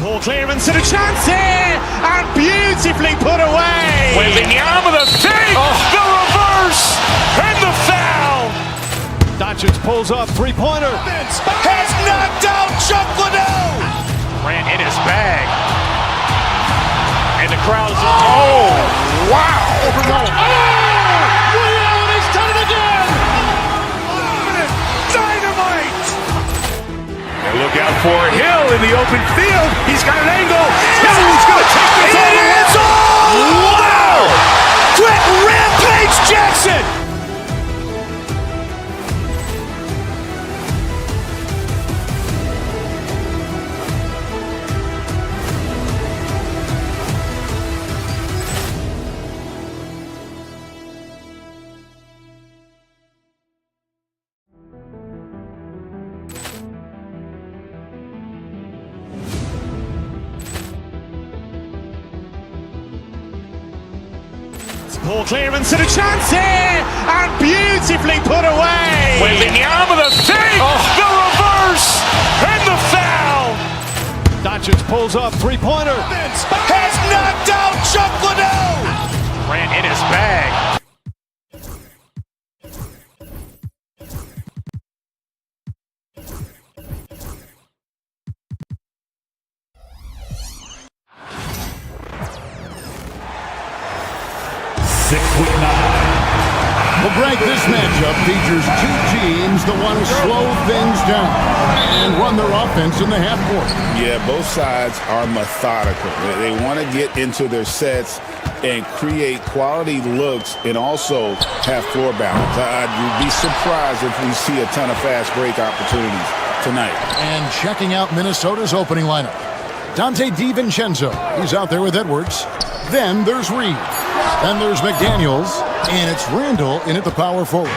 Ball clearance and a chance here, and beautifully put away. Waving the arm of the thing, the reverse, and the foul. Doncic pulls up, three-pointer. Has knocked out Chuck Liddell. Ran in his bag. And the crowd is, oh, wow. Liddell, he's done it again. Dynamite. And look out for Hill in the open field. He's got an angle. Hill's going to take this all the way. Wow. Quick Rampage Jackson. Ball clearance and a chance here, and beautifully put away. Waving the arm of the thing, the reverse, and the foul. Doncic pulls up, three-pointer. Has knocked out Chuck Liddell. Ran in his bag. Well, Greg, this matchup features two teams that want to slow things down and run their offense in the half court. Yeah, both sides are methodical. They want to get into their sets and create quality looks and also have floor balance. I'd be surprised if we see a ton of fast break opportunities tonight. And checking out Minnesota's opening lineup, Dante DiVincenzo. He's out there with Edwards. Then there's Reed. Then there's McDaniels. And it's Randall in at the power forward.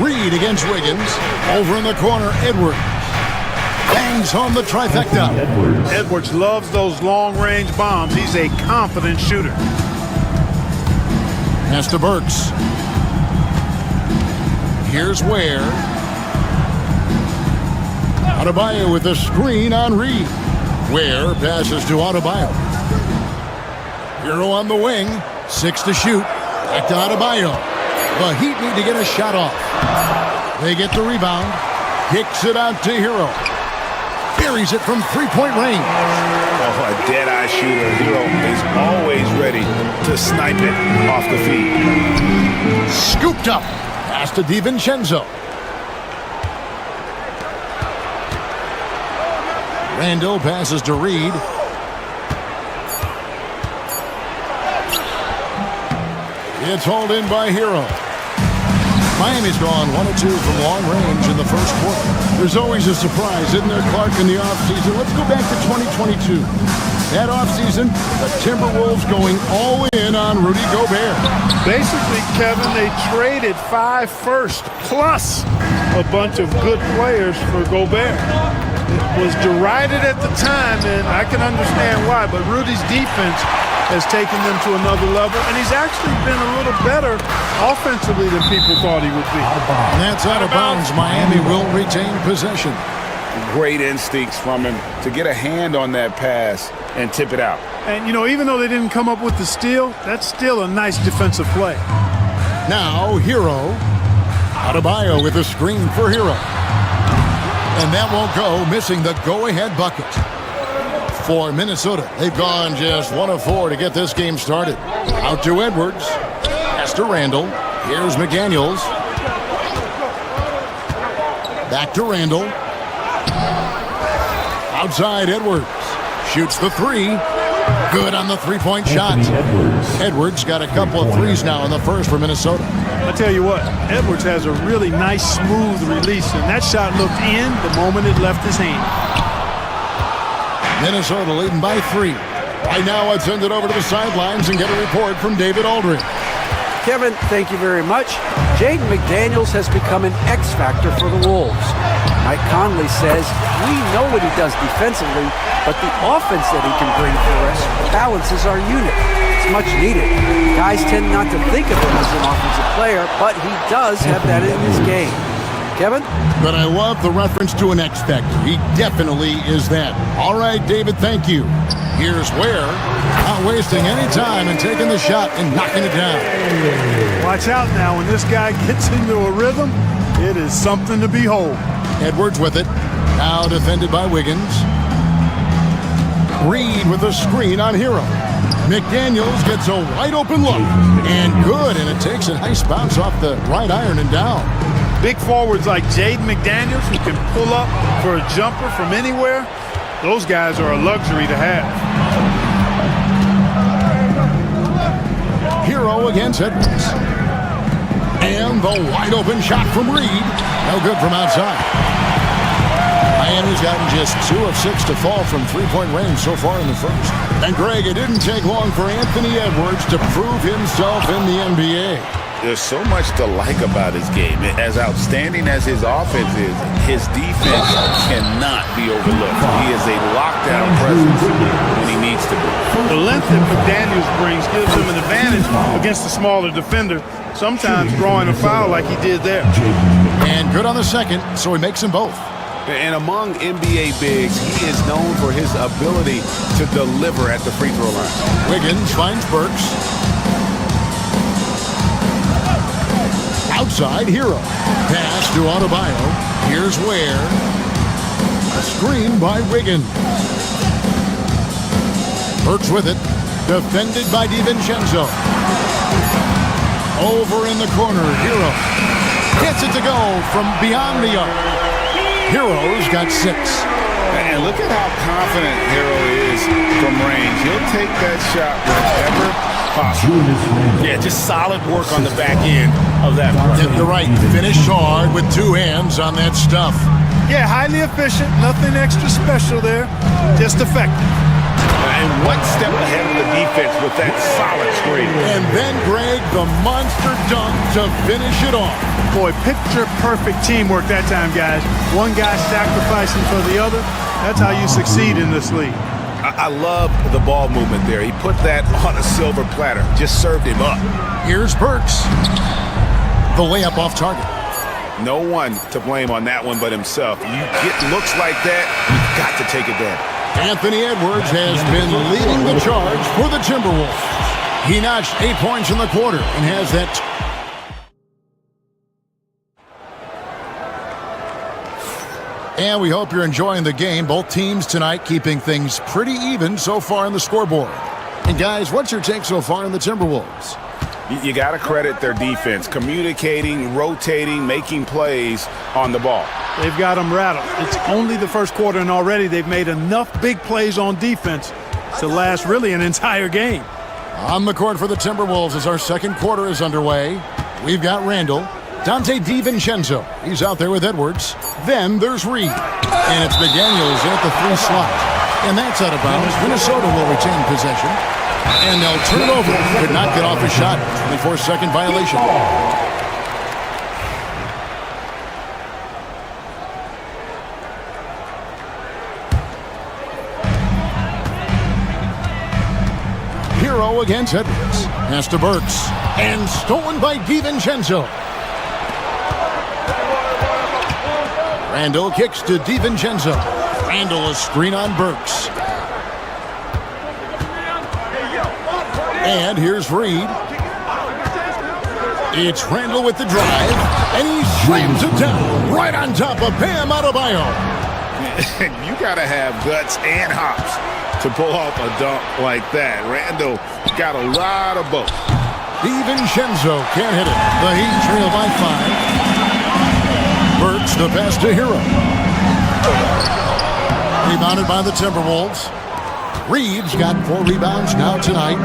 Reed against Wiggins. Over in the corner, Edwards. Bangs home the trifecta. Edwards loves those long-range bombs. He's a confident shooter. Pass to Burks. Here's Ware. Adebayo with the screen on Reed. Ware passes to Adebayo. Hero on the wing. 6 to shoot. Back to Adebayo. The Heat need to get a shot off. They get the rebound. Kicks it out to Hero. buries it from three-point range. Oh, a dead-eye shooter. Hero is always ready to snipe it off the feed. Scooped up. Pass to DiVincenzo. Randall passes to Reed. It's hauled in by Hero. Miami's gone 1 of 2 from long range in the first quarter. There's always a surprise, isn't there, Clark, in the offseason? Let's go back to 2022. That offseason, the Timberwolves going all in on Rudy Gobert. Basically, Kevin, they traded 5 firsts plus a bunch of good players for Gobert. It was derided at the time, and I can understand why, but Rudy's defense has taken them to another level, and he's actually been a little better offensively than people thought he would be. And that's out of bounds. Miami will retain possession. Great instincts from him to get a hand on that pass and tip it out. And, you know, even though they didn't come up with the steal, that's still a nice defensive play. Now, Hero. Adebayo with a screen for Hero. And that won't go, missing the go-ahead bucket. For Minnesota, they've gone just 1 of 4 to get this game started. Out to Edwards. Pass to Randall. Here's McDaniels. Back to Randall. Outside Edwards. Shoots the 3. Good on the three-point shot. Edwards got a couple of threes now in the first for Minnesota. I tell you what, Edwards has a really nice, smooth release, and that shot looked in the moment it left his hand. Minnesota leading by 3. Right now, let's send it over to the sidelines and get a report from David Aldridge. Kevin, thank you very much. Jaden McDaniels has become an X factor for the Wolves. Mike Conley says, we know what he does defensively, but the offense that he can bring for us balances our unit. It's much needed. Guys tend not to think of him as an offensive player, but he does have that in his game. Kevin? But I love the reference to an X factor. He definitely is that. All right, David, thank you. Here's Ware, not wasting any time and taking the shot and knocking it down. Watch out now. When this guy gets into a rhythm, it is something to behold. Edwards with it. Now defended by Wiggins. Reed with a screen on Hero. McDaniels gets a wide open look. And good, and it takes a nice bounce off the right iron and down. Big forwards like Jaden McDaniels who can pull up for a jumper from anywhere, those guys are a luxury to have. Hero against Edwards. And the wide open shot from Reed. No good from outside. Miami's gotten just 2 of 6 to fall from three-point range so far in the first. And Greg, it didn't take long for Anthony Edwards to prove himself in the NBA. There's so much to like about his game. As outstanding as his offense is, his defense cannot be overlooked. He is a lockdown presence when he needs to be. The length that McDaniels brings gives him an advantage against the smaller defender, sometimes drawing a foul like he did there. And good on the second, so he makes them both. And among NBA bigs, he is known for his ability to deliver at the free throw line. Wiggins finds Burks. Outside, Hero. Pass to Adebayo. Here's Ware. A screen by Wiggins. Burks with it. Defended by DiVincenzo. Over in the corner, Hero. Gets it to go from beyond the arc. Hero's got 6. And look at how confident Hero is from range. He'll take that shot whenever possible. Yeah, just solid work on the back end of that. Get the right. Finish hard with 2 hands on that stuff. Yeah, highly efficient. Nothing extra special there. Just effective. And 1 step ahead of the defense with that solid screen. And then, Greg, the monster dunk to finish it off. Boy, picture-perfect teamwork that time, guys. One guy sacrificing for the other. That's how you succeed in this league. I love the ball movement there. He put that on a silver platter. Just served him up. Here's Burks. The layup off target. No one to blame on that one but himself. You get looks like that, you've got to take it down. Anthony Edwards has been leading the charge for the Timberwolves. He notched 8 points in the quarter and has that. And we hope you're enjoying the game. Both teams tonight keeping things pretty even so far in the scoreboard. And guys, what's your take so far in the Timberwolves? You got to credit their defense, communicating, rotating, making plays on the ball. They've got them rattled. It's only the first quarter, and already they've made enough big plays on defense to last really an entire game. On the court for the Timberwolves as our second quarter is underway. We've got Randall, Dante DiVincenzo. He's out there with Edwards. Then there's Reed. And it's McDaniels at the 3 slot. And that's out of bounds. Minnesota will retain possession. And they'll turn it over. Could not get off a shot. 24-second violation. Hero against Edwards. Pass to Burks. And stolen by DiVincenzo. Randall kicks to DiVincenzo. Randall a screen on Burks. And here's Reed. It's Randall with the drive. And he slams it down right on top of Bam Adebayo. You got to have guts and hops to pull off a dunk like that. Randall got a lot of both. DiVincenzo can't hit it. The Heat trail by 5. Burks the pass to Hero. Rebounded by the Timberwolves. Reed's got 4 rebounds now tonight.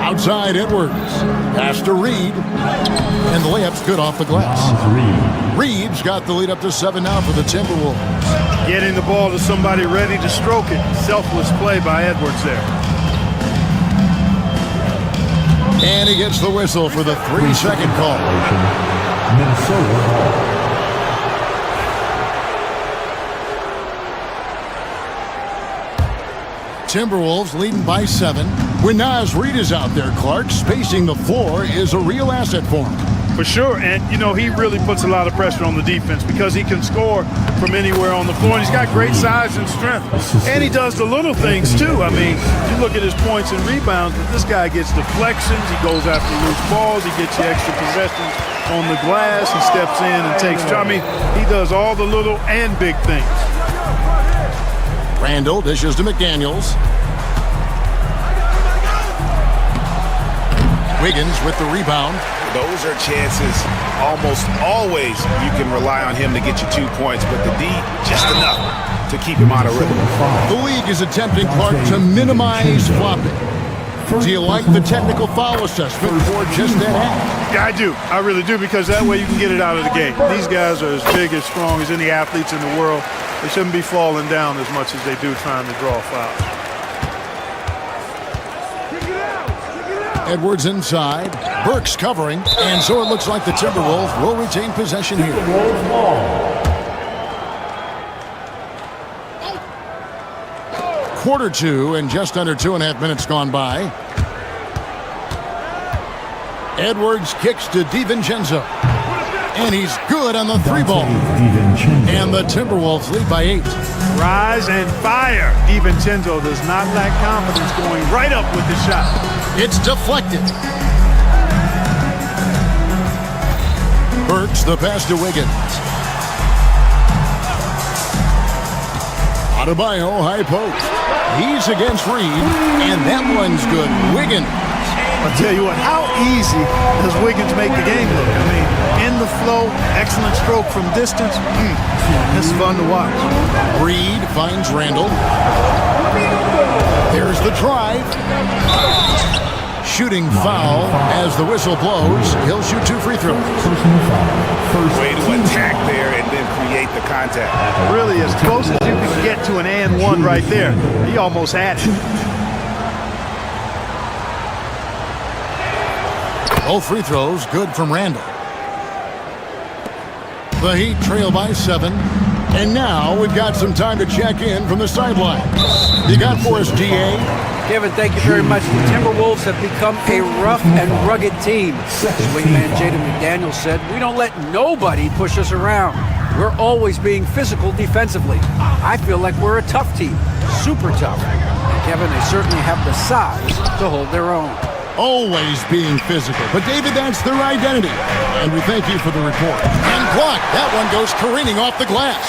Outside Edwards. Pass to Reed. And the layup's good off the glass. Reed's got the lead up to 7 now for the Timberwolves. Getting the ball to somebody ready to stroke it. Selfless play by Edwards there. And he gets the whistle for the 3-second call. Minnesota. Timberwolves leading by 7. When Naz Reed is out there, Clark, spacing the floor is a real asset for him. For sure, and you know, he really puts a lot of pressure on the defense because he can score from anywhere on the floor, and he's got great size and strength. And he does the little things too. I mean, you look at his points and rebounds, but this guy gets deflections, he goes after loose balls, he gets you extra possessions on the glass, he steps in and takes, I mean, he does all the little and big things. Randall dishes to McDaniels. Wiggins with the rebound. Those are chances almost always you can rely on him to get you 2 points, but the D, just enough to keep him out of rhythm. The league is attempting, Clark, to minimize flopping. Do you like the technical foul assessment for just that act? Yeah, I do. I really do, because that way you can get it out of the game. These guys are as big, as strong as any athletes in the world. They shouldn't be falling down as much as they do trying to draw fouls. Edwards inside. Burks covering. And so it looks like the Timberwolves will retain possession here. Quarter 2 and just under 2.5 minutes gone by. Edwards kicks to DiVincenzo. And he's good on the 3-ball. And the Timberwolves lead by 8. Rise and fire. DiVincenzo does not lack confidence, going right up with the shot. It's deflected. Burks the pass to Wiggins. Adebayo high post. He's against Reed, and that one's good. Wiggins. I'll tell you what, how easy does Wiggins make the game look? I mean, in the flow, excellent stroke from distance. This is fun to watch. Reed finds Randall. There's the drive. Shooting foul as the whistle blows. He'll shoot 2 free throws. Way to attack there and then create the contact. Really, as close as you can get to an and one right there. He almost had it. Both free throws good from Randall. The Heat trail by 7. And now we've got some time to check in from the sideline. You got for us, DA? Kevin, thank you very much. The Timberwolves have become a rough and rugged team. As wingman Jaden McDaniels said, we don't let nobody push us around. We're always being physical defensively. I feel like we're a tough team, super tough. And Kevin, they certainly have the size to hold their own. Always being physical. But, David, that's their identity. And we thank you for the report. And blocked. That one goes careening off the glass.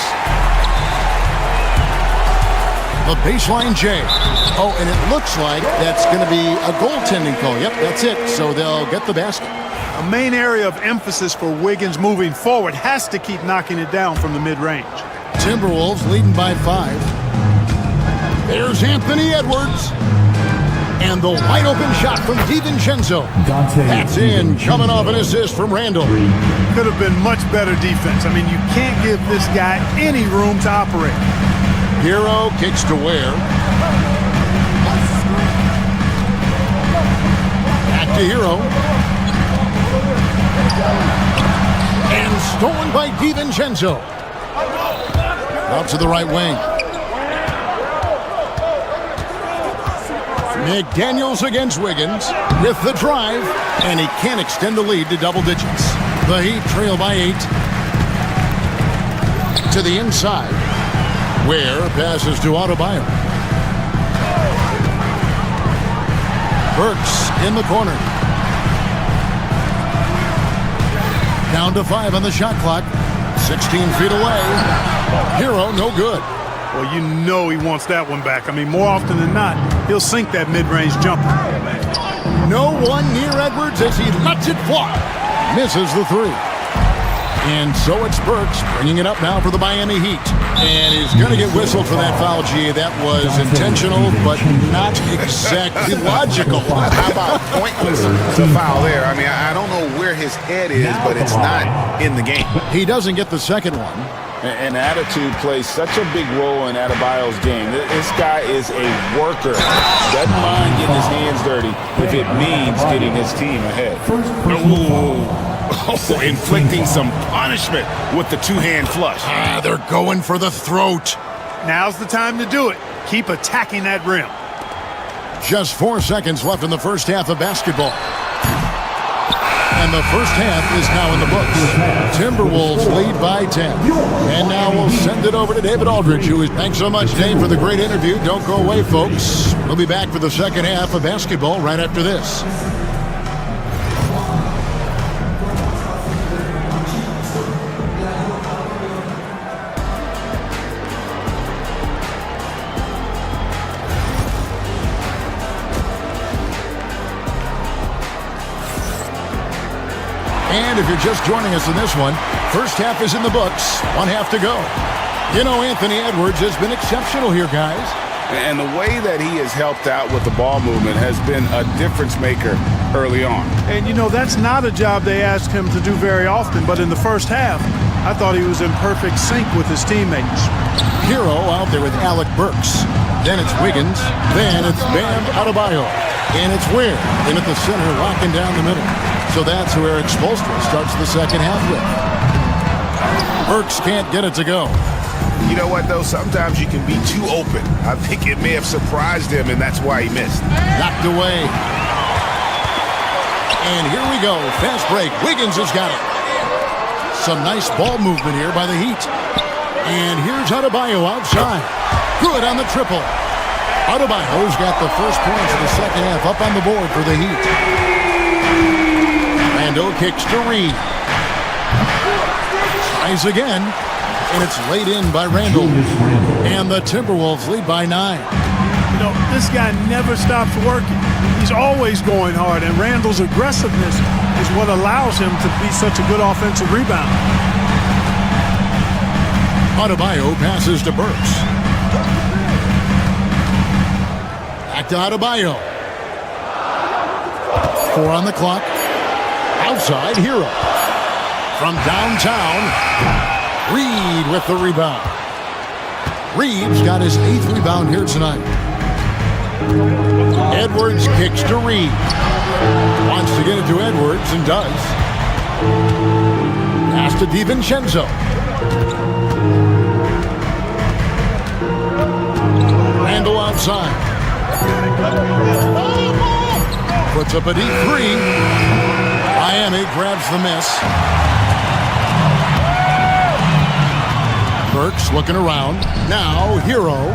The baseline J. Oh, and it looks like that's going to be a goaltending call. Yep, that's it. So they'll get the basket. A main area of emphasis for Wiggins moving forward has to keep knocking it down from the mid-range. Timberwolves leading by 5. There's Anthony Edwards. And the wide open shot from DiVincenzo. That's in, coming off an assist from Randall. Could have been much better defense. I mean, you can't give this guy any room to operate. Hero kicks to Ware. Back to Hero. And stolen by DiVincenzo. Out to the right wing. McDaniels against Wiggins with the drive, and he can't extend the lead to double digits. The Heat trail by 8. To the inside. Ware passes to Adebayo. Burks in the corner. Down to 5 on the shot clock. 16 feet away. Hero, no good. Well, you know he wants that one back. I mean, more often than not, he'll sink that mid-range jumper. No one near Edwards as he lets it fly. Misses the 3. And so it's Burks bringing it up now for the Miami Heat. And he's going to get whistled for that foul, G. That was intentional, but not exactly logical. How about pointless to foul there? I mean, I don't know where his head is, but it's not in the game. He doesn't get the second one. And attitude plays such a big role in Adebayo's game. This guy is a worker. Doesn't mind getting his hands dirty if it means getting his team ahead. Oh, inflicting some punishment with the two-hand flush. They're going for the throat. Now's the time to do it. Keep attacking that rim. Just 4 seconds left in the first half of basketball. And the first half is now in the books. Timberwolves lead by 10. And now we'll send it over to David Aldridge, who is... Thanks so much, Dave, for the great interview. Don't go away, folks. We'll be back for the second half of basketball right after this. And if you're just joining us in this one, first half is in the books, 1 half to go. You know, Anthony Edwards has been exceptional here, guys. And the way that he has helped out with the ball movement has been a difference maker early on. And, you know, that's not a job they ask him to do very often, but in the first half, I thought he was in perfect sync with his teammates. Hero out there with Alec Burks. Then it's Wiggins. Then it's Bam Adebayo. And it's Ware in at the center, locking down the middle. So that's who Eric Spoelstra starts the second half with. Burks can't get it to go. You know what, though? Sometimes you can be too open. I think it may have surprised him, and that's why he missed. Knocked away. And here we go. Fast break. Wiggins has got it. Some nice ball movement here by the Heat. And here's Adebayo outside. Good on the triple. Adebayo's got the first points of the second half up on the board for the Heat. Randall kicks to Reed. Tries again. And it's laid in by Randall. And the Timberwolves lead by 9. You know, this guy never stops working. He's always going hard, and Randall's aggressiveness is what allows him to be such a good offensive rebounder. Adebayo passes to Burks. Back to Adebayo. 4 on the clock. Outside, Hero. From downtown, Reed with the rebound. Reed's got his 8th rebound here tonight. Edwards kicks to Reed. Wants to get it to Edwards and does. Pass to DiVincenzo. Randall outside. Puts up a deep 3. Miami grabs the miss. Burks looking around. Now, Hero.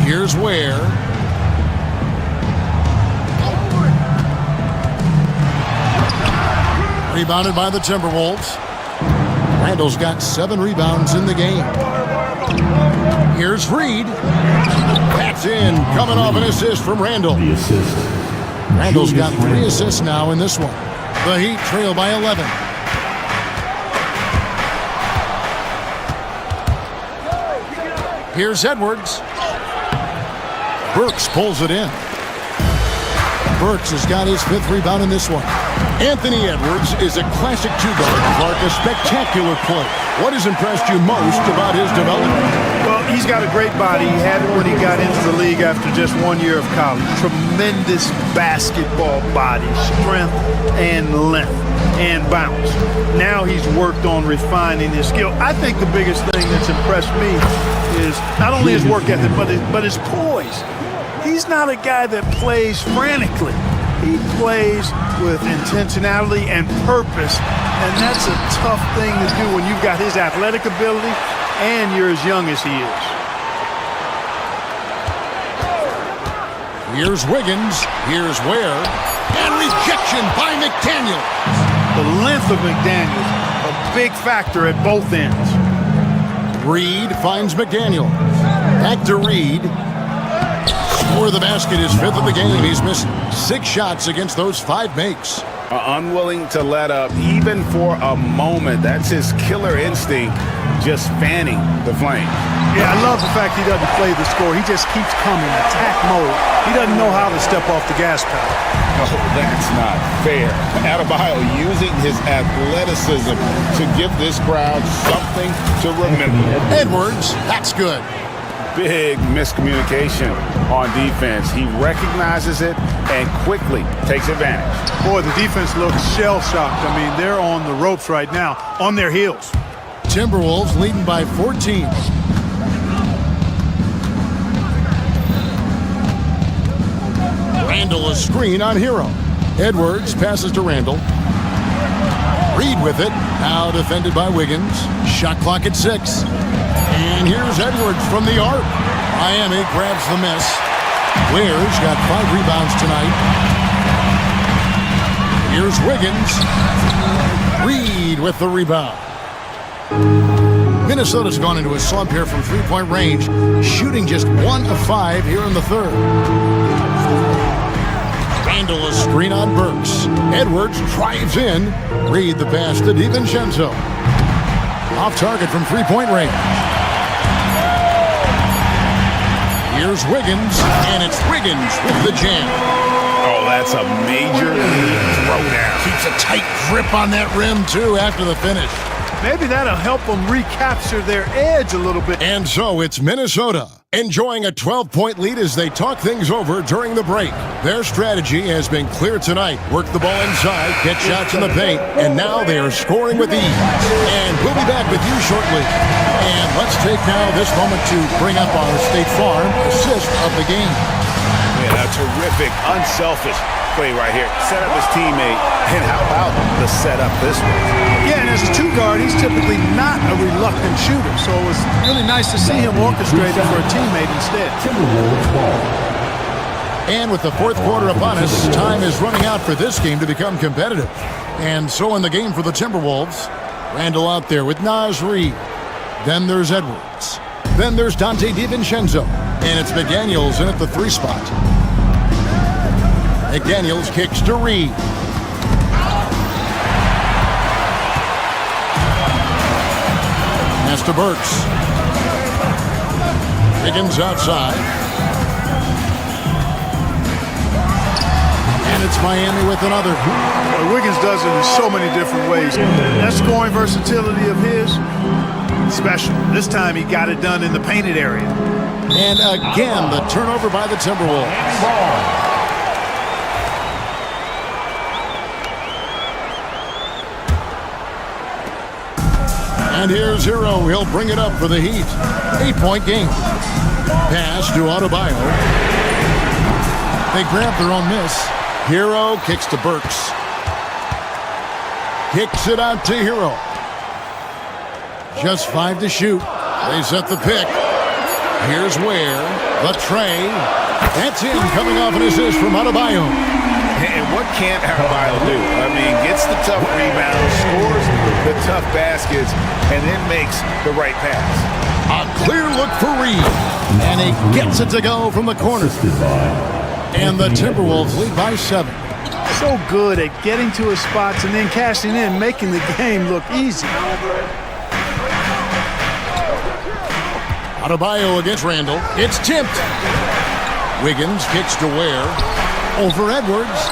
Here's Ware. Rebounded by the Timberwolves. Randall's got 7 rebounds in the game. Here's Reed. That's in. Coming off an assist from Randall. Randall's got 3 assists now in this one. The Heat trail by 11. Here's Edwards. Burks pulls it in. Burks has got his 5th rebound in this one. Anthony Edwards is a classic 2-guard, Clark, a spectacular player. What has impressed you most about his development? Well, he's got a great body. He had it when he got into the league after just 1 year of college. Tremendous basketball body, strength and length and bounce. Now he's worked on refining his skill. I think the biggest thing that's impressed me is not only his work ethic, but his poise. He's not a guy that plays frantically. He plays with intentionality and purpose, and that's a tough thing to do when you've got his athletic ability and you're as young as he is. Here's Wiggins. Here's Ware. And rejection by McDaniel. The length of McDaniel, a big factor at both ends. Reed finds McDaniel. Back to Reed. Score the basket, his 5th of the game. He's missed 6 shots against those 5 makes. Unwilling to let up even for a moment. That's his killer instinct, just fanning the flame. Yeah, I love the fact he doesn't play the score. He just keeps coming, attack mode. He doesn't know how to step off the gas pedal. Oh, that's not fair. Adebayo using his athleticism to give this crowd something to remember. Edwards, that's good. Big miscommunication on defense. He recognizes it and quickly takes advantage. Boy, the defense looks shell-shocked. I mean, they're on the ropes right now, on their heels. Timberwolves leading by 14. Randall a screen on Hero. Edwards passes to Randall. Reed with it. Now defended by Wiggins. Shot clock at 6. And here's Edwards from the arc. Miami grabs the miss. Ware's got 5 rebounds tonight. Here's Wiggins. Reed with the rebound. Minnesota's gone into a slump here from 3-point range, shooting just 1 of 5 here in the 3rd. Randall a screen on Burks. Edwards drives in. Reed the pass to DiVincenzo. Off target from 3-point range. Here's Wiggins, and it's Wiggins with the jam. Oh, that's a major league throwdown. Keeps a tight grip on that rim, too, after the finish. Maybe that'll help them recapture their edge a little bit. And so it's Minnesota enjoying a 12-point lead as they talk things over during the break. Their strategy has been clear tonight. Work the ball inside, get shots in the paint, and now they are scoring with ease. And we'll be back with you shortly. And let's take now this moment to bring up our State Farm assist of the game. Yeah, a terrific, unselfish play right here. Set up his teammate, and how about the setup this way? Yeah, and as a 2-guard, he's typically not a reluctant shooter, so it was really nice to see him orchestrate it for a teammate instead. And with the 4th quarter upon us, time is running out for this game to become competitive. And so in the game for the Timberwolves, Randall out there with Naz Reid. Then there's Edwards. Then there's Dante DiVincenzo. And it's McDaniels in at the 3 spot. McDaniels kicks to Reed. Pass to Burks. Wiggins outside. And it's Miami with another. Well, Wiggins does it in so many different ways. That scoring versatility of his, special. This time he got it done in the painted area. And again, the turnover by the Timberwolves. And here's Hero. He'll bring it up for the Heat. 8-point game. Pass to Adebayo. They grab their own miss. Hero kicks to Burks. Kicks it out to Hero. Just 5 to shoot. They set the pick. Here's Ware. The tray. That's in, coming off an assist from Adebayo. And what can't Adebayo do? I mean, gets the tough rebounds, scores the tough baskets, and then makes the right pass. A clear look for Reed, and he gets it to go from the corner. And the Timberwolves lead by 7. So good at getting to his spots and then cashing in, making the game look easy. Adebayo against Randall. It's tipped. Wiggins kicks to Ware. Over Edwards.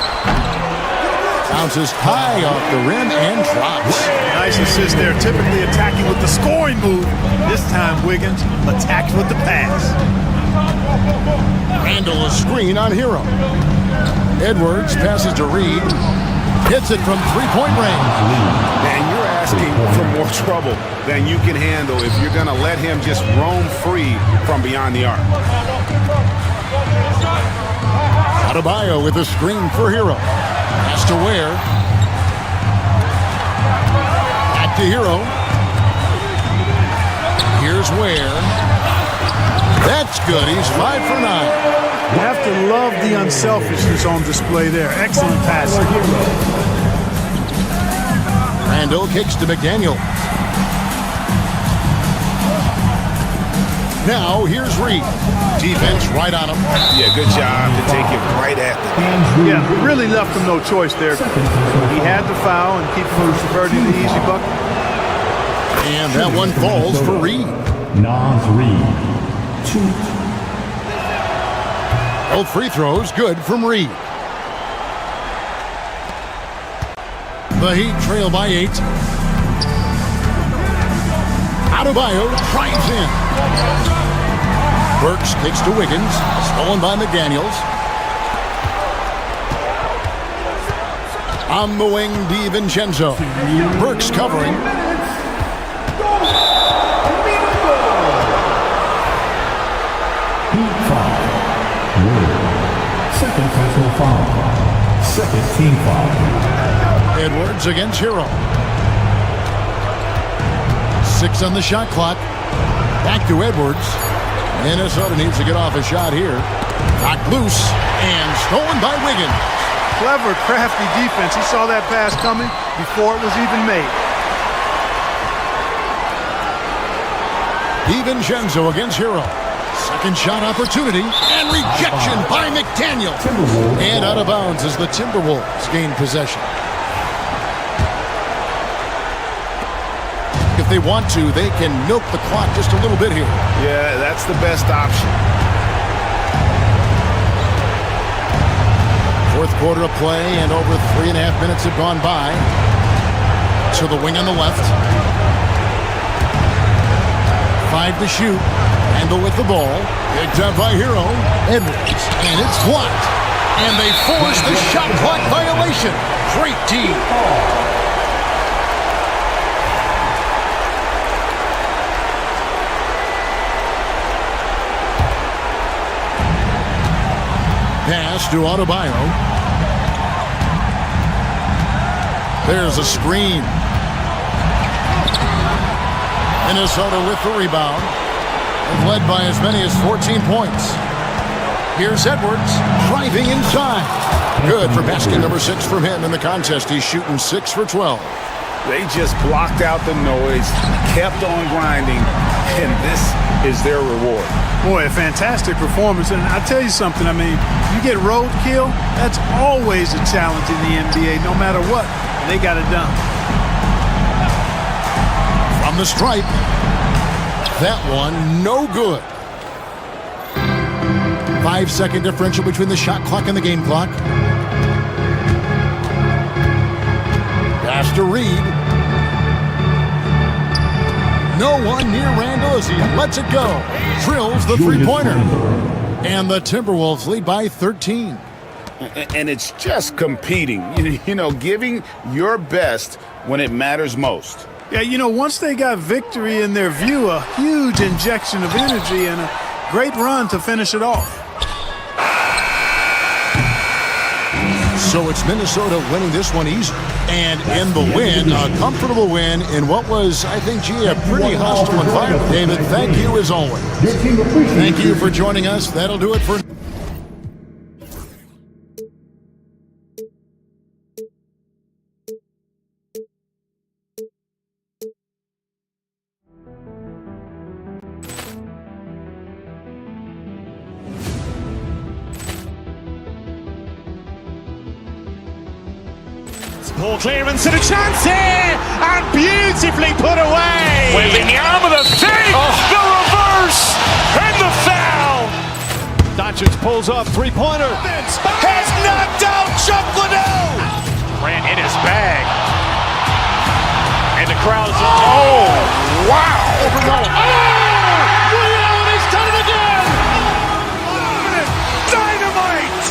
Bounces high off the rim and drops. Nice assist there. Typically attacking with the scoring move. This time Wiggins attacks with the pass. Randall a screen on Hero. Edwards passes to Reed. Hits it from three-point range. And you're asking for more trouble than you can handle if you're going to let him just roam free from beyond the arc. Adebayo with a screen for Hero. Pass to Ware. Back to Hero. Here's Ware. That's good. He's 5 for 9. You have to love the unselfishness on display there. Excellent passing. Randall kicks to McDaniel. Now here's Reed. Defense right on him. Yeah, good job to take it right at them. Yeah, really left him no choice there. He had to foul and keep from converting the easy bucket. And that one falls for Reed. Nas Reed. 2. Both free throws good from Reed. The Heat trail by 8. Adebayo drives in. Burks kicks to Wiggins. Stolen by McDaniels. On the wing, DiVincenzo. Burks covering. Second personal foul. Second team foul. Edwards against Hero. 6 on the shot clock. Back to Edwards. Minnesota needs to get off a shot here. Knocked loose and stolen by Wiggins. Clever, crafty defense. He saw that pass coming before it was even made. DiVincenzo against Hero. Second shot opportunity and rejection by McDaniel. And out of bounds as the Timberwolves gain possession. If they want to, they can milk the clock just a little bit here. Yeah, that's the best option. Fourth quarter of play and over 3.5 minutes have gone by. To the wing on the left. 5 to shoot. Randall with the ball. Picked up by Hero. Edwards. And it's blocked. And they force the shot clock violation. Great team. Pass to Adebayo. There's a screen. Minnesota with the rebound. They've led by as many as 14 points. Here's Edwards driving inside. Good for basket number 6 from him in the contest. He's shooting 6 for 12. They just blocked out the noise, kept on grinding, and this is their reward. Boy, a fantastic performance. And I tell you something, I mean, you get roadkill, that's always a challenge in the NBA, no matter what. They got it done. From the stripe. That one, no good. 5-second differential between the shot clock and the game clock. Pass to Reed. No one near Randall as he lets it go. Drills the three-pointer. And the Timberwolves lead by 13. And it's just competing, you know, giving your best when it matters most. Yeah, you know, once they got victory in their view, a huge injection of energy and a great run to finish it off. So it's Minnesota winning this one easy. And in the win, a comfortable win in what was, I think, a pretty hostile environment. David, thank you as always. Thank you for joining us. That'll do it for Ball clearance and a chance here, and beautifully put away. Waving the arm of the thing, the reverse, and the foul. Doncic pulls up, three-pointer. Has knocked out Chuck Liddell. Ran in his bag. And the crowd is, oh, wow. Liddell, he's done it again. Dynamite.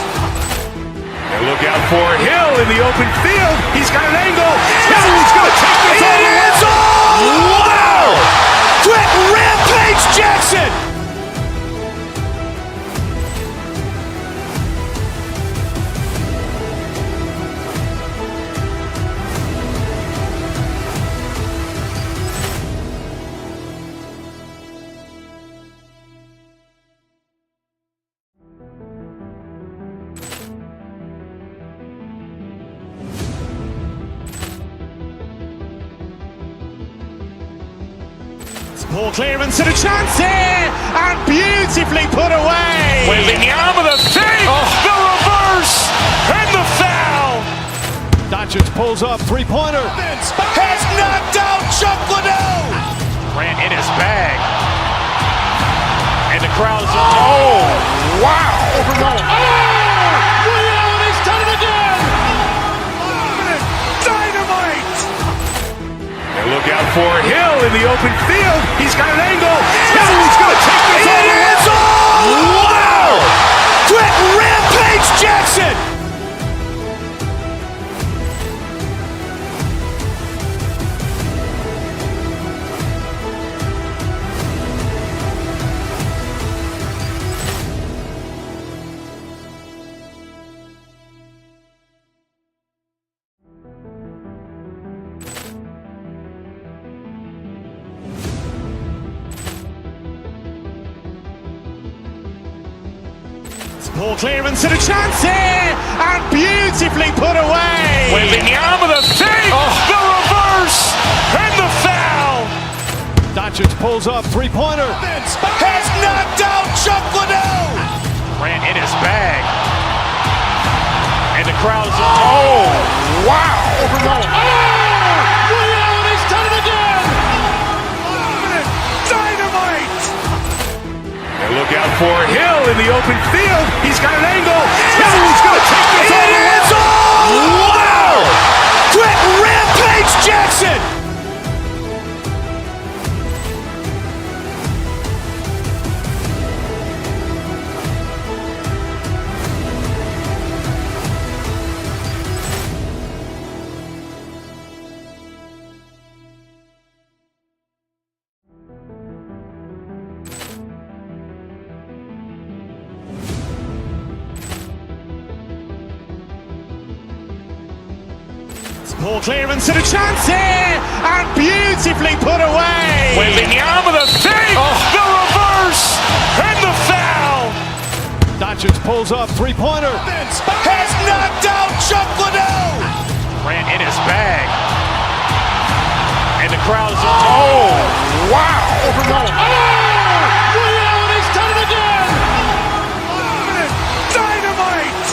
And look out for Hill in the open field. He's got an angle. Hill's going to take this all the way. Wow. Quick Rampage Jackson. Ball clearance and a chance here, and beautifully put away. Waving the arm of the thing, the reverse, and the foul. Doncic pulls up, three-pointer. Has knocked out Chuck Liddell. Ran in his bag. And the crowd is, oh, wow. Liddell, he's done it again. Dynamite. And look out for Hill in the open field. He's got an angle. Hill's going to take this all the way. Wow. Quick Rampage Jackson. Ball clearance and a chance here, and beautifully put away. Waving the arm of the thing, the reverse, and the foul. Doncic pulls up, three-pointer. Has knocked out Chuck Liddell. Ran in his bag. And the crowd is, oh, wow. Liddell, he's done it again. Dynamite. And look out for Hill in the open field. He's got an angle. Hill's going to take this all the way. Wow. Quick Rampage Jackson. Ball clearance and a chance here, and beautifully put away. Waving the arm of the thing, the reverse, and the foul. Doncic pulls up, three-pointer. Has knocked out Chuck Liddell. Ran in his bag. And the crowd is, oh, wow. Liddell, he's done it again. Dynamite.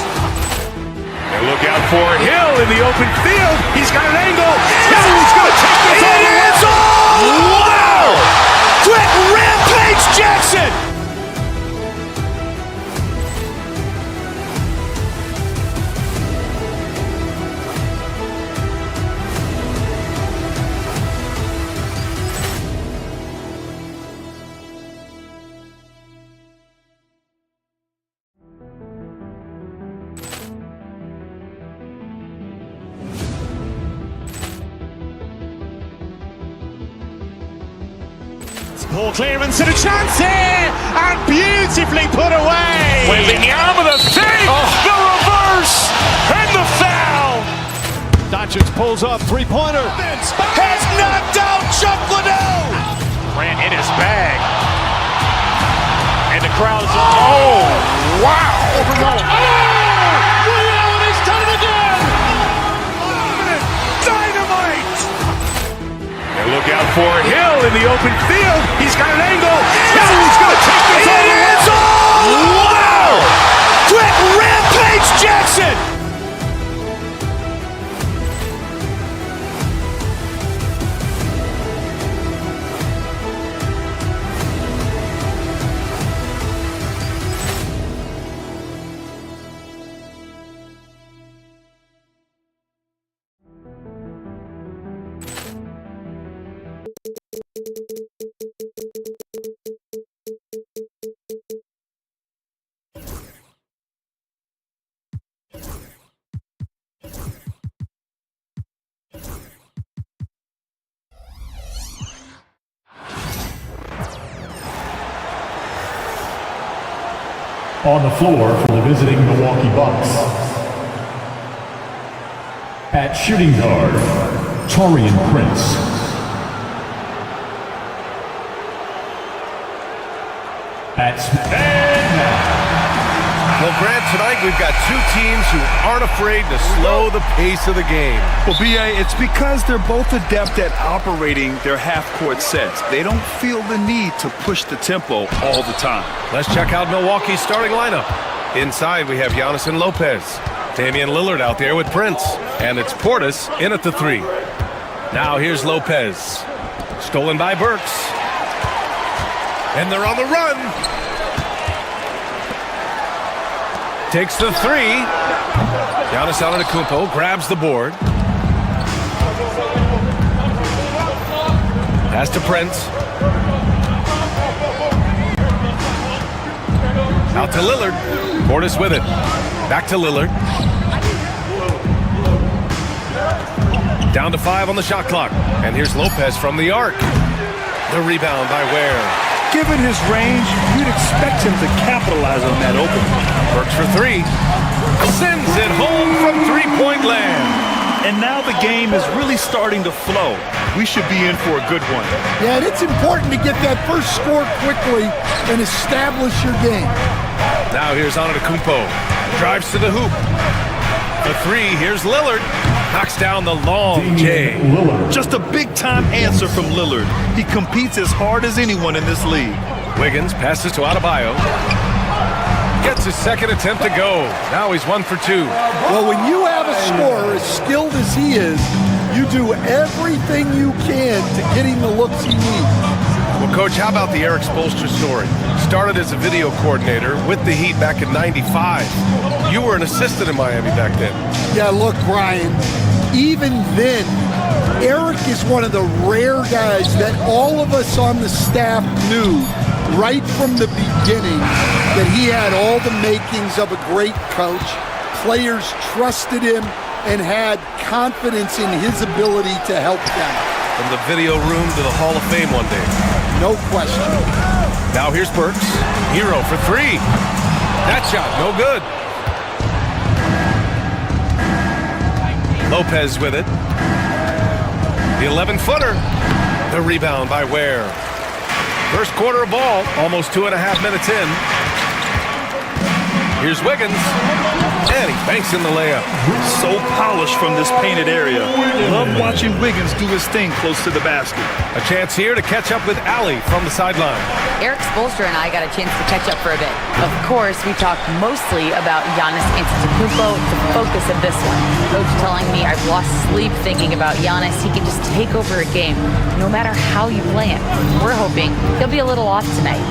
And look out for Hill in the open field. He's got an angle. Hill's going to take this all the way. Wow. Quick Rampage Jackson. Ball clearance and a chance here, and beautifully put away. Waving the arm of the thing, the reverse, and the foul. Doncic pulls up, three-pointer. Has knocked out Chuck Liddell. Ran in his bag. And the crowd is, oh, wow. Liddell, he's done it again. Dynamite. And look out for Hill in the open field. He's got an angle. Hill's going to take this all the way. Wow. Quick Rampage Jackson. On the floor for the visiting Milwaukee Bucks. At shooting guard, Taurean Prince. Well, Grant, tonight we've got two teams who aren't afraid to slow the pace of the game. Well, B.A., it's because they're both adept at operating their half-court sets. They don't feel the need to push the tempo all the time. Let's check out Milwaukee's starting lineup. Inside, we have Giannis and Lopez. Damian Lillard out there with Prince. And it's Portis in at the 3. Now here's Lopez. Stolen by Burks. And they're on the run. Takes the 3. Giannis Antetokounmpo grabs the board. Pass to Prince. Out to Lillard. Portis with it. Back to Lillard. Down to 5 on the shot clock. And here's Lopez from the arc. The rebound by Ware. Given his range, you'd expect him to capitalize on that opening. Works for 3. Sends it home from three-point land. And now the game is really starting to flow. We should be in for a good one. Yeah, and it's important to get that first score quickly and establish your game. Now here's Antetokounmpo. Drives to the hoop. The 3, here's Lillard. Knocks down the long J. Just a big-time answer from Lillard. He competes as hard as anyone in this league. Wiggins passes to Adebayo. Gets his second attempt to go. Now he's 1 for 2. Well, when you have a scorer as skilled as he is, you do everything you can to get him the looks he needs. Well, Coach, how about the Eric Spoelstra story? Started as a video coordinator with the Heat back in '95. You were an assistant in Miami back then. Yeah, look, Brian, even then, Eric is one of the rare guys that all of us on the staff knew right from the beginning that he had all the makings of a great coach. Players trusted him and had confidence in his ability to help them. From the video room to the Hall of Fame one day. No question. Now here's Burks. Hero for 3. That shot, no good. Lopez with it. The 11-footer. The rebound by Ware. First quarter of ball, almost 2.5 minutes in. Here's Wiggins. And he banks in the layup. So polished from this painted area. Love watching Wiggins do his thing close to the basket. A chance here to catch up with Allie from the sideline. Eric Spoelstra and I got a chance to catch up for a bit. Of course, we talked mostly about Giannis Antetokounmpo, the focus of this one. Coach telling me I've lost sleep thinking about Giannis. He can just take over a game, no matter how you play him. We're hoping he'll be a little off tonight.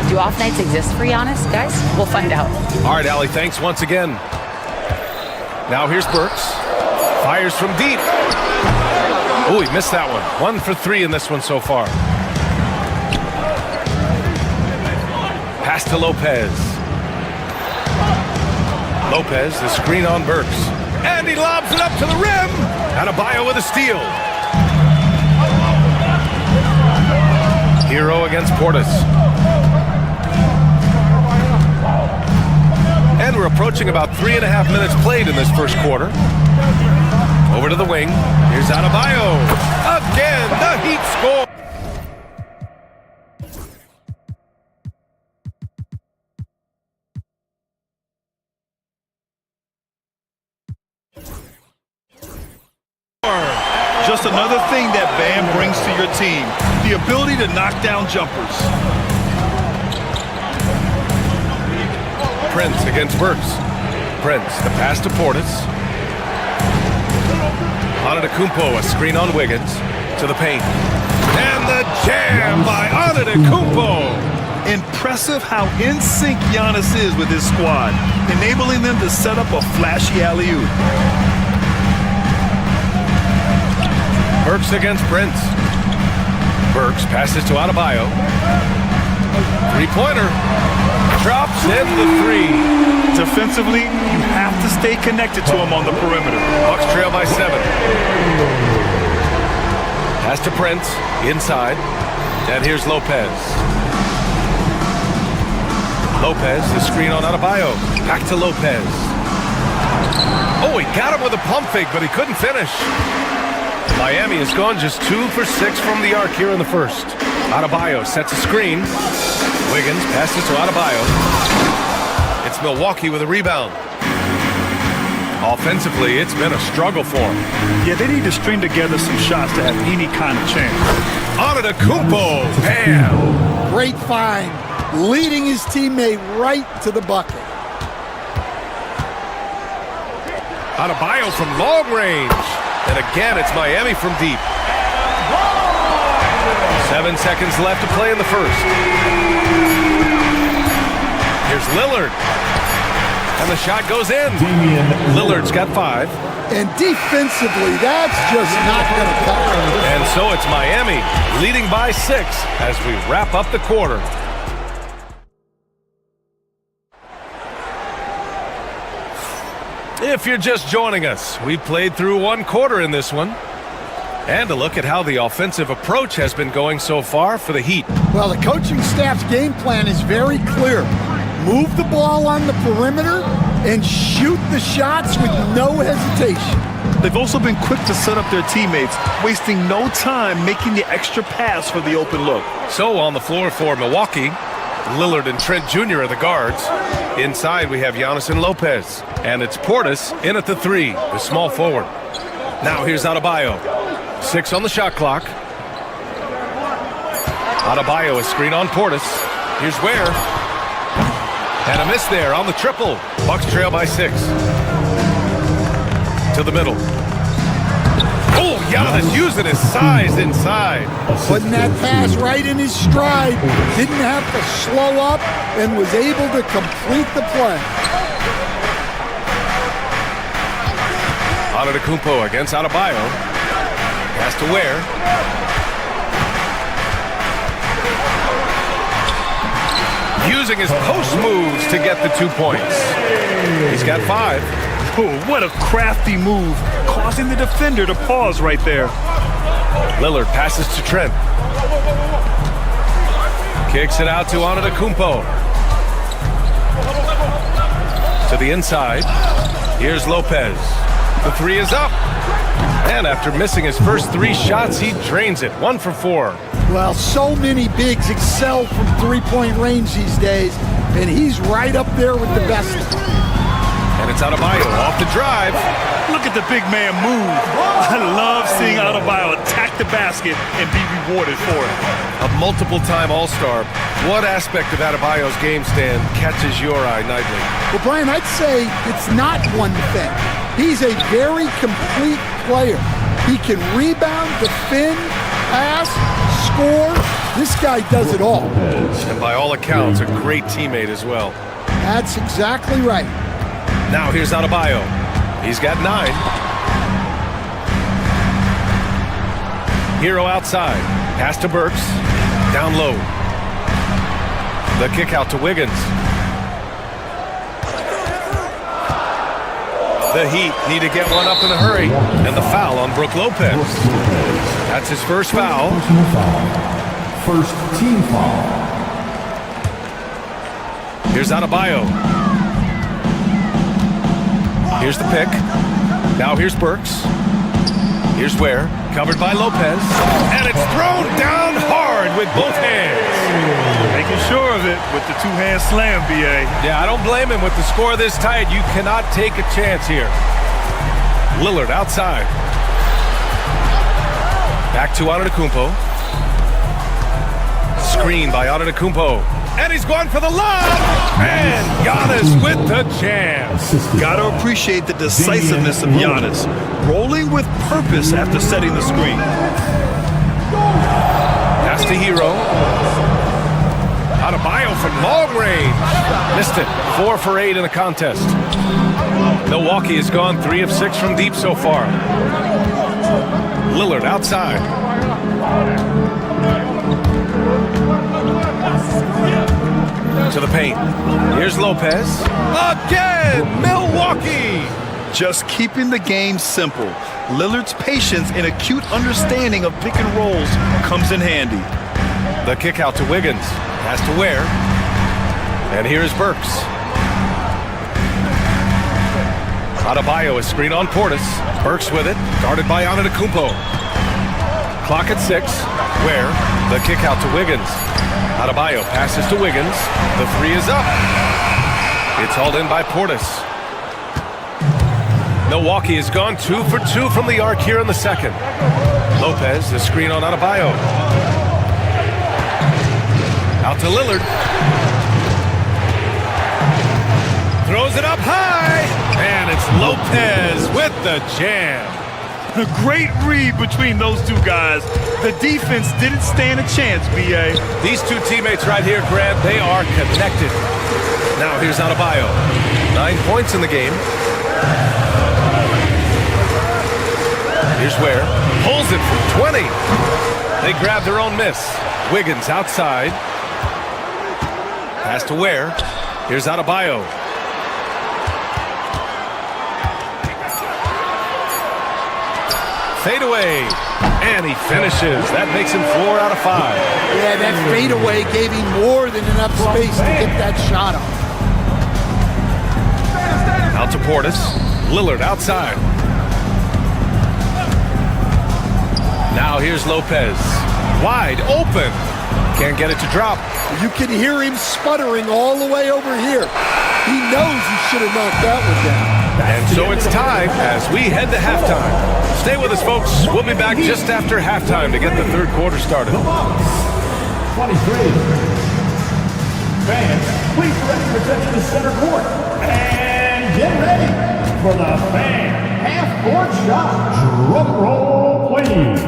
Do off nights exist for Giannis, guys? We'll find out. All right, Allie, thanks once again. Now here's Burks. Fires from deep. Oh, he missed that one. 1 for 3 in this one so far. Pass to Lopez. Lopez, the screen on Burks. And he lobs it up to the rim. Adebayo with a steal. Hero against Portis. And we're approaching about 3.5 minutes played in this first quarter. Over to the wing. Here's Adebayo. Again, the Heat score. Just another thing that Bam brings to your team. The ability to knock down jumpers. Prince against Burks. Prince, the pass to Portis. Antetokounmpo, a screen on Wiggins. To the paint. And the jam by Antetokounmpo. Impressive how in sync Giannis is with his squad, enabling them to set up a flashy alley-oop. Burks against Prince. Burks passes to Adebayo. Three-pointer. Drops in the 3. Defensively, you have to stay connected to him on the perimeter. Bucks trail by 7. Pass to Prince. Inside. And here's Lopez. Lopez, the screen on Adebayo. Back to Lopez. Oh, he got him with a pump fake, but he couldn't finish. Miami has gone just 2 for 6 from the arc here in the first. Adebayo sets a screen. Wiggins passes to Adebayo. It's Milwaukee with a rebound. Offensively, it's been a struggle for him. Yeah, they need to string together some shots to have any kind of chance. Antetokounmpo, bam! Great find, leading his teammate right to the bucket. Adebayo from long range. And again, it's Miami from deep. 7 seconds left to play in the first. Here's Lillard. And the shot goes in. Lillard's got 5. And defensively, that's just not going to cut it. And so it's Miami leading by 6 as we wrap up the quarter. If you're just joining us, we played through 1 quarter in this one. And a look at how the offensive approach has been going so far for the Heat. Well, the coaching staff's game plan is very clear. Move the ball on the perimeter and shoot the shots with no hesitation. They've also been quick to set up their teammates, wasting no time making the extra pass for the open look. So on the floor for Milwaukee, Lillard and Trent Jr. are the guards. Inside we have Giannis and Lopez. And it's Portis in at the 3, the small forward. Now here's Adebayo. 6 on the shot clock. Adebayo, a screen on Portis. Here's Ware. And a miss there on the triple. Bucks trail by 6. To the middle. Oh, Giannis using his size inside. Putting that pass right in his stride. Didn't have to slow up and was able to complete the play. Antetokounmpo against Adebayo. Pass to Ware. Using his post moves to get the 2 points. He's got 5. Oh, what a crafty move, causing the defender to pause right there. Lillard passes to Trent. Kicks it out to Antetokounmpo. To the inside. Here's Lopez. The 3 is up. And after missing his first 3 shots, he drains it. 1 for 4. Well, so many bigs excel from three-point range these days, and he's right up there with the best. And it's Adebayo off the drive. Look at the big man move. I love seeing Adebayo attack the basket and be rewarded for it. A multiple-time All-Star. What aspect of Adebayo's game stand catches your eye nightly? Well, Brian, I'd say it's not one thing. He's a very complete player. He can rebound, defend, pass, score. This guy does it all. And by all accounts, a great teammate as well. That's exactly right. Now here's Adebayo. He's got 9. Hero outside. Pass to Burks. Down low. The kick out to Wiggins. The Heat need to get one up in a hurry. And the foul on Brook Lopez. That's his first foul. First team foul. Here's Adebayo. Here's the pick. Now here's Burks. Here's Ware. Covered by Lopez. And it's thrown down hard with both hands. Making sure of it with the 2-hand slam, B.A. Yeah, I don't blame him. With the score this tight, you cannot take a chance here. Lillard outside. Back to Antetokounmpo. Screen by Antetokounmpo. And he's going for the lob! And Giannis with the jam. Gotta appreciate the decisiveness of Giannis. Rolling with purpose after setting the screen. Pass to Hero. Adebayo from long range. Missed it. 4 for 8 in the contest. Milwaukee has gone 3 of 6 from deep so far. Lillard outside. To the paint. Here's Lopez. Again, Milwaukee. Just keeping the game simple. Lillard's patience and acute understanding of pick and rolls comes in handy. The kick out to Wiggins. Pass to Ware. And here's Burks. Adebayo, a screen on Portis. Burks with it, guarded by Antetokounmpo. Clock at 6. Ware, the kick out to Wiggins. Adebayo passes to Wiggins. The three is up. It's hauled in by Portis. Milwaukee has gone 2 for 2 from the arc here in the second. Lopez, the screen on Adebayo. Out to Lillard. Throws it up high. And it's Lopez with the jam. A great read between those two guys. The defense didn't stand a chance, B.A. These two teammates right here, Grant, they are connected. Now here's Adebayo. 9 points in the game. Here's Ware. Pulls it from 20. They grab their own miss. Wiggins outside. Pass to Ware. Here's Adebayo. Fadeaway. And he finishes. That makes him 4 out of 5. Yeah, that fadeaway gave him more than enough space to get that shot off. Out to Portis. Lillard outside. Now here's Lopez. Wide open. Can't get it to drop. You can hear him sputtering all the way over here. He knows he should have knocked that one down. And so it's time as we head to halftime. Stay with us, folks. We'll be back just after halftime to get the third quarter started. 23. Fans, please direct your attention to center court. And get ready for the fan half-court shot. Drum roll, please.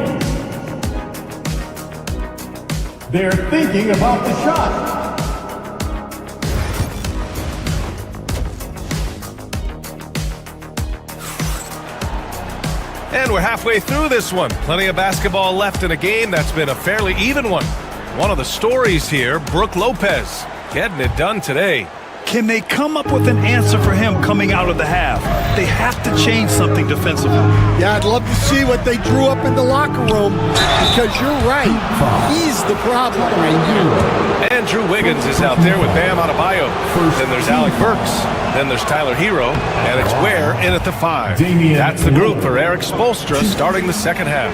They're thinking about the shot. And we're halfway through this one. Plenty of basketball left in a game that's been a fairly even one. One of the stories here, Brook Lopez, getting it done today. Can they come up with an answer for him coming out of the half? They have to change something defensively. Yeah, I'd love to see what they drew up in the locker room, because you're right. He's the problem right here. Andrew Wiggins is out there with Bam Adebayo. Then there's Alec Burks. Then there's Tyler Hero. And it's Ware in at the 5. That's the group for Eric Spoelstra starting the second half.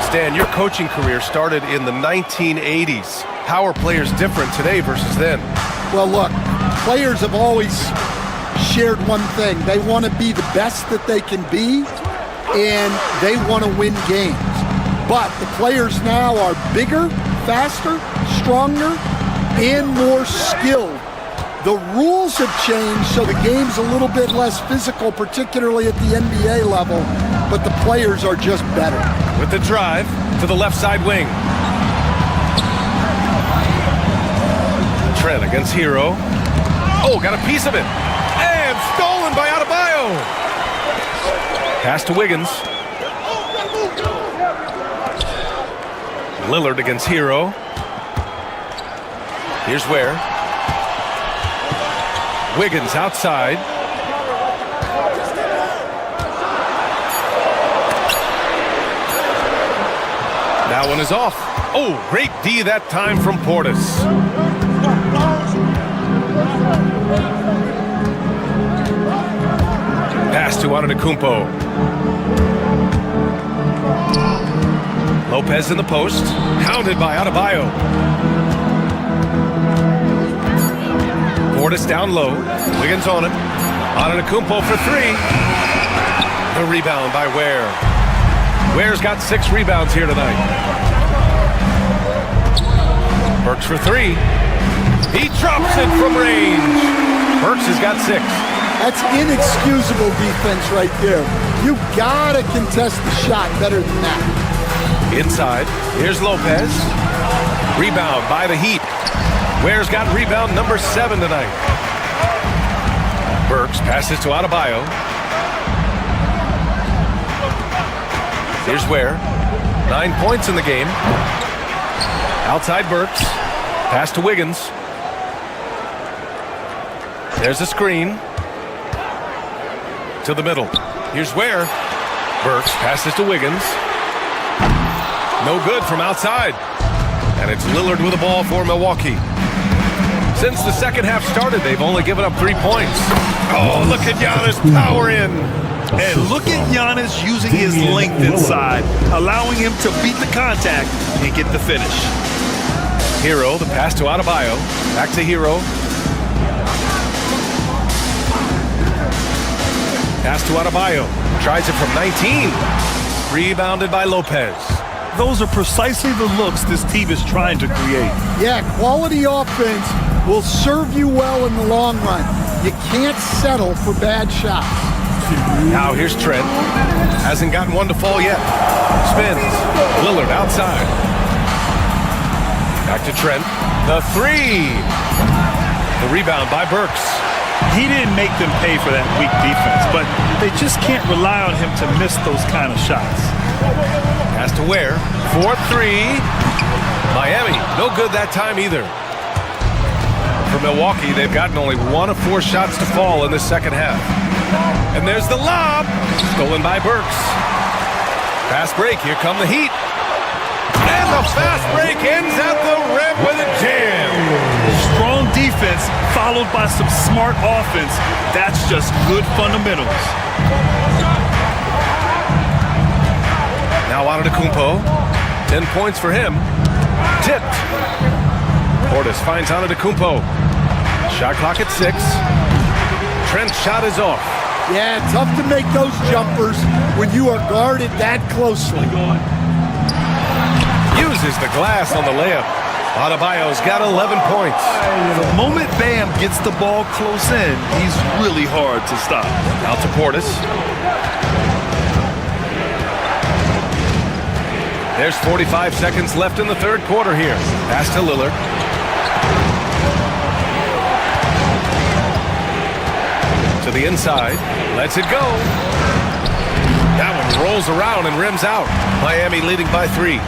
Stan, your coaching career started in the 1980s. How are players different today versus then? Well, look, players have always shared one thing. They want to be the best that they can be, and they want to win games. But the players now are bigger, faster, stronger, and more skilled. The rules have changed, so the game's a little bit less physical, particularly at the NBA level, but the players are just better. With the drive to the left side wing. Trent against Hero. Oh, got a piece of it. And stolen by Adebayo. Pass to Wiggins. Lillard against Hero. Here's Ware. Wiggins outside. That one is off. Oh, great D that time from Portis. Pass to Antetokounmpo. Lopez in the post. Hounded by Adebayo. Portis down low. Wiggins on him. Antetokounmpo for 3. The rebound by Ware. Ware's got 6 rebounds here tonight. Burks for 3. He drops it from range. Burks has got 6. That's inexcusable defense right there. You gotta contest the shot better than that. Inside, here's Lopez. Rebound by the Heat. Ware's got rebound number 7 tonight. Burks passes to Adebayo. Here's Ware. 9 points in the game. Outside Burks. Pass to Wiggins. There's a screen. To the middle. Here's Ware. Burks passes to Wiggins. No good from outside. And it's Lillard with the ball for Milwaukee. Since the second half started, they've only given up 3 points. Oh, look at Giannis power in. And look at Giannis using his length inside, allowing him to beat the contact and get the finish. Hero, the pass to Adebayo. Back to Hero. Pass to Adebayo. Tries it from 19. Rebounded by Lopez. Those are precisely the looks this team is trying to create. Yeah, quality offense will serve you well in the long run. You can't settle for bad shots. Now here's Trent. Hasn't gotten one to fall yet. Spins. Lillard outside. Back to Trent. The three. The rebound by Burks. He didn't make them pay for that weak defense, but they just can't rely on him to miss those kind of shots. Pass to Ware. 4-3. Miami, no good that time either. For Milwaukee, they've gotten only 1 of 4 shots to fall in the second half. And there's the lob. Stolen by Burks. Fast break. Here come the Heat. And the fast break ends at the rim with a jam. Strong defense followed by some smart offense. That's just good fundamentals. Now Antetokounmpo. 10 points for him. Tipped. Portis finds Antetokounmpo. Shot clock at 6. Trent's shot is off. Yeah, tough to make those jumpers when you are guarded that closely. Uses the glass on the layup. Adebayo's got 11 points. The moment Bam gets the ball close in, he's really hard to stop. Out to Portis. There's 45 seconds left in the third quarter here. Pass to Lillard. To the inside. Lets it go. That one rolls around and rims out. Miami leading by 3.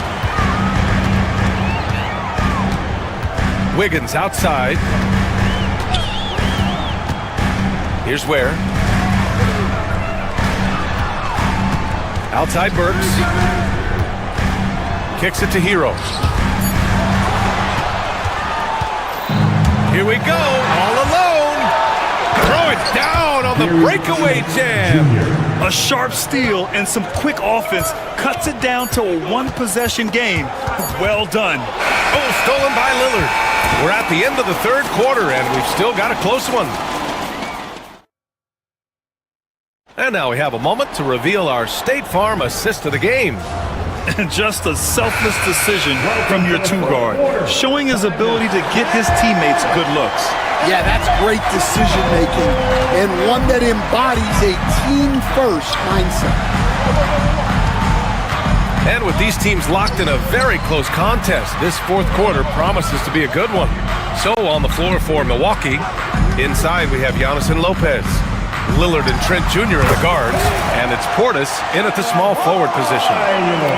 Wiggins outside. Here's Ware. Outside Burks. Kicks it to Hero. Here we go. All alone. Throw it down on the breakaway jam. A sharp steal and some quick offense cuts it down to a 1-possession game. Well done. Oh, stolen by Lillard. We're at the end of the third quarter, and we've still got a close one. And now we have a moment to reveal our State Farm assist of the game. And just a selfless decision from your 2-guard, showing his ability to get his teammates good looks. Yeah, that's great decision making and one that embodies a team-first mindset. And with these teams locked in a very close contest, this fourth quarter promises to be a good one. So on the floor for Milwaukee, inside we have Giannis and Lopez, Lillard and Trent Jr. in the guards, and it's Portis in at the small forward position.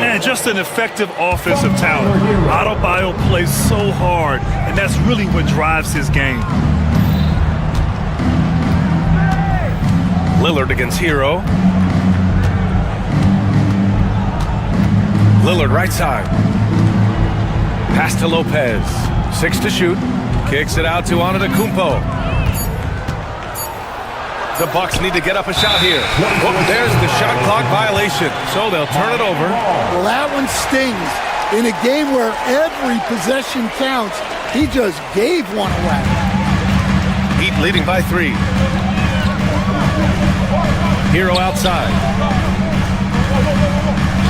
And just an effective offensive talent. Adebayo plays so hard, and that's really what drives his game. Lillard against Hero. Lillard right side. Pass to Lopez. 6 to shoot. Kicks it out to Antetokounmpo. The Bucks need to get up a shot here. Oh, there's the shot clock violation. So they'll turn it over. Well, that one stings. In a game where every possession counts, he just gave one away. Heat leading by 3. Hero outside.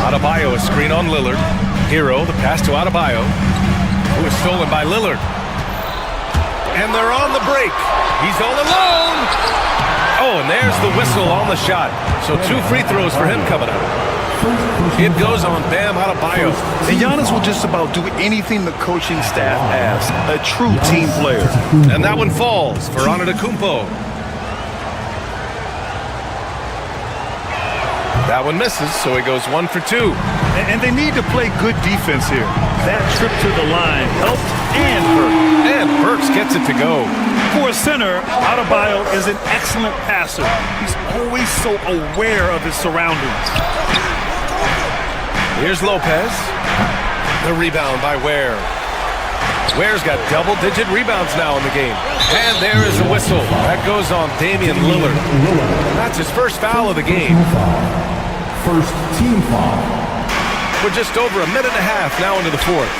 Adebayo, a screen on Lillard. Hero, the pass to Adebayo, who is stolen by Lillard. And they're on the break. He's all alone. Oh, and there's the whistle on the shot. So 2 free throws for him coming up. It goes on Bam Adebayo. And Giannis will just about do anything the coaching staff asks. A true team player. And that one falls for Antetokounmpo. That one misses, so he goes 1 for 2. And they need to play good defense here. That trip to the line helped and hurt. And Burks gets it to go. For a center, Adebayo is an excellent passer. He's always so aware of his surroundings. Here's Lopez. The rebound by Ware. Ware's got double-digit rebounds now in the game. And there is a whistle. That goes on Damian Lillard. That's his first foul of the game. First team foul. We're just over a minute and a half now into the fourth.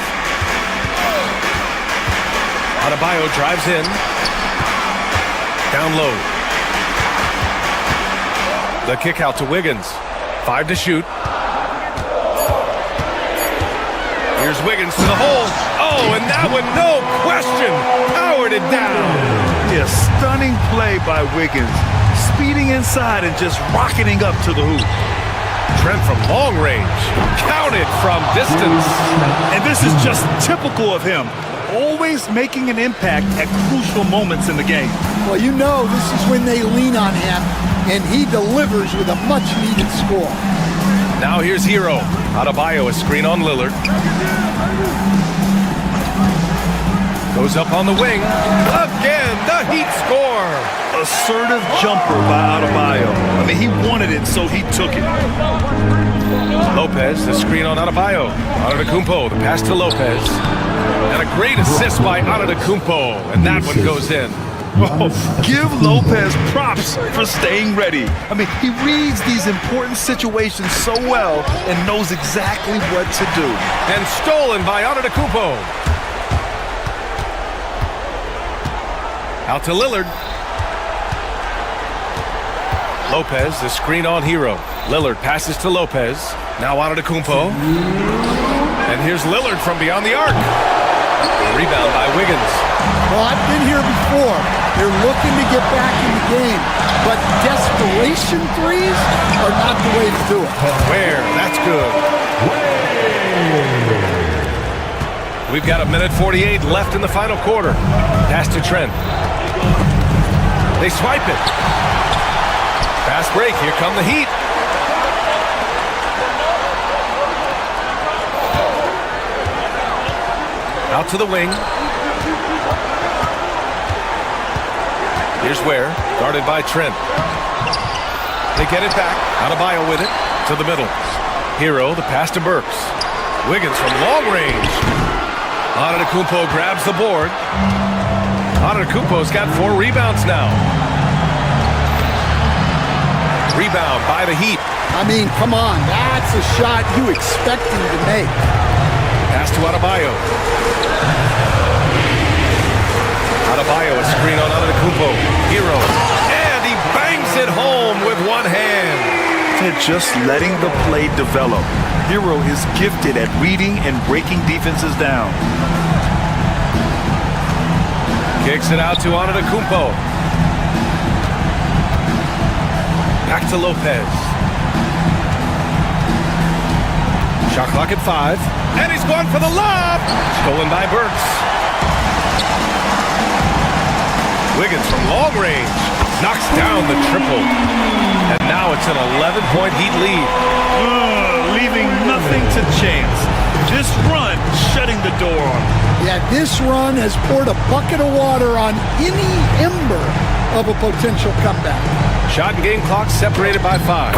Adebayo drives in. Down low. The kick out to Wiggins. 5 to shoot. Here's Wiggins to the hole. Oh, and that one, no question, powered it down. Yeah, stunning play by Wiggins. Speeding inside and just rocketing up to the hoop. Trent from long range. Counted from distance. And this is just typical of him. Always making an impact at crucial moments in the game. Well, you know this is when they lean on him, and he delivers with a much-needed score. Now here's Hero. Adebayo, a screen on Lillard. Goes up on the wing. Again, the Heat score. Assertive jumper by Adebayo. I mean, he wanted it, so he took it. Lopez, the screen on Adebayo. Antetokounmpo, the pass to Lopez. And a great assist by Antetokounmpo, and that one goes in. Oh, give Lopez props for staying ready. I mean, he reads these important situations so well and knows exactly what to do. And stolen by Antetokounmpo. Out to Lillard. Lopez, the screen on Hero. Lillard passes to Lopez. Now Antetokounmpo. And here's Lillard from beyond the arc. Rebound by Wiggins. Well, I've been here before. They're looking to get back in the game, but desperation threes are not the way to do it. Where? That's good. We've got a minute 48 left in the final quarter. Pass to Trent. They swipe it. Fast break. Here come the Heat. Out to the wing. Here's Ware, guarded by Trent. They get it back. Adebayo with it to the middle. Hero, the pass to Burks. Wiggins from long range. Antetokounmpo grabs the board. Antetokounmpo's got 4 rebounds now. Rebound by the Heat. I mean, come on, that's a shot you expect him to make. Pass to Adebayo. Adebayo, a screen on Antetokounmpo. Hero. And he bangs it home with one hand. They're just letting the play develop. Hero is gifted at reading and breaking defenses down. Kicks it out to Antetokounmpo. Back to Lopez. Shot clock at 5. And he's going for the lob. Stolen by Burks. Wiggins from long range knocks down the triple. And now it's an 11-point Heat lead. Leaving nothing to chance. This run shutting the door on him. Yeah, this run has poured a bucket of water on any ember of a potential comeback. Shot and game clock separated by 5.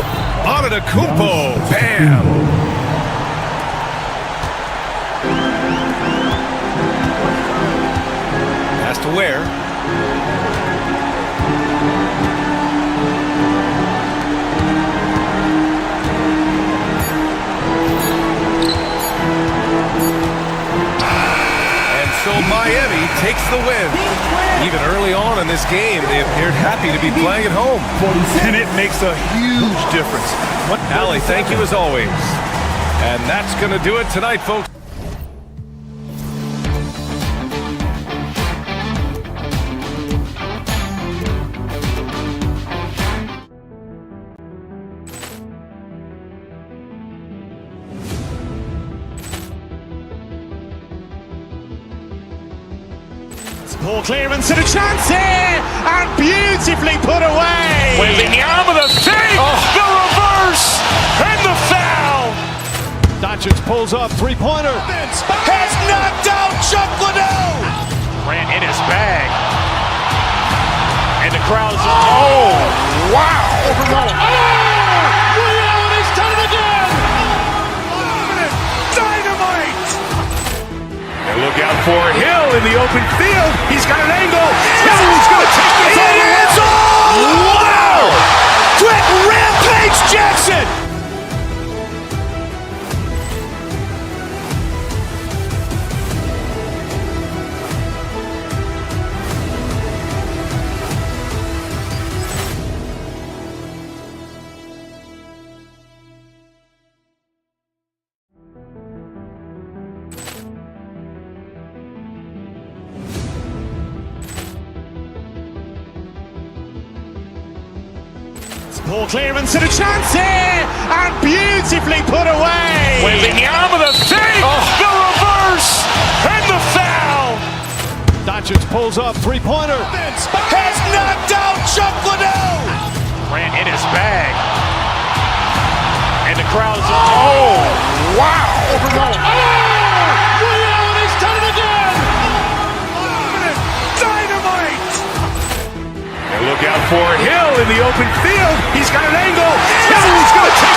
Antetokounmpo, bam! Pass to Ware. And so Miami takes the win. Even early on in this game, they appeared happy to be playing at home. And it makes a huge difference. Allie, thank you as always. And that's going to do it tonight, folks. Poor clearance and a chance here, and beautifully put away. Wembanyama the fake, the reverse, and the foul. Doncic pulls up, three-pointer. Has knocked out Chuck Liddell. Grant in his bag, and the crowd is oh wow. Allen has done it again. Dynamite. And look out. out for Hill in the open field. He's got an angle. Hill's going to take this all the way. Wow! Quick rampage Jackson! Poor clearance and a chance here, and beautifully put away. Wembanyama the save, the reverse, and the foul. Doncic pulls up, three-pointer. Has knocked out Chuck Liddell. Grant in his bag, and the crowd is oh wow! He's done it again. Dynamite! And look out for Hill in the open field. He's got an angle. Hill's going to take